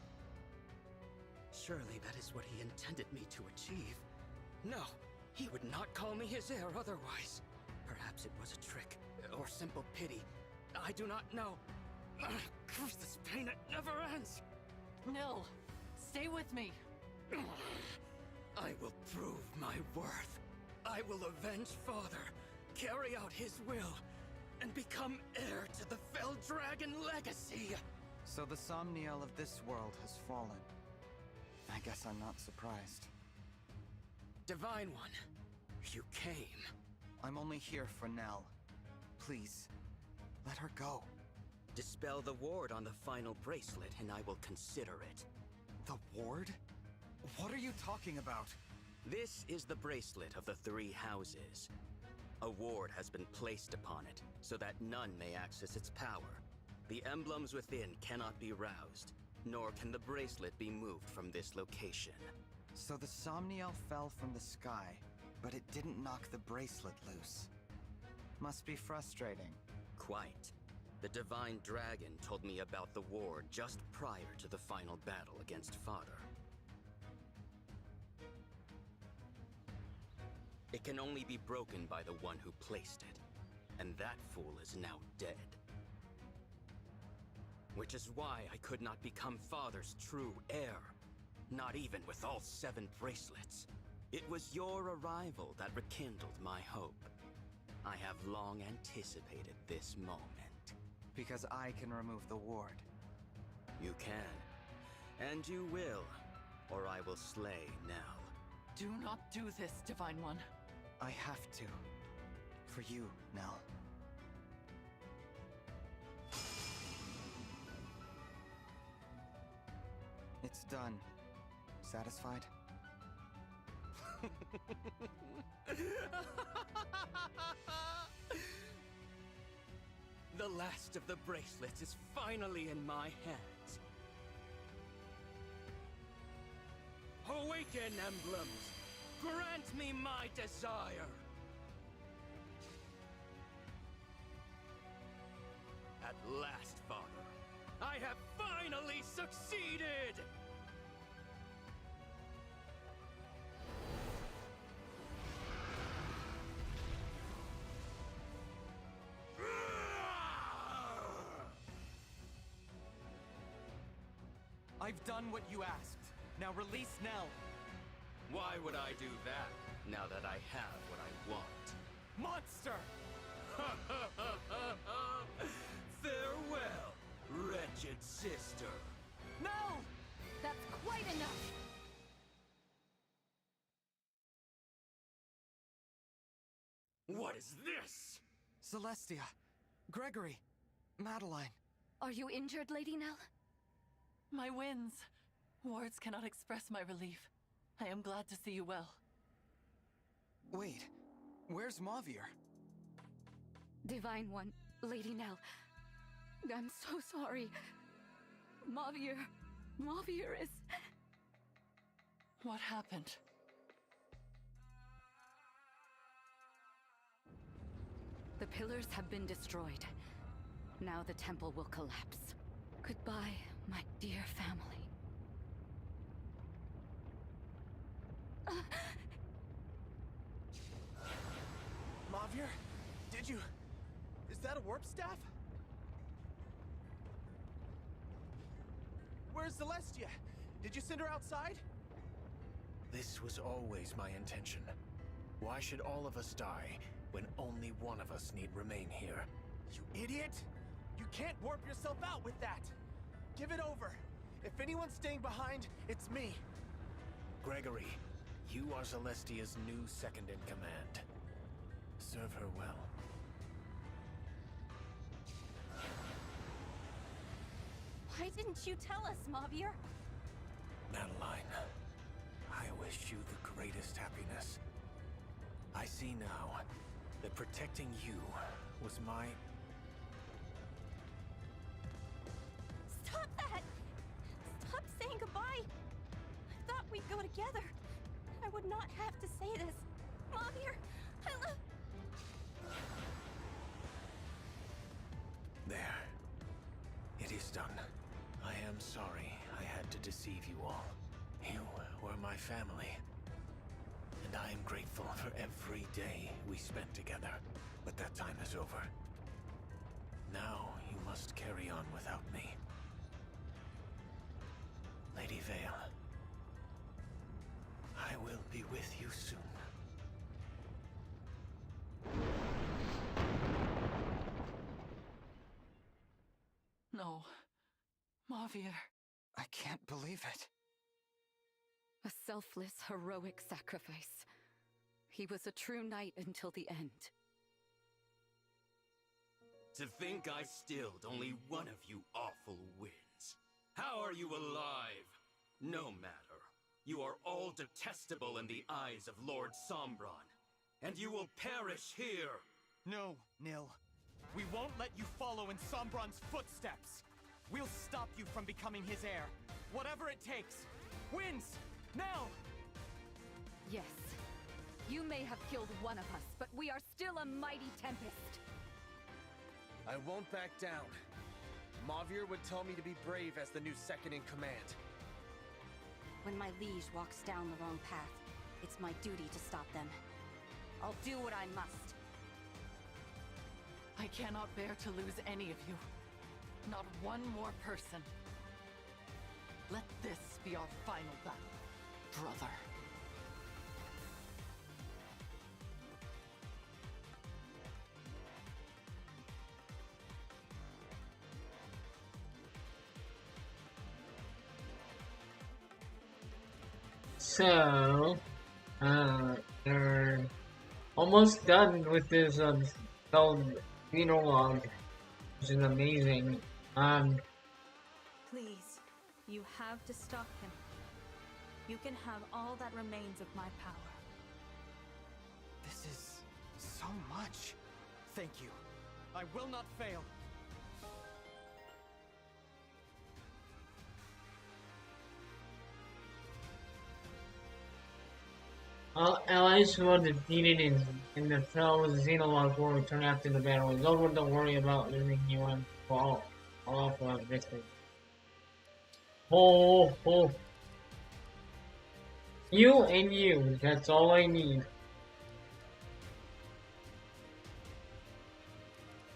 Surely that is what he intended me to achieve. No, he would not call me his heir otherwise. Perhaps it was a trick, or simple pity. I do not know. Curse this pain, it never ends! Nil, stay with me. I will prove my worth. I will avenge Father, carry out his will, and become heir to the Fell Dragon legacy! So the Somniel of this world has fallen. I guess I'm not surprised. Divine One, you came. I'm only here for Nell. Please, let her go. Dispel the ward on the final bracelet and I will consider it. The ward? What are you talking about? This is the bracelet of the three houses. A ward has been placed upon it, so that none may access its power. The emblems within cannot be roused, nor can the bracelet be moved from this location. So the Somniel fell from the sky, but it didn't knock the bracelet loose. Must be frustrating. Quite. The Divine Dragon told me about the ward just prior to the final battle against Father. It can only be broken by the one who placed it, and that fool is now dead. Which is why I could not become Father's true heir, not even with all 7 bracelets. It was your arrival that rekindled my hope. I have long anticipated this moment. Because I can remove the ward. You can. And you will, or I will slay Nell. Do not do this, Divine One. I have to. For you, Nell. It's done. Satisfied? The last of the bracelets is finally in my hands. Awaken, emblems! Grant me my desire! At last, Father, I have finally succeeded! I've done what you asked. Now release Nell. Why would I do that, now that I have what I want? Monster! Farewell, wretched sister. No! That's quite enough! What is this? Celestia. Gregory. Madeline. Are you injured, Lady Nell? My winds. Words cannot express my relief. I am glad to see you well. Wait, where's Mavier? Divine One, Lady Nell. I'm so sorry. Mavier is... What happened? The pillars have been destroyed. Now the temple will collapse. Goodbye, my dear family. Mavier? Did you... Is that a warp staff? Where's Celestia? Did you send her outside? This was always my intention. Why should all of us die when only one of us need remain here? You idiot! You can't warp yourself out with that! Give it over! If anyone's staying behind, it's me! Gregory, you are Celestia's new second-in-command. Serve her well. Why didn't you tell us, Mavier? Madeline, I wish you the greatest happiness. I see now that protecting you was my... Stop that! Stop saying goodbye! I thought we'd go together. I would not have to say this. Mavier, I love... There. It is done. I am sorry I had to deceive you all. You were my family. And I am grateful for every day we spent together. But that time is over. Now you must carry on without me. Lady Vale, I will be with you soon. No. Mavier. I can't believe it. A selfless, heroic sacrifice. He was a true knight until the end. To think I stilled only one of you awful winds. How are you alive? No matter. You are all detestable in the eyes of Lord Sombron, and you will perish here! No, Nil. We won't let you follow in Sombron's footsteps! We'll stop you from becoming his heir. Whatever it takes. Winds! Now! Yes. You may have killed one of us, but we are still a mighty tempest. I won't back down. Mavir would tell me to be brave as the new second in command. When my liege walks down the wrong path, it's my duty to stop them. I'll do what I must. I cannot bear to lose any of you. Not one more person. Let this be our final battle, brother. So, we're almost done with this Xenologue, which is amazing. Please, you have to stop him. You can have all that remains of my power. This is so much. Thank you. I will not fail. All allies who are defeated in the fell Xenologue will return after the battle is over. Don't worry about losing anyone. All for our victory. Oh. You and you. That's all I need.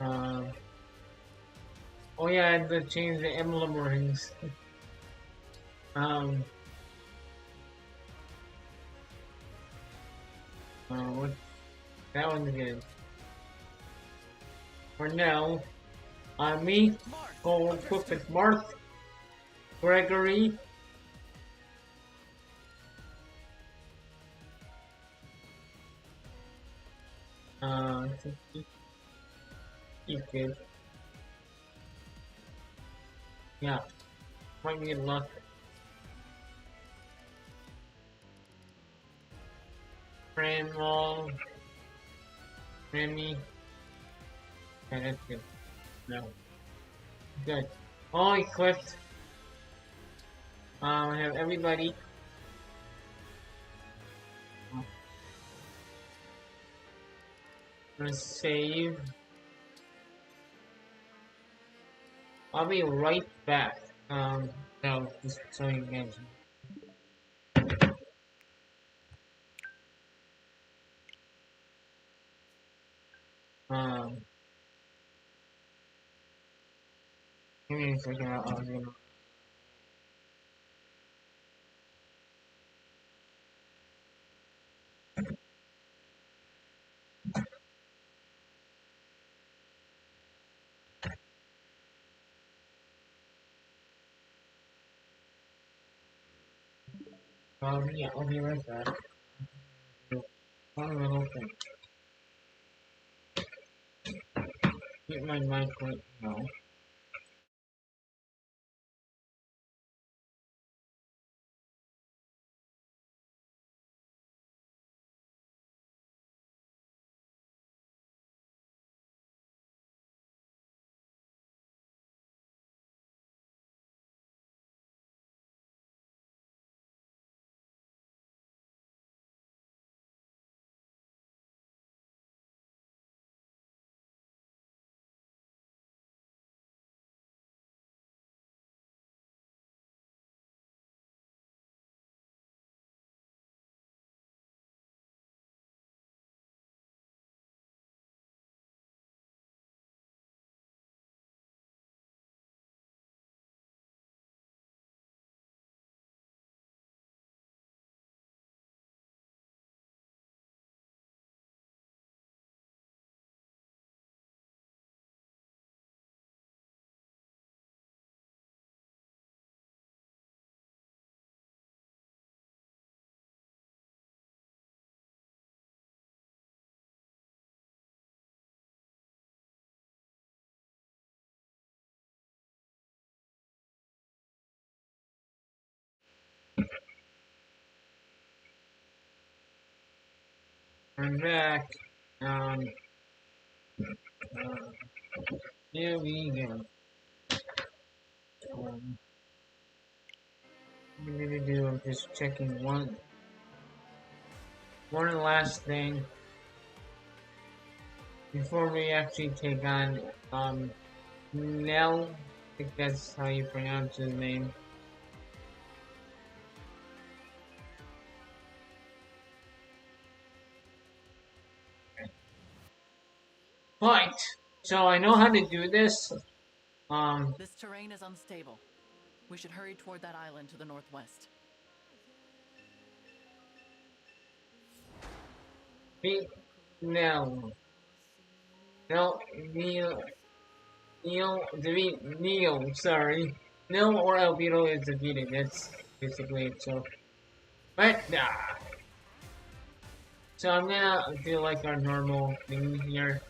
Oh yeah, I had to change the emblem rings. What? That one's good. For now, me, go equip with Marth, Gregory, he's good. Yeah, might need luck. Cranwall, Remy, yeah, that's good. No, good. All equipped. I have everybody. I'm gonna save. I'll be right back. No, just so you guys. Um, give me a second. I'll gonna. Yeah, I'll be right back. One little thing. Get my mic right now. I'm back. Um, here we go. I'm just checking one last thing before we actually take on Nell. I think that's how you pronounce his name. Right. So I know how to do this. This terrain is unstable. We should hurry toward that island to the northwest. Nell. Nell. Neil, sorry. Nil or Albedo is defeated. That's basically it. So, but so I'm gonna do like our normal thing here.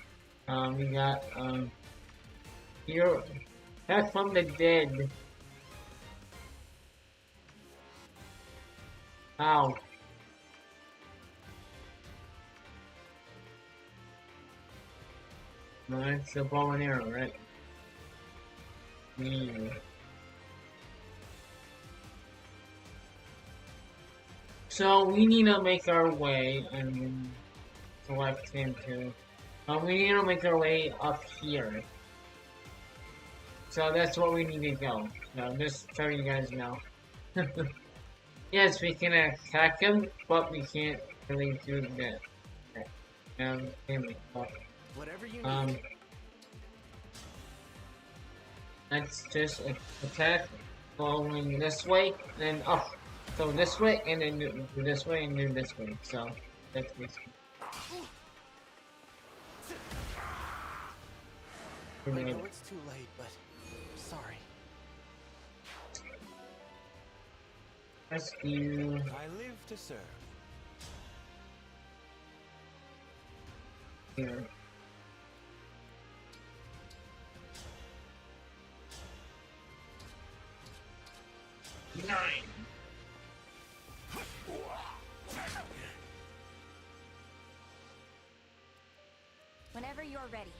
We got here back from the dead. Ow. No, it's a bow and arrow, right? Yeah. So we need to make our way and select him too. We need to make our way up here. So that's what we need to go. So just so you guys know. Yes, we can attack him, but we can't really do that. Whatever you need. Let's just attack following this way, then up. So this way, and then do this way, and do this way. So that's basically. I know it's too late, but sorry. Rescue. I live to serve. Here. Nine. Whenever you're ready.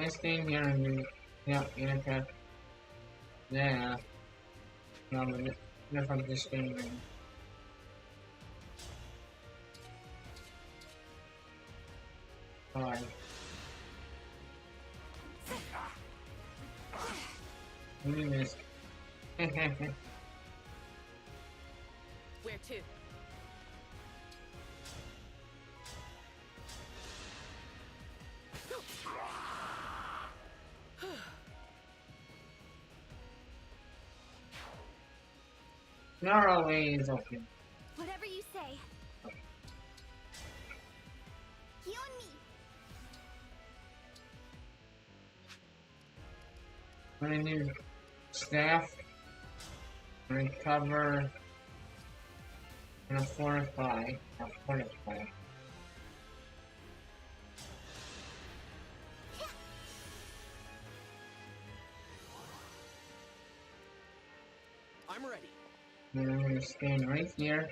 I stay here and do. Yep, you attack. Yeah. No, but if I'm just staying there. Alright. Let me miss. Where to? Norway is open. Whatever you say. You and me. I'm gonna do staff, recover, and a fortify. I'm ready. And I'm gonna stand right here.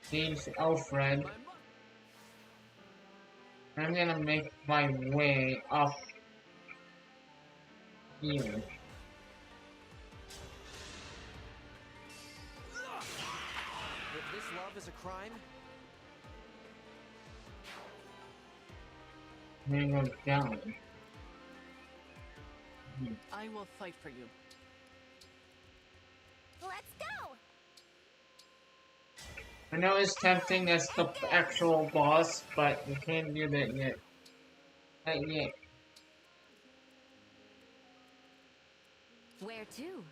Stage Alfred. I'm gonna make my way up here. If this love is a crime, I'm gonna go down. I will fight for you. Let's go. I know it's tempting, that's the actual boss, but we can't do that yet. Not yet. Where to?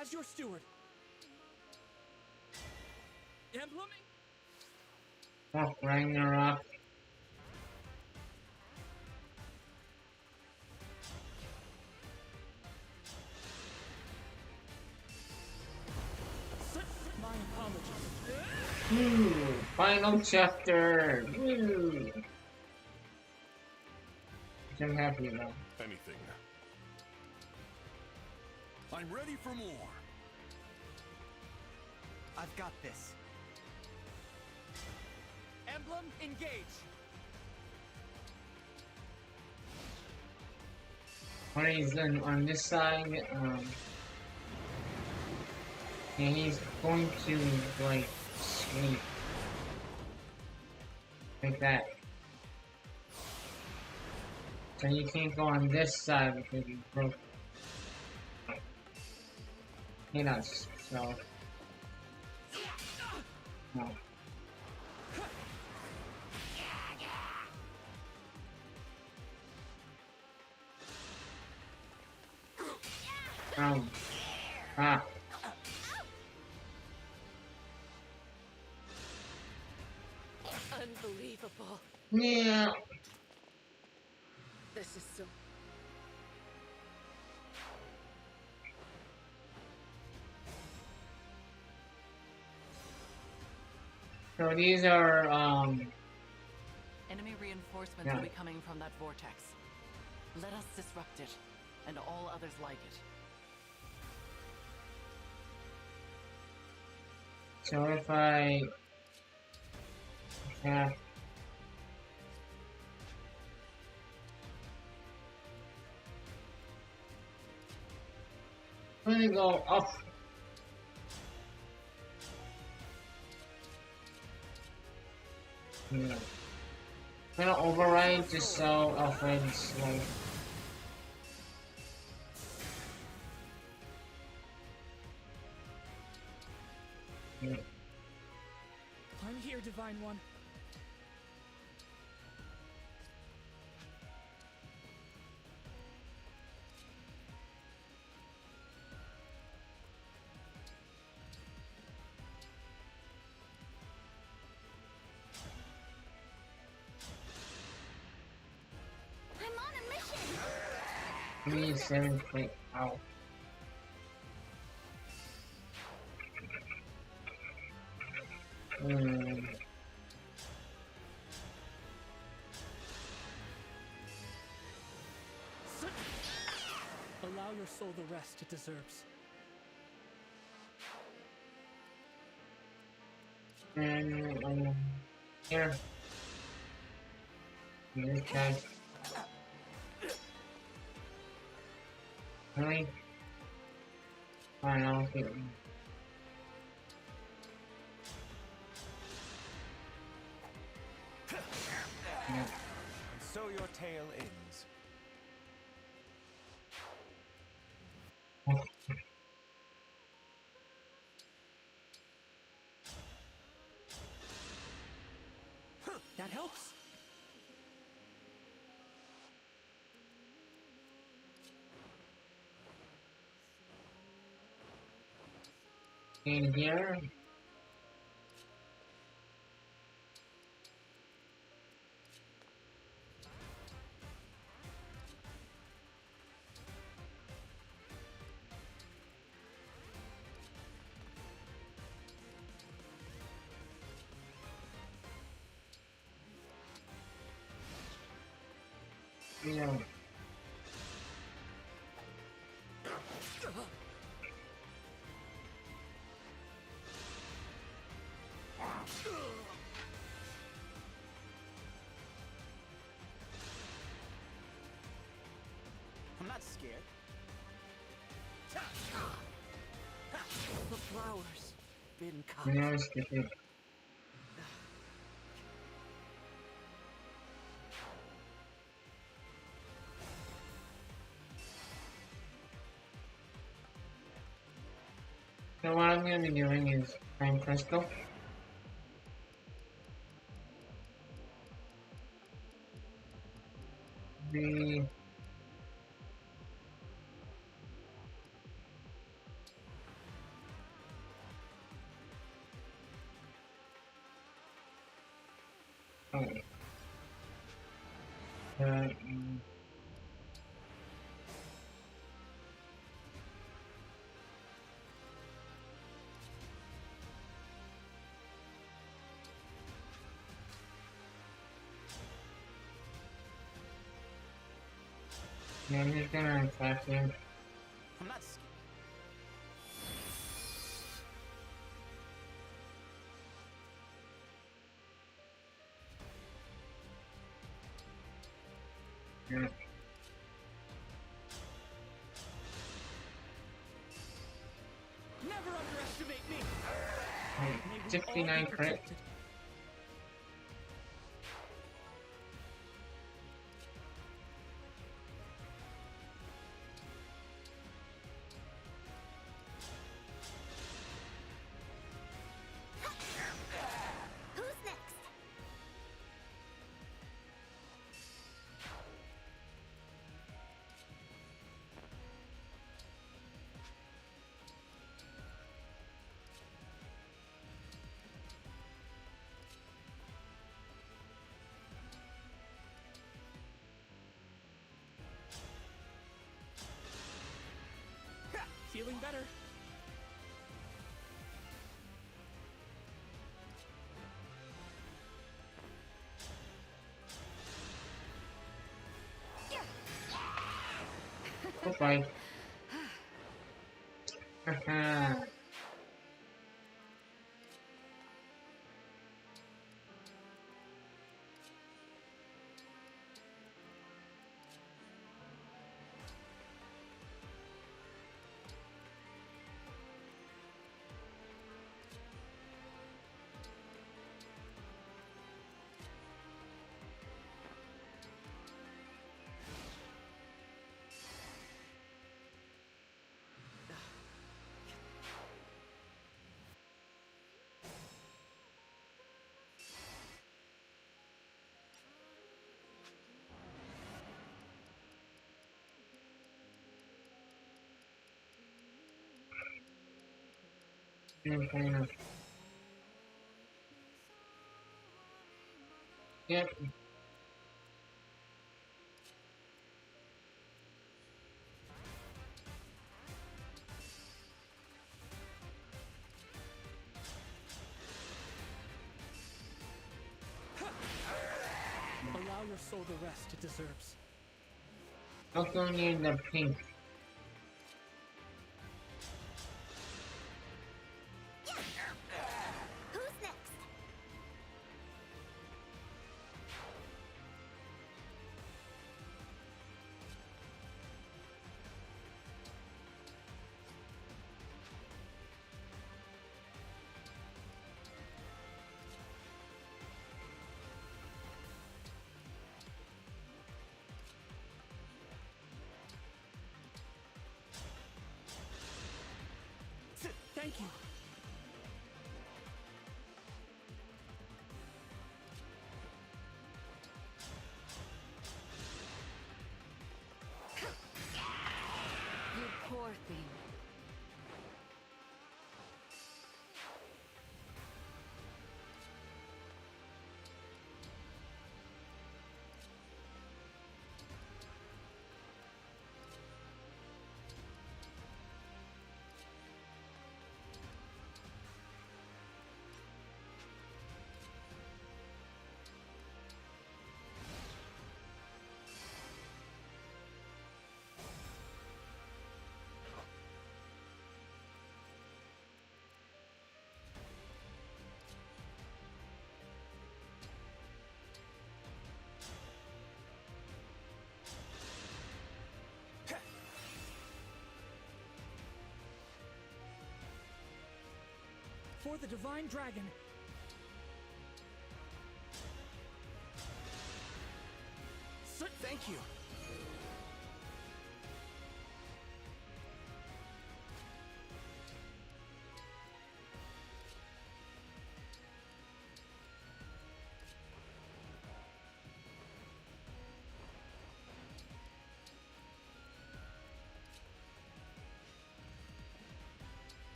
as your steward. Emblem? Oh, Ragnarok. My apologies. Ooh, final chapter. Ooh. I'm happy now. Anything. I'm ready for more. I've got this. Emblem, engage! When he's on this side, and he's going to, like, sweep. Like that. So you can't go on this side because you broke. He does, so. No. Ah. Unbelievable. Yeah. This is so... So these are, Enemy reinforcements Yeah. will be coming from that vortex. Let us disrupt it, and all others like it. so if I, yeah. I'm gonna go up. Yeah. I'm gonna override just so Alfred's like. Yeah. I'm here, Divine One. I'm on a mission! 3 7 out. Allow your soul the rest it deserves. And here. This guy. Really? Fine, I'll get him. Yeah. And so your tale ends. That helps. In here. Yeah. I'm not scared. The flowers been cut. You know, stupid. So what I'm gonna be doing is Time Crystal. The yeah, I'm just gonna attack him. I'm not scared. Yeah. Never underestimate me. Hey, May we all 69 be crit. protected. Who's next? Feeling better. Goodbye. Haha. Kind of. Yep. Allow your soul the rest it deserves. Also need the pink. Who's next? Thank you. You poor thing. For the Divine Dragon. Thank you.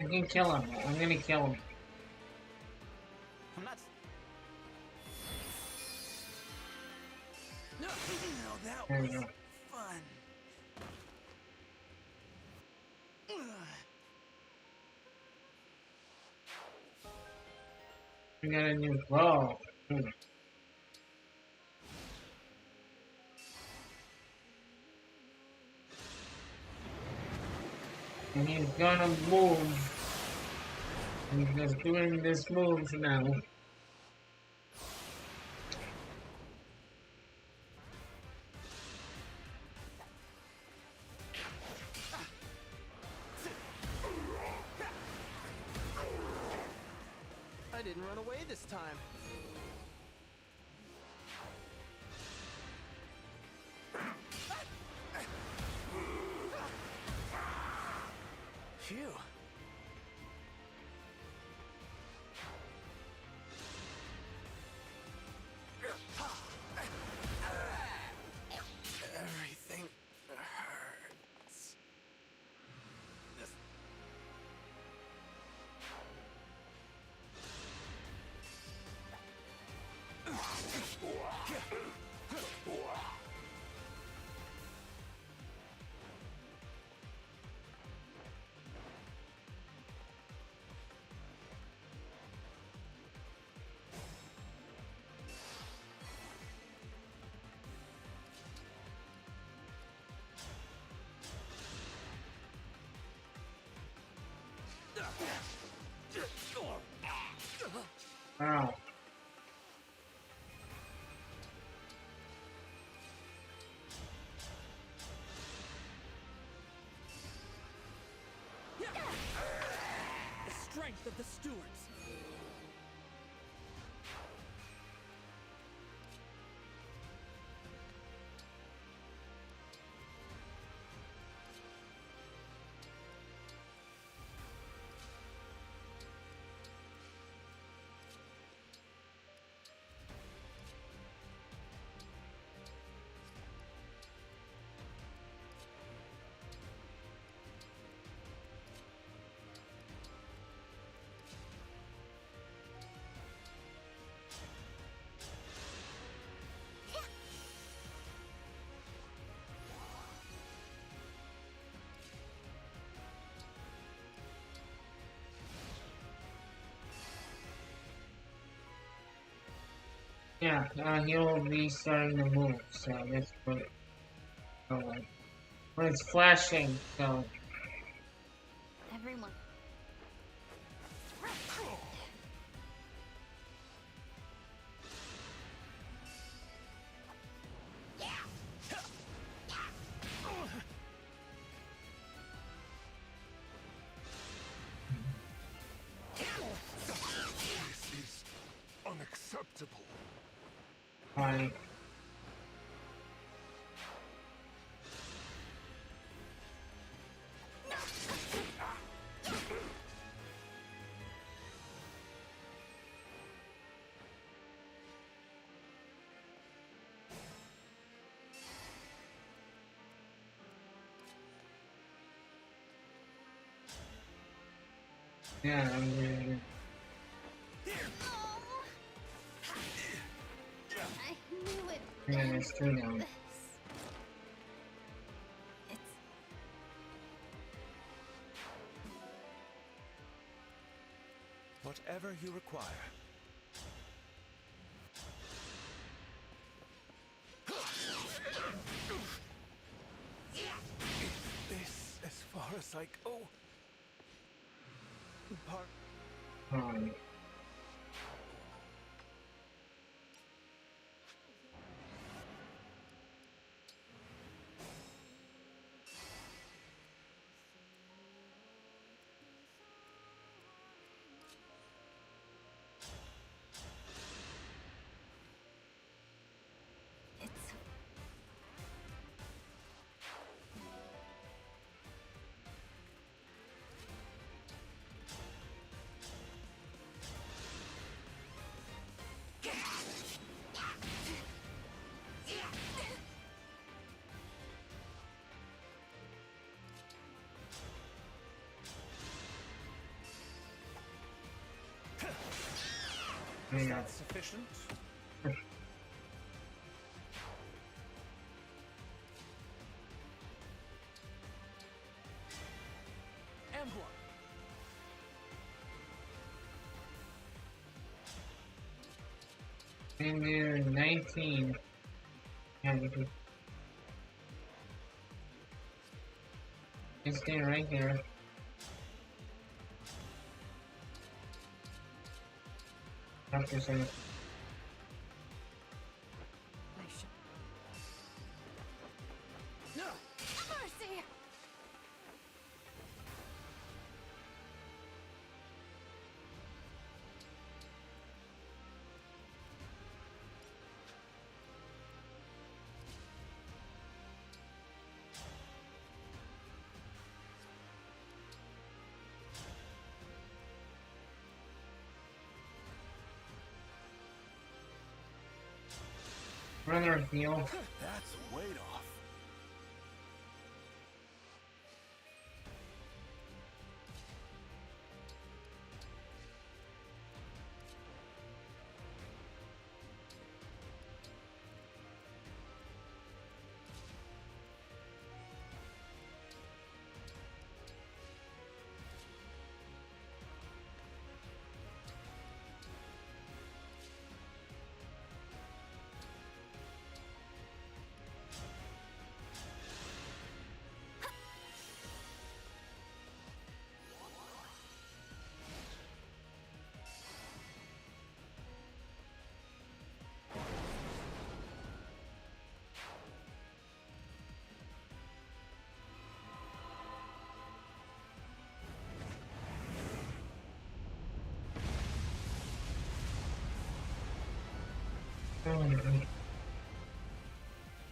I can kill him. I'm gonna kill him. I'm not. No, that There we was go. fun. We got a new bow. And he's gonna move. He's just doing this move now. I didn't run away this time. Phew. Everything hurts. Ow. The strength of the stewards. Yeah, he'll be starting to move, so that's what. Oh, like, when it's flashing, so. Everyone. This is unacceptable. Fine. Yeah, I'm really. I knew it. Yeah, it's too long. Whatever you require. This as far as I go. Is Yeah. that sufficient? Emblem. And they're 19. Yeah, it's staying right there. After some. Mercy! Runner heal. That's way off.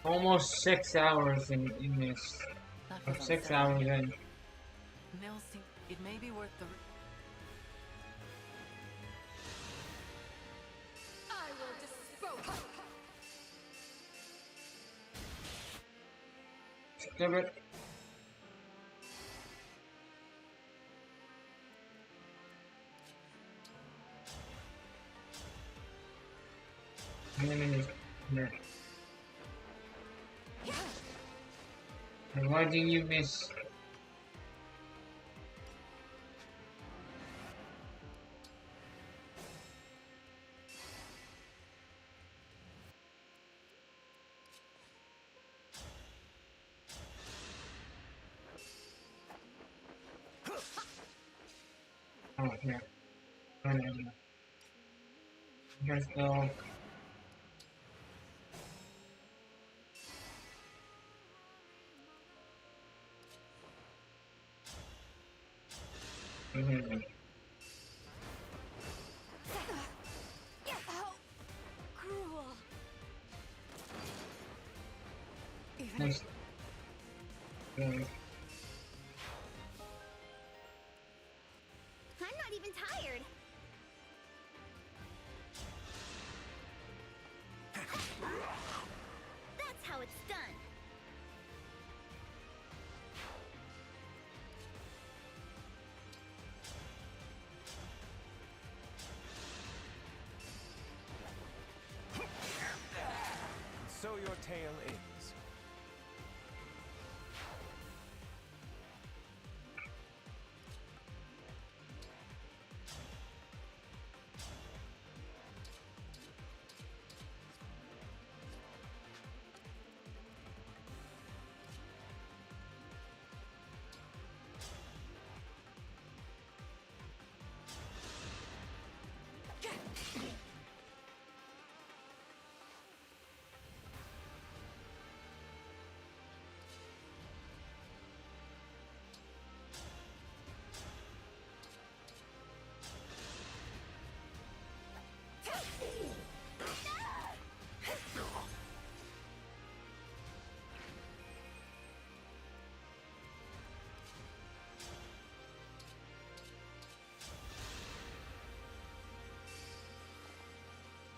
Almost 6 hours in this. That Or was 6 unsettling. hours in. Mills, it may be worth the. I will dispose. Stupid. And why do you miss? Oh, yeah. Oh, no, no. Here's the. Mm-hmm. How cruel. Nice. I'm not even tired. That's how it's done. So your tale ends.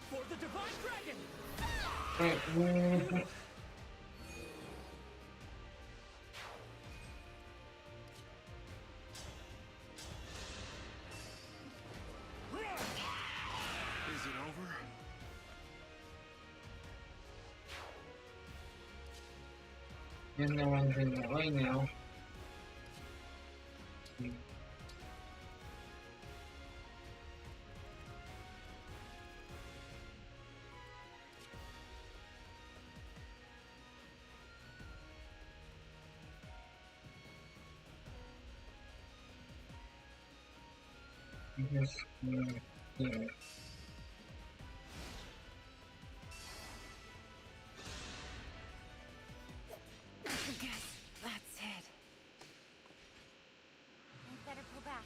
For the Divine Dragon! Is it And the one's in the way now. Just here. I guess that's it. You better pull back.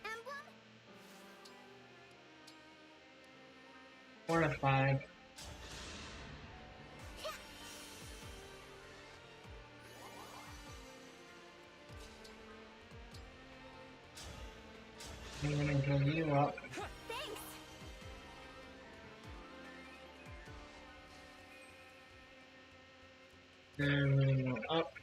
Emblem? Fortified. I'm gonna build you up. Thanks! Then I'm gonna go up.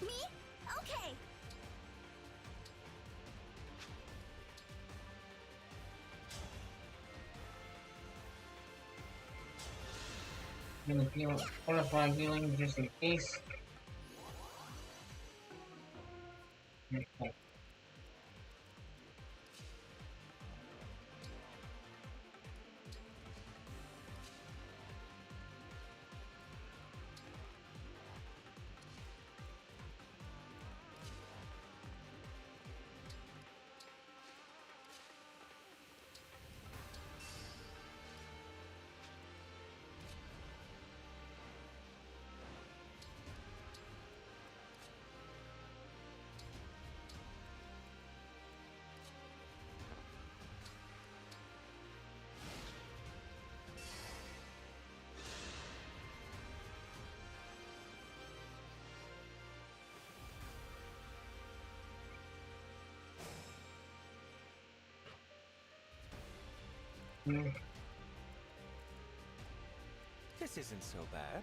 Me? Okay! I'm gonna heal, fortify healing just in case. Okay. This isn't so bad.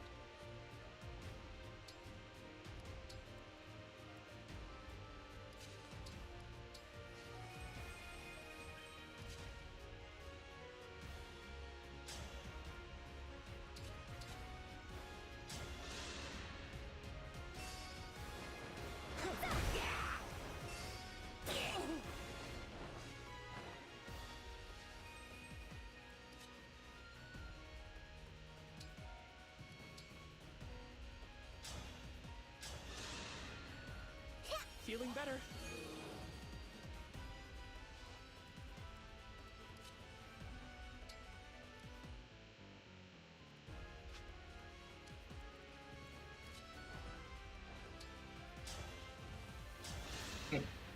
Feeling better.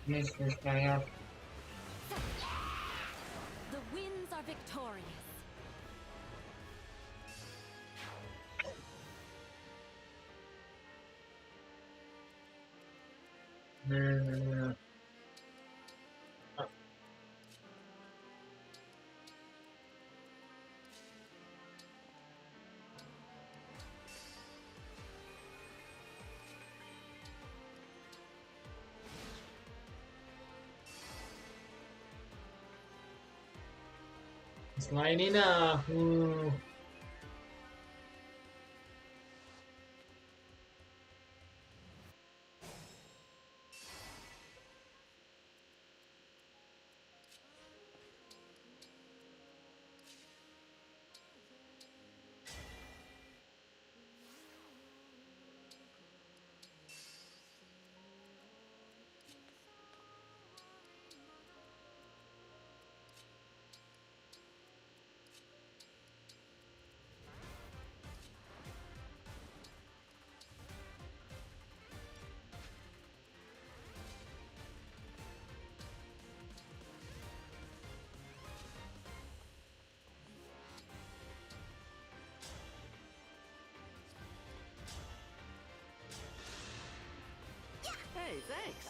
Finish this guy up. The winds are victorious. It's lighting up. Ooh. Hey, thanks.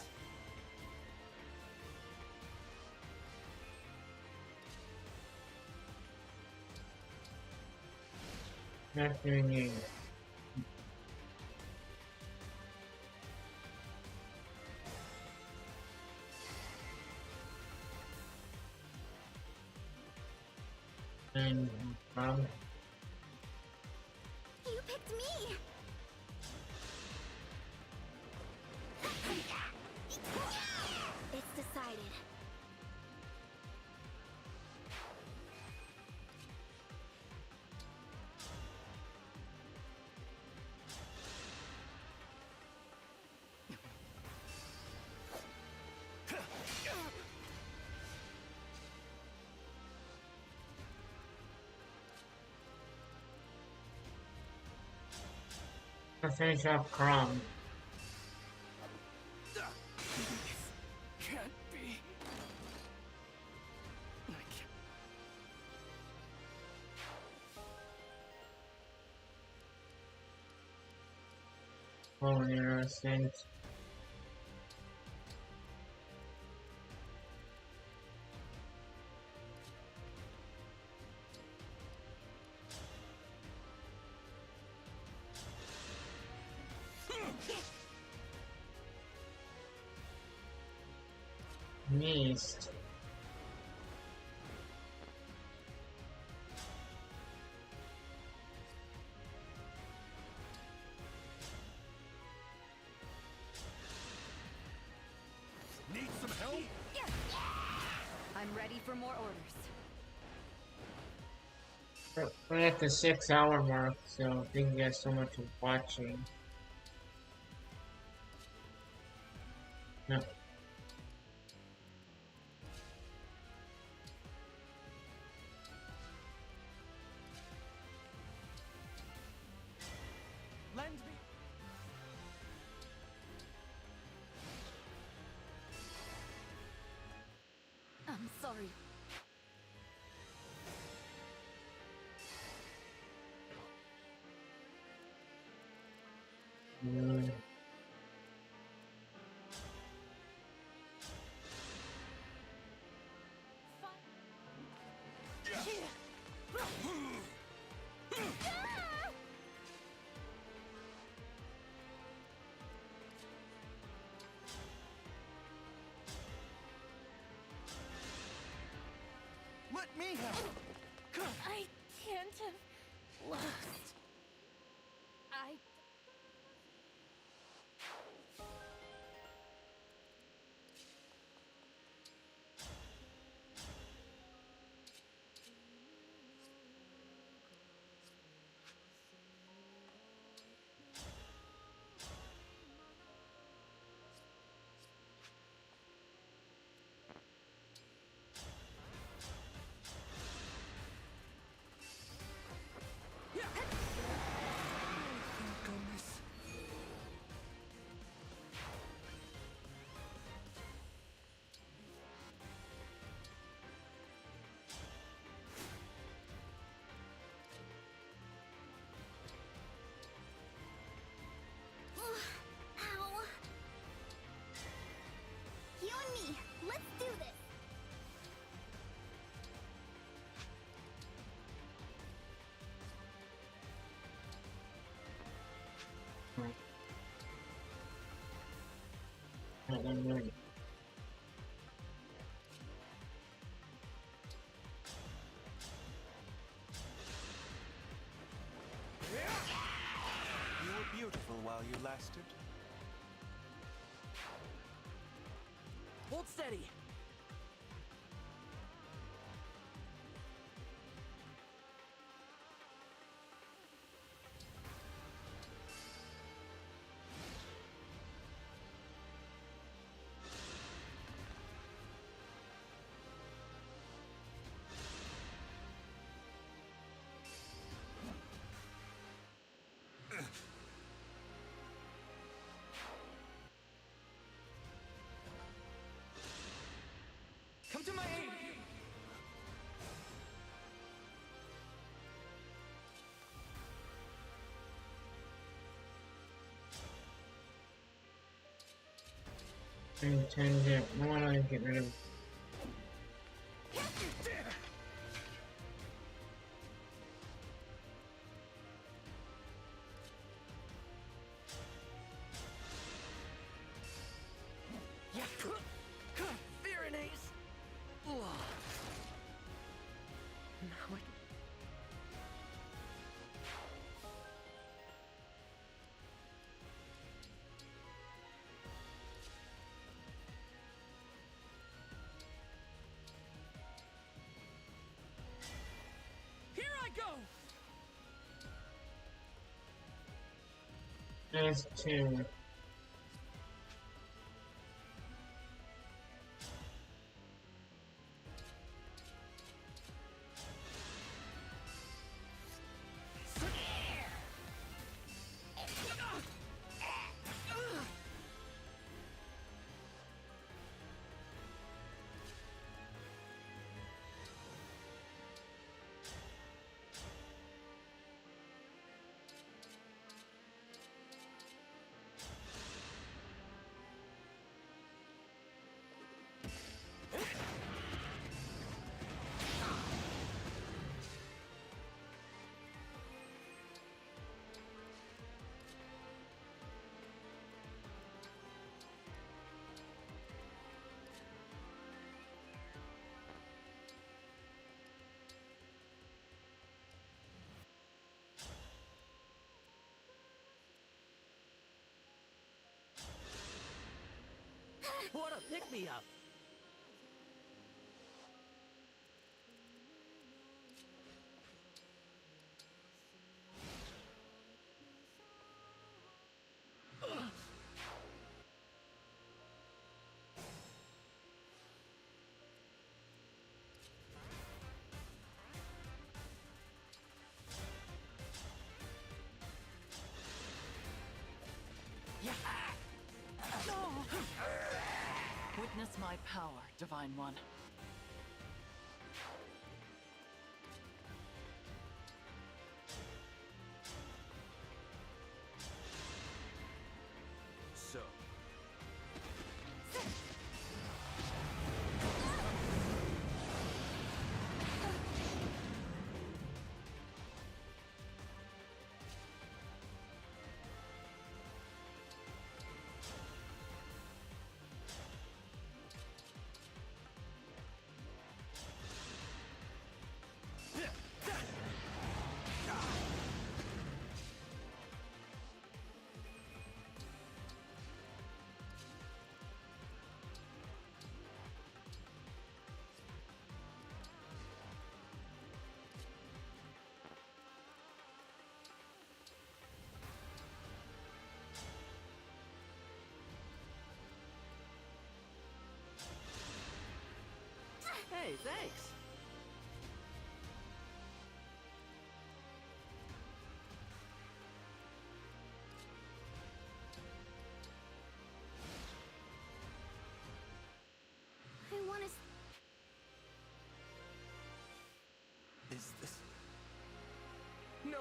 Not doing it. And You picked me! It's decided. I finish up Crumb. Can't be. I can't. Oh, interesting. Missed. Need some help? I'm ready for more orders. We're at the 6-hour mark, so thank you guys so much for watching. No. Lend me. I'm sorry. Mm. Let me help! I can't have lost. I. Ow. You and me, let's do this. I'm ready. while you lasted? Hold steady! Come to my aid! Contingent. I want to get rid of. Yeah! Veronese! Now I... Here I go! There's two. What a pick-me-up! Witness my power, Divine One. So, Hey, thanks! I want to... Is this... No!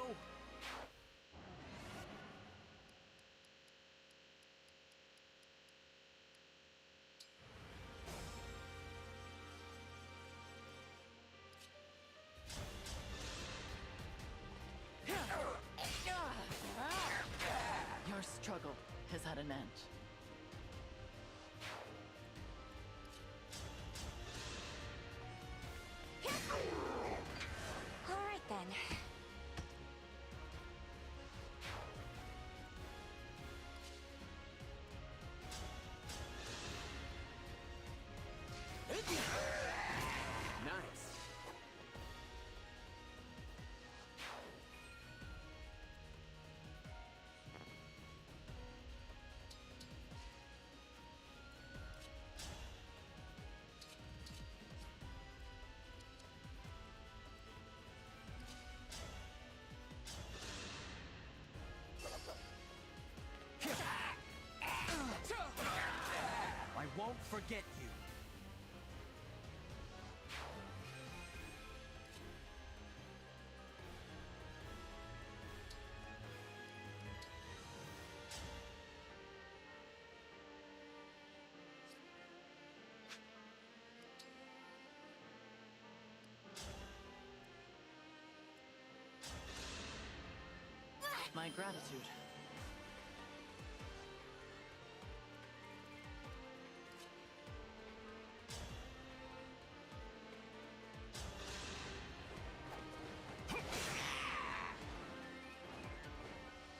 won't forget you. My gratitude.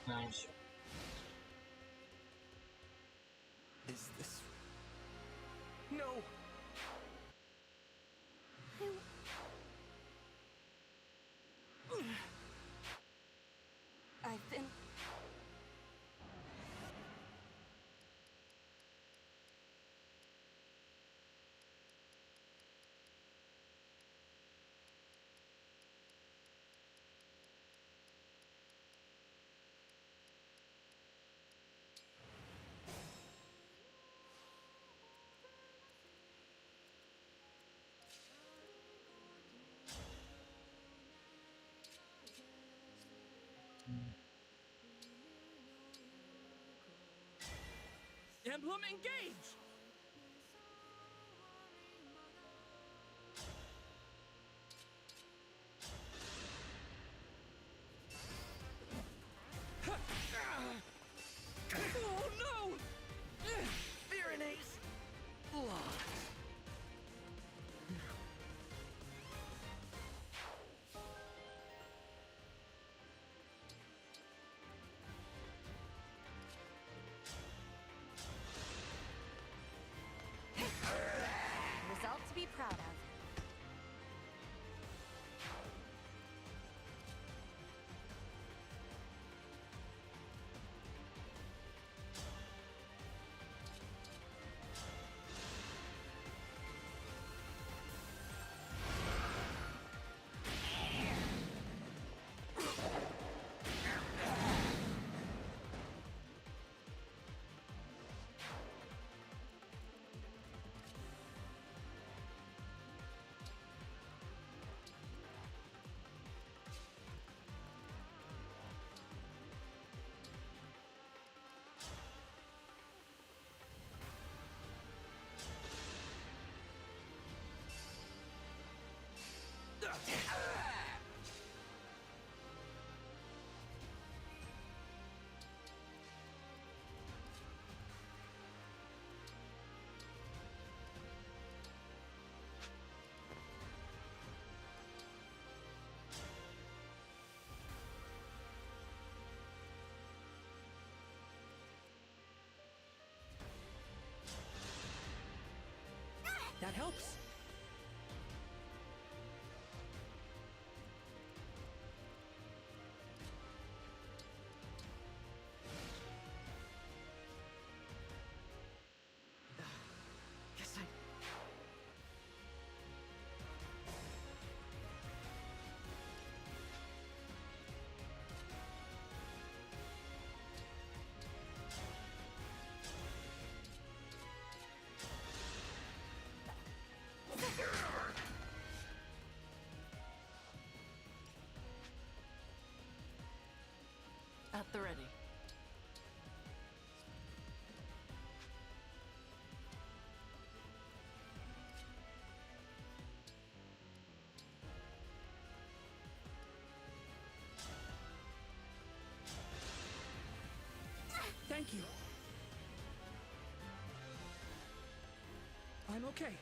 Nice. Is this... No! I've been... Emblem, engage! Oh no! Veronese! Lost. Result to be proud of. That helps. Guess I... At the ready. Thank you. I'm okay.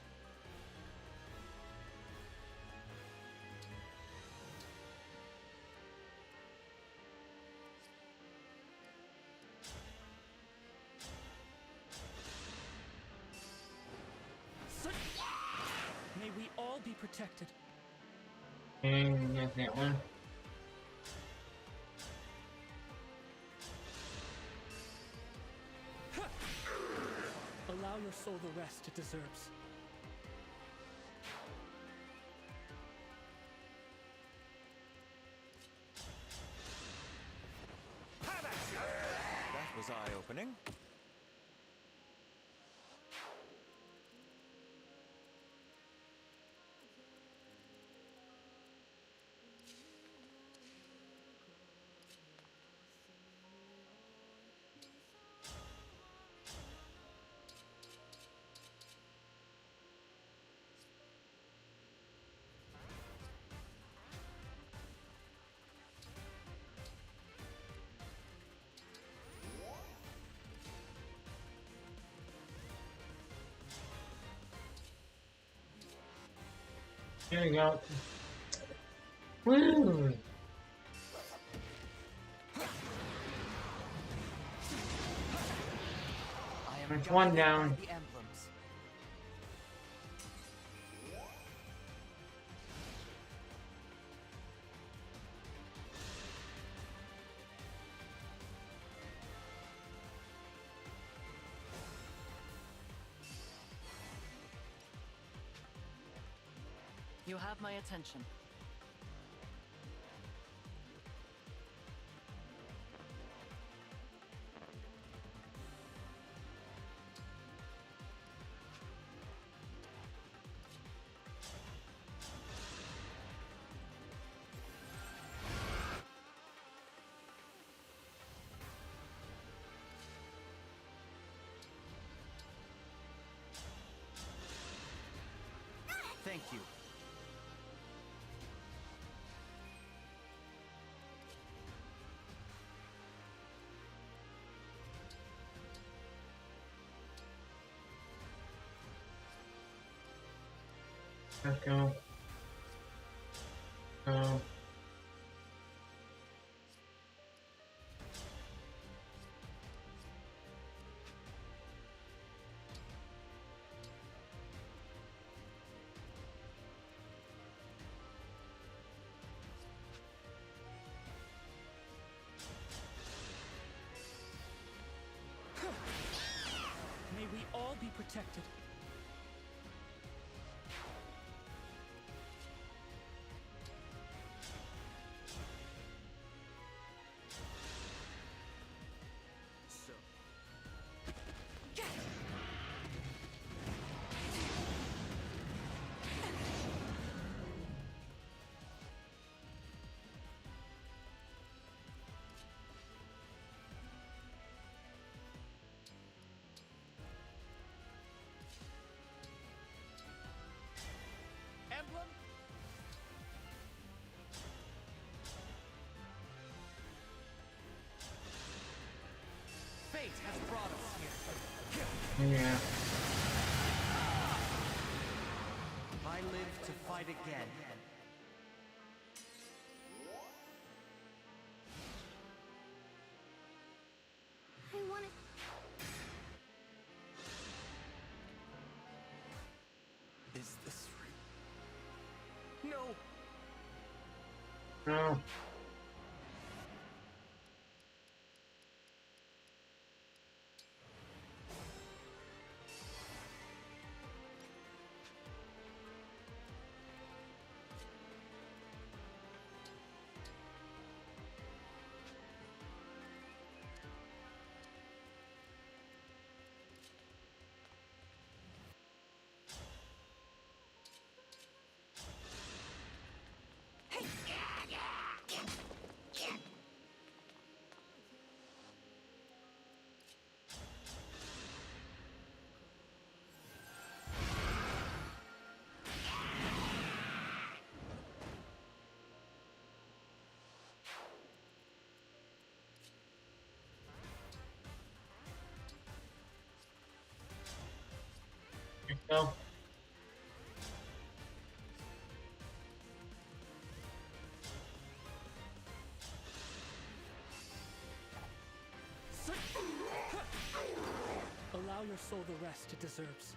May we all be protected. And you got that one. Allow your soul the rest it deserves. That was eye-opening. Here we go. Woo! That's one down. The emblems. You have my attention. Thank you. Let's go. Go. May we all be protected. Emblem? Fate has brought us here. Yeah. I live to fight again. I want to. Is this real? No! No. Go. Allow your soul the rest it deserves.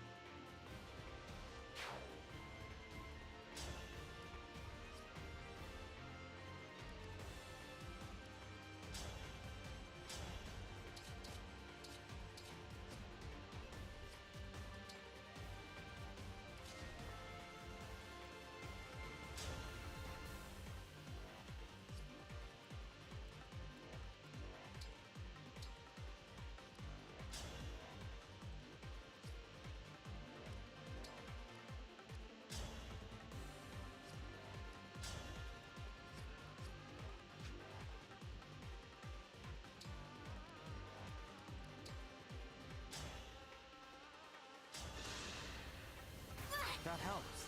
That helps.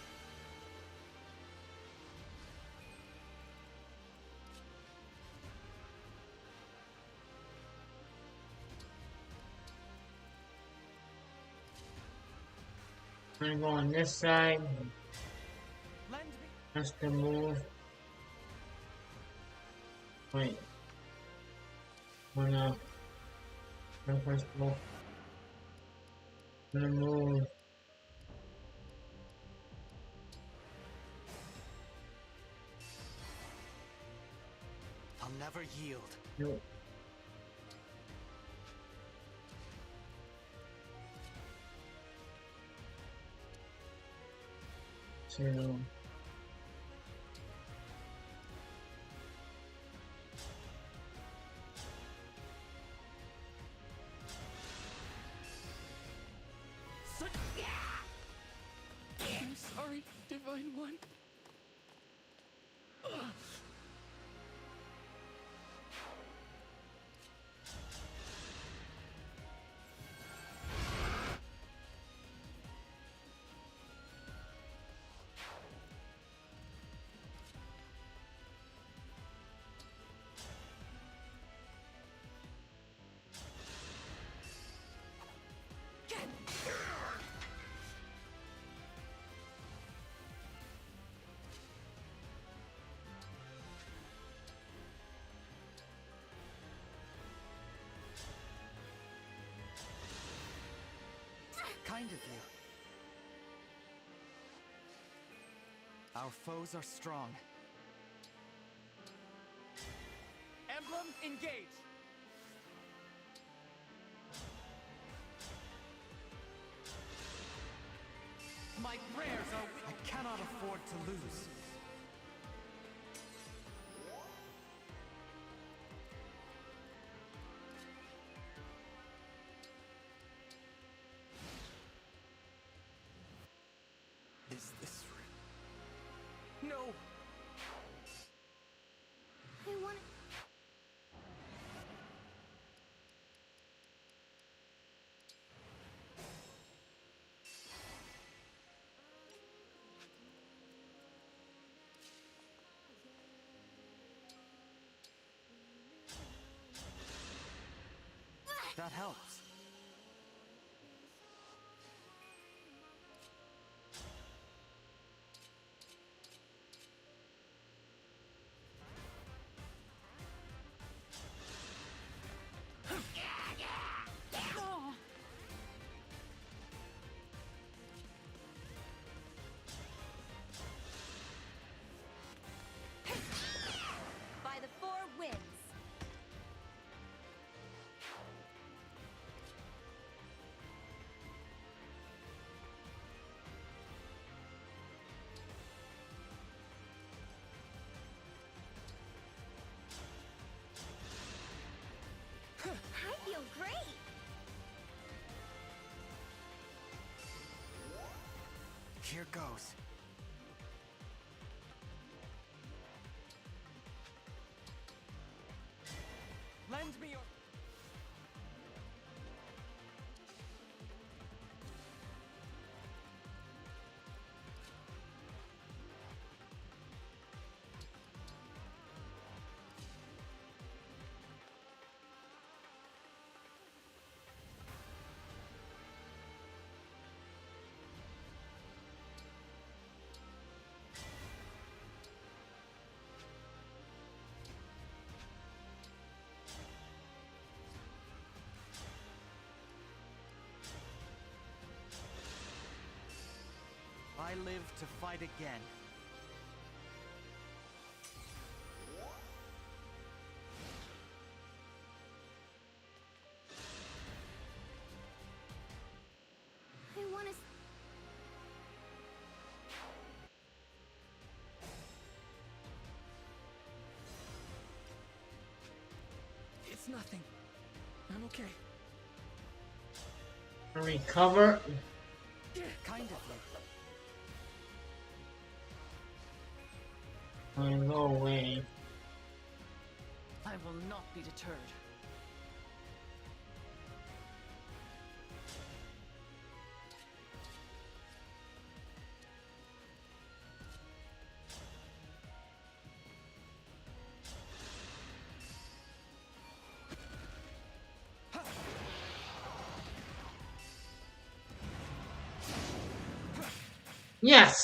I'm gonna go on this side. Lend Has to move. Wait. Wanna first move. Gonna move. I'll never yield. Nope. So I'm sorry, Divine One. Kind of you. Our foes are strong. Emblem, engage! My prayers are... I cannot afford to lose. Is this real? No! I want That helps. By the four winds. I feel great. Here goes. Lend me your... I live to fight again. I want to. It's nothing. I'm okay. recover. Kind of you. Go away. I will not be deterred. Yes!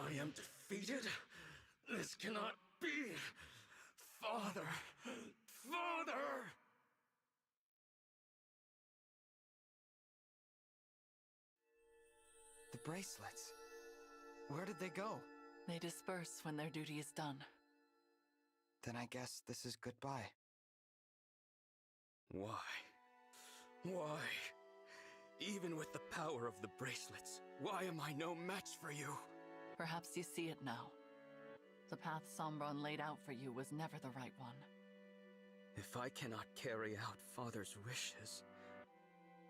I am defeated? This cannot be! Father! Father! The bracelets. Where did they go? They disperse when their duty is done. Then I guess this is goodbye. Why? Why? Even with the power of the bracelets, why am I no match for you? Perhaps you see it now. The path Sombron laid out for you was never the right one. If I cannot carry out Father's wishes,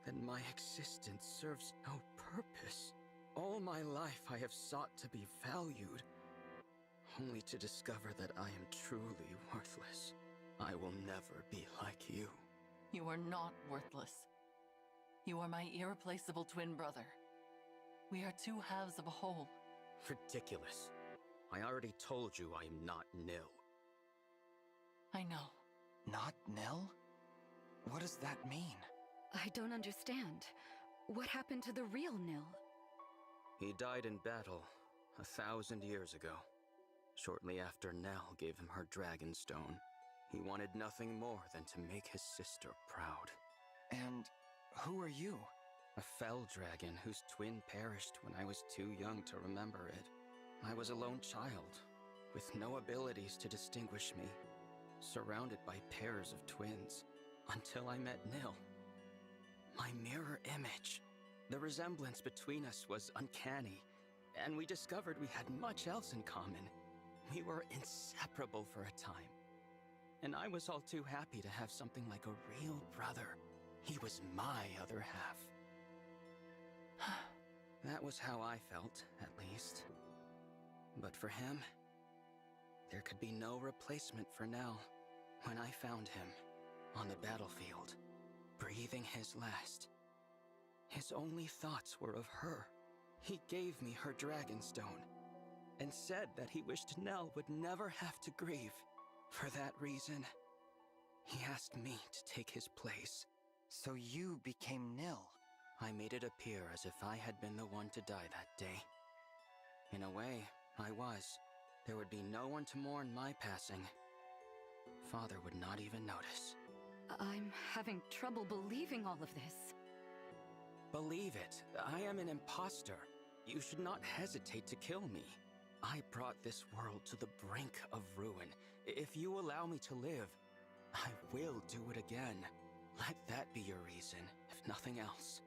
then my existence serves no purpose. All my life I have sought to be valued, only to discover that I am truly worthless. I will never be like you. You are not worthless. You are my irreplaceable twin brother. We are two halves of a whole. Ridiculous. I already told you I am not Nil. I know. Not Nil? What does that mean? I don't understand. What happened to the real Nil? He died in battle 1,000 years ago. Shortly after Nell gave him her dragon stone. He wanted nothing more than to make his sister proud. And who are you? A fell dragon whose twin perished when I was too young to remember it. I was a lone child, with no abilities to distinguish me, surrounded by pairs of twins, until I met Nil. My mirror image. The resemblance between us was uncanny, and we discovered we had much else in common. We were inseparable for a time, and I was all too happy to have something like a real brother. He was my other half. That was how I felt, at least. But for him, there could be no replacement for Nell. When I found him, on the battlefield, breathing his last, his only thoughts were of her. He gave me her dragon stone, and said that he wished Nell would never have to grieve. For that reason, he asked me to take his place. So you became Nil? I made it appear as if I had been the one to die that day. In a way, I was. There would be no one to mourn my passing. Father would not even notice. I'm having trouble believing all of this. Believe it, I am an imposter. You should not hesitate to kill me. I brought this world to the brink of ruin. If you allow me to live, I will do it again. Let that be your reason, if nothing else.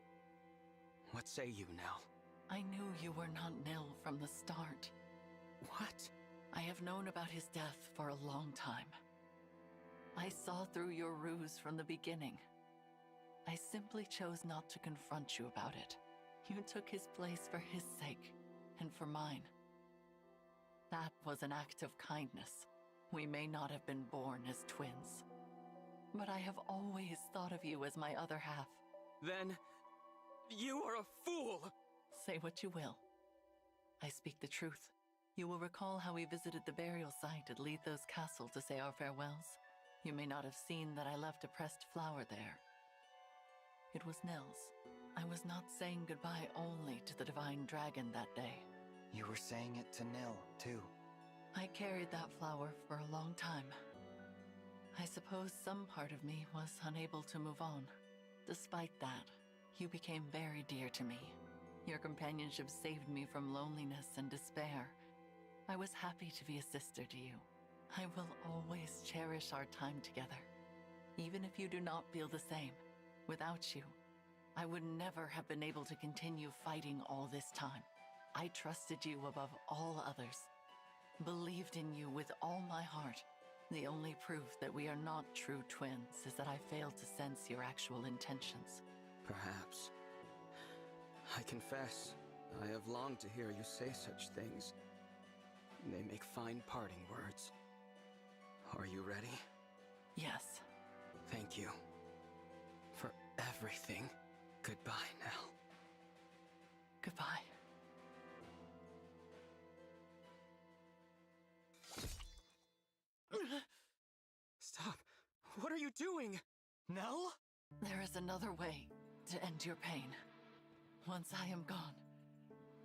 What say you, Nell? I knew you were not Nil from the start. What? I have known about his death for a long time. I saw through your ruse from the beginning. I simply chose not to confront you about it. You took his place for his sake, and for mine. That was an act of kindness. We may not have been born as twins, but I have always thought of you as my other half. Then, you are a fool! Say what you will. I speak the truth. You will recall how we visited the burial site at Letho's castle to say our farewells. You may not have seen that I left a pressed flower there. It was Nil's. I was not saying goodbye only to the divine dragon that day. You were saying it to Nil, too. I carried that flower for a long time. I suppose some part of me was unable to move on. Despite that, you became very dear to me. Your companionship saved me from loneliness and despair. I was happy to be a sister to you. I will always cherish our time together, even if you do not feel the same. Without you, I would never have been able to continue fighting all this time. I trusted you above all others, believed in you with all my heart. The only proof that we are not true twins is that I failed to sense your actual intentions. Perhaps. I confess, I have longed to hear you say such things. They make fine parting words. Are you ready? Yes. Thank you. For everything. Goodbye, Nell. Goodbye. Stop. What are you doing? Nell? There is another way to end your pain. Once I am gone,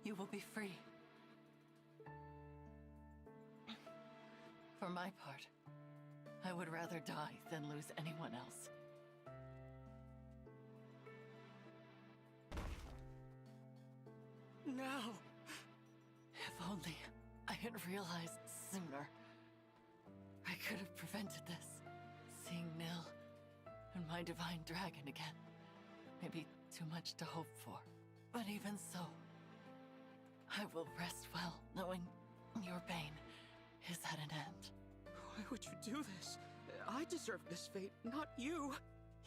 you will be free. For my part, I would rather die than lose anyone else. No! If only I had realized sooner. I could have prevented this. Seeing Nil and my divine dragon again may be too much to hope for. But even so, I will rest well knowing your pain is at an end. Why would you do this? I deserve this fate, not you.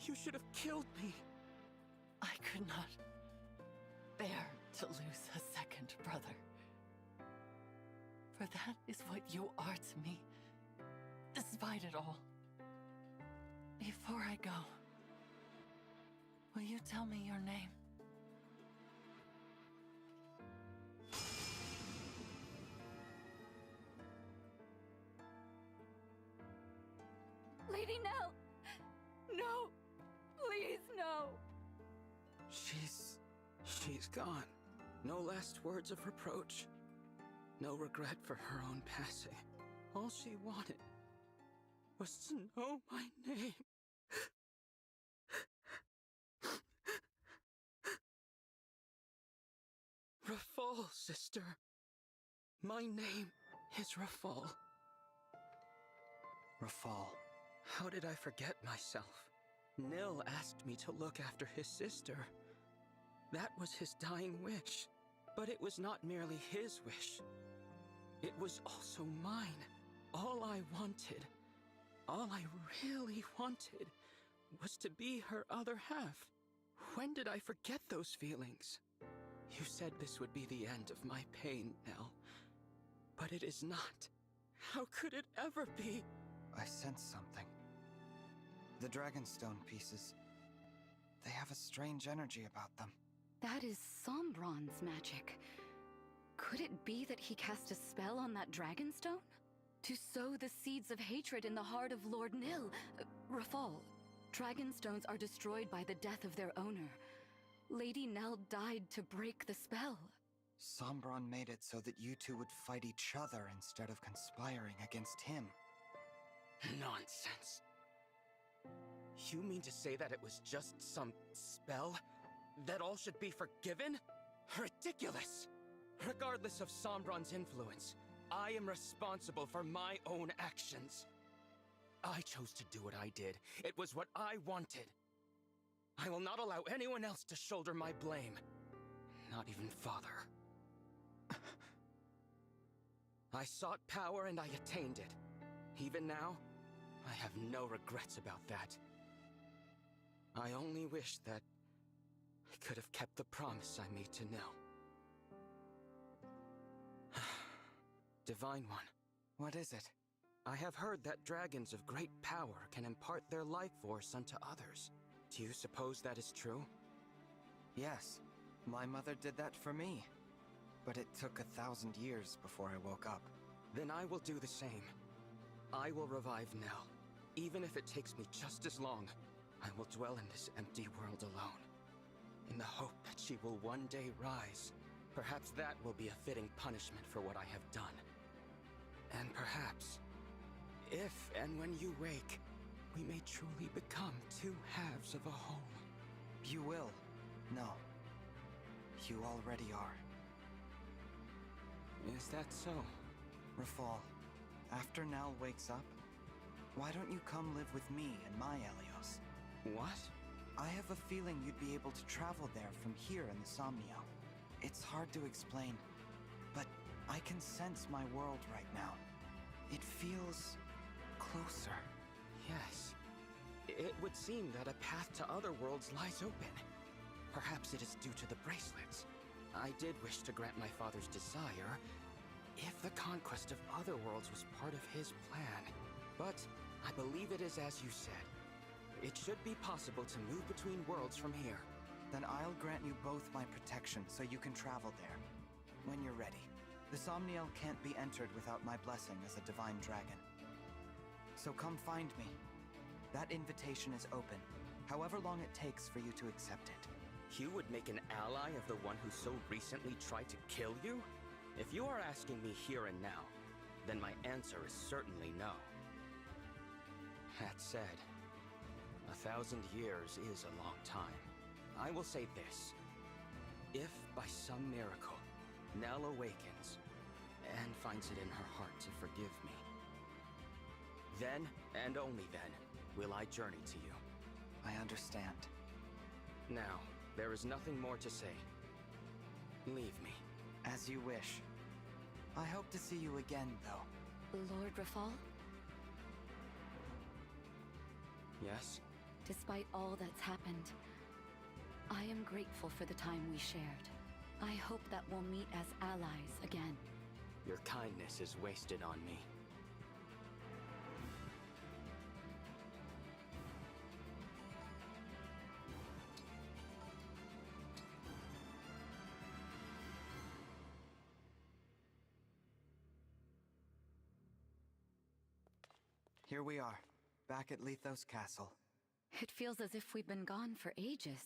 You should have killed me. I could not bear to lose a second brother. For that is what you are to me, despite it all. Before I go, will you tell me your name? Lady Nell! No! Please, no! She's gone. No last words of reproach. No regret for her own passing. All she wanted was to know my name. Rafal, sister. My name is Rafal. Rafal. How did I forget myself? Nil asked me to look after his sister. That was his dying wish. But it was not merely his wish. It was also mine. All I wanted, all I really wanted, was to be her other half. When did I forget those feelings? You said this would be the end of my pain, Nell. But it is not. How could it ever be? I sense something. The Dragonstone pieces. They have a strange energy about them. That is Sombron's magic. Could it be that he cast a spell on that Dragonstone? To sow the seeds of hatred in the heart of Lord Nil, Rafal. Dragonstones are destroyed by the death of their owner. Lady Nell died to break the spell. Sombron made it so that you two would fight each other instead of conspiring against him. Nonsense. You mean to say that it was just some spell? That all should be forgiven? Ridiculous! Regardless of Sombron's influence, I am responsible for my own actions. I chose to do what I did. It was what I wanted. I will not allow anyone else to shoulder my blame. Not even Father. I sought power and I attained it. Even now, I have no regrets about that. I only wish that I could have kept the promise I made to Nil. Divine One. What is it? I have heard that dragons of great power can impart their life force unto others. Do you suppose that is true? Yes. My mother did that for me. But it took 1,000 years before I woke up. Then I will do the same. I will revive Nell. Even if it takes me just as long, I will dwell in this empty world alone. In the hope that she will one day rise. Perhaps that will be a fitting punishment for what I have done. And perhaps, if and when you wake, we may truly become two halves of a whole. You will. No. You already are. Is that so? Rafal, after Nell wakes up, why don't you come live with me in my Helios? What? I have a feeling you'd be able to travel there from here in the Somnio. It's hard to explain, but I can sense my world right now. It feels closer. Yes. It would seem that a path to other worlds lies open. Perhaps it is due to the bracelets. I did wish to grant my father's desire, if the conquest of other worlds was part of his plan. But I believe it is as you said. It should be possible to move between worlds from here. Then I'll grant you both my protection so you can travel there. When you're ready. The Somniel can't be entered without my blessing as a divine dragon. So come find me. That invitation is open, however long it takes for you to accept it. You would make an ally of the one who so recently tried to kill you? If you are asking me here and now, then my answer is certainly no. That said, 1,000 years is a long time. I will say this. If, by some miracle, Nell awakens and finds it in her heart to forgive me, then, and only then, will I journey to you. I understand. Now, there is nothing more to say. Leave me. As you wish. I hope to see you again, though. Lord Rafal? Yes? Despite all that's happened, I am grateful for the time we shared. I hope that we'll meet as allies again. Your kindness is wasted on me. Here we are, back at Lethos Castle. It feels as if we've been gone for ages.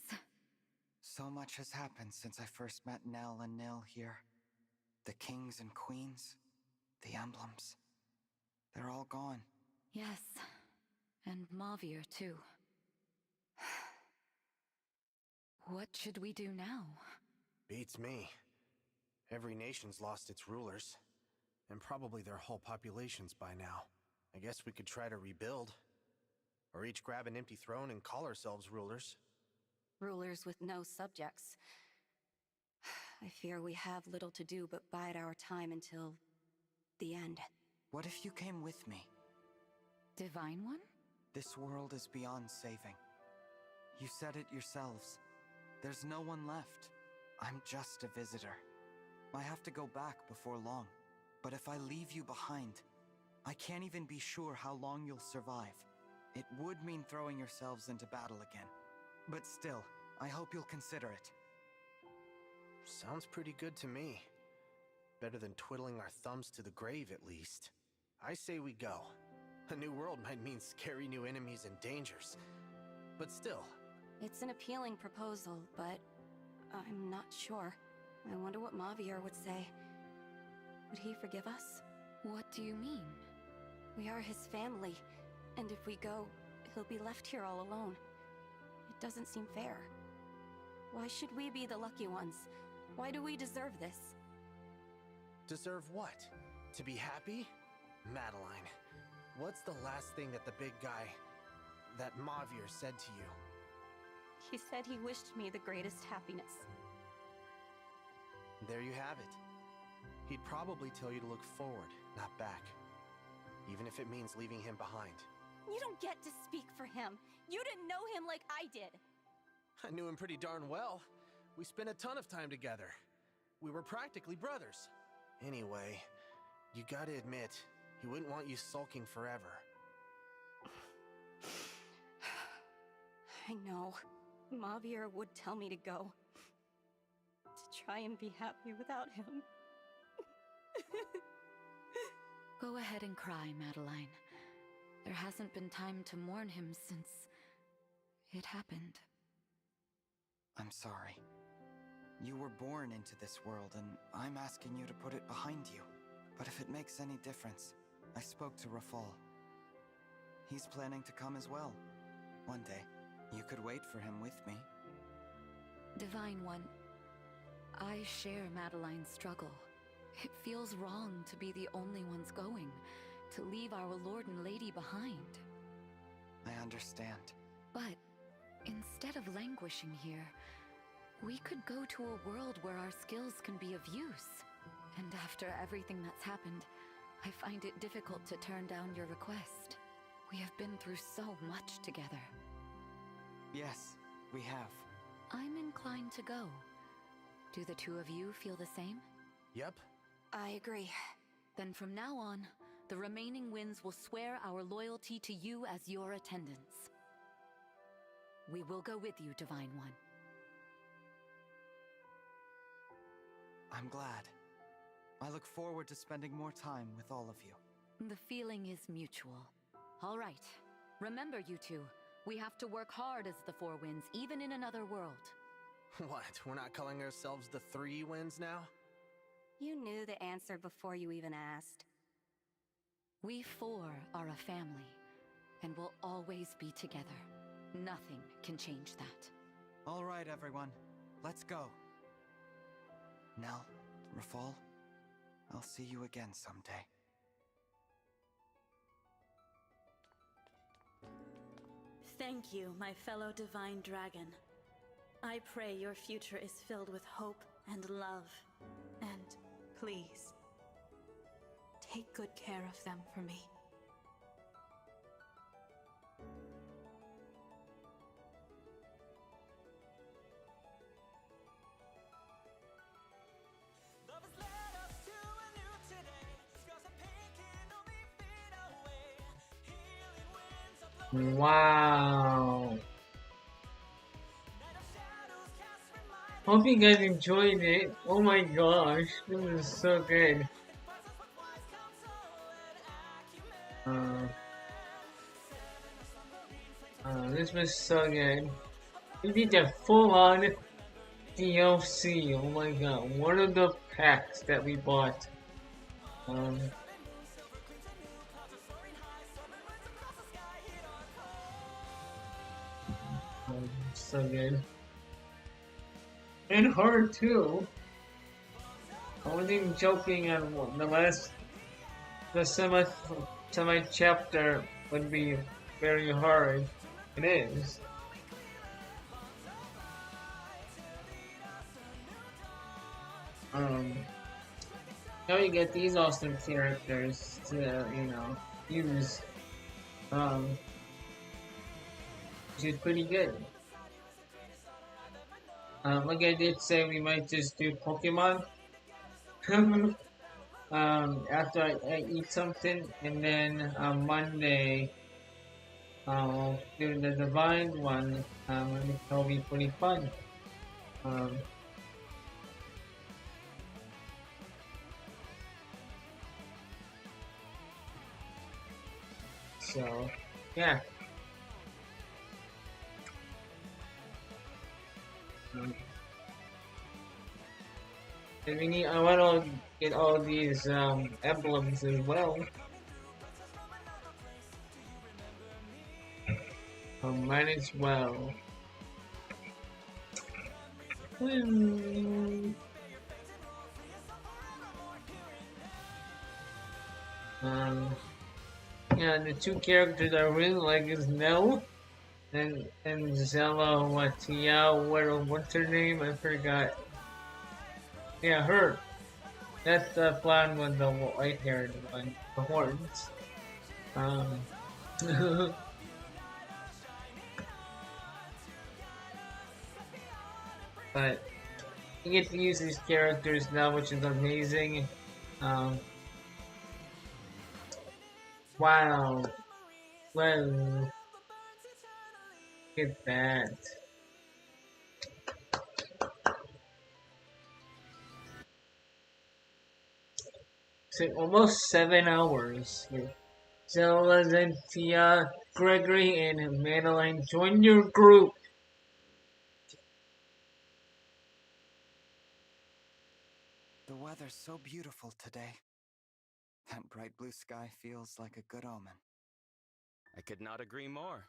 So much has happened since I first met Nell and Nil here. The kings and queens, the emblems. They're all gone. Yes, and Mavir too. What should we do now? Beats me. Every nation's lost its rulers, and probably their whole populations by now. I guess we could try to rebuild. Or each grab an empty throne and call ourselves rulers. Rulers with no subjects. I fear we have little to do but bide our time until the end. What if you came with me? Divine One? This world is beyond saving. You said it yourselves. There's no one left. I'm just a visitor. I have to go back before long. But if I leave you behind, I can't even be sure how long you'll survive. It would mean throwing yourselves into battle again. But still, I hope you'll consider it. Sounds pretty good to me. Better than twiddling our thumbs to the grave, at least. I say we go. A new world might mean scary new enemies and dangers. But still. It's an appealing proposal, but I'm not sure. I wonder what Mavir would say. Would he forgive us? What do you mean? We are his family, and if we go, he'll be left here all alone. It doesn't seem fair. Why should we be the lucky ones? Why do we deserve this? Deserve what? To be happy? Madeline, what's the last thing that the big guy, that Mavir, said to you? He said he wished me the greatest happiness. There you have it. He'd probably tell you to look forward, not back. Even if it means leaving him behind. You don't get to speak for him. You didn't know him like I did. I knew him pretty darn well. We spent a ton of time together. We were practically brothers. Anyway, you gotta admit, he wouldn't want you sulking forever. I know. Mavir would tell me to go. To try and be happy without him. Go ahead and cry, Madeline. There hasn't been time to mourn him since it happened. I'm sorry. You were born into this world, and I'm asking you to put it behind you. But if it makes any difference, I spoke to Rafal. He's planning to come as well. One day. You could wait for him with me. Divine One, I share Madeline's struggle. It feels wrong to be the only ones going, to leave our Lord and Lady behind. I understand. But instead of languishing here, we could go to a world where our skills can be of use. And after everything that's happened, I find it difficult to turn down your request. We have been through so much together. Yes, we have. I'm inclined to go. Do the two of you feel the same? Yep. I agree. Then from now on, the remaining winds will swear our loyalty to you as your attendants. We will go with you, Divine One. I'm glad. I look forward to spending more time with all of you. The feeling is mutual. All right. Remember, you two, we have to work hard as the Four Winds, even in another world. What, we're not calling ourselves the Three Winds now? You knew the answer before you even asked. We four are a family, and will always be together. Nothing can change that. All right, everyone. Let's go. Nell, Rafal, I'll see you again someday. Thank you, my fellow divine dragon. I pray your future is filled with hope and love. And please, take good care of them for me. Wow. Hope you guys enjoyed it. Oh my gosh, this was so good. This was so good. We did the full-on DLC. Oh my god, one of the packs that we bought. So good. And hard too. I wasn't even joking on the semi chapter would be very hard. It is. Now you get these awesome characters to, use. Which is pretty good. Like I did say, we might just do Pokemon. After I eat something, and then on Monday, I'll do the Divine one. And it'll be pretty fun. So, yeah. I want to get all these emblems as well. Might as well. Yeah, the two characters I really like is Nell and Zella. What's her name? I forgot. Yeah, her. That's the blonde one, the white-haired one, the horns. But you get to use these characters now, which is amazing. Wow. Well, look at that. So almost 7 hours. Zelda, Zentia, Gregory, and Madeline, join your group. The weather's so beautiful today. That bright blue sky feels like a good omen. I could not agree more.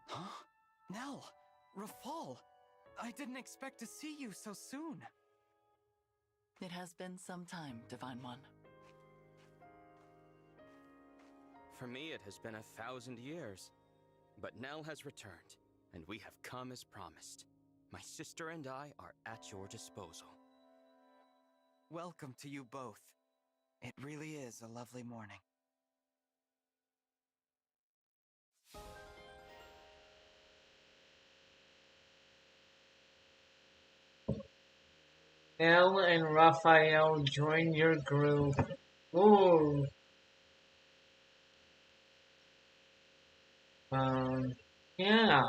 Huh? Nell! Rafal! I didn't expect to see you so soon. It has been some time, Divine One. For me, it has been 1,000 years. But Nell has returned, and we have come as promised. My sister and I are at your disposal. Welcome to you both. It really is a lovely morning. Elle and Raphael, join your group. Ooh. Yeah.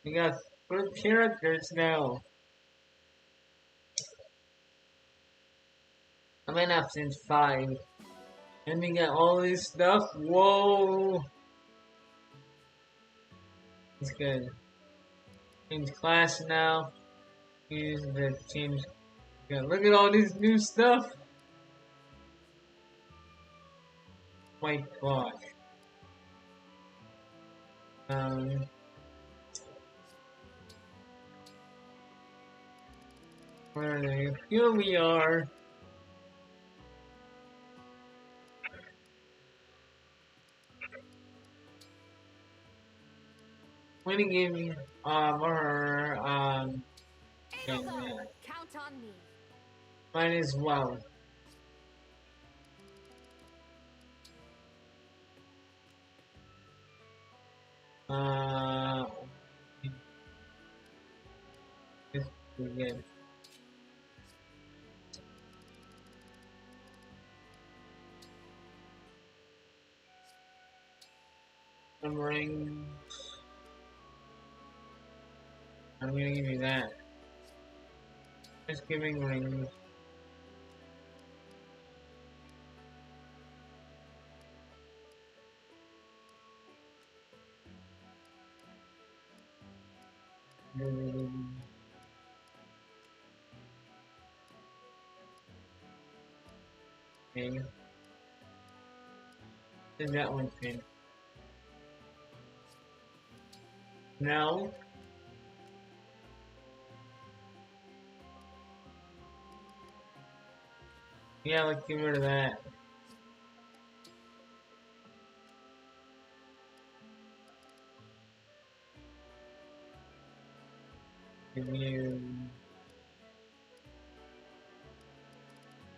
We got good characters now. I'm in absence 5. And we got all this stuff. Whoa. It's good. Change class now. Use the change. Yeah, look at all this new stuff. my gosh. Where are they? Here we are. I'm gonna give you, her, yeah, Count on me. mine as well. Uh, this again. Some rings. I'm gonna give you that. Just giving rings. Okay. Did that one thing. No. Yeah, let's get rid of that. Give you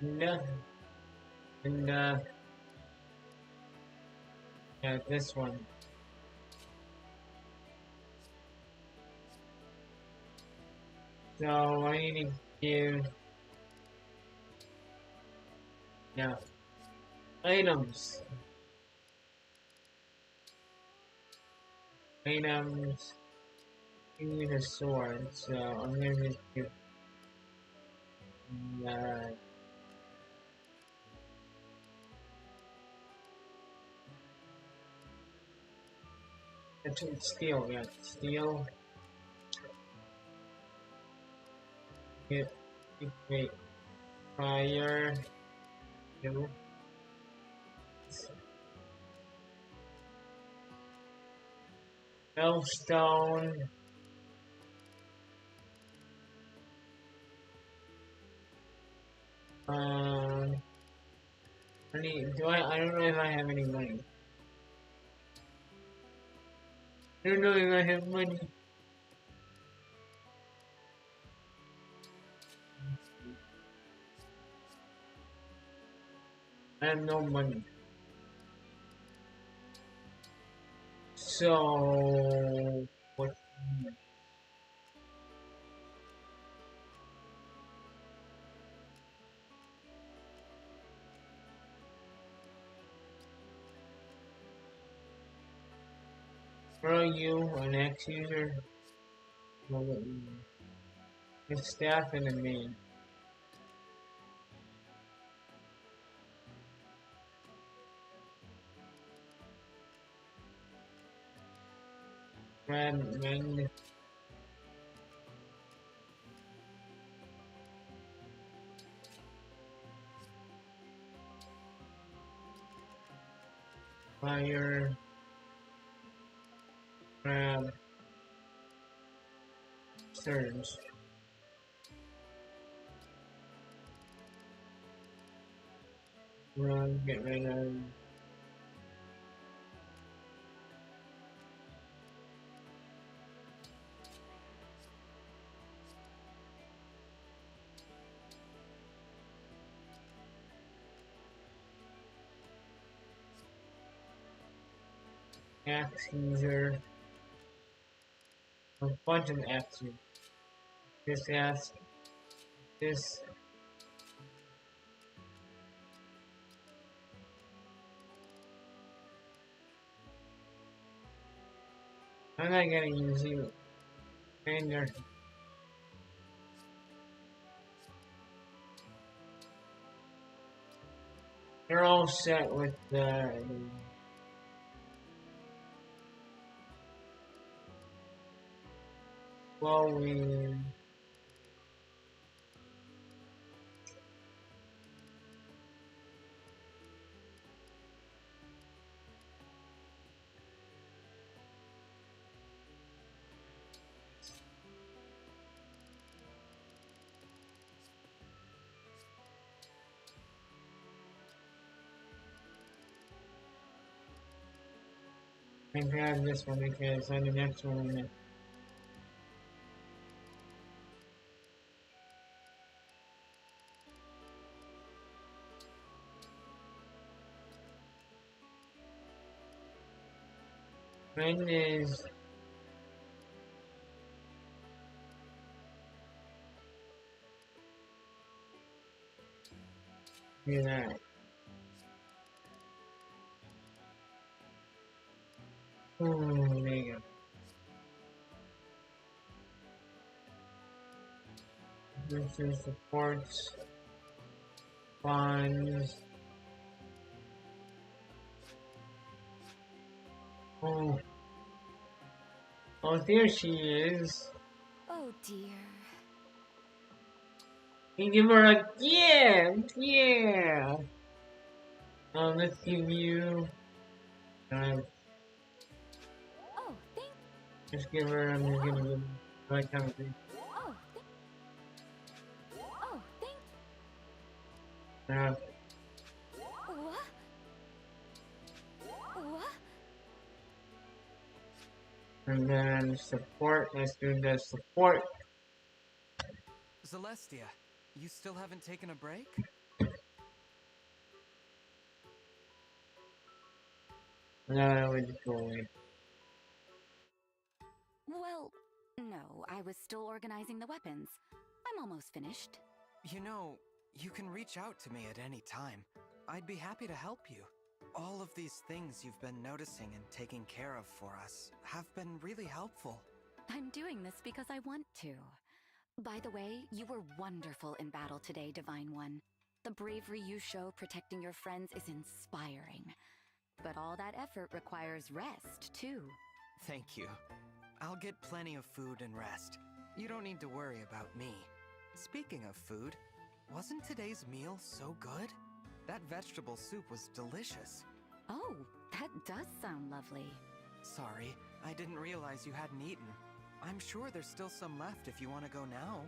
nothing. And yeah, this one. So I need to give, yeah, items. Items. You need a sword, so I'm gonna just give steel, yeah, steel. Get, wait, fire, two. Millstone. I don't know if I have any money. I don't know if I have money. I have no money. So, what? Where are you, an X user? The staff and the main. Red. Fire, grab, surge. Run, get rid of. Axe user. A bunch of axes. This axe. This. I'm not gonna use you. Trainer. They're all set with the flowing. I grab this one because on the next one. Mine is do that. Oh, there you go. This is supports, funds. Oh, oh, there she is. Oh dear. You give her a gift, yeah. Let's give you. Oh, thank. Just give her. I'm just gonna give her the right kind of thing. Oh, thank. Oh, thank. Uh, What? What? and then support. Let's do the support. Celestia, you still haven't taken a break? No, we just go away. Well, no, I was still organizing the weapons. I'm almost finished. You know, you can reach out to me at any time. I'd be happy to help you. All of these things you've been noticing and taking care of for us have been really helpful. I'm doing this because I want to. By the way, you were wonderful in battle today, Divine One. The bravery you show protecting your friends is inspiring. But all that effort requires rest, too. Thank you. I'll get plenty of food and rest. You don't need to worry about me. Speaking of food, wasn't today's meal so good? That vegetable soup was delicious. Oh, that does sound lovely. Sorry, I didn't realize you hadn't eaten. I'm sure there's still some left if you want to go now.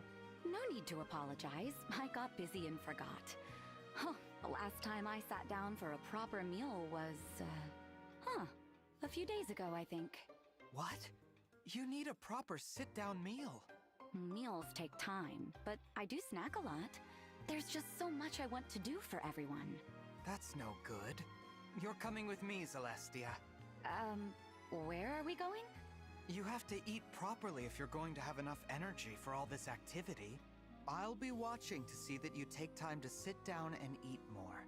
No need to apologize. I got busy and forgot. Huh, the last time I sat down for a proper meal was, a few days ago, I think. What? You need a proper sit-down meal. Meals take time, but I do snack a lot. There's just so much I want to do for everyone. That's no good. You're coming with me, Celestia. Where are we going? You have to eat properly if you're going to have enough energy for all this activity. I'll be watching to see that you take time to sit down and eat more.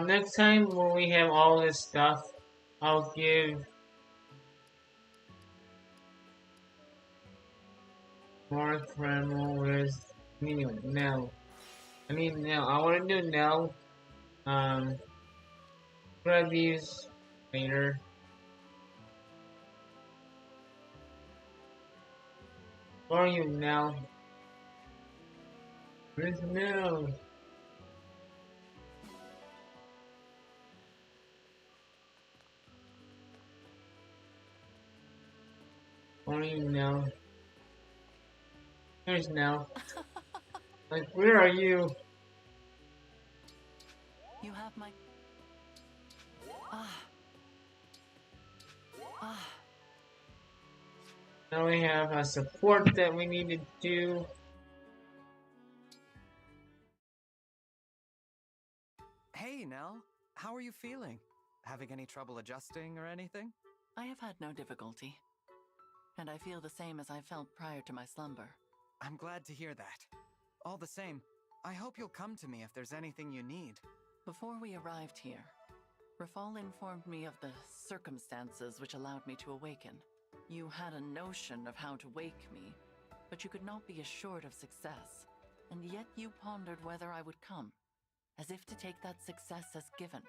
Next time when we have all this stuff, I'll give Mark Remmel with Nell. I need Nell. I want to do Nell. Grab these later. Where are you, Nell? Where's Nell? Where are you, Nell? There's Nell. Like, where are you? You have my... Now we have a support that we need to do. Hey, Nell. How are you feeling? Having any trouble adjusting or anything? I have had no difficulty. And I feel the same as I felt prior to my slumber. I'm glad to hear that. All the same, I hope you'll come to me if there's anything you need. Before we arrived here, Rafal informed me of the circumstances which allowed me to awaken. You had a notion of how to wake me, but you could not be assured of success, and yet you pondered whether I would come, as if to take that success as given.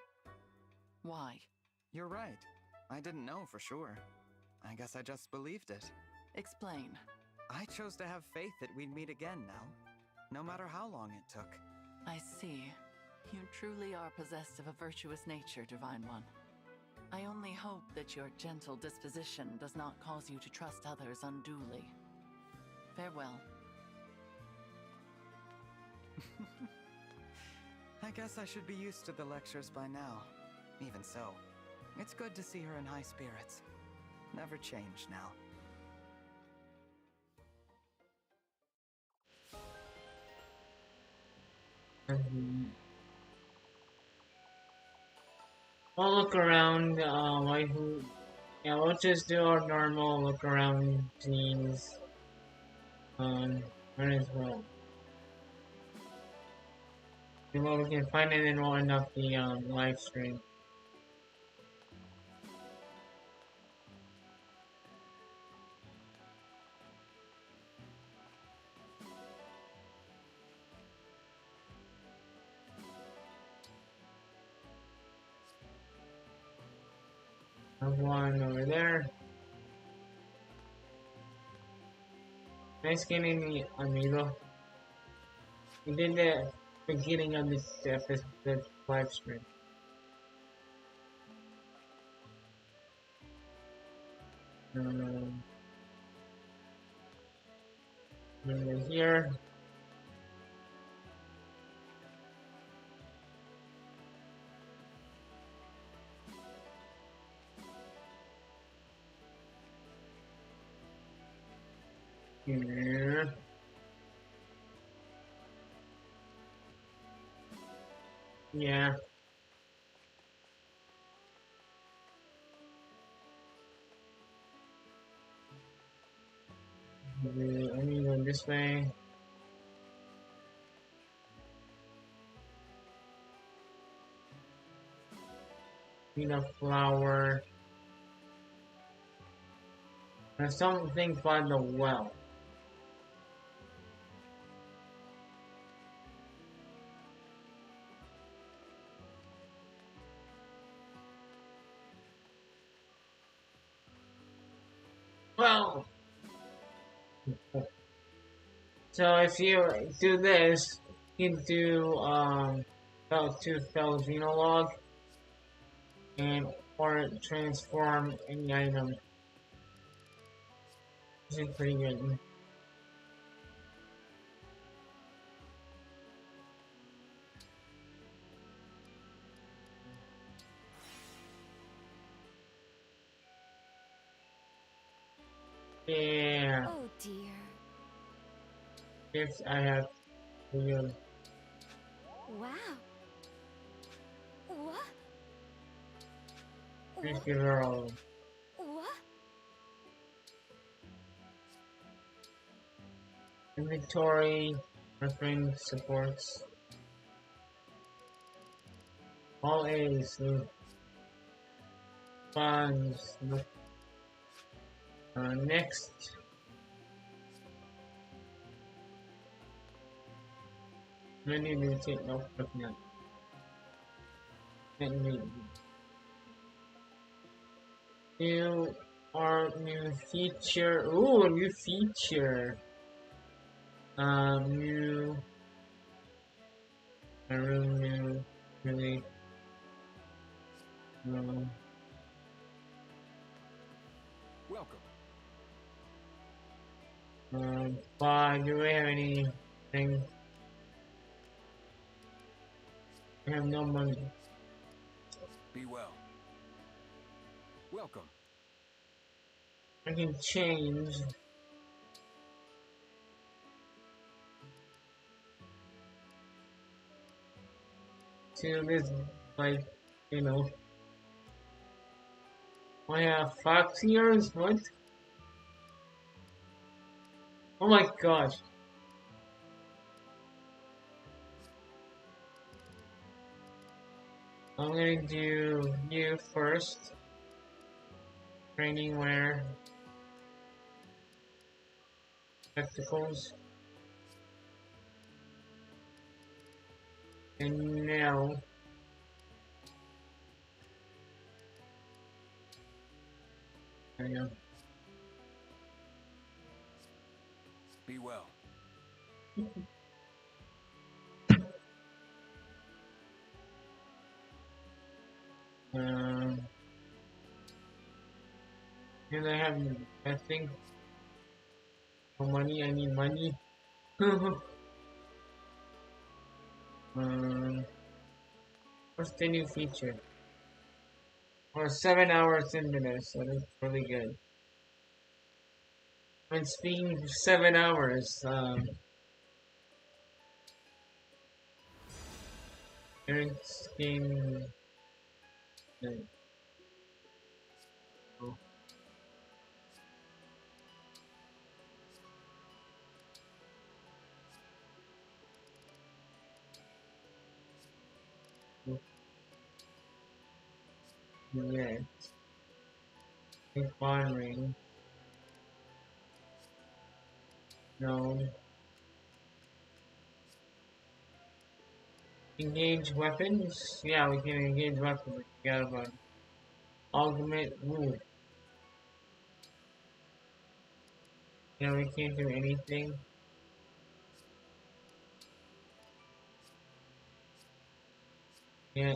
Why? You're right. I didn't know for sure. I guess I just believed it. Explain. I chose to have faith that we'd meet again, Nell. No matter how long it took. I see. You truly are possessed of a virtuous nature, Divine One. I only hope that your gentle disposition does not cause you to trust others unduly. Farewell. I guess I should be used to the lectures by now. Even so, it's good to see her in high spirits. Never change now. I'll look around, yeah, we'll just do our normal look around scenes. Might as well. See what we can find and then we'll end up the, live stream. Have one over there. Nice getting the amiibo. We did the beginning of this episode, the live stream. Over here. Here. Yeah. Let me go this way. Need a flower. There's something by the well. Well, so if you do this, you can do spell Xenologue and or transform any item. This is pretty good. Yeah. Oh dear. Gifts I have for you. Wow. What? Thank you, girl. What? Inventory, reference supports. All A's. Funds. Next. Many new take no pregnant. New new feature. Ooh, a new feature. New maroon new really Welcome. do we have anything? I have no money. Be well. Welcome. I can change. To this, like, you know. I have 5 years? What? Oh my gosh. I'm gonna do you first. Training wear. Spectacles. And now. There you go. Be well. And I have nothing. For money, I need money. What's the new feature? We're 7 hours into this, so that's really good. And speaking of 7 hours, it's game. Oh. Yeah. Fun ring. No. Engage weapons? Yeah, we can engage weapons. We forgot about it. Ultimate move. Yeah, we can't do anything. Yeah.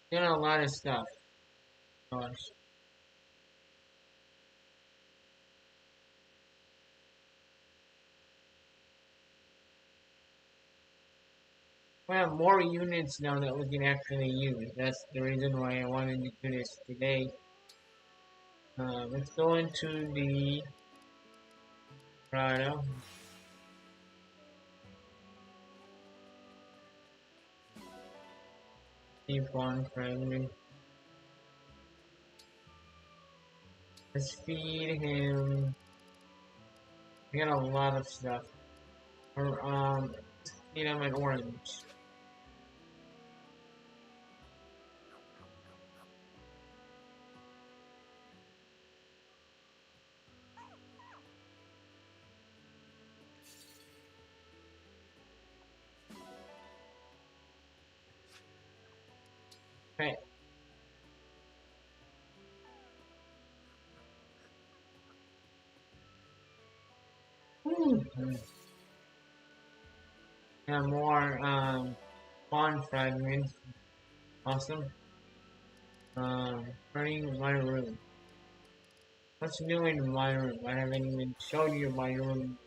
There's a lot of stuff. Gosh. We have more units now that we can actually use. That's the reason why I wanted to do this today. Let's go into the Prado. Keep on friendly. Let's feed him. We got a lot of stuff. Or, feed him an orange. Okay. And more, spawn fragments. Awesome. Turning my room. What's new in my room? I haven't even showed you my room.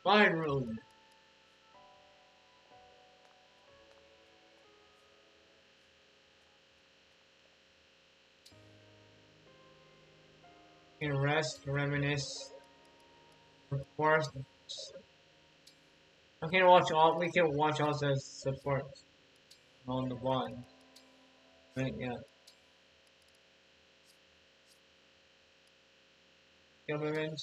My room. You can rest, reminisce, of course. We can watch also as support on the bond. Right, yeah. Government.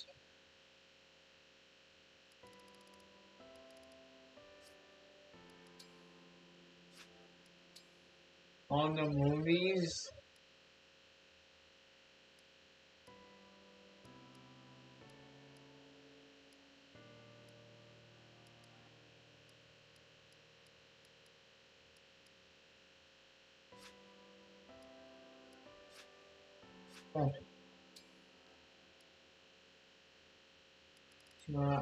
On the movies. Oh. Uh,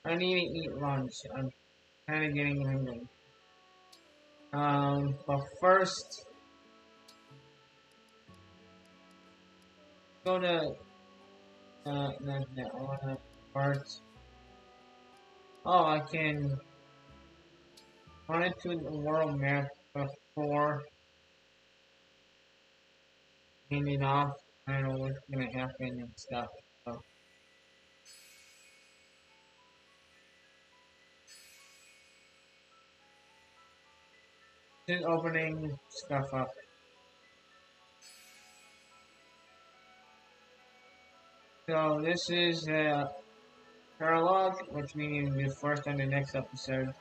I need to eat lunch. I'm kind of getting hungry. But first, go to no, I wanna parts. Oh, I can run it to the world map before handing off. I don't know what's gonna happen and stuff. So, just opening stuff up. So this is Prologue, which we can do first on the next episode.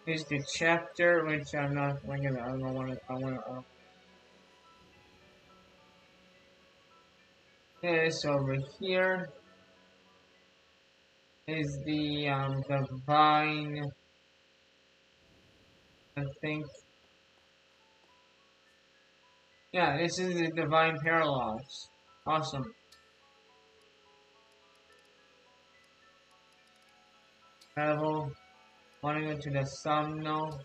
Is the chapter, which I'm not like I don't want to. I want to. This over here is the divine. I think. Yeah, this is the divine parallels. Awesome. Travel. Want to go to the Somno.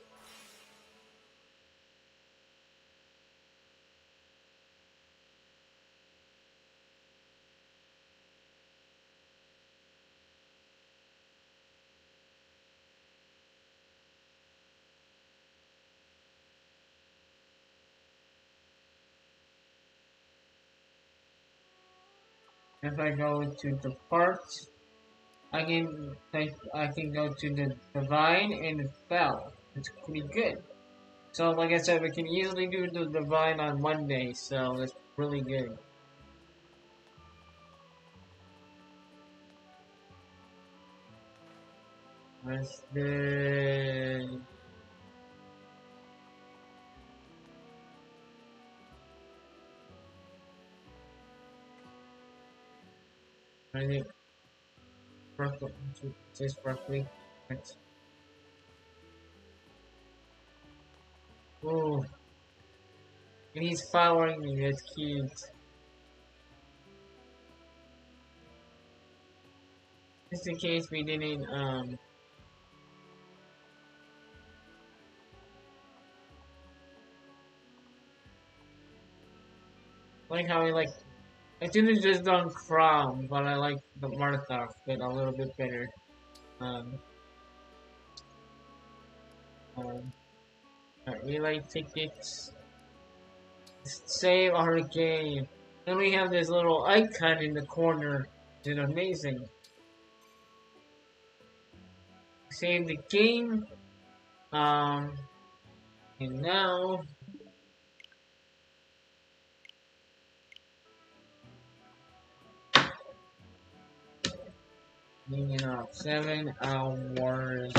If I go to the parts, I can go to the divine and the fell. It's pretty good. So like I said, we can easily do the divine on Monday, so that's really good. That's the I think roughly just roughly. Oh, and he's following me. That's cute. Just in case we didn't like how I should have just done Crown, but I like the Martha fit a little bit better. Um, um relay tickets. Save our game. Then we have this little icon in the corner. It's amazing. Save the game. And now meaning of 7 hours.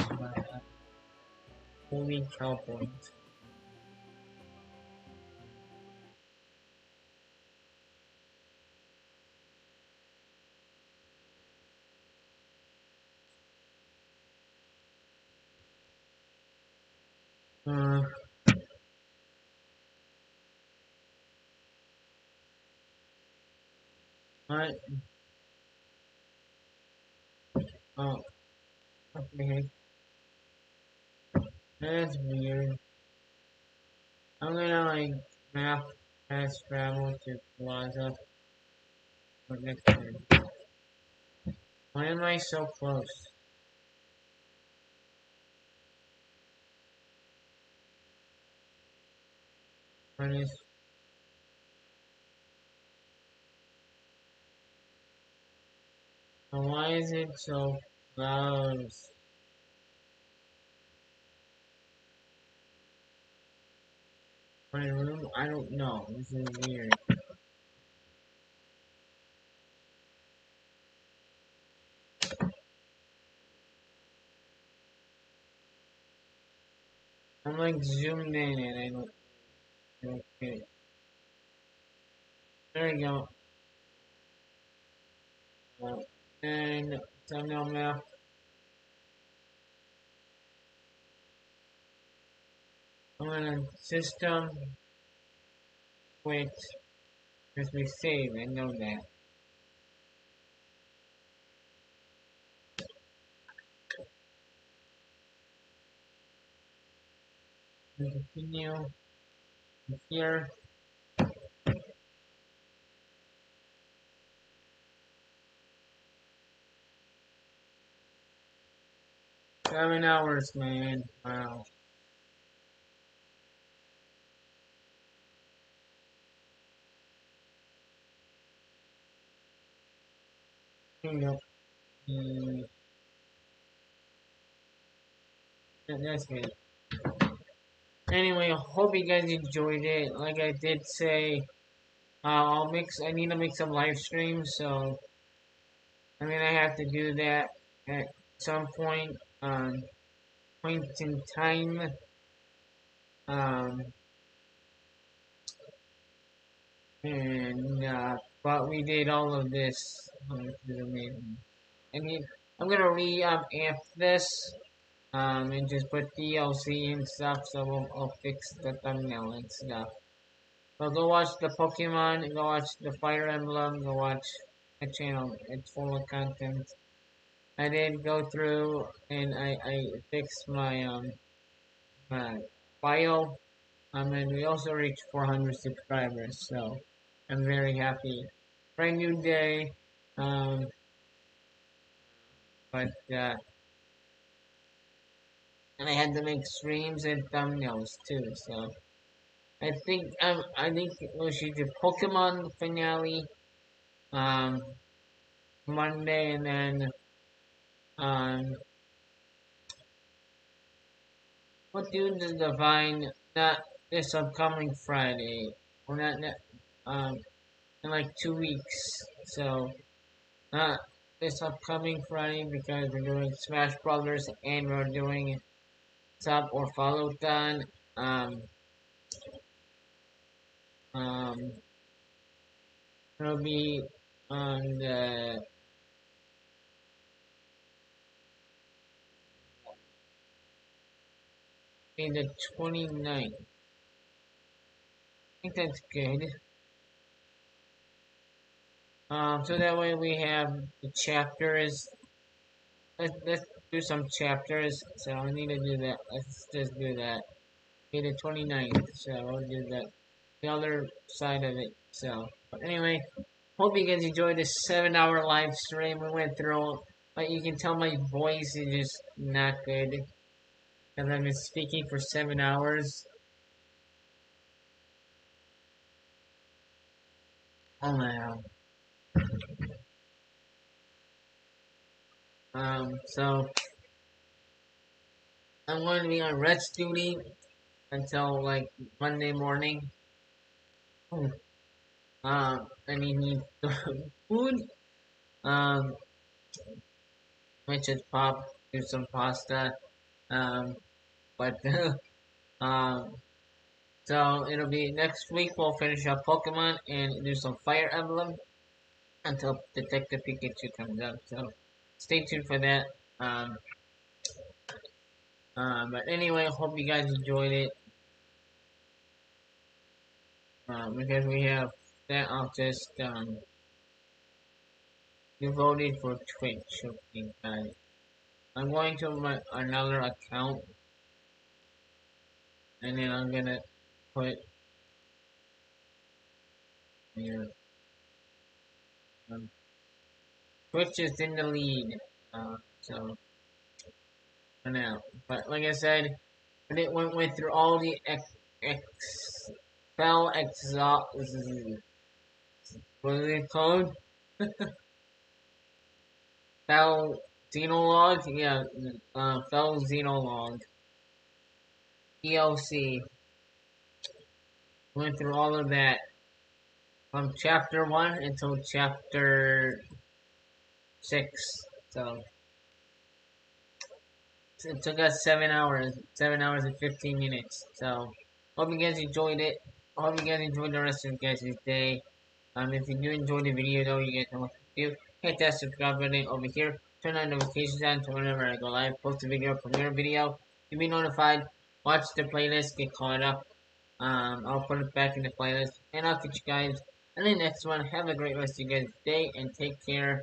Holy cow point. Uh, what? Oh, okay. That's weird. I'm gonna map fast travel to Plaza for next time. Why am I so close? Furnace. Why is it so close? My room? I don't know. This is weird. I'm zoomed in and I don't get it. There we go. And thumbnail map. I'm gonna system quit because we save. I know that. And continue here. 7 hours, man. Wow. Here we go. That's good. Anyway, I hope you guys enjoyed it. Like I did say, I need to make some live streams, so I'm gonna have to do that at some point in time. Um, and but we did all of this. I mean, I'm gonna re-amp this. And just put DLC and stuff, so I'll fix the thumbnail and stuff. So go watch the Pokemon, go watch the Fire Emblem, go watch my channel. It's full of content. I did go through and I fixed my file. And we also reached 400 subscribers, so I'm very happy. Brand new day. But and I had to make streams and thumbnails too, so I think we should do Pokemon finale um Monday, and then um what do the Divine, not this upcoming Friday, or not in like 2 weeks. So not this upcoming Friday because we're doing Smash Brothers and we're doing sub or follow done. Um it'll be on the 29th. I think that's good. So that way we have the chapters. Let's do some chapters. So I need to do that. Let's just do that. Okay, the 29th. So I'll do that. The other side of it. So, but anyway, hope you guys enjoyed this 7-hour live stream. We went through, but you can tell my voice is just not good. Because I've been speaking for 7 hours. Oh my god. So I'm going to be on rest duty until like Monday morning. Oh. I need food. Um, I should do some pasta. Um, but um, so it'll be next week. We'll finish up Pokemon and do some Fire Emblem until Detective Pikachu comes up. So stay tuned for that. Um, but anyway, hope you guys enjoyed it. Because we have that, I'll just you voted for Twitch. Okay, guys. I'm going to my another account, and then I'm gonna put here. Twitch is in the lead, so for now. But like I said, it went through all the fell exhaust. What is it called? Fell Xenologue? Yeah, fell Xenologue. DLC. Went through all of that from chapter 1 until chapter 6. So it took us 7 hours and 15 minutes. So hope you guys enjoyed it. Hope you guys enjoyed the rest of you guys' day. If you do enjoy the video though, you guys know what to do. Hit that subscribe button over here. Turn on notifications on so whenever I go live, post a video, premiere video, you'll be notified. Watch the playlist, get caught up. I'll put it back in the playlist, and I'll catch you guys in the next one. Have a great rest of your guys' day, and take care.